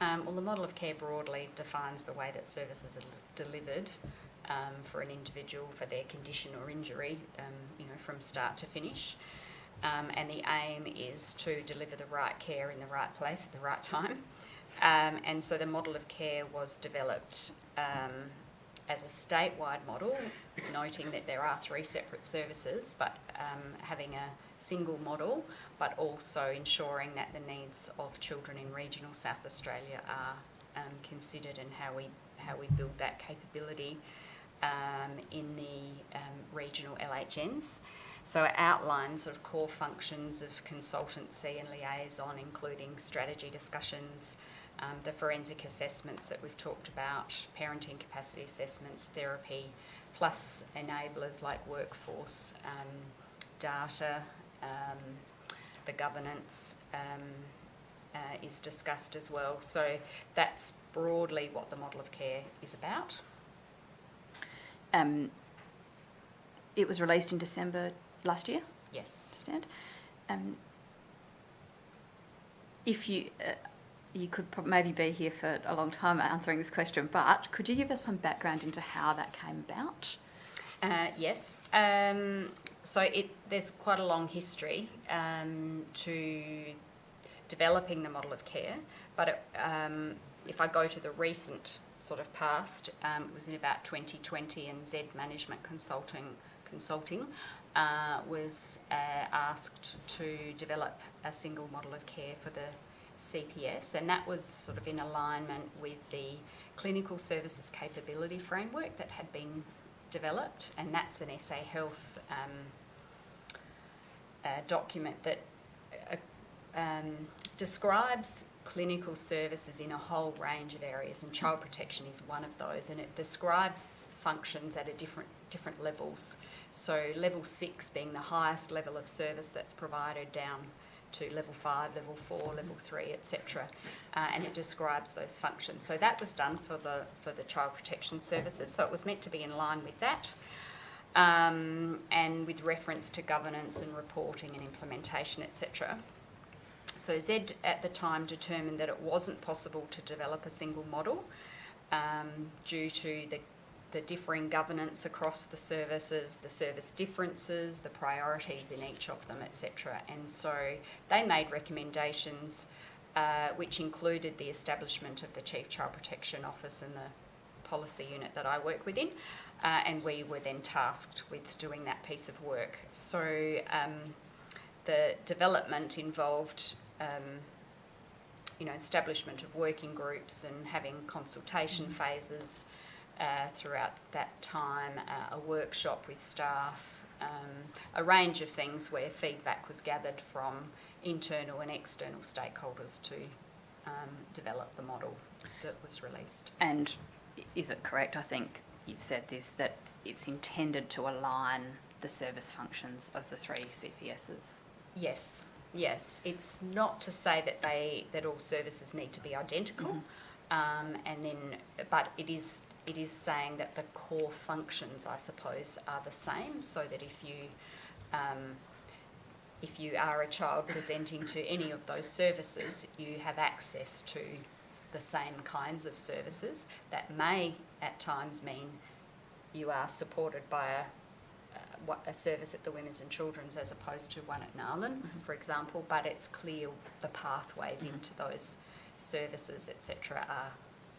H: Well, the model of care broadly defines the way that services are delivered for an individual for their condition or injury, from start to finish. And the aim is to deliver the right care in the right place at the right time. And so the model of care was developed as a statewide model, noting that there are 3 separate services, but having a single model, but also ensuring that the needs of children in regional South Australia are considered and how how we build that capability in the regional LHNs. So it outlines sort of core functions of consultancy and liaison, including strategy discussions, the forensic assessments that we've talked about, parenting capacity assessments, therapy, plus enablers like workforce, data, the governance is discussed as well. So that's broadly what the model of care is about.
B: It was released in December last year,
H: Yes.
B: understand? If you could maybe be here for a long time answering this question, but could you give us some background into how that came about?
H: Yes. So there's quite a long history to developing the model of care, but if I go to the recent sort of past, it was in about 2020, and Z Management Consulting was asked to develop a single model of care for the CPS, and that was sort of in alignment with the clinical services capability framework that had been developed, and that's an SA Health document that describes clinical services in a whole range of areas, and child protection is one of those, and it describes functions at a different levels. So level 6 being the highest level of service that's provided, down to level 5, level 4, level 3, etc. And it describes those functions. So that was done for the child protection services. So it was meant to be in line with that, and with reference to governance and reporting and implementation, etc. So Z at the time determined that it wasn't possible to develop a single model due to the differing governance across the services, the service differences, the priorities in each of them, etc. And so they made recommendations which included the establishment of the Chief Child Protection Office and the policy unit that I work within, and we were then tasked with doing that piece of work. So the development involved establishment of working groups and having consultation phases throughout that time, a workshop with staff, a range of things where feedback was gathered from internal and external stakeholders to develop the model that was released.
B: And is it correct, I think you've said this, that it's intended to align the service functions of the 3 CPSs?
H: Yes. It's not to say that all services need to be identical, but it is saying that the core functions, I suppose, are the same. So that if you are a child presenting to any of those services, you have access to the same kinds of services. That may at times mean you are supported by a service at the Women's and Children's as opposed to one at Narlan, for example, but it's clear the pathways into those services, etc.,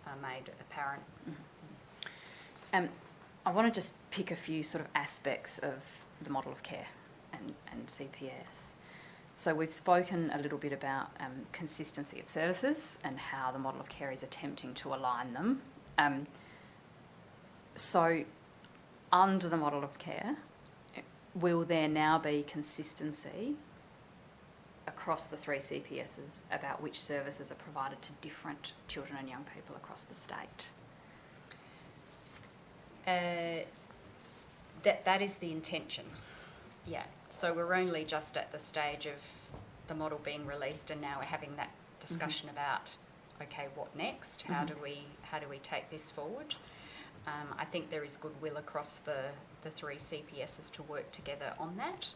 H: are made apparent.
B: I want to just pick a few sort of aspects of the model of care and CPS. So we've spoken a little bit about consistency of services and how the model of care is attempting to align them. So under the model of care, will there now be consistency across the 3 CPSs about which services are provided to different children and young people across the state?
H: That is the intention, yeah. So we're only just at the stage of the model being released, and now we're having that discussion about, okay, what next? How do we take this forward? I think there is goodwill across the 3 CPSs to work together on that.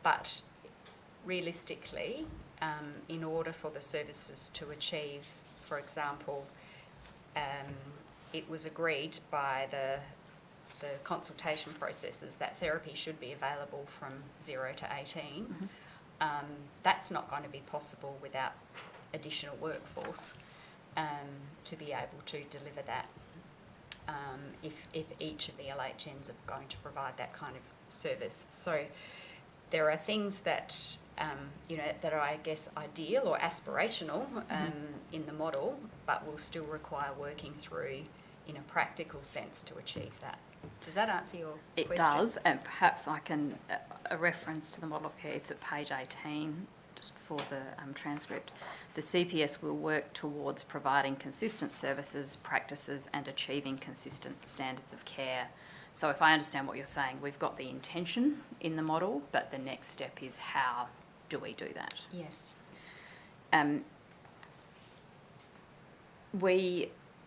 H: But realistically, in order for the services to achieve, for example, it was agreed by the consultation processes that therapy should be available from 0 to 18. That's not going to be possible without additional workforce to be able to deliver that. If each of the LHNs are going to provide that kind of service. So there are things that that are, I guess, ideal or aspirational in the model, but will still require working through in a practical sense to achieve that. Does that answer your
B: It
H: question?
B: does, and perhaps I can, a reference to the model of care, it's at page 18, just for the transcript. The CPS will work towards providing consistent services, practices and achieving consistent standards of care. So if I understand what you're saying, we've got the intention in the model, but the next step is how do we do that?
H: Yes.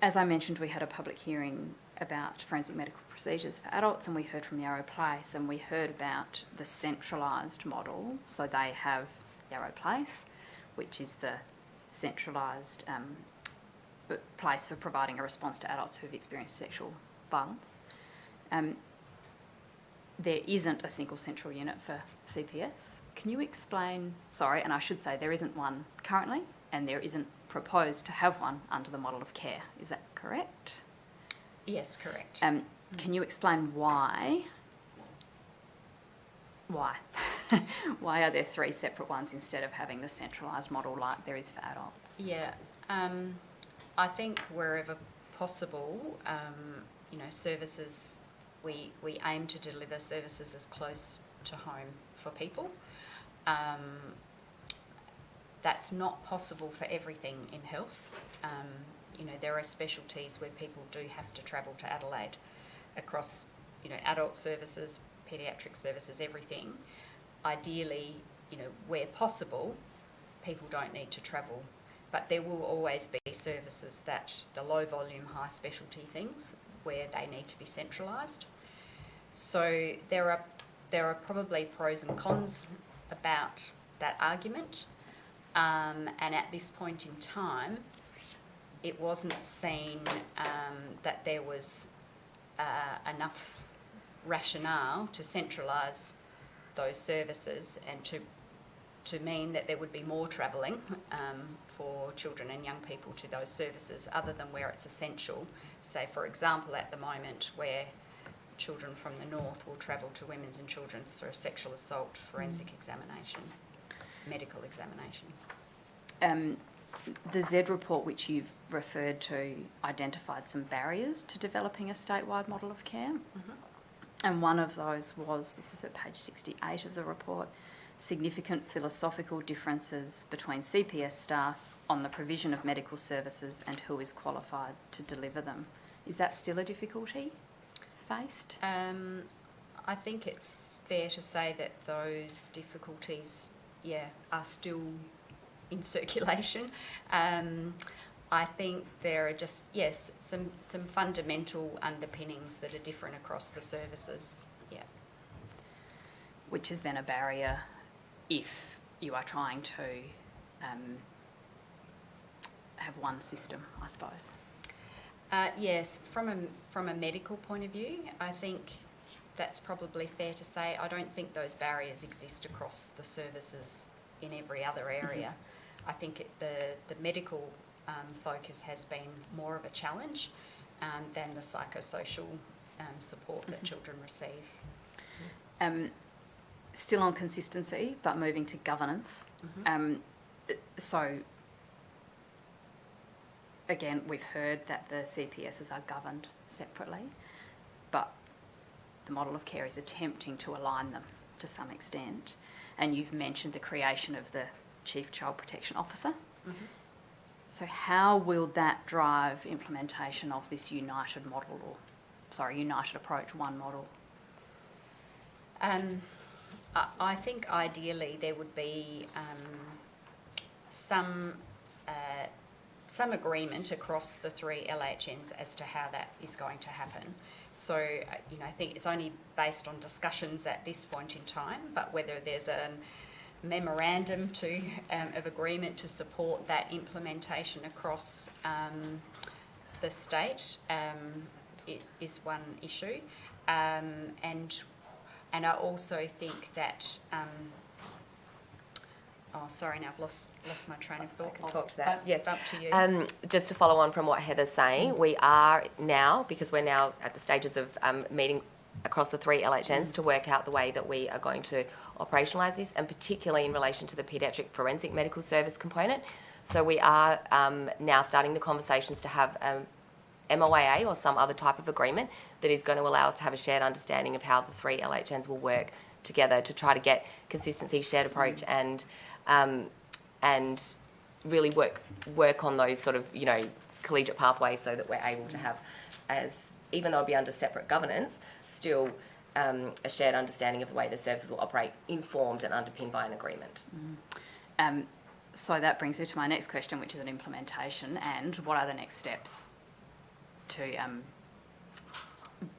B: As I mentioned, we had a public hearing about forensic medical procedures for adults, and we heard from Yarrow Place, and we heard about the centralised model. So they have Yarrow Place, which is the centralised place for providing a response to adults who have experienced sexual violence. There isn't a single central unit for CPS. Can you explain, sorry, and I should say there isn't one currently, and there isn't proposed to have one under the model of care. Is that correct?
H: Yes, correct.
B: Can you explain why? Why? Why are there three separate ones instead of having the centralised model like there is for adults?
H: Yeah, I think wherever possible, services, we aim to deliver services as close to home for people. That's not possible for everything in health. There are specialties where people do have to travel to Adelaide across, adult services, paediatric services, everything. Ideally, where possible, people don't need to travel. But there will always be services that, the low volume, high specialty things, where they need to be centralised. So there are probably pros and cons about that argument. And at this point in time, it wasn't seen that there was enough rationale to centralise those services and to mean that there would be more travelling for children and young people to those services other than where it's essential. Say, for example, at the moment where children from the north will travel to women's and children's for a sexual assault forensic examination, medical examination.
B: The Z report, which you've referred to, identified some barriers to developing a statewide model of care.
H: Mm-hmm.
B: And one of those was, this is at page 68 of the report, significant philosophical differences between CPS staff on the provision of medical services and who is qualified to deliver them. Is that still a difficulty faced?
H: I think it's fair to say that those difficulties, are still in circulation. I think there are just, some fundamental underpinnings that are different across the services,
B: Which is then a barrier if you are trying to have one system, I suppose.
H: Yes, from a medical point of view, I think that's probably fair to say. I don't think those barriers exist across the services in every other area. I think the medical focus has been more of a challenge than the psychosocial support that children receive.
B: Still on consistency, but moving to governance. So, again, we've heard that the CPSs are governed separately, but the model of care is attempting to align them to some extent. And you've mentioned the creation of the Chief Child Protection Officer. So how will that drive implementation of this united approach, one model?
H: I think ideally there would be some agreement across the three LHNs as to how that is going to happen. So, I think it's only based on discussions at this point in time, but whether there's a memorandum of agreement to support that implementation across the state, it is one issue. And I also think that, sorry, now I've lost my train of thought.
G: I can talk to that.
H: Yes, up to you.
G: Just to follow on from what Heather's saying, we are now, because we're now at the stages of meeting across the 3 LHNs to work out the way that we are going to operationalise this, and particularly in relation to the paediatric forensic medical service component. So we are now starting the conversations to have MOAA or some other type of agreement that is going to allow us to have a shared understanding of how the 3 LHNs will work together to try to get consistency, shared approach, and really work on those sort of, you know, collegiate pathways so that we're able to have, as even though it'll be under separate governance, still a shared understanding of the way the services will operate, informed and underpinned by an agreement.
B: So that brings me to my next question, which is an implementation, and what are the next steps to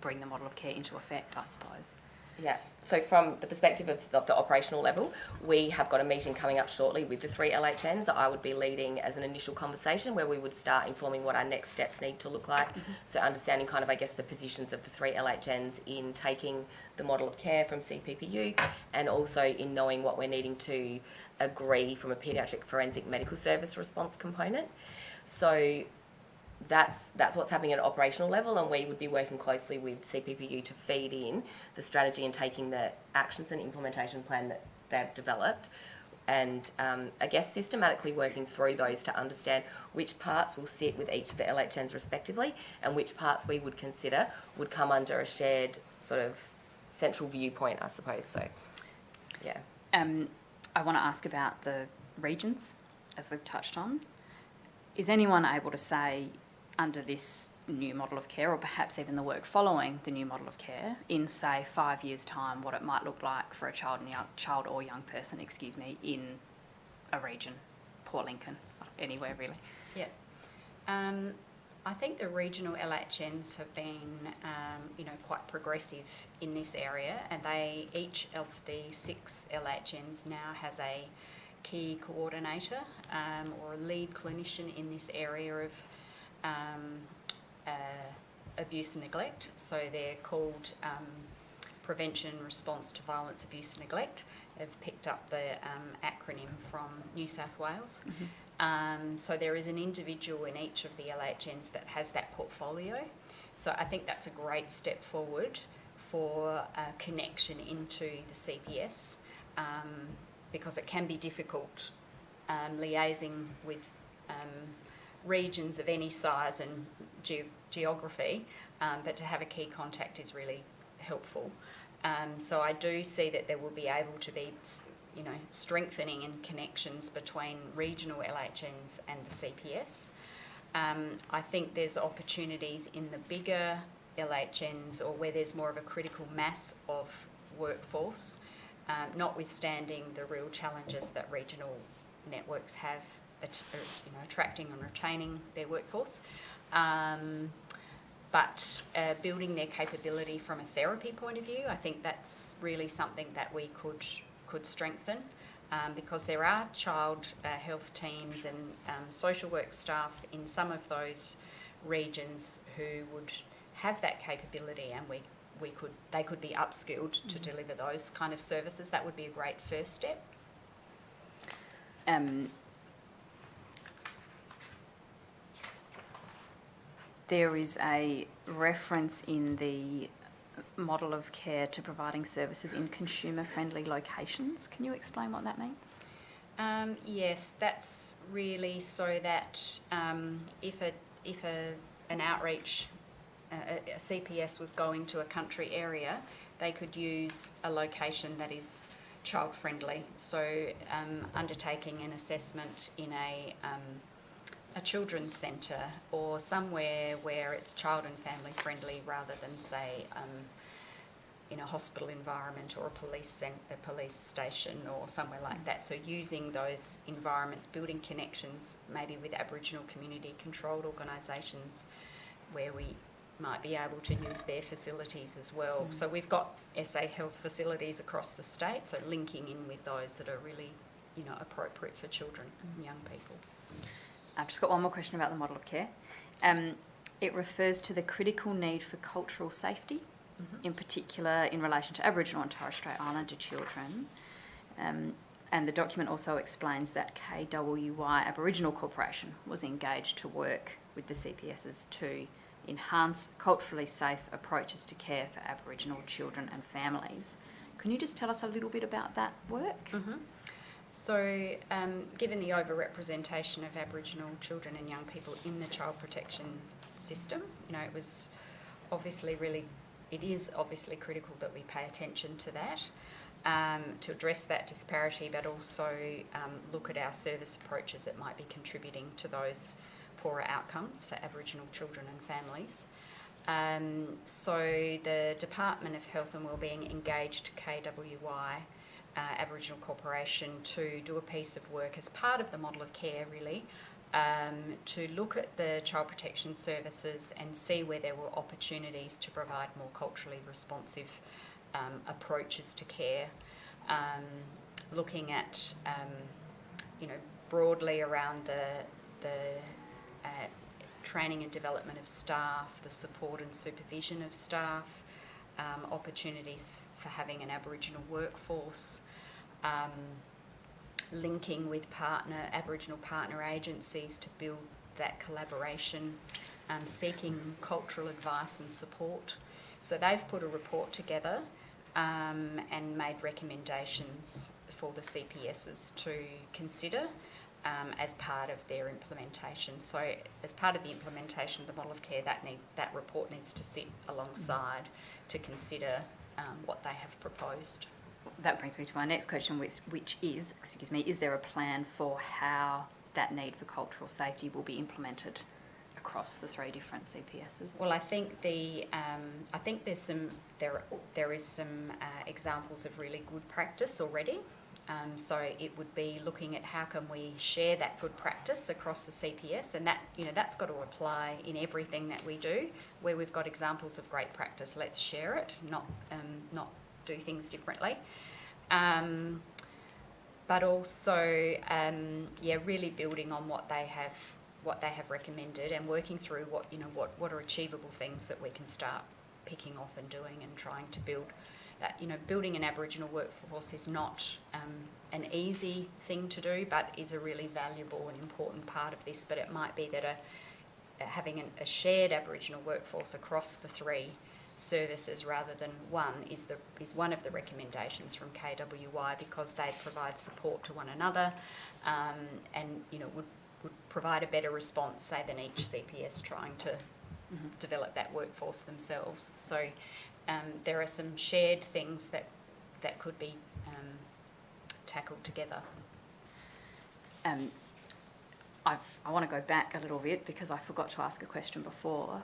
B: bring the model of care into effect, I suppose?
G: Yeah, so from the perspective of the operational level, we have got a meeting coming up shortly with the 3 LHNs that I would be leading as an initial conversation, where we would start informing what our next steps need to look like. So understanding kind of, I guess, the positions of the 3 LHNs in taking the model of care from CPPU, and also in knowing what we're needing to agree from a paediatric forensic medical service response component. So that's what's happening at an operational level, and we would be working closely with CPPU to feed in the strategy and taking the actions and implementation plan that they've developed, and I guess systematically working through those to understand which parts will sit with each of the LHNs respectively, and which parts we would consider would come under a shared sort of central viewpoint, I suppose. So, yeah.
B: I want to ask about the regions, as we've touched on. Is anyone able to say, under this new model of care, or perhaps even the work following the new model of care, in say 5 years' time, what it might look like for a child or young person, in a region, Port Lincoln, anywhere really?
H: Yeah. I think the regional LHNs have been, quite progressive in this area, and each of the 6 LHNs now has a key coordinator or a lead clinician in this area of abuse and neglect. So they're called Prevention Response to Violence, Abuse and Neglect. They've picked up the acronym from New South Wales. So there is an individual in each of the LHNs that has that portfolio. So I think that's a great step forward for a connection into the CPS, because it can be difficult liaising with regions of any size and geography, but to have a key contact is really helpful. So I do see that there will be able to be, strengthening and connections between regional LHNs and the CPS. I think there's opportunities in the bigger LHNs, or where there's more of a critical mass of workforce, notwithstanding the real challenges that regional networks have attracting and retaining their workforce, but building their capability from a therapy point of view, I think that's really something that we could strengthen, because there are child health teams and social work staff in some of those regions who would have that capability, and they could be upskilled to deliver those kind of services. That would be a great first step.
B: There is a reference in the model of care to providing services in consumer-friendly locations. Can you explain what that means?
H: Yes, that's really so that if an outreach, a CPS was going to a country area, they could use a location that is child-friendly. So undertaking an assessment in a children's centre, or somewhere where it's child and family friendly, rather than say in a hospital environment or a police station or somewhere like that. So using those environments, building connections maybe with Aboriginal community controlled organisations where we might be able to use their facilities as well. So we've got SA Health facilities across the state, so linking in with those that are really, appropriate for children and young people.
B: I've just got one more question about the model of care. It refers to the critical need for cultural safety, in particular in relation to Aboriginal and Torres Strait Islander children. And the document also explains that KWY Aboriginal Corporation was engaged to work with the CPSs to enhance culturally safe approaches to care for Aboriginal children and families. Can you just tell us a little bit about that work?
H: So, given the overrepresentation of Aboriginal children and young people in the child protection system, you know, it is obviously critical that we pay attention to that, to address that disparity, but also look at our service approaches that might be contributing to those poorer outcomes for Aboriginal children and families. So the Department of Health and Wellbeing engaged KWY, Aboriginal Corporation, to do a piece of work as part of the model of care, really, to look at the child protection services and see where there were opportunities to provide more culturally responsive approaches to care, looking at, broadly around the training and development of staff, the support and supervision of staff, opportunities for having an Aboriginal workforce, linking with Aboriginal partner agencies to build that collaboration, seeking cultural advice and support. So they've put a report together and made recommendations for the CPSs to consider as part of their implementation. So as part of the implementation of the model of care, that report needs to sit alongside to consider what they have proposed.
B: That brings me to my next question, which is, is there a plan for how that need for cultural safety will be implemented across the 3 different CPSs?
H: Well, I think there is some examples of really good practice already. So it would be looking at how can we share that good practice across the CPS, and that's got to apply in everything that we do. Where we've got examples of great practice, let's share it, not do things differently. But also, really building on what they have recommended and working through what are achievable things that we can start picking off and doing and trying to build. That, building an Aboriginal workforce is not an easy thing to do, but is a really valuable and important part of this. But it might be that having a shared Aboriginal workforce across the 3 services rather than one is one of the recommendations from KWY, because they provide support to one another, and would provide a better response, say, than each CPS trying to develop that workforce themselves. So there are some shared things that could be tackled together.
B: I want to go back a little bit because I forgot to ask a question before.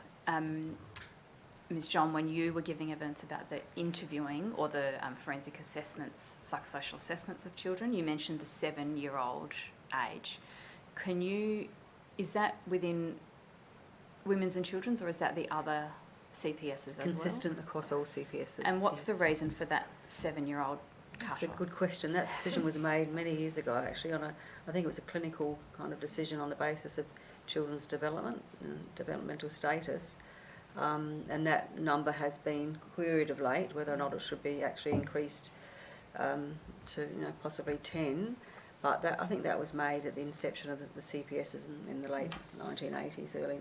B: Ms. John, when you were giving evidence about the interviewing or the forensic assessments, psychosocial assessments of children, you mentioned the 7-year-old age. Is that within women's and children's, or is that the other CPSs as well?
I: Consistent across all CPSs.
B: And what's the reason for that 7-year-old cut-off?
I: That's a good question. That decision was made many years ago, actually, I think it was a clinical kind of decision on the basis of children's development and developmental status. And that number has been queried of late, whether or not it should be actually increased to possibly 10. But I think that was made at the inception of the CPSs in the late 1980s, early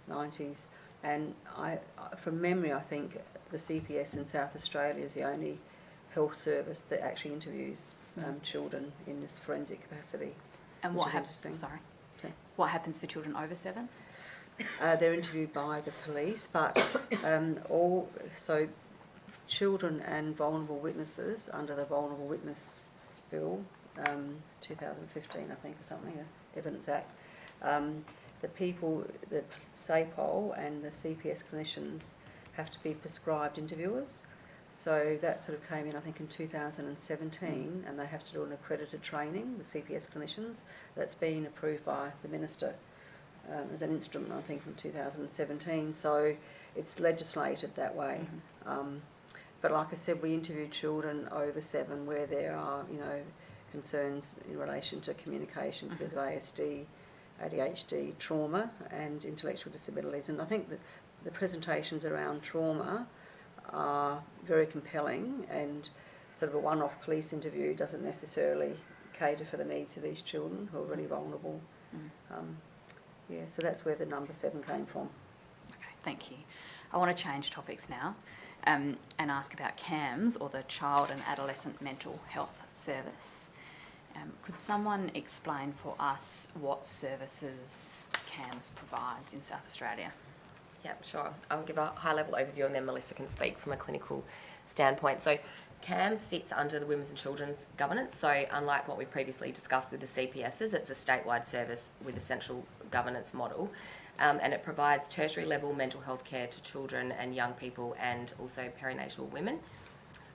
I: 1990s. And from memory, I think the CPS in South Australia is the only health service that actually interviews children in this forensic capacity.
B: And what happens? Sorry. What happens for children over 7?
I: They're interviewed by the police, but children and vulnerable witnesses under the Vulnerable Witness Bill, 2015, I think, or something, Evidence Act. The SAPOL and the CPS clinicians have to be prescribed interviewers. So that sort of came in, I think, in 2017, and they have to do an accredited training, the CPS clinicians. That's been approved by the Minister as an instrument, I think, from 2017. So it's legislated that way. But like I said, we interview children over 7 where there are, concerns in relation to communication because of ASD, ADHD, trauma and intellectual disabilities. And I think that the presentations around trauma are very compelling, and sort of a one-off police interview doesn't necessarily cater for the needs of these children who are really vulnerable. So that's where the number 7 came from.
B: Thank you. I want to change topics now and ask about CAMS, or the Child and Adolescent Mental Health Service. Could someone explain for us what services CAMS provides in South Australia?
G: Yeah, sure. I'll give a high-level overview and then Melissa can speak from a clinical standpoint. So CAMS sits under the Women's and Children's Governance. So unlike what we previously discussed with the CPSs, it's a statewide service with a central governance model. And it provides tertiary level mental health care to children and young people and also perinatal women.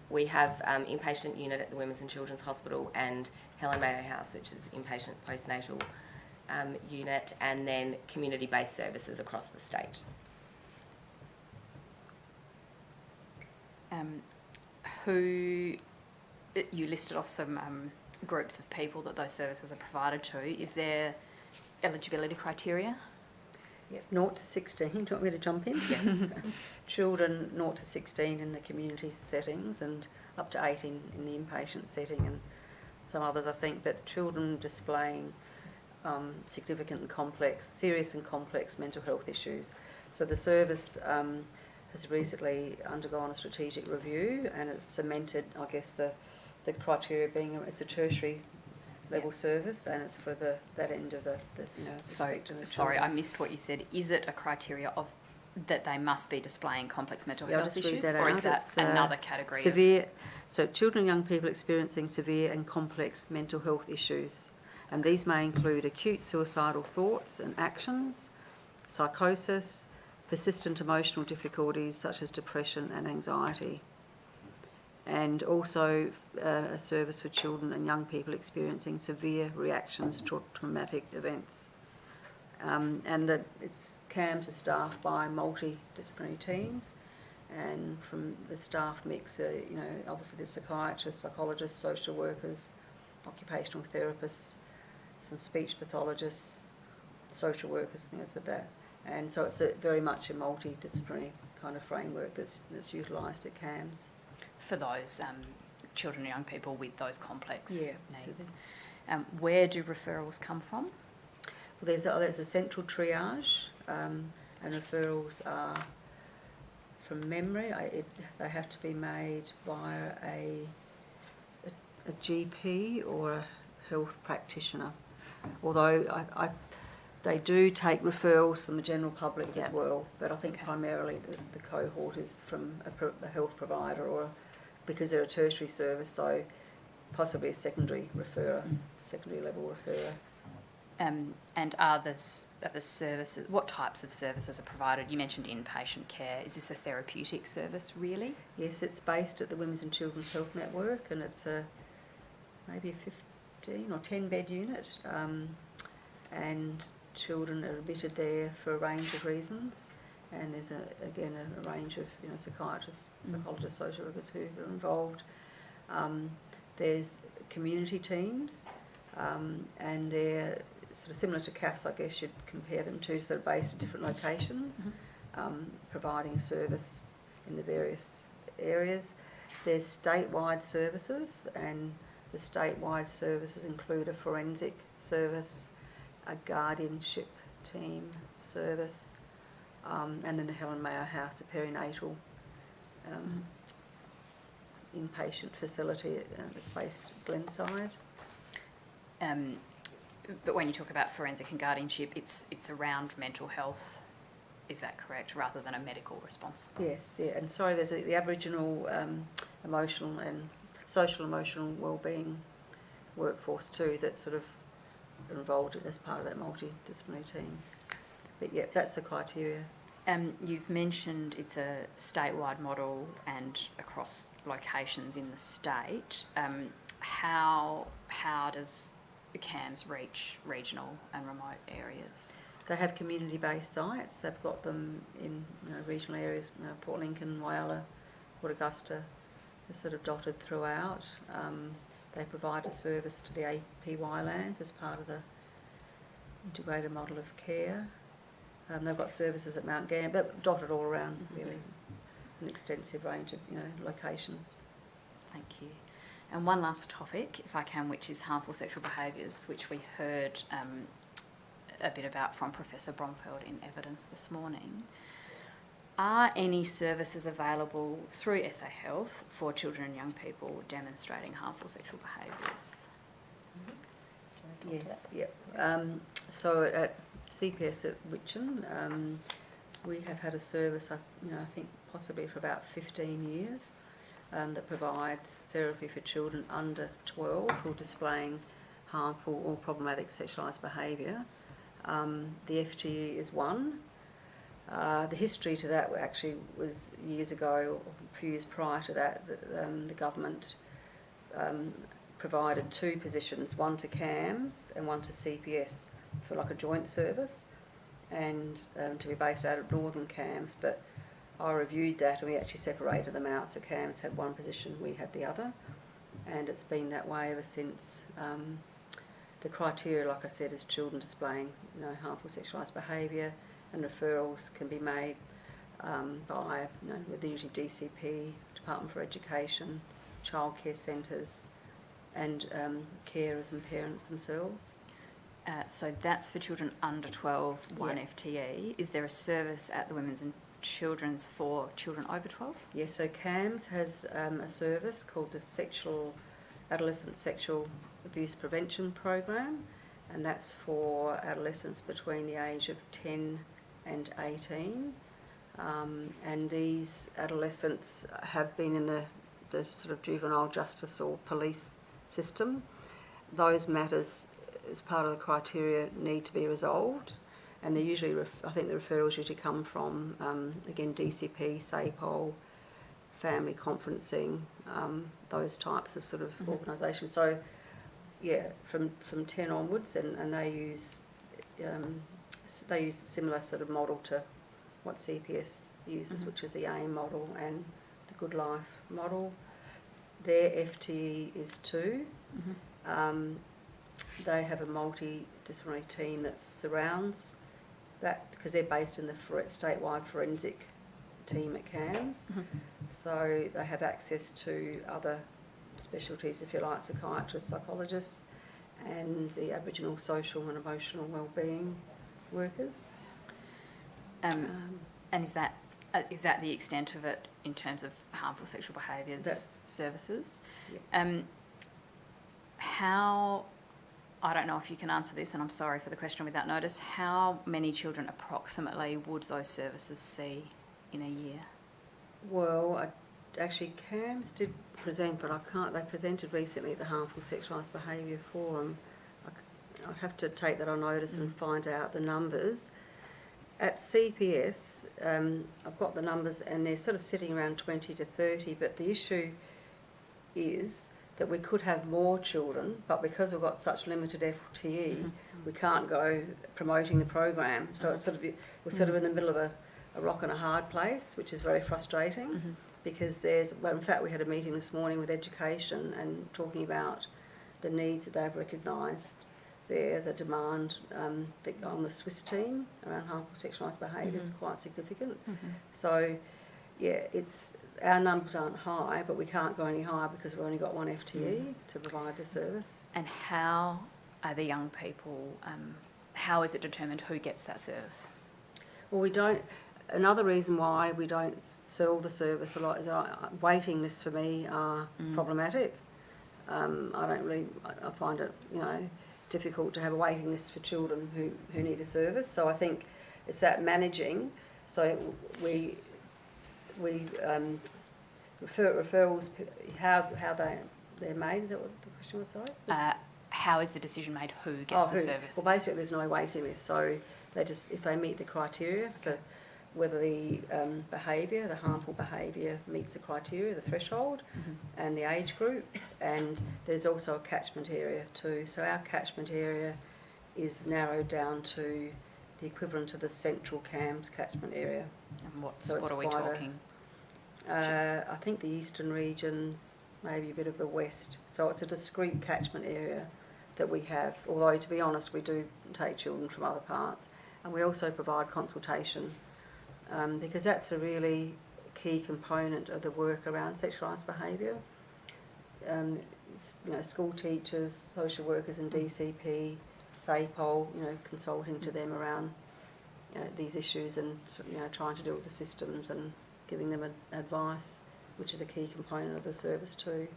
G: We have inpatient unit at the Women's and Children's Hospital and Helen Mayo House, which is inpatient postnatal unit, and then community-based services across the state.
B: You listed off some groups of people that those services are provided to. Is there eligibility criteria?
I: Yep, 0 to 16. Do you want me to jump in?
B: Yes.
I: Children 0 to 16 in the community settings and up to 18 in the inpatient setting, and some others, I think, but children displaying significant and complex, serious and complex mental health issues. So the service has recently undergone a strategic review, and it's cemented, I guess, the criteria being it's a tertiary level service, and it's for that end of the
B: So,
I: spectrum of
B: sorry, I
I: children.
B: missed what you said. Is it a criteria of that they must be displaying complex mental
I: Yeah, I'll
B: health
I: just read
B: issues,
I: that
B: or is
I: out.
B: that
I: It's,
B: another category?
I: severe? So children and young people experiencing severe and complex mental health issues, and these may include acute suicidal thoughts and actions, psychosis, persistent emotional difficulties such as depression and anxiety, and also a service for children and young people experiencing severe reactions to traumatic events. And that CAMS is staffed by multidisciplinary teams, and from the staff mix, obviously there's psychiatrists, psychologists, social workers, occupational therapists, some speech pathologists, social workers, I think I said that. And so it's very much a multidisciplinary kind of framework that's utilised at CAMS.
B: For those children and young people with those complex
I: Yeah.
B: needs. Where do referrals come from?
I: Well, there's a central triage, and referrals are from memory. They have to be made via a GP or a health practitioner. Although they do take referrals from the general public as well, but I think primarily the cohort is from a health provider, or because they're a tertiary service, so possibly a secondary level referrer.
B: And are the services, what types of services are provided? You mentioned inpatient care. Is this a therapeutic service, really?
I: Yes, it's based at the Women's and Children's Health Network, and it's maybe a 15 or 10 bed unit, and children are admitted there for a range of reasons, and there's a range of psychiatrists, psychologists, social workers who are involved. There's community teams, and they're sort of similar to CAFS, I guess you'd compare them to, so they're based at different locations, providing a service in the various areas. There's statewide services, and the statewide services include a forensic service, a guardianship team service, and then the Helen Mayo House, a perinatal inpatient facility that's based at Glenside.
B: But when you talk about forensic and guardianship, it's around mental health, is that correct, rather than a medical response?
I: Yes, yeah, and sorry, there's the Aboriginal emotional and social emotional wellbeing workforce too that's sort of involved as part of that multidisciplinary team. But yeah, that's the criteria.
B: You've mentioned it's a statewide model and across locations in the state. How does CAMS reach regional and remote areas?
I: They have community-based sites. They've got them in regional areas, Port Lincoln, Whyalla, Port Augusta. They're sort of dotted throughout. They provide a service to the APY lands as part of the integrated model of care. They've got services at Mount Gambier, dotted all around, really, an extensive range of locations.
B: Thank you. And one last topic, if I can, which is harmful sexual behaviours, which we heard a bit about from Professor Bromfield in evidence this morning. Are any services available through SA Health for children and young people demonstrating harmful sexual behaviours?
I: Yes, yep. So at CPS at Witchem, we have had a service, I think possibly for about 15 years, that provides therapy for children under 12 who are displaying harmful or problematic sexualised behaviour. The FTE is one. The history to that actually was years ago, a few years prior to that, the government provided two positions, one to CAMS and one to CPS for like a joint service, and to be based out of Northern CAMS. But I reviewed that and we actually separated them out, so CAMS had one position, we had the other, and it's been that way ever since. The criteria, like I said, is children displaying harmful sexualised behaviour, and referrals can be made by, with usually DCP, Department for Education, childcare centres, and carers and parents themselves.
B: So that's for children under 12, one FTE. Is there a service at the Women's and Children's for children over 12?
I: Yes, so CAMS has a service called the Adolescent Sexual Abuse Prevention Program, and that's for adolescents between the age of 10 and 18. And these adolescents have been in the sort of juvenile justice or police system. Those matters, as part of the criteria, need to be resolved, and they usually, I think the referrals usually come from, again, DCP, SAPOL, family conferencing, those types of sort of organisations. So, yeah, from 10 onwards, and they use a similar sort of model to what CPS uses, which is the AIM model and the Good Life model. Their FTE is 2. They have a multidisciplinary team that surrounds that, because they're based in the statewide forensic team at CAMS. So they have access to other specialties, if you like, psychiatrists, psychologists, and the Aboriginal social and emotional wellbeing workers.
B: And is that the extent of it in terms of harmful sexual behaviours services?
I: Yeah.
B: How, I don't know if you can answer this, and I'm sorry for the question without notice, how many children approximately would those services see in a year?
I: Well, actually CAMS did present, but I can't, they presented recently at the Harmful Sexualised Behaviour Forum. I'd have to take that on notice and find out the numbers. At CPS, I've got the numbers and they're sort of sitting around 20 to 30, but the issue is that we could have more children, but because we've got such limited FTE, we can't go promoting the program. So it's sort of, we're sort of in the middle of a rock and a hard place, which is very frustrating, because in fact we had a meeting this morning with education and talking about the needs that they've recognised there, the demand on the Swiss team around harmful sexualised behaviour is quite significant. So, yeah, our numbers aren't high, but we can't go any higher because we've only got one FTE to provide the service.
B: And how are the young people, how is it determined who gets that service?
I: Well, we don't. Another reason why we don't sell the service a lot is waiting lists for me are problematic. I find it, difficult to have a waiting list for children who need a service. So I think it's that managing. So we referrals, how they're made. Is that what the question was? Sorry.
B: How is the decision made who gets the service?
I: Well, basically there's no waiting list. So they just, if they meet the criteria for whether the behaviour, the harmful behaviour meets the criteria, the threshold, and the age group, and there's also a catchment area too. So our catchment area is narrowed down to the equivalent of the central CAMS catchment area.
B: And what are we talking?
I: I think the eastern regions, maybe a bit of the west. So it's a discrete catchment area that we have, although to be honest we do take children from other parts, and we also provide consultation. Because that's a really key component of the work around sexualised behaviour. School teachers, social workers and DCP, SAPOL, consulting to them around these issues and trying to deal with the systems and giving them advice, which is a key component of the service too.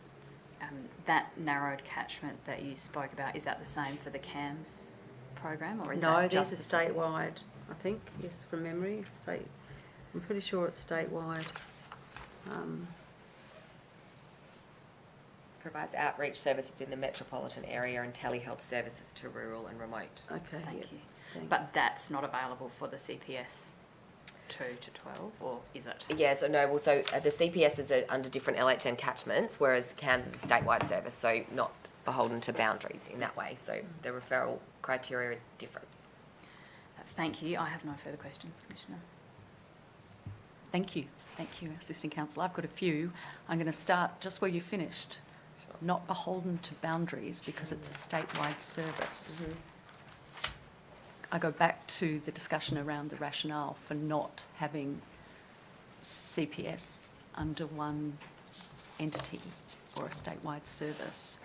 B: That narrowed catchment that you spoke about, is that the same for the CAMS program, or is
I: No,
B: that just
I: these
B: the
I: are
B: CPS?
I: statewide, I think, yes, from memory. I'm pretty sure it's statewide.
G: Provides outreach services in the metropolitan area and telehealth services to rural and remote.
I: Okay,
B: Thank
I: yeah,
B: you.
I: thanks.
B: But that's not available for the CPS 2 to 12, or is it?
G: Yeah, so no, well, so the CPS are under different LHN catchments, whereas CAMS is a statewide service, so not beholden to boundaries in that way. So the referral criteria is different.
B: Thank you. I have no further questions, Commissioner.
A: Thank you. Thank you, Assistant Counsellor. I've got a few. I'm going to start just where you finished. Not beholden to boundaries because it's a statewide service. I go back to the discussion around the rationale for not having CPS under one entity or a statewide service.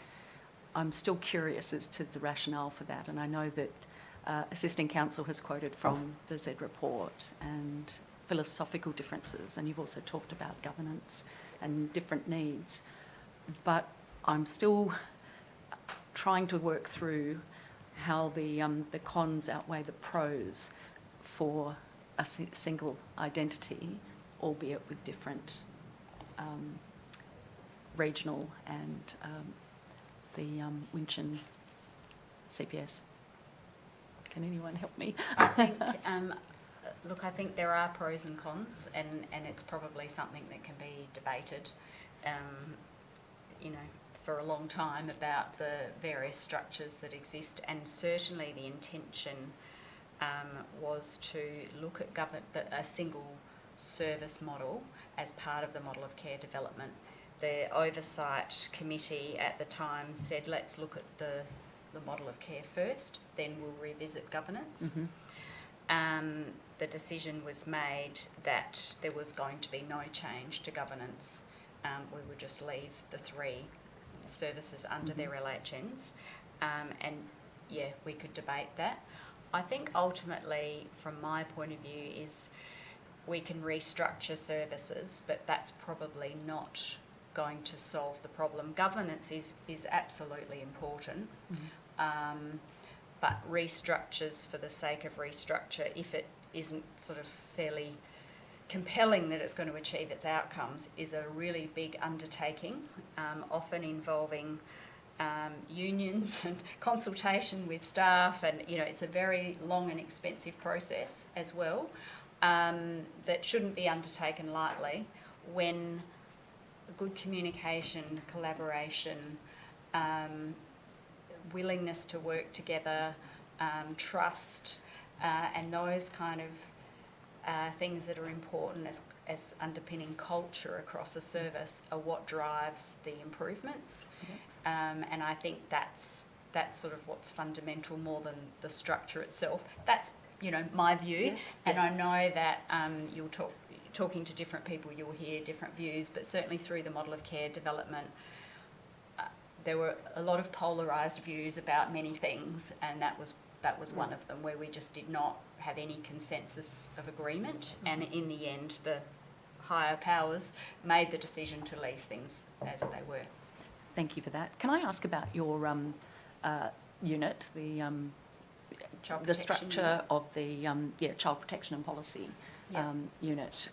A: I'm still curious as to the rationale for that, and I know that Assistant Counsel has quoted from the Z report and philosophical differences, and you've also talked about governance and different needs, but I'm still trying to work through how the cons outweigh the pros for a single identity, albeit with different regional and the Winchin CPS. Can anyone help me?
H: I think, look, I think there are pros and cons, and it's probably something that can be debated, for a long time about the various structures that exist, and certainly the intention was to look at a single service model as part of the model of care development. The oversight committee at the time said, let's look at the model of care first, then we'll revisit governance. The decision was made that there was going to be no change to governance. We would just leave the three services under their LHNs, and yeah, we could debate that. I think ultimately, from my point of view, is we can restructure services, but that's probably not going to solve the problem. Governance is absolutely important, but restructures for the sake of restructure, if it isn't sort of fairly compelling that it's going to achieve its outcomes, is a really big undertaking, often involving unions and consultation with staff, and it's a very long and expensive process as well, that shouldn't be undertaken lightly when good communication, collaboration, willingness to work together, trust, and those kind of things that are important as underpinning culture across a service are what drives the improvements. And I think that's sort of what's fundamental more than the structure itself. That's my view.
A: Yes,
H: and
A: yes.
H: I know that talking to different people, you'll hear different views, but certainly through the model of care development, there were a lot of polarised views about many things, and that was one of them, where we just did not have any consensus of agreement, and in the end the higher powers made the decision to leave things as they were.
A: Thank you for that. Can I ask about your unit, the structure of the child protection and policy unit?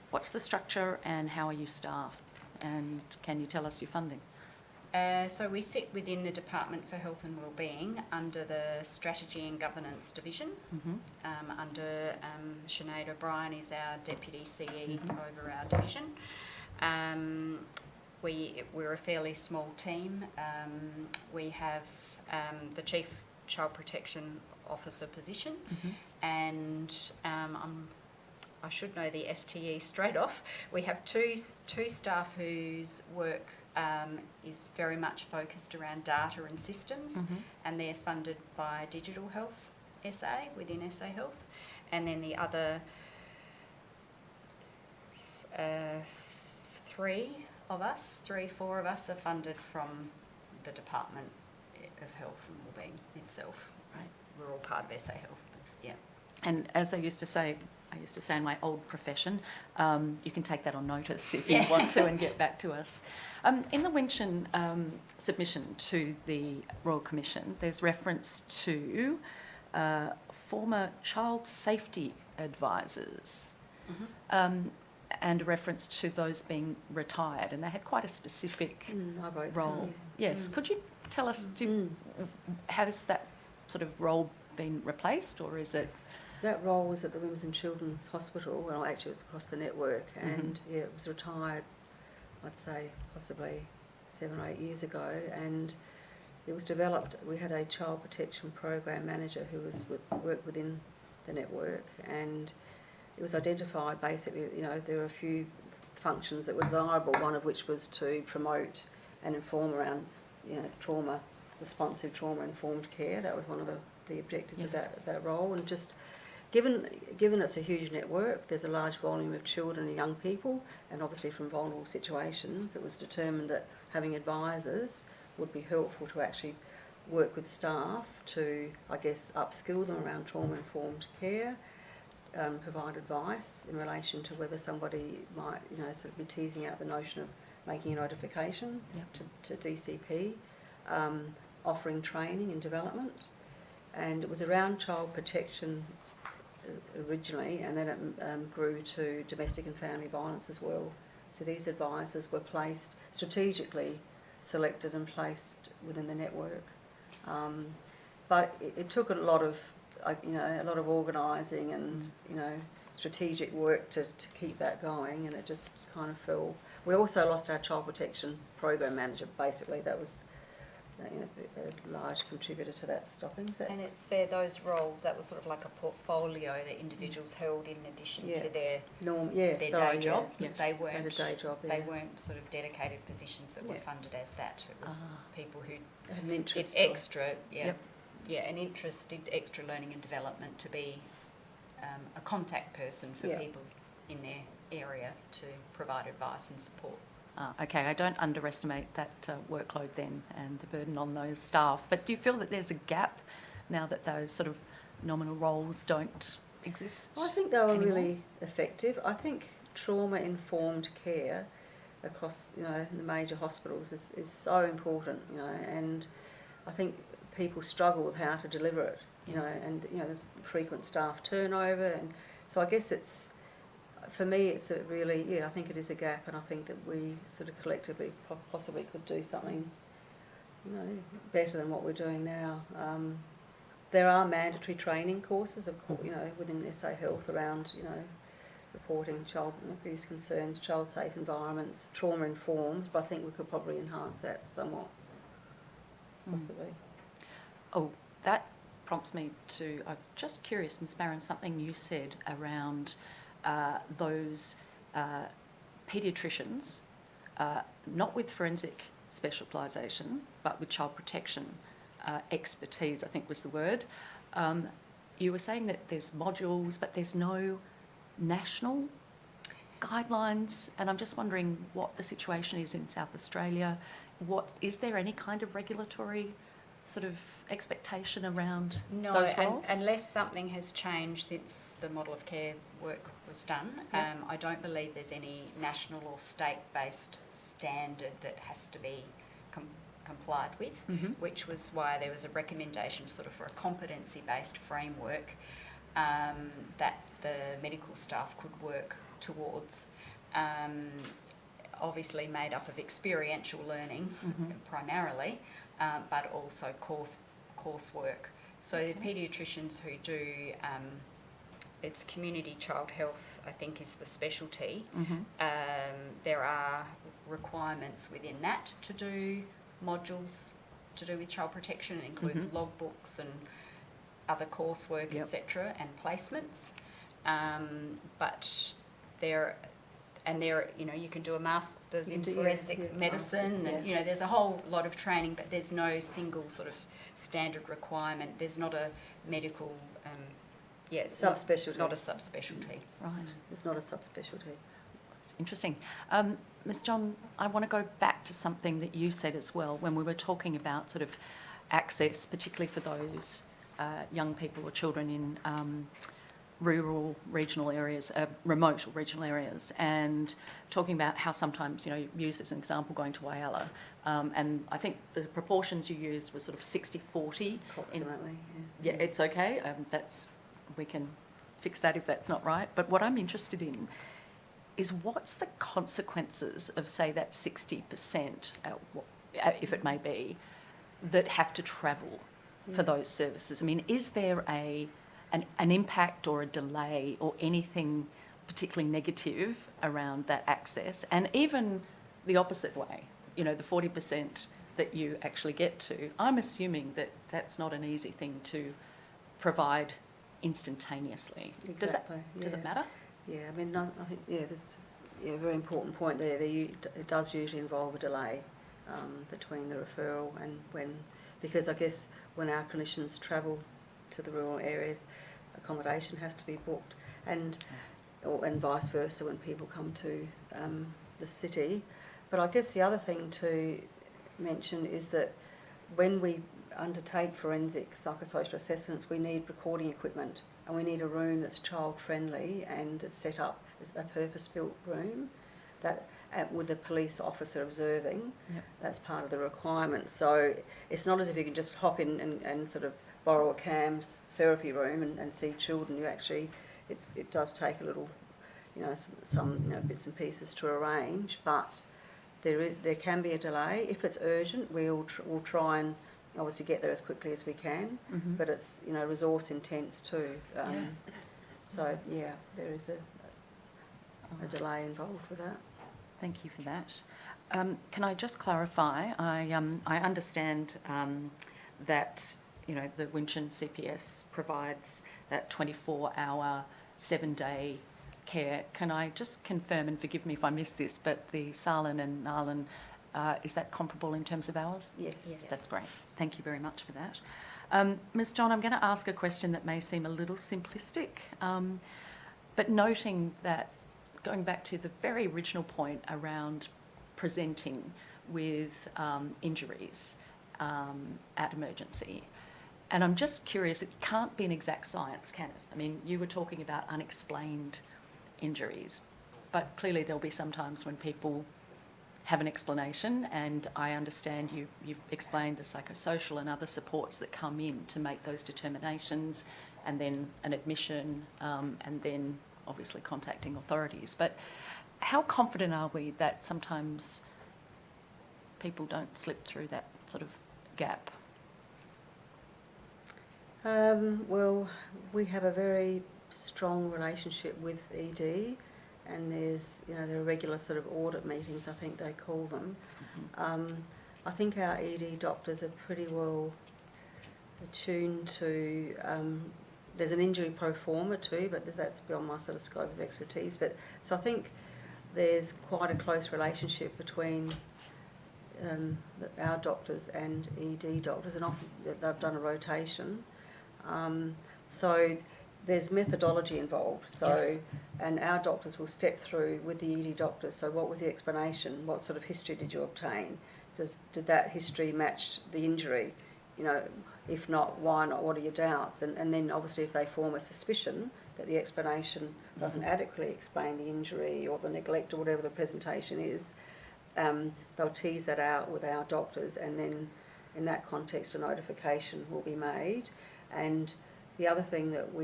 A: What's the structure and how are you staffed? And can you tell us your funding?
H: So we sit within the Department for Health and Wellbeing under the Strategy and Governance Division. Under Sinead O'Brien is our Deputy CE over our division. We're a fairly small team. We have the Chief Child Protection Officer position, and I should know the FTE straight off. We have two staff whose work is very much focused around data and systems, and they're funded by Digital Health SA within SA Health, and then the other 4 of us are funded from the Department of Health and Wellbeing itself.
A: Right.
H: We're all part of SA Health.
A: And as I used to say in my old profession, you can take that on notice if you want to and get back to us. In the Winchon submission to the Royal Commission, there's reference to former child safety advisors and a reference to those being retired, and they had quite a specific
I: I wrote that,
A: role.
I: yeah.
A: Yes, could you tell us, has that sort of role been replaced, or is it?
I: That role was at the Women's and Children's Hospital, well actually it was across the network, and yeah, it was retired, I'd say possibly 7 or 8 years ago, and it was developed, we had a child protection program manager who worked within the network, and it was identified basically, you know, there were a few functions that were desirable, one of which was to promote and inform around, you know, responsive trauma-informed care. That was one of the objectives of that role, and just given it's a huge network, there's a large volume of children and young people, and obviously from vulnerable situations, it was determined that having advisors would be helpful to actually work with staff to, I guess, upskill them around trauma-informed care, provide advice in relation to whether somebody might, you know, sort of be teasing out the notion of making a notification to DCP, offering training and development. And it was around child protection originally, and then it grew to domestic and family violence as well. So these advisors were placed, strategically selected and placed within the network. But it took a lot of organising and, you know, strategic work to keep that going, and it just kind of fell. We also lost our child protection program manager, basically. That was a large contributor to that stopping.
H: And it's fair, those roles, that was sort of like a portfolio that individuals held in addition to their day job.
A: Yes.
H: They weren't,
I: had a day job,
H: they weren't sort of dedicated positions that were funded as that. It was people who
I: had an interest
H: did extra, an interest, did extra learning and development to be a contact person for people in their area to provide advice and support.
A: Okay, I don't underestimate that workload then and the burden on those staff. But do you feel that there's a gap now that those sort of nominal roles don't exist
I: I think they were
A: anymore?
I: really effective. I think trauma-informed care across, you know, the major hospitals is so important, you know, and I think people struggle with how to deliver it, you know, and, you know, there's frequent staff turnover, and so I guess it's, for me, it's a really, I think it is a gap, and I think that we sort of collectively possibly could do something, you know, better than what we're doing now. There are mandatory training courses, of course, you know, within SA Health around, you know, reporting child abuse concerns, child-safe environments, trauma-informed, but I think we could probably enhance that somewhat, possibly.
A: Oh, that prompts me to, I'm just curious, Ms. Barron, something you said around those paediatricians, not with forensic specialisation, but with child protection expertise, I think was the word. You were saying that there's modules, but there's no national guidelines, and I'm just wondering what the situation is in South Australia. Is there any kind of regulatory sort of expectation around those roles?
H: Unless something has changed since the model of care work was done. I don't believe there's any national or state-based standard that has to be complied with, which was why there was a recommendation sort of for a competency-based framework that the medical staff could work towards. Obviously made up of experiential learning primarily, but also coursework. So the paediatricians who do, it's community child health, I think is the specialty. There are requirements within that to do modules to do with child protection. It includes logbooks and other coursework, etc., and placements. But there, you know, you can do a master's in forensic medicine, and, you know, there's a whole lot of training, but there's no single sort of standard requirement. There's not a medical, it's
I: subspecialty.
H: Not a subspecialty.
A: Right.
I: It's not a subspecialty.
A: It's interesting. Ms. John, I want to go back to something that you said as well when we were talking about sort of access, particularly for those young people or children in rural regional areas, remote regional areas, and talking about how sometimes, you use as an example going to Whyalla, and I think the proportions you used were sort of 60-40.
I: Approximately,
A: Yeah, it's okay. We can fix that if that's not right. But what I'm interested in is what's the consequences of, say, that 60%, if it may be, that have to travel for those services? I mean, is there an impact or a delay or anything particularly negative around that access? And even the opposite way, the 40% that you actually get to, I'm assuming that that's not an easy thing to provide instantaneously.
I: Exactly,
A: Does it
I: yeah.
A: matter?
I: Yeah, I mean, I think, that's a very important point there. It does usually involve a delay between the referral and because I guess when our clinicians travel to the rural areas, accommodation has to be booked, and vice versa when people come to the city. But I guess the other thing to mention is that when we undertake forensic psychosocial assessments, we need recording equipment, and we need a room that's child friendly and it's set up as a purpose-built room that with a police officer observing.
A: Yep.
I: That's part of the requirement. So it's not as if you can just hop in and sort of borrow a CAMS therapy room and see children. You actually, it does take a little, some bits and pieces to arrange, but there can be a delay. If it's urgent, we'll try and obviously get there as quickly as we can,
A: Mhm.
I: but it's resource intense too. So yeah, there is a delay involved with that.
A: Thank you for that. Can I just clarify? I understand that the Winchin CPS provides that 24-hour, 7-day care. Can I just confirm, and forgive me if I missed this, but the Sarlan and Narlan, is that comparable in terms of hours?
I: Yes.
A: That's great. Thank you very much for that. Ms. John, I'm going to ask a question that may seem a little simplistic, but noting that, going back to the very original point around presenting with injuries at emergency, and I'm just curious, it can't be an exact science, can it? I mean, you were talking about unexplained injuries, but clearly there'll be some times when people have an explanation, and I understand you've explained the psychosocial and other supports that come in to make those determinations, and then an admission, and then obviously contacting authorities. But how confident are we that sometimes people don't slip through that sort of gap?
I: Well, we have a very strong relationship with ED, and there are regular sort of audit meetings, I think they call them. I think our ED doctors are pretty well attuned to, there's an injury pro forma too, but that's beyond my sort of scope of expertise. But so I think there's quite a close relationship between our doctors and ED doctors, and often they've done a rotation. So there's methodology involved. So,
A: Yes.
I: And our doctors will step through with the ED doctors. So what was the explanation? What sort of history did you obtain? Did that history match the injury? If not, why not? What are your doubts? And then obviously if they form a suspicion that the explanation doesn't adequately explain the injury or the neglect or whatever the presentation is, they'll tease that out with our doctors, and then in that context a notification will be made. And the other thing that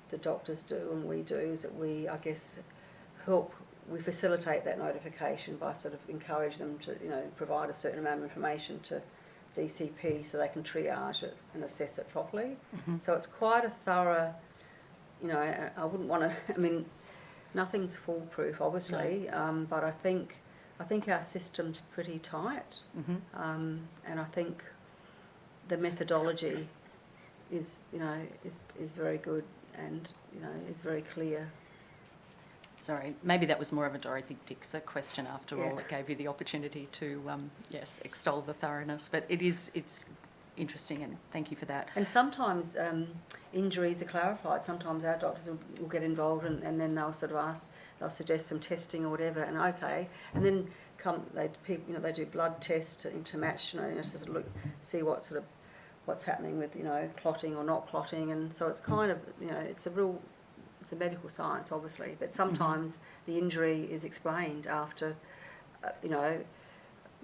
I: the doctors do and we do is that we, I guess, we facilitate that notification by sort of encourage them to, provide a certain amount of information to DCP so they can triage it and assess it properly.
A: Mm-hmm.
I: So it's quite a thorough, I wouldn't want to, nothing's foolproof obviously, but I think our system's pretty tight,
A: Mm-hmm.
I: and I think the methodology is very good, and is very clear.
A: Sorry, maybe that was more of a Dorothy Dixer question after all.
I: Yeah.
A: It gave you the opportunity to, extol the thoroughness. But it's interesting, and thank you for that.
I: And sometimes injuries are clarified. Sometimes our doctors will get involved, and then they'll sort of they'll suggest some testing or whatever, and okay, and then they do blood tests to match, sort of see what's happening with clotting or not clotting, and so it's kind of it's a real it's a medical science, obviously, but sometimes the injury is explained after,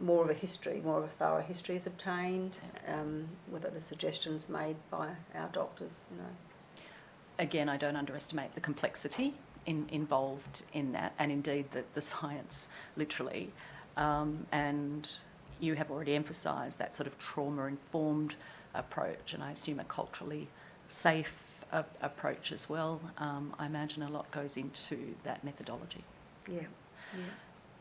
I: more of a history, more of a thorough history is obtained, whether the suggestions made by our doctors,
A: Again, I don't underestimate the complexity involved in that, and indeed the science, literally. And you have already emphasised that sort of trauma-informed approach, and I assume a culturally safe approach as well. I imagine a lot goes into that methodology.
I: Yeah.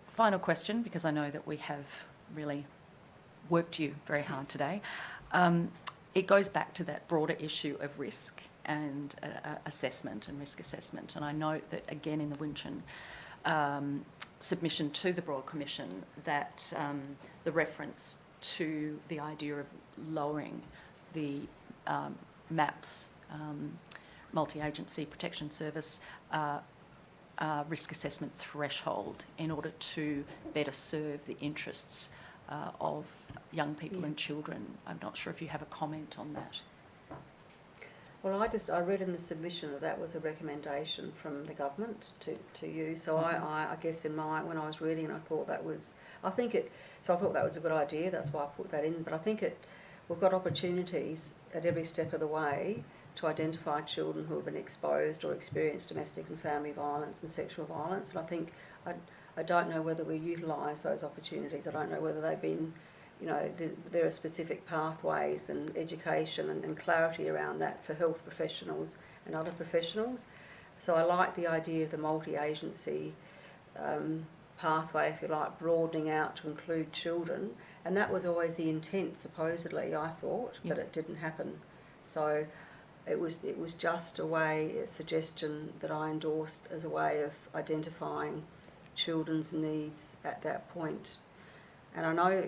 A: Final question, because I know that we have really worked you very hard today. It goes back to that broader issue of risk and assessment and risk assessment. And I note that, again, in the Winchon submission to the Royal Commission, that the reference to the idea of lowering the MAPS, Multi-Agency Protection Service, risk assessment threshold in order to better serve the interests of young people and children. I'm not sure if you have a comment on that.
I: Well, I read in the submission that was a recommendation from the government to use. So I guess when I was reading it, I thought that was a good idea. That's why I put that in. But I think we've got opportunities at every step of the way to identify children who have been exposed or experienced domestic and family violence and sexual violence. And I think I don't know whether we utilise those opportunities. I don't know whether they've been, there are specific pathways and education and clarity around that for health professionals and other professionals. So I like the idea of the multi-agency pathway, if you like, broadening out to include children. And that was always the intent, supposedly, I thought, but it didn't happen. So it was just a suggestion that I endorsed as a way of identifying children's needs at that point. And I know,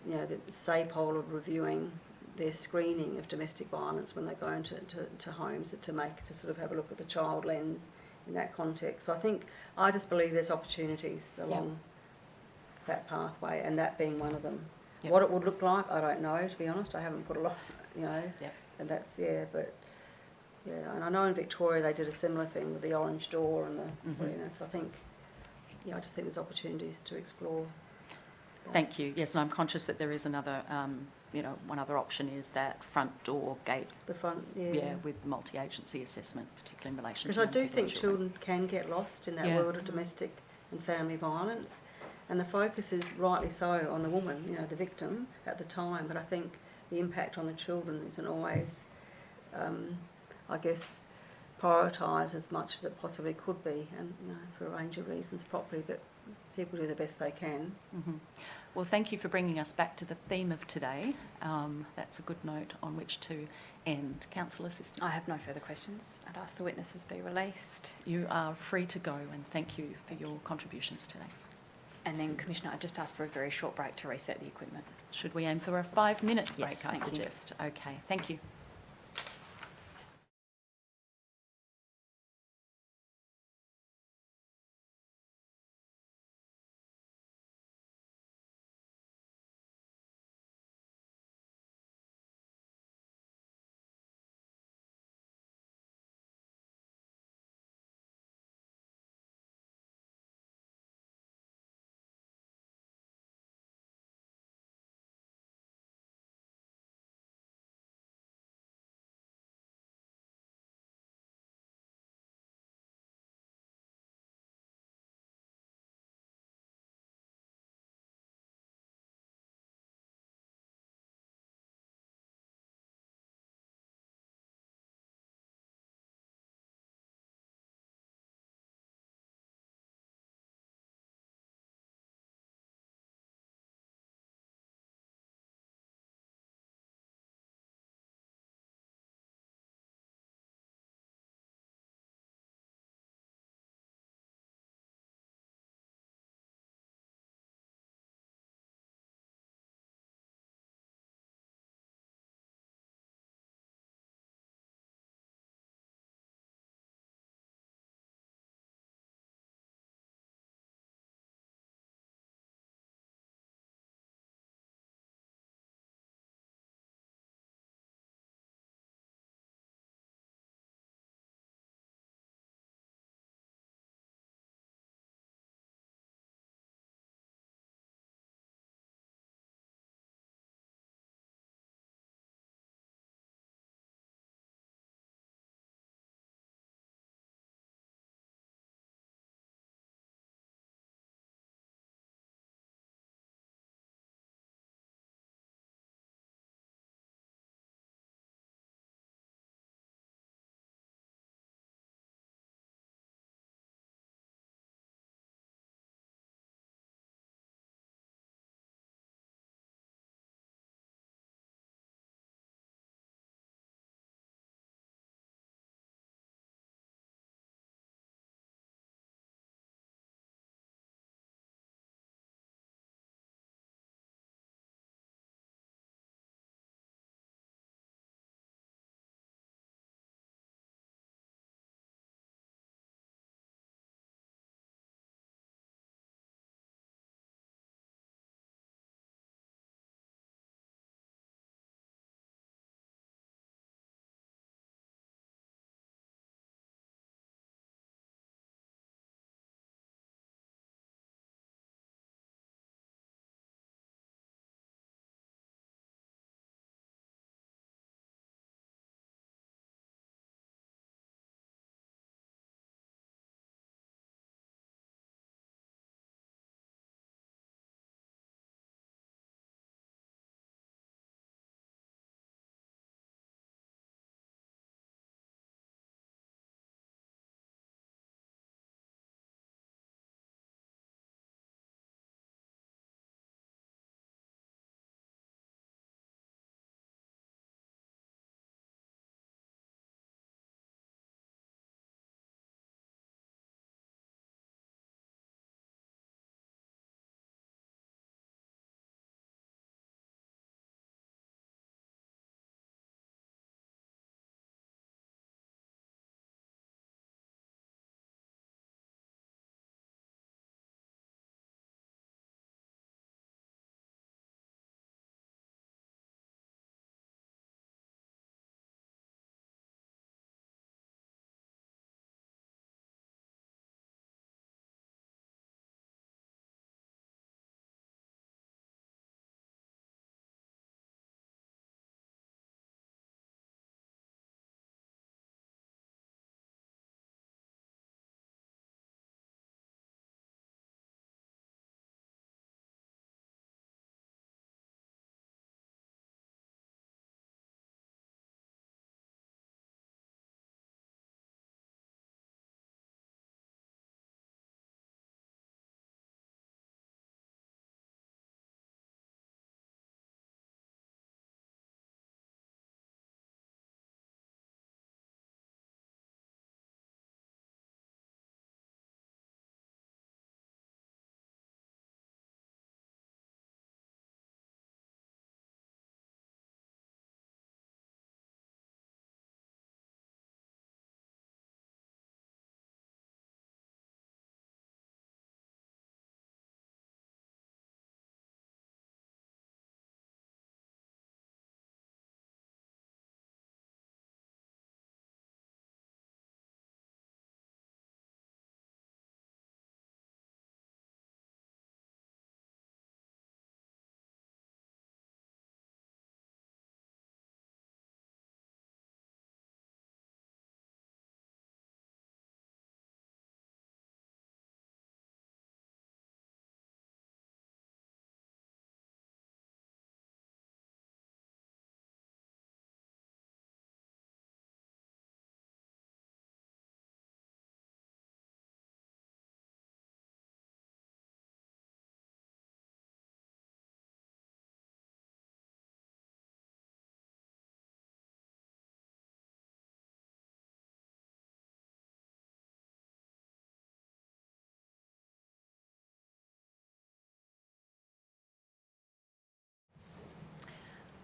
I: that SAPOL are reviewing their screening of domestic violence when they go into homes to sort of have a look at the child lens in that context. So I just believe there's opportunities along that pathway, and that being one of them. What it would look like, I don't know, to be honest. I haven't put a lot, and that's, and I know in Victoria they did a similar thing with the orange door and so I just think there's opportunities to explore.
A: Thank you. Yes, and I'm conscious that there is another, one other option is that front door gate.
I: The front,
A: with multi-agency assessment, particularly in relation to
I: because I do
A: young people
I: think children can get lost in that world of domestic and family violence, and the focus is rightly so on the woman, the victim at the time. But I think the impact on the children isn't always, prioritised as much as it possibly could be, and for a range of reasons properly. But people do the best they can.
A: Mm-hmm. Well, thank you for bringing us back to the theme of today. That's a good note on which to end. Councillor Assistant.
B: I have no further questions. I'd ask the witnesses be released.
A: You are free to go, and thank you for your contributions today.
B: And then, Commissioner, I'd just ask for a very short break to reset the equipment.
A: Should we aim for a 5-minute break,
B: Yes,
A: I
B: thank you.
A: suggest? Okay, thank you.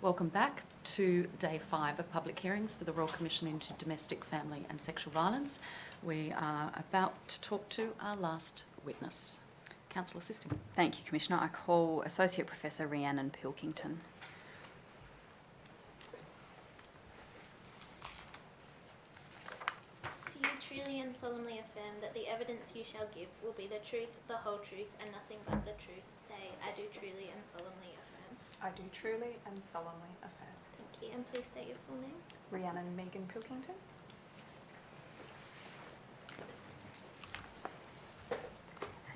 A: Welcome back to day 5 of public hearings for the Royal Commission into Domestic, Family and Sexual Violence. We are about to talk to our last witness. Councillor Sisting.
B: Thank you, Commissioner. I call Associate Professor Rhiannon Pilkington.
C: Do you truly and solemnly affirm that the evidence you shall give will be the truth, the whole truth, and nothing but the truth? Say, I do truly and solemnly affirm.
J: I do truly and solemnly affirm.
C: Thank you, and please state your full name.
J: Rhiannon Megan Pilkington.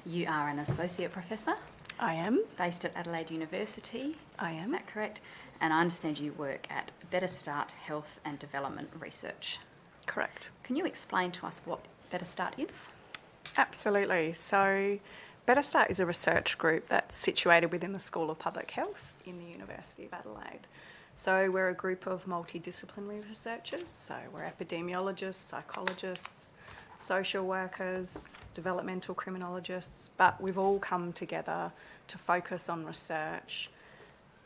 B: You are an Associate Professor
J: I am.
B: based at Adelaide University.
J: I
B: Is
J: am.
B: that correct? And I understand you work at Better Start Health and Development Research.
J: Correct.
B: Can you explain to us what Better Start is?
J: Absolutely. So, Better Start is a research group that's situated within the School of Public Health in the University of Adelaide. So, we're a group of multidisciplinary researchers. So, we're epidemiologists, psychologists, social workers, developmental criminologists, but we've all come together to focus on research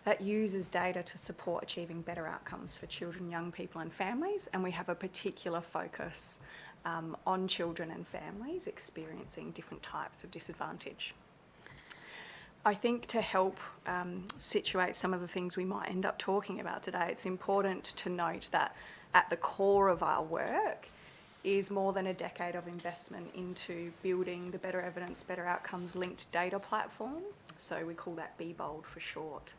J: that uses data to support achieving better outcomes for children, young people and families, and we have a particular focus on children and families experiencing different types of disadvantage. I think to help situate some of the things we might end up talking about today, it's important to note that at the core of our work is more than a decade of investment into building the Better Evidence, Better Outcomes linked data platform. So we call that BBOLD for short.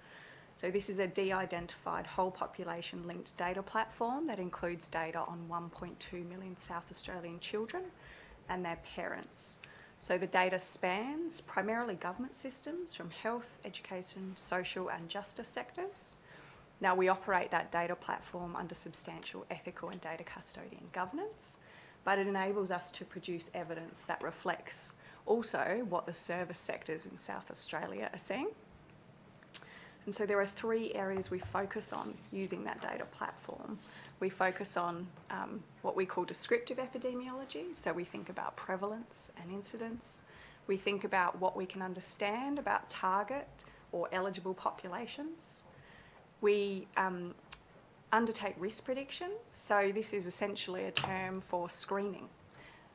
J: So this is a de-identified whole population linked data platform that includes data on 1.2 million South Australian children and their parents. So the data spans primarily government systems from health, education, social and justice sectors. Now we operate that data platform under substantial ethical and data custodian governance, but it enables us to produce evidence that reflects also what the service sectors in South Australia are seeing. And so there are 3 areas we focus on using that data platform. We focus on what we call descriptive epidemiology, so we think about prevalence and incidence. We think about what we can understand about target or eligible populations. We undertake risk prediction, so this is essentially a term for screening.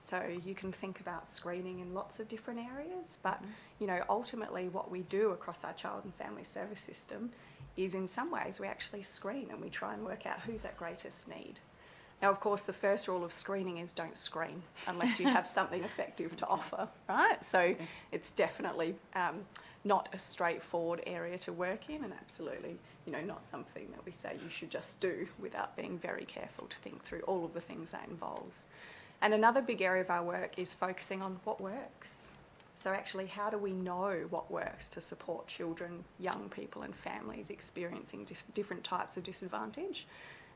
J: So you can think about screening in lots of different areas, but you know, ultimately what we do across our child and family service system is in some ways we actually screen and we try and work out who's at greatest need. Now, of course, the first rule of screening is don't screen unless you have something effective to offer, right? So it's definitely not a straightforward area to work in, and absolutely, you know, not something that we say you should just do without being very careful to think through all of the things that involves. And another big area of our work is focusing on what works. So actually, how do we know what works to support children, young people and families experiencing different types of disadvantage?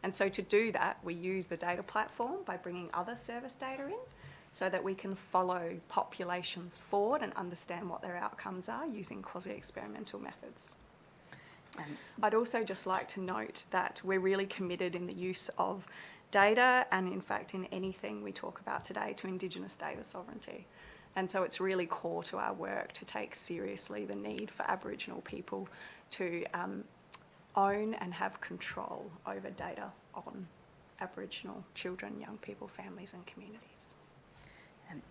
J: And so to do that, we use the data platform by bringing other service data in so that we can follow populations forward and understand what their outcomes are using quasi-experimental methods. I'd also just like to note that we're really committed in the use of data and in fact in anything we talk about today to Indigenous data sovereignty. And so it's really core to our work to take seriously the need for Aboriginal people to own and have control over data on Aboriginal children, young people, families and communities.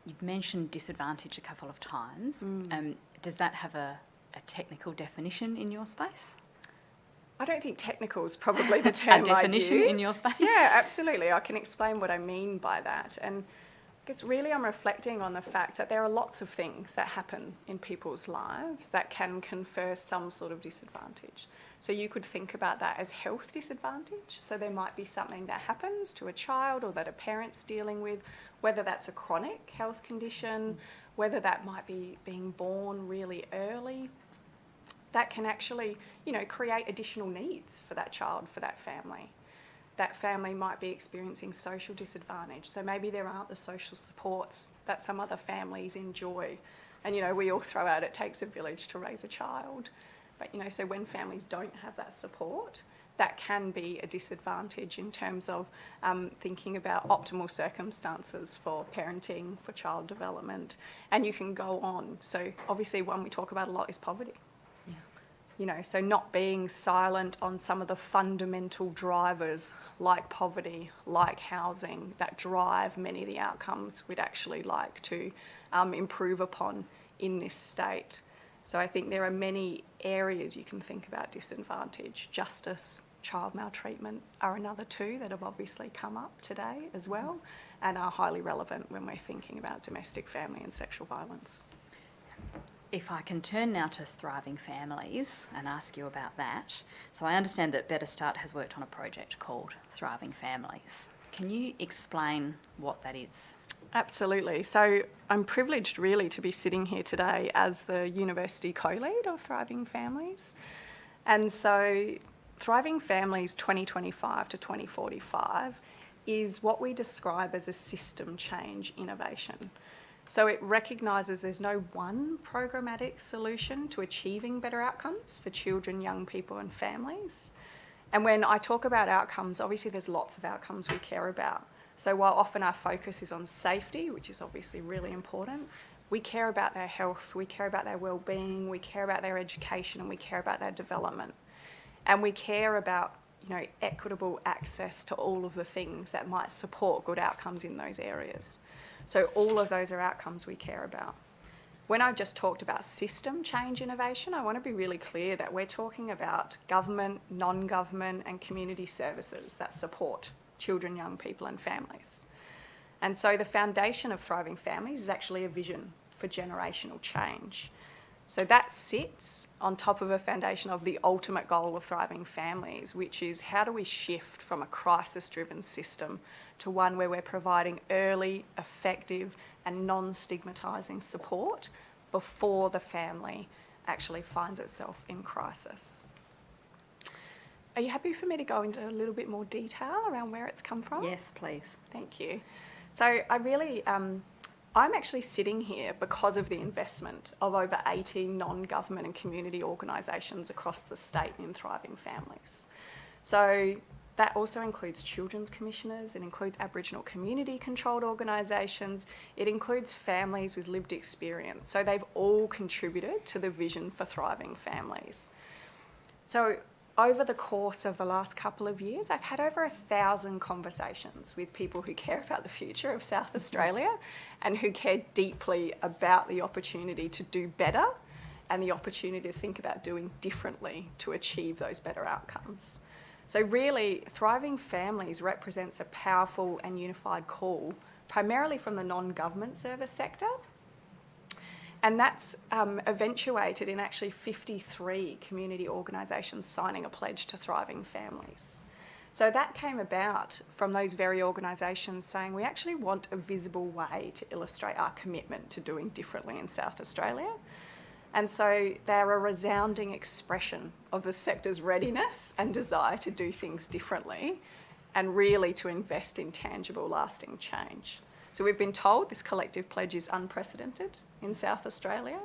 B: You've mentioned disadvantage a couple of times. Does that have a technical definition in your space?
J: I don't think technical is probably the term
B: A definition
J: I'd use.
B: in your space?
J: Yeah, absolutely. I can explain what I mean by that. And I guess really I'm reflecting on the fact that there are lots of things that happen in people's lives that can confer some sort of disadvantage. So you could think about that as health disadvantage. So there might be something that happens to a child or that a parent's dealing with, whether that's a chronic health condition, whether that might be being born really early. That can actually, you know, create additional needs for that child, for that family. That family might be experiencing social disadvantage. So maybe there aren't the social supports that some other families enjoy. And, you know, we all throw out it takes a village to raise a child. But, you know, so when families don't have that support, that can be a disadvantage in terms of thinking about optimal circumstances for parenting, for child development, and you can go on. So obviously one we talk about a lot is poverty. So not being silent on some of the fundamental drivers like poverty, like housing, that drive many of the outcomes we'd actually like to improve upon in this state. So I think there are many areas you can think about disadvantage. Justice, child maltreatment are another two that have obviously come up today as well and are highly relevant when we're thinking about domestic, family and sexual violence.
B: If I can turn now to Thriving Families and ask you about that. So I understand that Better Start has worked on a project called Thriving Families. Can you explain what that is?
J: Absolutely. So I'm privileged really to be sitting here today as the university co-lead of Thriving Families. And so Thriving Families 2025 to 2045 is what we describe as a system change innovation. So it recognises there's no one programmatic solution to achieving better outcomes for children, young people and families. And when I talk about outcomes, obviously there's lots of outcomes we care about. So while often our focus is on safety, which is obviously really important, we care about their health, we care about their well-being, we care about their education and we care about their development. And we care about, equitable access to all of the things that might support good outcomes in those areas. So all of those are outcomes we care about. When I just talked about system change innovation, I want to be really clear that we're talking about government, non-government and community services that support children, young people and families. And so the foundation of Thriving Families is actually a vision for generational change. So that sits on top of a foundation of the ultimate goal of Thriving Families, which is how do we shift from a crisis-driven system to one where we're providing early, effective and non-stigmatising support before the family actually finds itself in crisis. Are you happy for me to go into a little bit more detail around where it's come from?
B: Yes, please.
J: Thank you. So I'm actually sitting here because of the investment of over 80 non-government and community organisations across the state in Thriving Families. So that also includes children's commissioners, it includes Aboriginal community-controlled organisations, it includes families with lived experience. So they've all contributed to the vision for Thriving Families. So over the course of the last couple of years, I've had over 1,000 conversations with people who care about the future of South Australia and who care deeply about the opportunity to do better and the opportunity to think about doing differently to achieve those better outcomes. So really, Thriving Families represents a powerful and unified call, primarily from the non-government service sector. And that's eventuated in actually 53 community organisations signing a pledge to Thriving Families. So that came about from those very organisations saying we actually want a visible way to illustrate our commitment to doing differently in South Australia. And so they're a resounding expression of the sector's readiness and desire to do things differently and really to invest in tangible, lasting change. So we've been told this collective pledge is unprecedented in South Australia.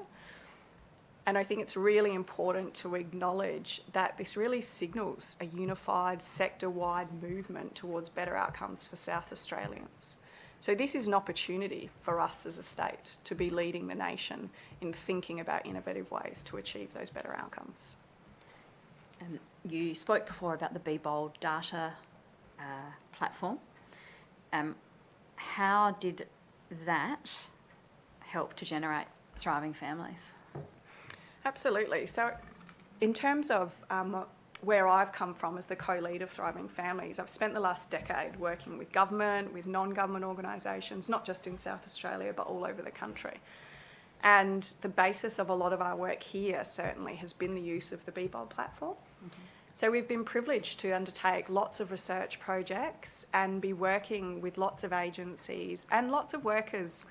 J: And I think it's really important to acknowledge that this really signals a unified sector-wide movement towards better outcomes for South Australians. So this is an opportunity for us as a state to be leading the nation in thinking about innovative ways to achieve those better outcomes.
B: You spoke before about the Be Bold data platform. How did that help to generate Thriving Families?
J: Absolutely. So in terms of where I've come from as the co-lead of Thriving Families, I've spent the last decade working with government, with non-government organisations, not just in South Australia, but all over the country. And the basis of a lot of our work here certainly has been the use of the Be Bold platform. Mm-hmm. So we've been privileged to undertake lots of research projects and be working with lots of agencies and lots of workers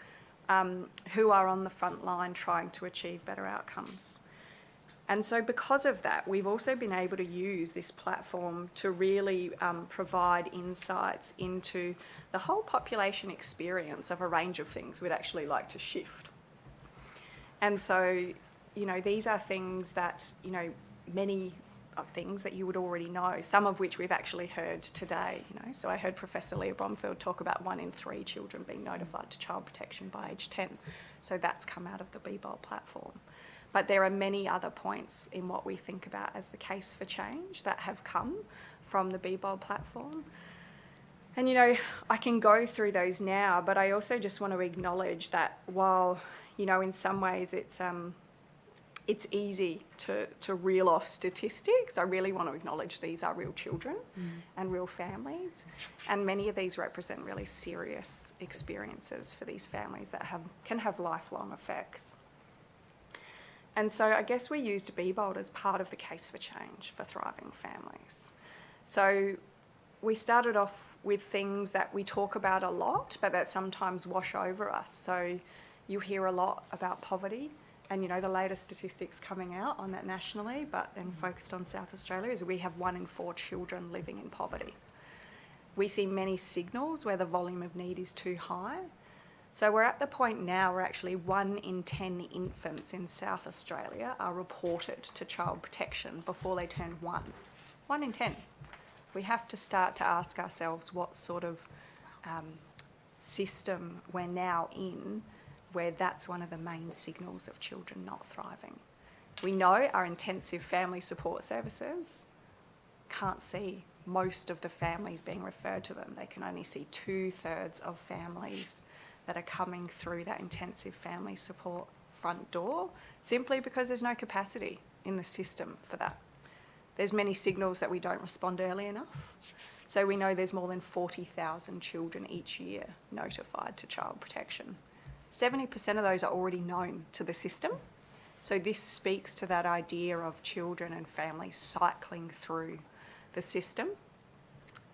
J: who are on the front line trying to achieve better outcomes. And so because of that, we've also been able to use this platform to really provide insights into the whole population experience of a range of things we'd actually like to shift. And so, these are things that, many things that you would already know, some of which we've actually heard today. So I heard Professor Leah Bromfield talk about 1 in 3 children being notified to child protection by age 10. So that's come out of the Be Bold platform. But there are many other points in what we think about as the case for change that have come from the BBOL platform. And, you know, I can go through those now, but I also just want to acknowledge that while, you know, in some ways it's easy to reel off statistics, I really want to acknowledge these are real children and real families. And many of these represent really serious experiences for these families that can have lifelong effects. And so I guess we used BBOLD as part of the case for change for thriving families. So we started off with things that we talk about a lot, but that sometimes wash over us. So you hear a lot about poverty, and, you know, the latest statistics coming out on that nationally, but then focused on South Australia, is we have 1 in 4 children living in poverty. We see many signals where the volume of need is too high. So we're at the point now where actually 1 in 10 infants in South Australia are reported to child protection before they turn 1. 1 in 10. We have to start to ask ourselves what sort of system we're now in where that's one of the main signals of children not thriving. We know our intensive family support services can't see most of the families being referred to them. They can only see 2/3 of families that are coming through that intensive family support front door, simply because there's no capacity in the system for that. There's many signals that we don't respond early enough. So we know there's more than 40,000 children each year notified to child protection. 70% of those are already known to the system. So this speaks to that idea of children and families cycling through the system,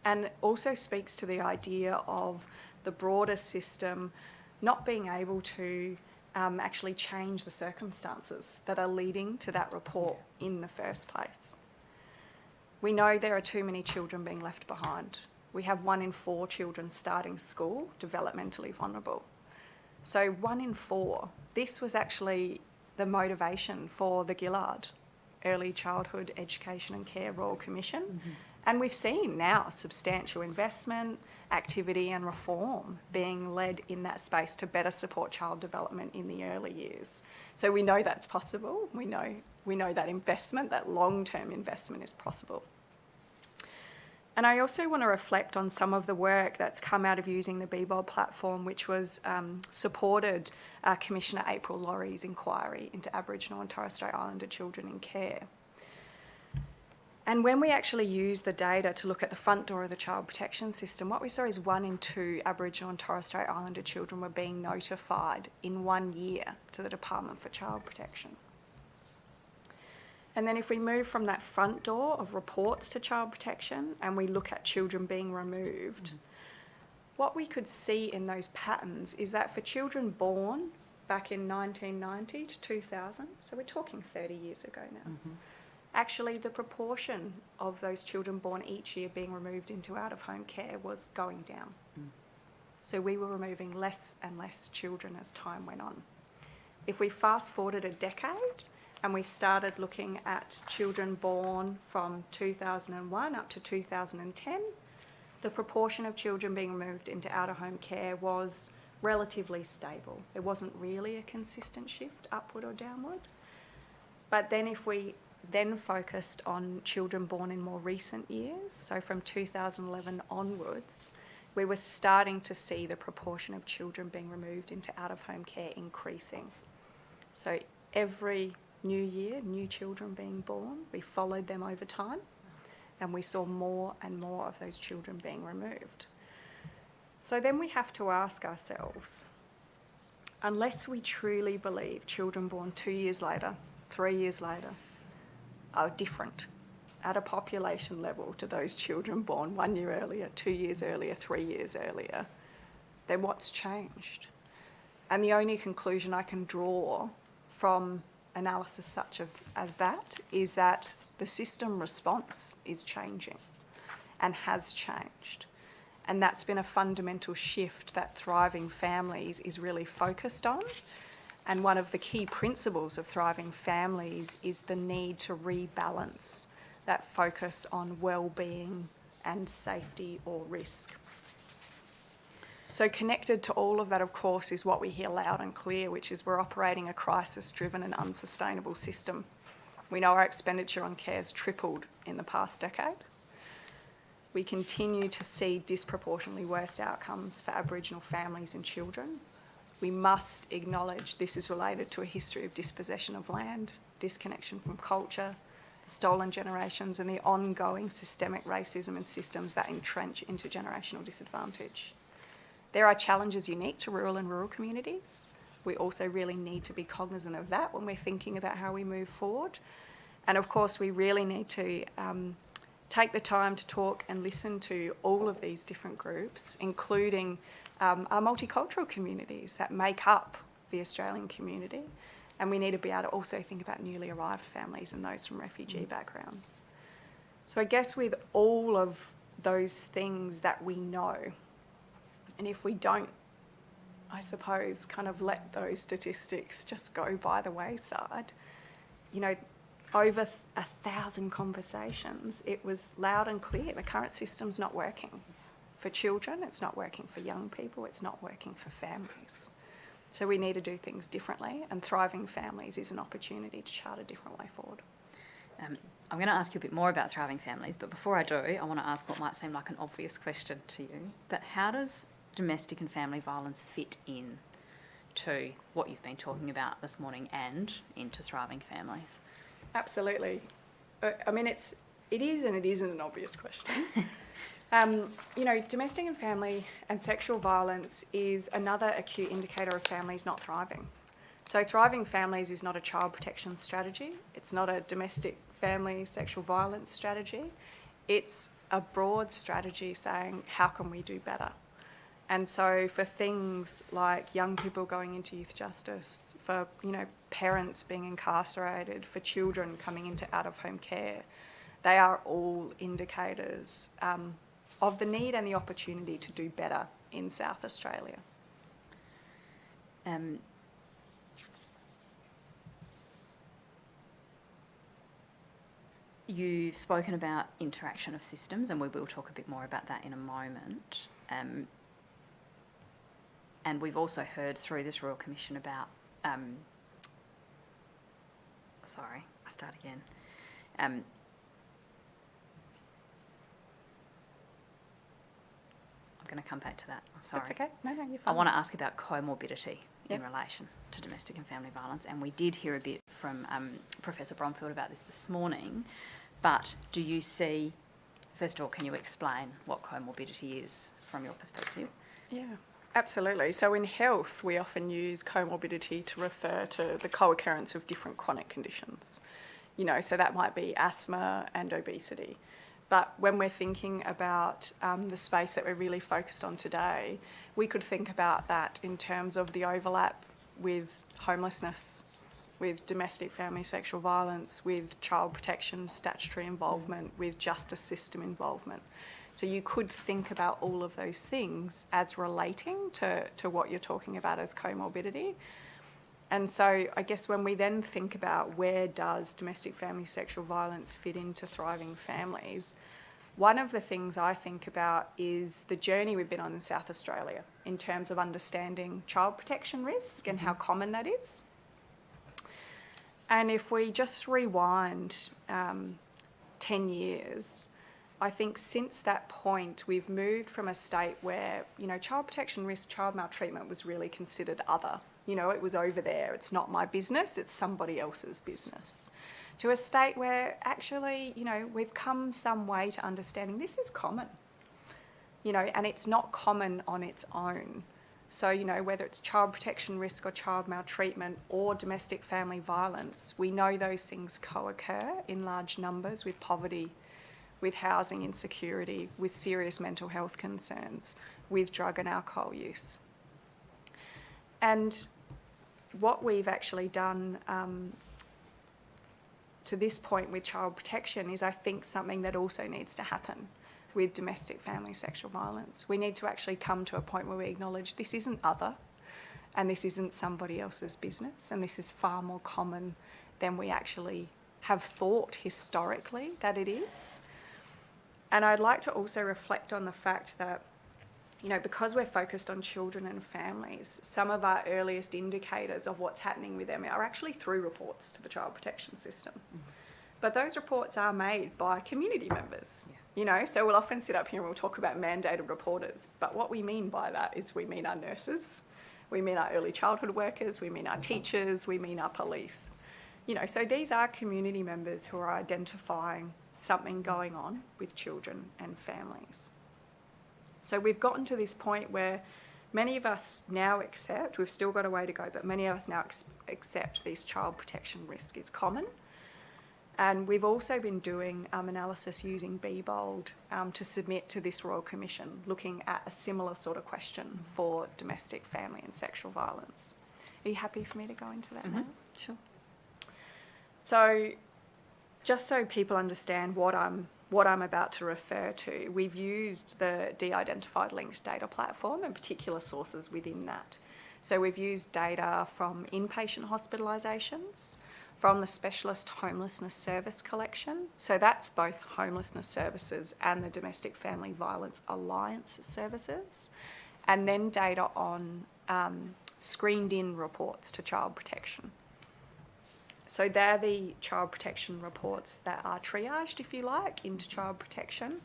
J: and also speaks to the idea of the broader system not being able to actually change the circumstances that are leading to that report in the first place. We know there are too many children being left behind. We have 1 in 4 children starting school developmentally vulnerable. So 1 in 4, this was actually the motivation for the Gillard Early Childhood Education and Care Royal Commission. And we've seen now substantial investment, activity and reform being led in that space to better support child development in the early years. So we know that's possible. We know that investment, that long-term investment is possible. And I also want to reflect on some of the work that's come out of using the BBOL platform, which was supported Commissioner April Laurie's inquiry into Aboriginal and Torres Strait Islander children in care. And when we actually used the data to look at the front door of the child protection system, what we saw is 1 in 2 Aboriginal and Torres Strait Islander children were being notified in 1 year to the Department for Child Protection. And then if we move from that front door of reports to child protection and we look at children being removed, what we could see in those patterns is that for children born back in 1990 to 2000, so we're talking 30 years ago now, actually the proportion of those children born each year being removed into out-of-home care was going down. So we were removing less and less children as time went on. If we fast forwarded a decade and we started looking at children born from 2001 up to 2010, the proportion of children being removed into out-of-home care was relatively stable. There wasn't really a consistent shift upward or downward. But then if we then focused on children born in more recent years, so from 2011 onwards, we were starting to see the proportion of children being removed into out-of-home care increasing. So every new year, new children being born, we followed them over time, and we saw more and more of those children being removed. So then we have to ask ourselves, unless we truly believe children born 2 years later, 3 years later, are different at a population level to those children born 1 year earlier, 2 years earlier, 3 years earlier, then what's changed? And the only conclusion I can draw from analysis such as that is that the system response is changing and has changed. And that's been a fundamental shift that Thriving Families is really focused on. And one of the key principles of Thriving Families is the need to rebalance that focus on well-being and safety or risk. So connected to all of that, of course, is what we hear loud and clear, which is we're operating a crisis-driven and unsustainable system. We know our expenditure on care has tripled in the past decade. We continue to see disproportionately worse outcomes for Aboriginal families and children. We must acknowledge this is related to a history of dispossession of land, disconnection from culture, stolen generations, and the ongoing systemic racism and systems that entrench intergenerational disadvantage. There are challenges unique to rural communities. We also really need to be cognisant of that when we're thinking about how we move forward. And of course, we really need to take the time to talk and listen to all of these different groups, including our multicultural communities that make up the Australian community. And we need to be able to also think about newly arrived families and those from refugee backgrounds. So I guess with all of those things that we know, and if we don't, I suppose, kind of let those statistics just go by the wayside, you know, over 1,000 conversations, it was loud and clear. The current system's not working for children, it's not working for young people, it's not working for families. So we need to do things differently, and Thriving Families is an opportunity to chart a different way forward.
B: I'm going to ask you a bit more about Thriving Families, but before I do, I want to ask what might seem like an obvious question to you. But how does domestic and family violence fit in to what you've been talking about this morning and into Thriving Families?
J: Absolutely. I mean, it is and it isn't an obvious question. You know, domestic and family and sexual violence is another acute indicator of families not thriving. So Thriving Families is not a child protection strategy. It's not a domestic family sexual violence strategy. It's a broad strategy saying, how can we do better? And so for things like young people going into youth justice, for, you know, parents being incarcerated, for children coming into out-of-home care, they are all indicators of the need and the opportunity to do better in South Australia.
B: You've spoken about interaction of systems, and we will talk a bit more about that in a moment. And we've also heard through this Royal Commission about, I'm going to come back to that. I'm sorry.
J: That's okay. No, you're fine.
B: I want to ask about comorbidity in relation to domestic and family violence, and we did hear a bit from Professor Bromfield about this morning, but do you see, first of all, can you explain what comorbidity is from your perspective?
J: Yeah, absolutely. So in health, we often use comorbidity to refer to the co-occurrence of different chronic conditions. You know, so that might be asthma and obesity. But when we're thinking about the space that we're really focused on today, we could think about that in terms of the overlap with homelessness, with domestic family sexual violence, with child protection statutory involvement, with justice system involvement. So you could think about all of those things as relating to what you're talking about as comorbidity. And so I guess when we then think about where does domestic family sexual violence fit into Thriving Families, one of the things I think about is the journey we've been on in South Australia in terms of understanding child protection risk and how common that is. And if we just rewind 10 years, I think since that point we've moved from a state where, you know, child protection risk, child maltreatment was really considered other. You know, it was over there. It's not my business. It's somebody else's business. To a state where actually, you know, we've come some way to understanding this is common, you know, and it's not common on its own. So, you know, whether it's child protection risk or child maltreatment or domestic family violence, we know those things co-occur in large numbers with poverty, with housing insecurity, with serious mental health concerns, with drug and alcohol use. And what we've actually done to this point with child protection is, I think, something that also needs to happen with domestic family sexual violence. We need to actually come to a point where we acknowledge this isn't other and this isn't somebody else's business, and this is far more common than we actually have thought historically that it is. And I'd like to also reflect on the fact that, because we're focused on children and families, some of our earliest indicators of what's happening with them are actually through reports to the child protection system. But those reports are made by community members, so we'll often sit up here and we'll talk about mandated reporters. But what we mean by that is we mean our nurses, we mean our early childhood workers, we mean our teachers, we mean our police. So these are community members who are identifying something going on with children and families. So we've gotten to this point where many of us now accept, we've still got a way to go, but many of us now accept this child protection risk is common. And we've also been doing analysis using BBOLD to submit to this Royal Commission, looking at a similar sort of question for domestic, family and sexual violence. Are you happy for me to go into that now?
B: Sure.
J: So just so people understand what I'm about to refer to, we've used the de-identified linked data platform and particular sources within that. So we've used data from inpatient hospitalisations, from the Specialist Homelessness Service collection. So that's both homelessness services and the Domestic Family Violence Alliance services. And then data on screened in reports to child protection. So they're the child protection reports that are triaged, if you like, into child protection,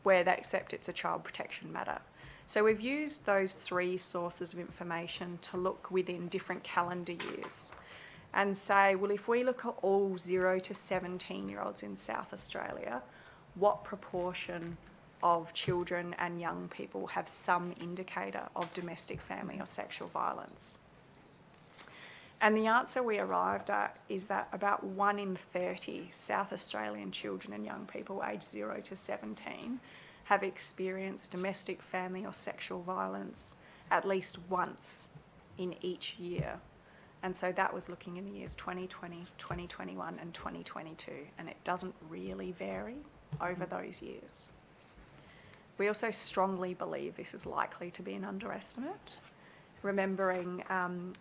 J: where they accept it's a child protection matter. So we've used those three sources of information to look within different calendar years and say, well, if we look at all 0 to 17-year-olds in South Australia, what proportion of children and young people have some indicator of domestic, family or sexual violence? And the answer we arrived at is that about 1 in 30 South Australian children and young people aged 0 to 17 have experienced domestic, family or sexual violence at least once in each year. And so that was looking in the years 2020, 2021 and 2022, and it doesn't really vary over those years. We also strongly believe this is likely to be an underestimate. Remembering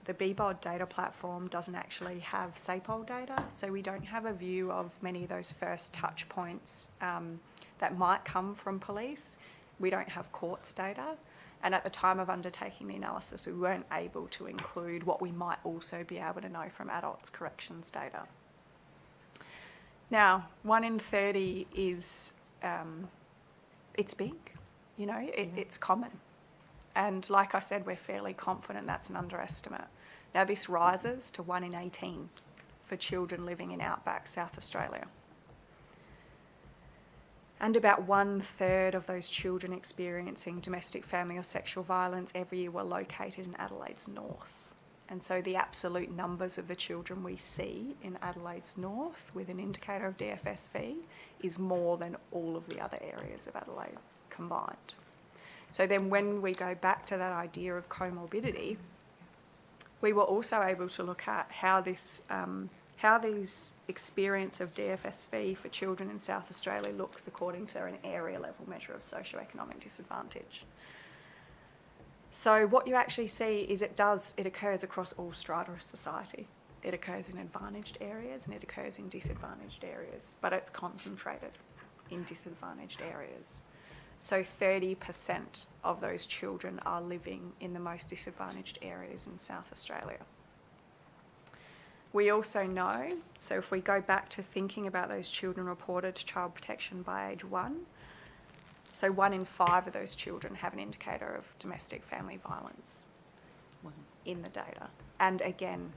J: the BBOD data platform doesn't actually have SAPOL data, so we don't have a view of many of those first touch points that might come from police. We don't have courts data, and at the time of undertaking the analysis, we weren't able to include what we might also be able to know from adults' corrections data. Now, 1 in 30 is, it's big, it's common. And like I said, we're fairly confident that's an underestimate. Now this rises to 1 in 18 for children living in outback South Australia. And about 1/3 of those children experiencing domestic, family or sexual violence every year were located in Adelaide's north. And so the absolute numbers of the children we see in Adelaide's north with an indicator of DFSV is more than all of the other areas of Adelaide combined. So then when we go back to that idea of comorbidity, we were also able to look at how these experience of DFSV for children in South Australia looks according to an area level measure of socioeconomic disadvantage. So what you actually see is it occurs across all strata of society. It occurs in advantaged areas and it occurs in disadvantaged areas, but it's concentrated in disadvantaged areas. So 30% of those children are living in the most disadvantaged areas in South Australia. We also know, so if we go back to thinking about those children reported to child protection by age 1, so 1 in 5 of those children have an indicator of domestic family violence in the data. And again,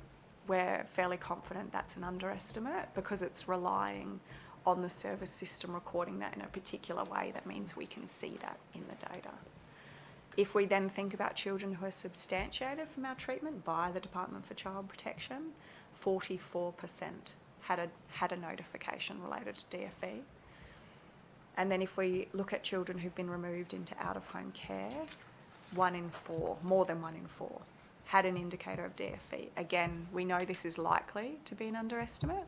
J: we're fairly confident that's an underestimate because it's relying on the service system recording that in a particular way. That means we can see that in the data. If we then think about children who are substantiated from our treatment by the Department for Child Protection, 44% had a notification related to DFE. And then if we look at children who've been removed into out-of-home care, 1 in 4, more than 1 in 4, had an indicator of DFE. Again, we know this is likely to be an underestimate.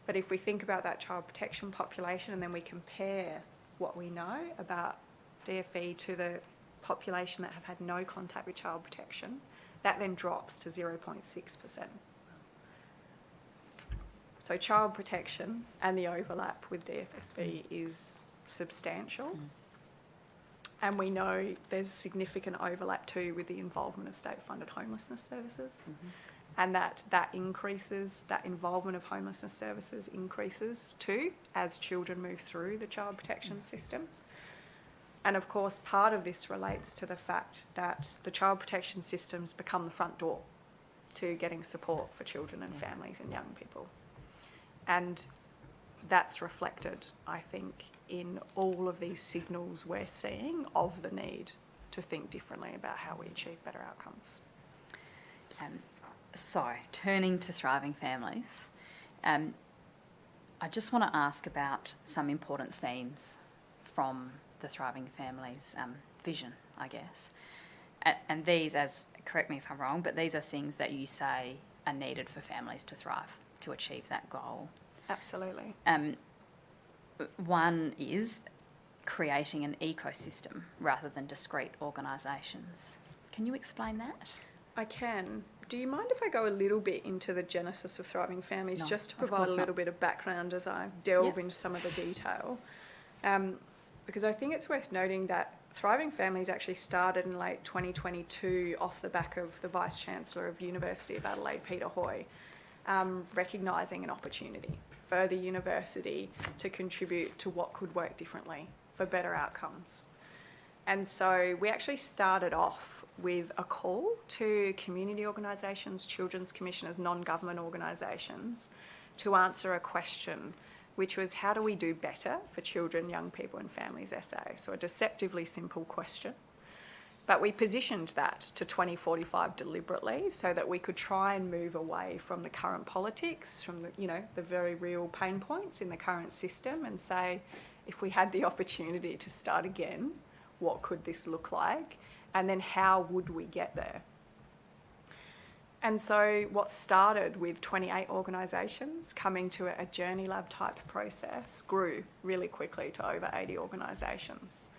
J: But if we think about that child protection population and then we compare what we know about DFE to the population that have had no contact with child protection, that then drops to 0.6%. So child protection and the overlap with DFSV is substantial. And we know there's a significant overlap too with the involvement of state-funded homelessness services. And that increases, that involvement of homelessness services increases too as children move through the child protection system. And of course, part of this relates to the fact that the child protection systems become the front door to getting support for children and families and young people. And that's reflected, I think, in all of these signals we're seeing of the need to think differently about how we achieve better outcomes.
B: So, turning to thriving families, I just want to ask about some important themes from the Thriving Families vision, I guess. And these, correct me if I'm wrong, but these are things that you say are needed for families to thrive, to achieve that goal.
J: Absolutely.
B: One is creating an ecosystem rather than discrete organisations. Can you explain that?
J: I can. Do you mind if I go a little bit into the genesis of Thriving Families,
B: No,
J: just to
B: of
J: provide
B: course
J: a little
B: not.
J: bit of background as I delve
B: Yeah.
J: into some of the detail? Because I think it's worth noting that Thriving Families actually started in late 2022 off the back of the Vice-Chancellor of University of Adelaide, Peter Hoy, recognising an opportunity for the university to contribute to what could work differently for better outcomes. And so we actually started off with a call to community organisations, children's commissioners, non-government organisations to answer a question, which was how do we do better for children, young people and families SA? So a deceptively simple question. But we positioned that to 2045 deliberately so that we could try and move away from the current politics, from the very real pain points in the current system and say, if we had the opportunity to start again, what could this look like? And then how would we get there? And so what started with 28 organisations coming to a Journey Lab type process grew really quickly to over 80 organisations.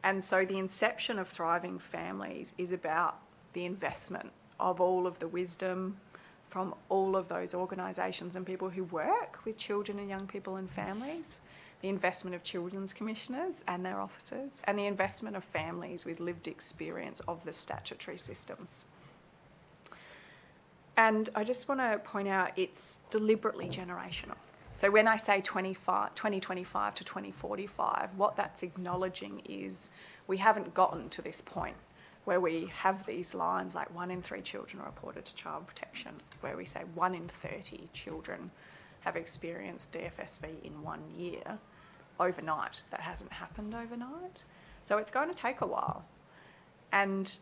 J: And so the inception of Thriving Families is about the investment of all of the wisdom from all of those organisations and people who work with children and young people and families, the investment of children's commissioners and their officers, and the investment of families with lived experience of the statutory systems. And I just want to point out it's deliberately generational. So when I say 2025 to 2045, what that's acknowledging is we haven't gotten to this point where we have these lines like 1 in 3 children are reported to child protection, where we say 1 in 30 children have experienced DFSV in 1 year overnight. That hasn't happened overnight. So it's going to take a while. And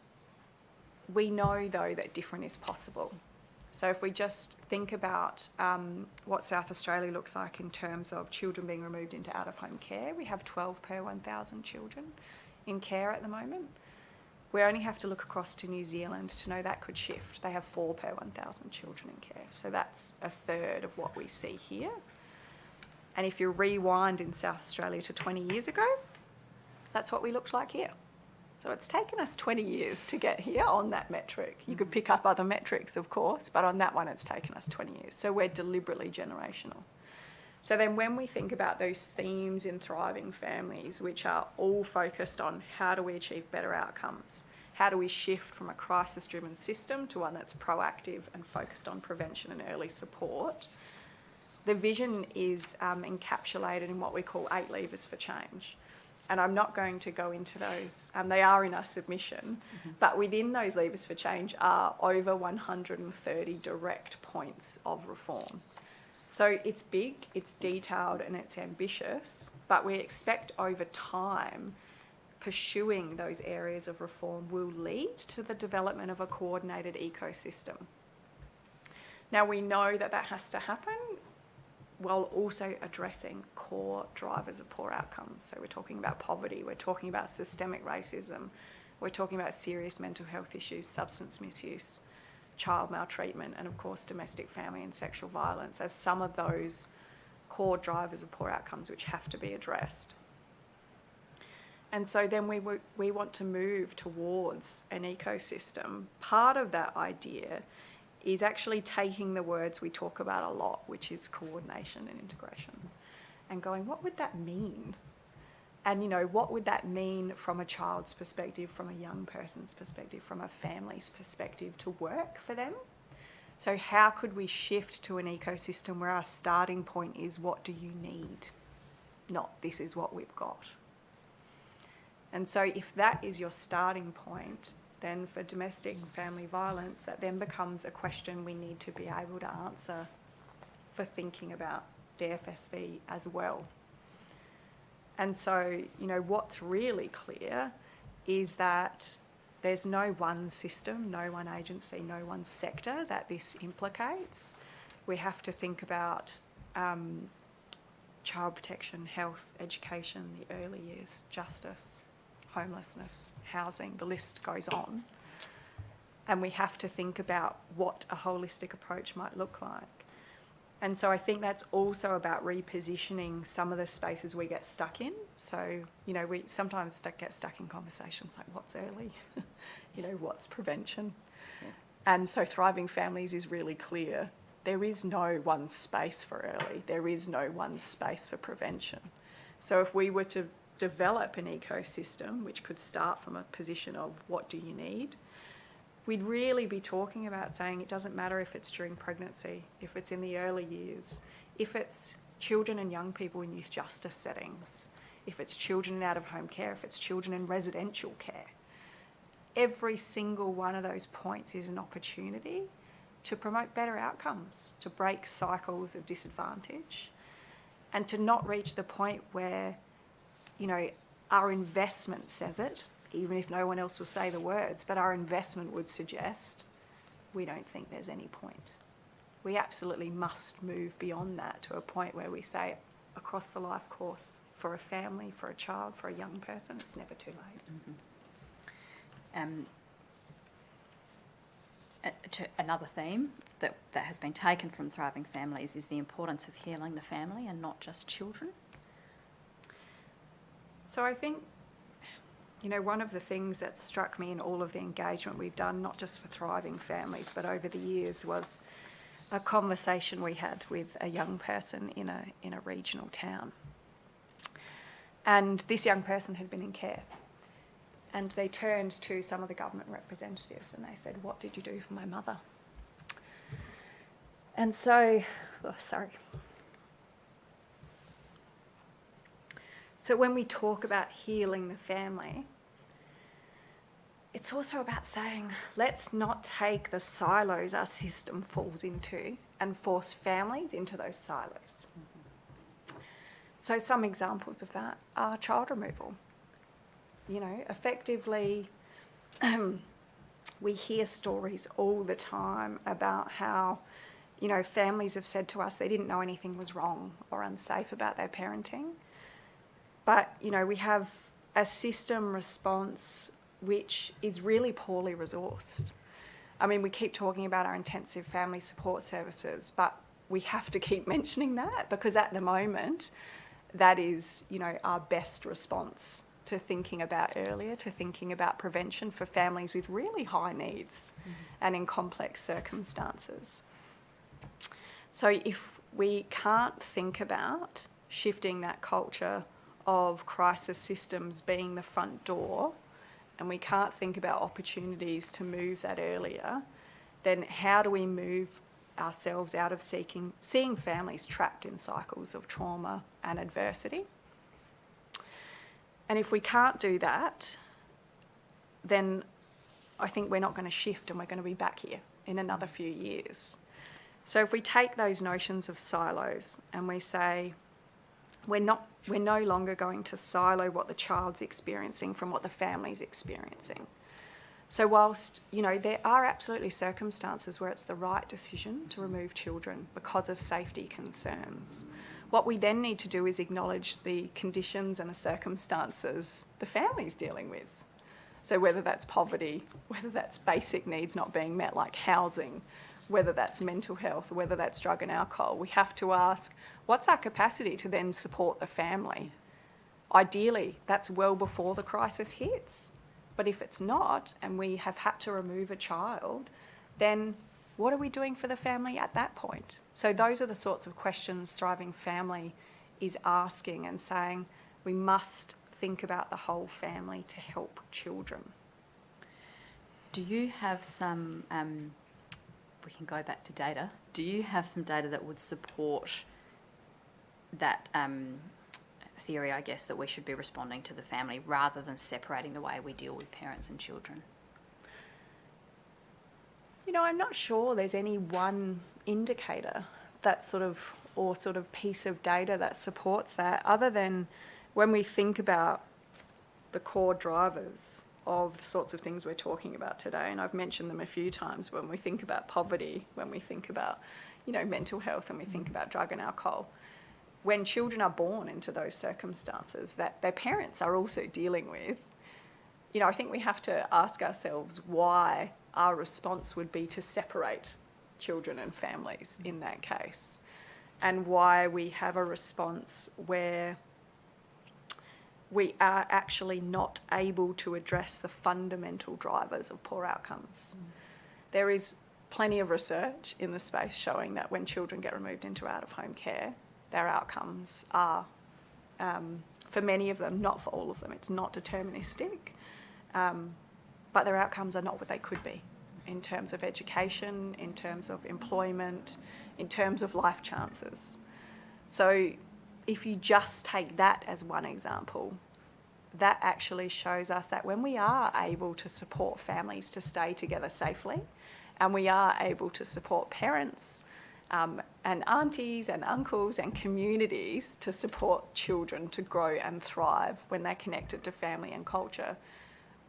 J: we know, though, that different is possible. So if we just think about what South Australia looks like in terms of children being removed into out-of-home care, we have 12 per 1,000 children in care at the moment. We only have to look across to New Zealand to know that could shift. They have 4 per 1,000 children in care. So that's a third of what we see here. And if you rewind in South Australia to 20 years ago, that's what we looked like here. So it's taken us 20 years to get here on that metric. You could pick up other metrics, of course, but on that one it's taken us 20 years. So we're deliberately generational. So then when we think about those themes in Thriving Families, which are all focused on how do we achieve better outcomes, how do we shift from a crisis-driven system to one that's proactive and focused on prevention and early support, the vision is encapsulated in what we call 8 levers for change. And I'm not going to go into those. They are in our submission. But within those levers for change are over 130 direct points of reform. So it's big, it's detailed and it's ambitious, but we expect over time pursuing those areas of reform will lead to the development of a coordinated ecosystem. Now we know that that has to happen while also addressing core drivers of poor outcomes. So we're talking about poverty, we're talking about systemic racism, we're talking about serious mental health issues, substance misuse, child maltreatment, and of course domestic, family and sexual violence as some of those core drivers of poor outcomes which have to be addressed. And so then we want to move towards an ecosystem. Part of that idea is actually taking the words we talk about a lot, which is coordination and integration, and going, what would that mean? And, you know, what would that mean from a child's perspective, from a young person's perspective, from a family's perspective to work for them? So how could we shift to an ecosystem where our starting point is, what do you need? Not, this is what we've got. And so if that is your starting point, then for domestic and family violence, that then becomes a question we need to be able to answer for thinking about DFSV as well. And so, you know, what's really clear is that there's no one system, no one agency, no one sector that this implicates. We have to think about child protection, health, education, the early years, justice, homelessness, housing, the list goes on. And we have to think about what a holistic approach might look like. And so I think that's also about repositioning some of the spaces we get stuck in. So, you know, we sometimes get stuck in conversations like, what's early? You know, what's prevention? Yeah. And so Thriving Families is really clear. There is no one space for early. There is no one space for prevention. So if we were to develop an ecosystem which could start from a position of what do you need, we'd really be talking about saying it doesn't matter if it's during pregnancy, if it's in the early years, if it's children and young people in youth justice settings, if it's children in out-of-home care, if it's children in residential care. Every single one of those points is an opportunity to promote better outcomes, to break cycles of disadvantage, and to not reach the point where, you know, our investment says it, even if no one else will say the words, but our investment would suggest we don't think there's any point. We absolutely must move beyond that to a point where we say across the life course, for a family, for a child, for a young person, it's never too late.
B: Another theme that has been taken from Thriving Families is the importance of healing the family and not just children.
J: So I think, you know, one of the things that struck me in all of the engagement we've done, not just for Thriving Families, but over the years, was a conversation we had with a young person in a regional town. And this young person had been in care. And they turned to some of the government representatives and they said, "What did you do for my mother?" And so, So when we talk about healing the family, it's also about saying, let's not take the silos our system falls into and force families into those silos. Mm-hmm. So some examples of that are child removal. You know, effectively, we hear stories all the time about how, you know, families have said to us they didn't know anything was wrong or unsafe about their parenting. But, you know, we have a system response which is really poorly resourced. I mean, we keep talking about our intensive family support services, but we have to keep mentioning that because at the moment, that is, you know, our best response to thinking about earlier, to thinking about prevention for families with really high needs and in complex circumstances. So if we can't think about shifting that culture of crisis systems being the front door, and we can't think about opportunities to move that earlier, then how do we move ourselves out of seeing families trapped in cycles of trauma and adversity? And if we can't do that, then I think we're not going to shift and we're going to be back here in another few years. So if we take those notions of silos and we say, we're no longer going to silo what the child's experiencing from what the family's experiencing. So whilst, you know, there are absolutely circumstances where it's the right decision to remove children because of safety concerns, what we then need to do is acknowledge the conditions and the circumstances the family's dealing with. So whether that's poverty, whether that's basic needs not being met like housing, whether that's mental health, whether that's drug and alcohol, we have to ask, what's our capacity to then support the family? Ideally, that's well before the crisis hits. But if it's not, and we have had to remove a child, then what are we doing for the family at that point? So those are the sorts of questions Thriving Family is asking and saying, we must think about the whole family to help children.
B: Do you have some, we can go back to data, do you have some data that would support that theory, I guess, that we should be responding to the family rather than separating the way we deal with parents and children?
J: You know, I'm not sure there's any one indicator that sort of piece of data that supports that, other than when we think about the core drivers of the sorts of things we're talking about today, and I've mentioned them a few times, when we think about poverty, when we think about, you know, mental health, and we think about drug and alcohol. When children are born into those circumstances that their parents are also dealing with, you know, I think we have to ask ourselves why our response would be to separate children and families in that case, and why we have a response where we are actually not able to address the fundamental drivers of poor outcomes. There is plenty of research in the space showing that when children get removed into out-of-home care, their outcomes are, for many of them, not for all of them, it's not deterministic, but their outcomes are not what they could be in terms of education, in terms of employment, in terms of life chances. So if you just take that as one example, that actually shows us that when we are able to support families to stay together safely, and we are able to support parents and aunties and uncles and communities to support children to grow and thrive when they're connected to family and culture,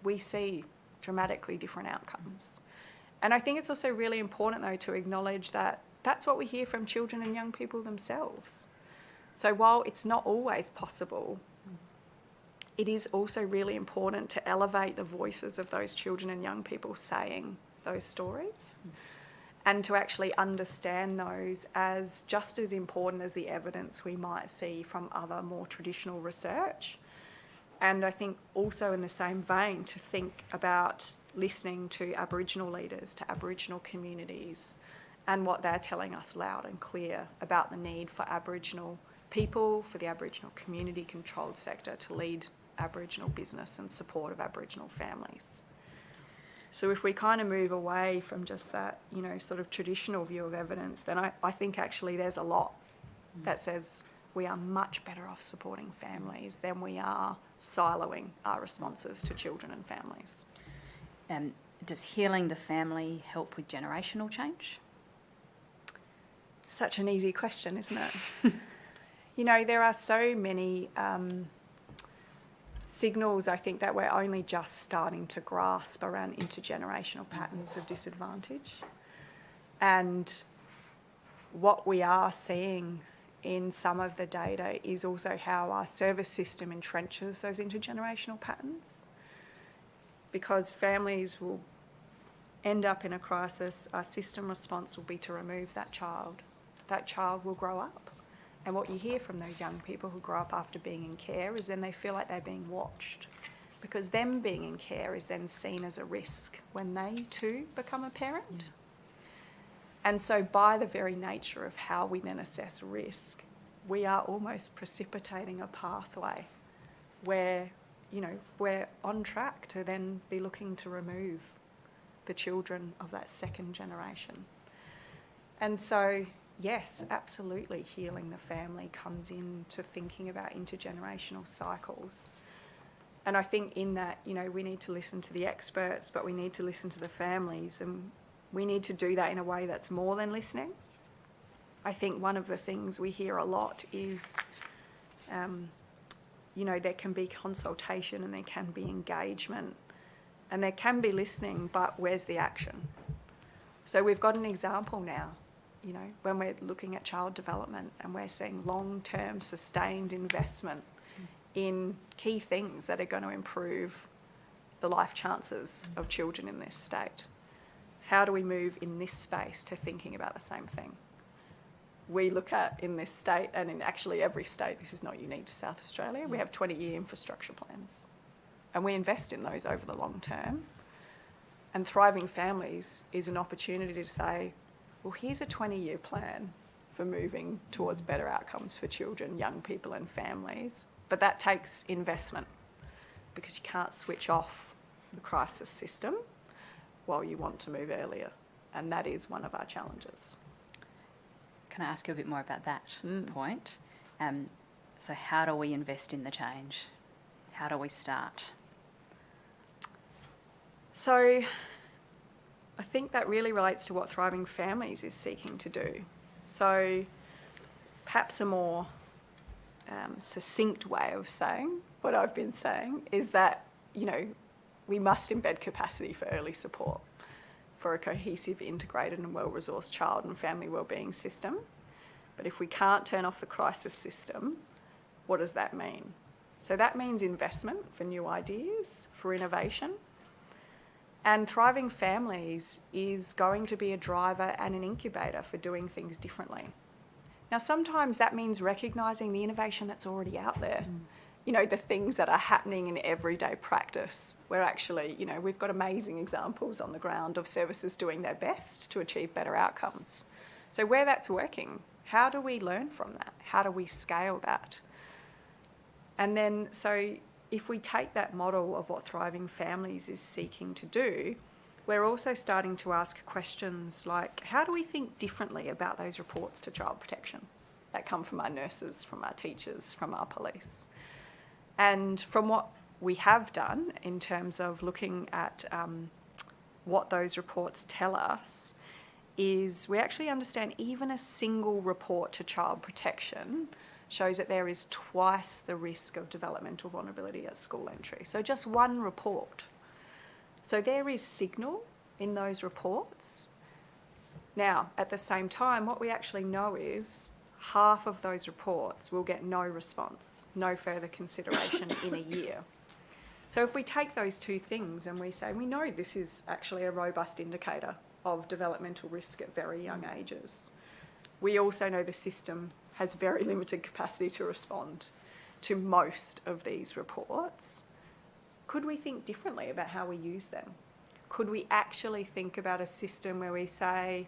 J: we see dramatically different outcomes. And I think it's also really important, though, to acknowledge that that's what we hear from children and young people themselves. So while it's not always possible, it is also really important to elevate the voices of those children and young people saying those stories, and to actually understand those as just as important as the evidence we might see from other more traditional research. And I think also in the same vein to think about listening to Aboriginal leaders, to Aboriginal communities, and what they're telling us loud and clear about the need for Aboriginal people, for the Aboriginal community-controlled sector to lead Aboriginal business and support of Aboriginal families. So if we kind of move away from just that, you know, sort of traditional view of evidence, then I think actually there's a lot that says we are much better off supporting families than we are siloing our responses to children and families.
B: Does healing the family help with generational change?
J: Such an easy question, isn't it? You know, there are so many signals, I think, that we're only just starting to grasp around intergenerational patterns of disadvantage. And what we are seeing in some of the data is also how our service system entrenches those intergenerational patterns. Because families will end up in a crisis, our system response will be to remove that child. That child will grow up. And what you hear from those young people who grow up after being in care is then they feel like they're being watched, because them being in care is then seen as a risk when they too become a parent. And so by the very nature of how we then assess risk, we are almost precipitating a pathway where, you know, we're on track to then be looking to remove the children of that second generation. And so, yes, absolutely, healing the family comes into thinking about intergenerational cycles. And I think in that, you know, we need to listen to the experts, but we need to listen to the families, and we need to do that in a way that's more than listening. I think one of the things we hear a lot is, you know, there can be consultation and there can be engagement and there can be listening, but where's the action? So we've got an example now, you know, when we're looking at child development and we're seeing long-term sustained investment in key things that are going to improve the life chances of children in this state. How do we move in this space to thinking about the same thing? We look at in this state, and in actually every state, this is not unique to South Australia, we have 20-year infrastructure plans. And we invest in those over the long term. And Thriving Families is an opportunity to say, well, here's a 20-year plan for moving towards better outcomes for children, young people and families. But that takes investment. because you can't switch off the crisis system while you want to move earlier. And that is one of our challenges.
B: Can I ask you a bit more about that point? So how do we invest in the change? How do we start?
J: So I think that really relates to what Thriving Families is seeking to do. So perhaps a more succinct way of saying what I've been saying is that, we must embed capacity for early support for a cohesive, integrated and well-resourced child and family wellbeing system. But if we can't turn off the crisis system, what does that mean? So that means investment for new ideas, for innovation. And Thriving Families is going to be a driver and an incubator for doing things differently. Now, sometimes that means recognising the innovation that's already out there. The things that are happening in everyday practice, where actually, we've got amazing examples on the ground of services doing their best to achieve better outcomes. So where that's working, how do we learn from that? How do we scale that? And then, so if we take that model of what Thriving Families is seeking to do, we're also starting to ask questions like, how do we think differently about those reports to child protection that come from our nurses, from our teachers, from our police? And from what we have done in terms of looking at what those reports tell us, is we actually understand even a single report to child protection shows that there is twice the risk of developmental vulnerability at school entry. So just one report. So there is signal in those reports. Now, at the same time, what we actually know is half of those reports will get no response, no further consideration in a year. So if we take those two things and we say, we know this is actually a robust indicator of developmental risk at very young ages. We also know the system has very limited capacity to respond to most of these reports. Could we think differently about how we use them? Could we actually think about a system where we say,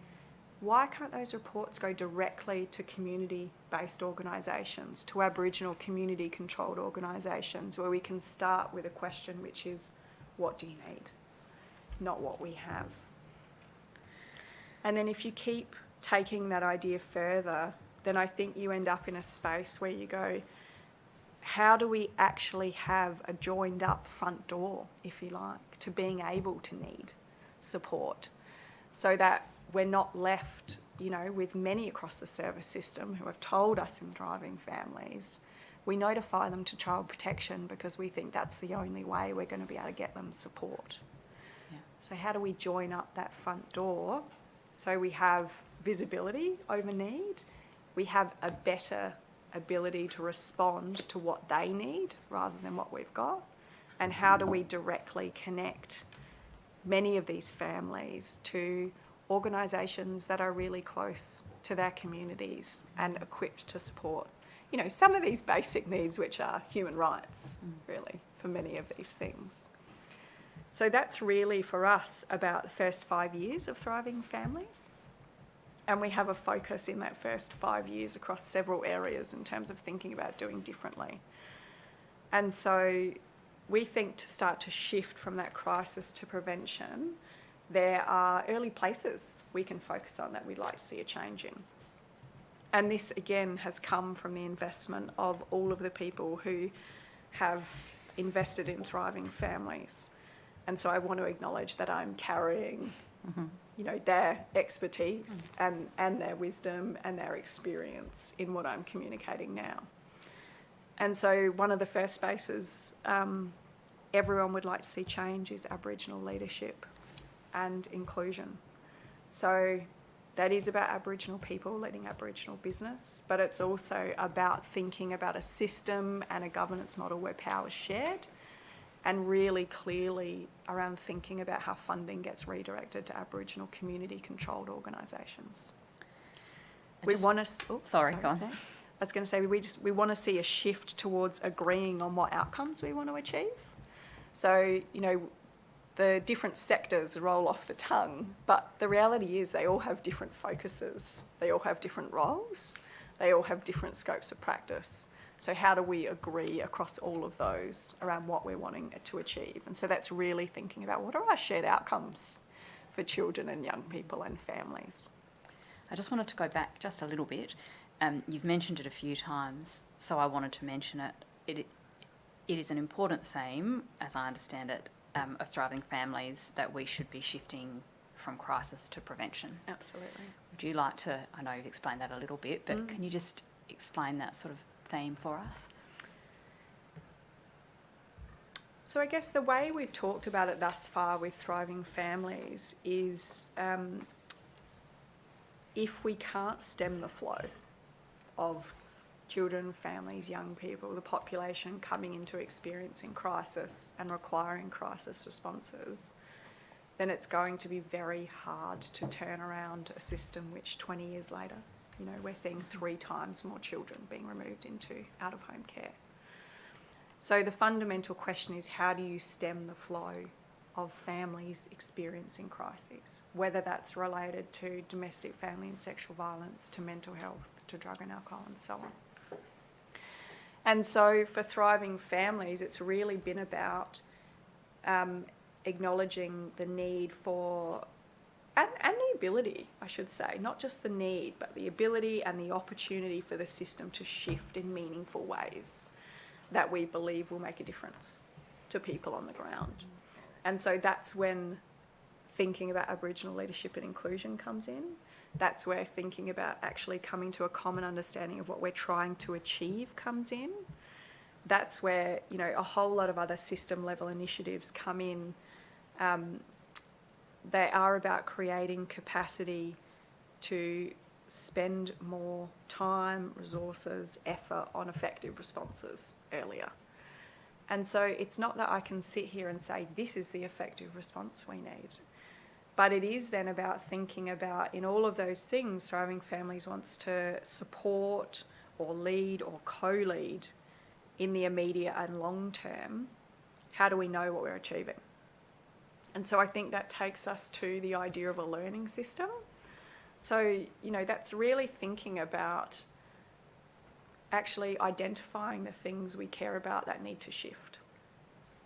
J: why can't those reports go directly to community-based organisations, to Aboriginal community-controlled organisations, where we can start with a question which is, what do you need? Not what we have. And then if you keep taking that idea further, then I think you end up in a space where you go, how do we actually have a joined up front door, if you like, to being able to need support, so that we're not left, with many across the service system who have told us in Thriving Families, we notify them to child protection because we think that's the only way we're going to be able to get them support.
B: Yeah.
J: So how do we join up that front door so we have visibility over need, we have a better ability to respond to what they need rather than what we've got, and how do we directly connect many of these families to organisations that are really close to their communities and equipped to support, some of these basic needs which are human rights, really, for many of these things. So that's really, for us, about the first 5 years of Thriving Families. And we have a focus in that first 5 years across several areas in terms of thinking about doing differently. And so we think to start to shift from that crisis to prevention, there are early places we can focus on that we'd like to see a change in. And this, again, has come from the investment of all of the people who have invested in Thriving Families. And so I want to acknowledge that I'm carrying their expertise and their wisdom and their experience in what I'm communicating now. And so one of the first spaces everyone would like to see change is Aboriginal leadership and inclusion. So that is about Aboriginal people leading Aboriginal business, but it's also about thinking about a system and a governance model where power is shared, and really clearly around thinking about how funding gets redirected to Aboriginal community-controlled organisations. We want to...
B: Sorry, go on.
J: I was going to say, we want to see a shift towards agreeing on what outcomes we want to achieve. So, the different sectors roll off the tongue, but the reality is they all have different focuses. They all have different roles. They all have different scopes of practice. So how do we agree across all of those around what we're wanting to achieve? And so that's really thinking about what are our shared outcomes for children and young people and families.
B: I just wanted to go back just a little bit. You've mentioned it a few times, so I wanted to mention it. It is an important theme, as I understand it, of thriving families, that we should be shifting from crisis to prevention.
J: Absolutely.
B: Would you like to, I know you've explained that a little bit, but can you just explain that sort of theme for us?
J: So I guess the way we've talked about it thus far with thriving families is if we can't stem the flow of children, families, young people, the population coming into experiencing crisis and requiring crisis responses, then it's going to be very hard to turn around a system which 20 years later, you know, we're seeing 3 times more children being removed into out-of-home care. So the fundamental question is, how do you stem the flow of families experiencing crises, whether that's related to domestic, family and sexual violence, to mental health, to drug and alcohol and so on. And so for thriving families, it's really been about acknowledging the need for, and the ability, I should say, not just the need, but the ability and the opportunity for the system to shift in meaningful ways that we believe will make a difference to people on the ground. And so that's when thinking about Aboriginal leadership and inclusion comes in. That's where thinking about actually coming to a common understanding of what we're trying to achieve comes in. That's where, you know, a whole lot of other system level initiatives come in. They are about creating capacity to spend more time, resources, effort on effective responses earlier. And so it's not that I can sit here and say, this is the effective response we need. But it is then about thinking about, in all of those things, Thriving Families wants to support or lead or co-lead in the immediate and long term. How do we know what we're achieving? And so I think that takes us to the idea of a learning system. So, you know, that's really thinking about actually identifying the things we care about that need to shift.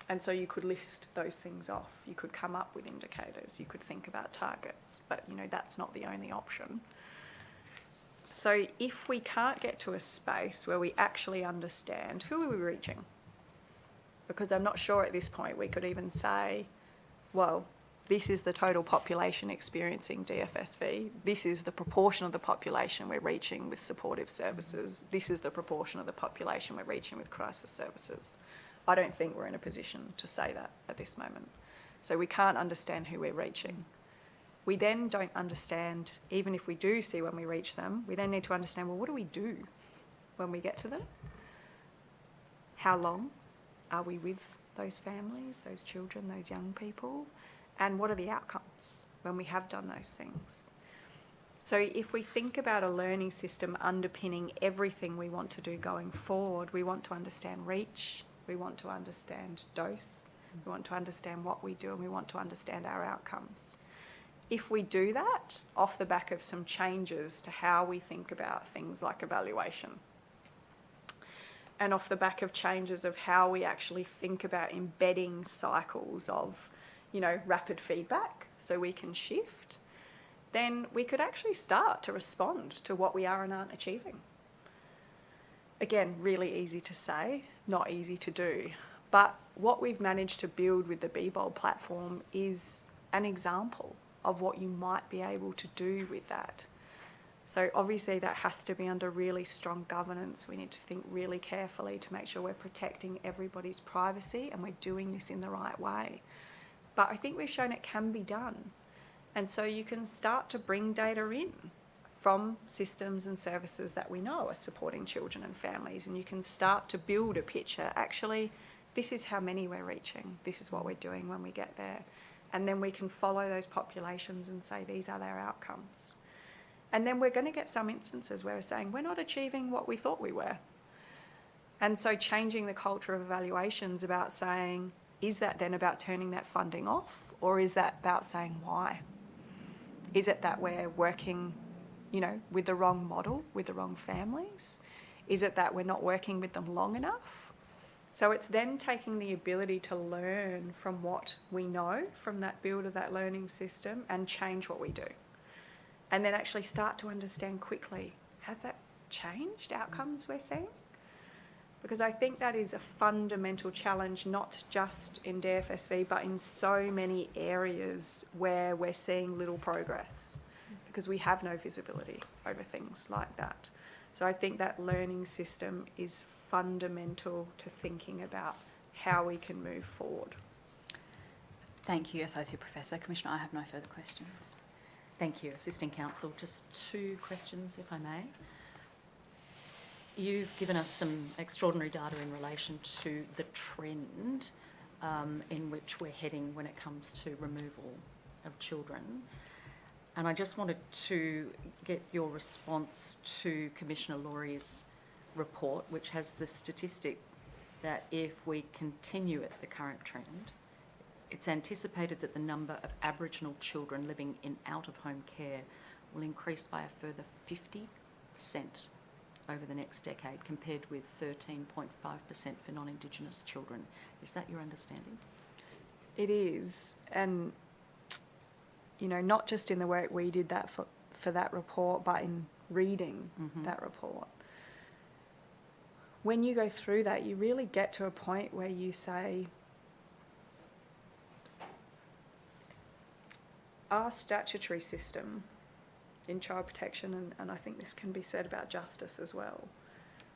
J: And so you could list those things off. You could come up with indicators. You could think about targets. But, you know, that's not the only option. So if we can't get to a space where we actually understand who are we reaching, because I'm not sure at this point we could even say, well, this is the total population experiencing DFSV. This is the proportion of the population we're reaching with supportive services. This is the proportion of the population we're reaching with crisis services. I don't think we're in a position to say that at this moment. So we can't understand who we're reaching. We then don't understand, even if we do see when we reach them, we then need to understand, well, what do we do when we get to them? How long are we with those families, those children, those young people? And what are the outcomes when we have done those things? So if we think about a learning system underpinning everything we want to do going forward, we want to understand reach, we want to understand dose, we want to understand what we do, and we want to understand our outcomes. If we do that off the back of some changes to how we think about things like evaluation, and off the back of changes of how we actually think about embedding cycles of, you know, rapid feedback so we can shift, then we could actually start to respond to what we are and aren't achieving. Again, really easy to say, not easy to do. But what we've managed to build with the Be Bold platform is an example of what you might be able to do with that. So obviously that has to be under really strong governance. We need to think really carefully to make sure we're protecting everybody's privacy and we're doing this in the right way. But I think we've shown it can be done. And so you can start to bring data in from systems and services that we know are supporting children and families, and you can start to build a picture. Actually, this is how many we're reaching. This is what we're doing when we get there. And then we can follow those populations and say these are their outcomes. And then we're going to get some instances where we're saying we're not achieving what we thought we were. And so changing the culture of evaluations about saying, is that then about turning that funding off, or is that about saying why? Is it that we're working, you know, with the wrong model, with the wrong families? Is it that we're not working with them long enough? So it's then taking the ability to learn from what we know from that build of that learning system and change what we do. And then actually start to understand quickly, has that changed outcomes we're seeing? Because I think that is a fundamental challenge, not just in DFSV, but in so many areas where we're seeing little progress, because we have no visibility over things like that. So I think that learning system is fundamental to thinking about how we can move forward.
B: Thank you, Associate Professor. Commissioner, I have no further questions.
A: Thank you, Assisting Counsel. Just 2 questions, if I may. You've given us some extraordinary data in relation to the trend in which we're heading when it comes to removal of children. And I just wanted to get your response to Commissioner Laurie's report, which has the statistic that if we continue at the current trend, it's anticipated that the number of Aboriginal children living in out-of-home care will increase by a further 50% over the next decade, compared with 13.5% for non-Indigenous children. Is that your understanding?
J: It is, and you know, not just in the work we did that for that report, but in reading that report. When you go through that, you really get to a point where you say, our statutory system in child protection, and I think this can be said about justice as well,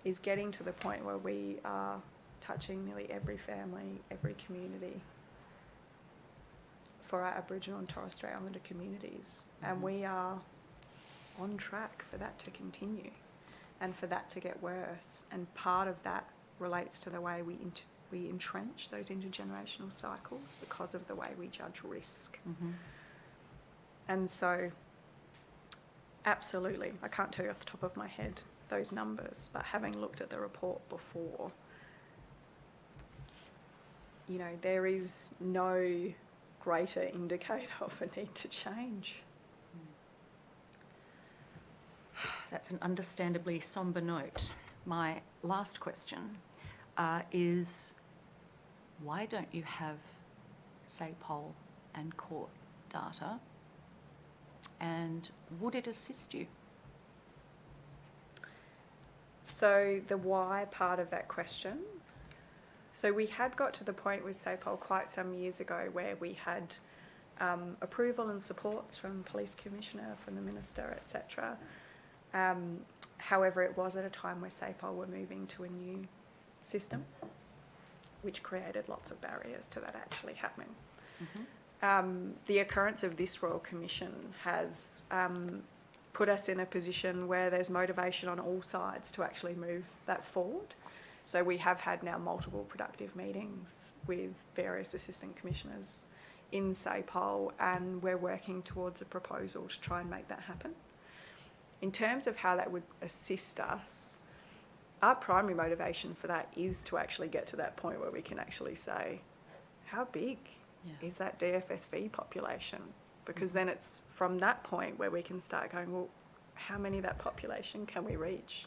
J: is getting to the point where we are touching nearly every family, every community for our Aboriginal and Torres Strait Islander communities. And we are on track for that to continue and for that to get worse. And part of that relates to the way we entrench those intergenerational cycles because of the way we judge risk. And so, absolutely, I can't tell you off the top of my head those numbers, but having looked at the report before, you know, there is no greater indicator of a need to change.
A: That's an understandably sombre note. My last question is, why don't you have SAPOL and court data, and would it assist you?
J: So the why part of that question. So we had got to the point with SAPOL quite some years ago where we had approval and supports from Police Commissioner, from the Minister, etc. However, it was at a time where SAPOL were moving to a new system, which created lots of barriers to that actually happening. The occurrence of this Royal Commission has put us in a position where there's motivation on all sides to actually move that forward. So we have had now multiple productive meetings with various assistant commissioners in SAPOL, and we're working towards a proposal to try and make that happen. In terms of how that would assist us, our primary motivation for that is to actually get to that point where we can actually say, how big is that DFSV population? Because then it's from that point where we can start going, well, how many of that population can we reach?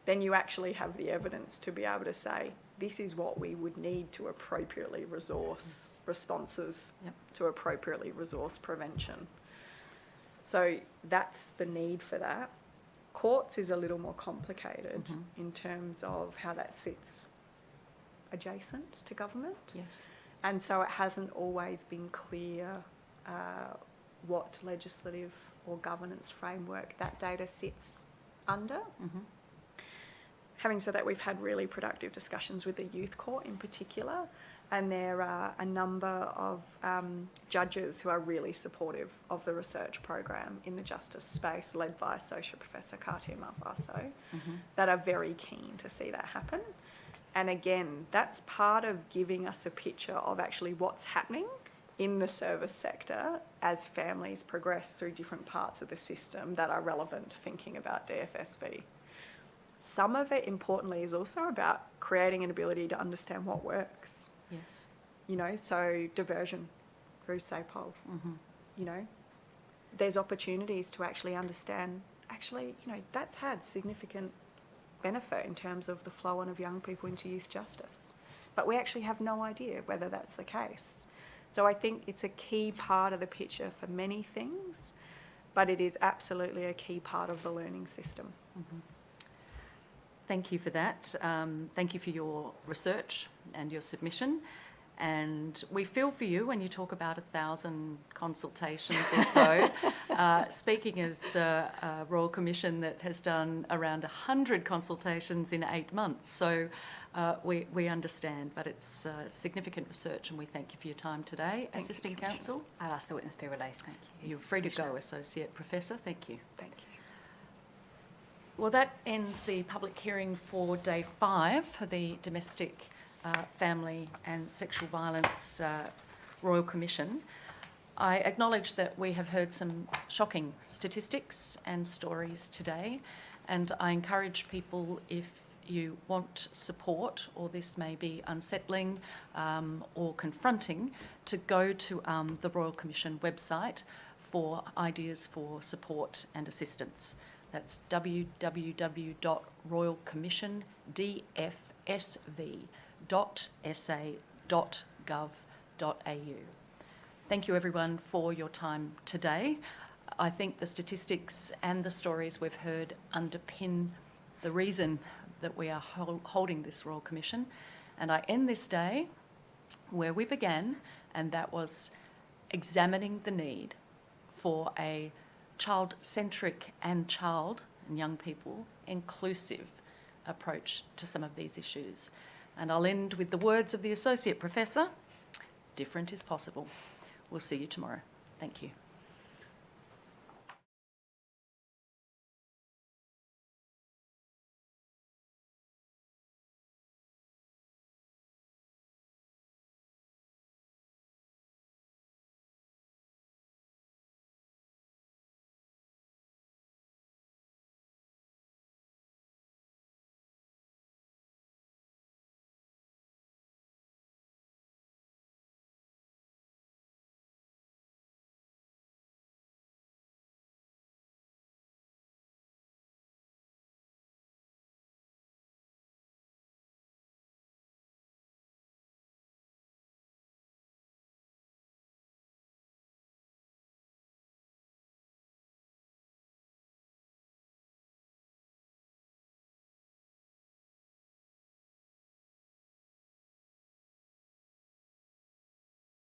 J: Then you actually have the evidence to be able to say, this is what we would need to appropriately resource responses, to appropriately resource prevention. So that's the need for that. Courts is a little more complicated in terms of how that sits adjacent to government.
A: Yes.
J: And so it hasn't always been clear what legislative or governance framework that data sits under. Having said that, we've had really productive discussions with the Youth Court in particular, and there are a number of judges who are really supportive of the research program in the justice space, led by Associate Professor Katia Malfaso, that are very keen to see that happen. And again, that's part of giving us a picture of actually what's happening in the service sector as families progress through different parts of the system that are relevant to thinking about DFSV. Some of it, importantly, is also about creating an ability to understand what works.
A: Yes.
J: You know, so diversion through SAPOL. You know, there's opportunities to actually understand, actually, you know, that's had significant benefit in terms of the flow on of young people into youth justice. But we actually have no idea whether that's the case. So I think it's a key part of the picture for many things, but it is absolutely a key part of the learning system.
A: Thank you for that. Thank you for your research and your submission. And we feel for you when you talk about 1,000 consultations or so. Speaking as a Royal Commission that has done around 100 consultations in 8 months. So we understand, but it's significant research, and we thank you for your time today.
J: Thank you,
A: Assistant
J: Commissioner.
A: Counsel,
B: I'll ask the witness be released, thank you.
A: you're free to go, Associate Professor. Thank you.
J: Thank you.
A: Well, that ends the public hearing for day 5 for the Domestic Family and Sexual Violence Royal Commission. I acknowledge that we have heard some shocking statistics and stories today, and I encourage people, if you want support or this may be unsettling or confronting, to go to the Royal Commission website for ideas for support and assistance. That's www.royalcommission.dfsv.sa.gov.au. Thank you everyone for your time today. I think the statistics and the stories we've heard underpin the reason that we are holding this Royal Commission. And I end this day where we began, and that was examining the need for a child-centric and child and young people inclusive approach to some of these issues. And I'll end with the words of the Associate Professor, different is possible. We'll see you tomorrow. Thank you.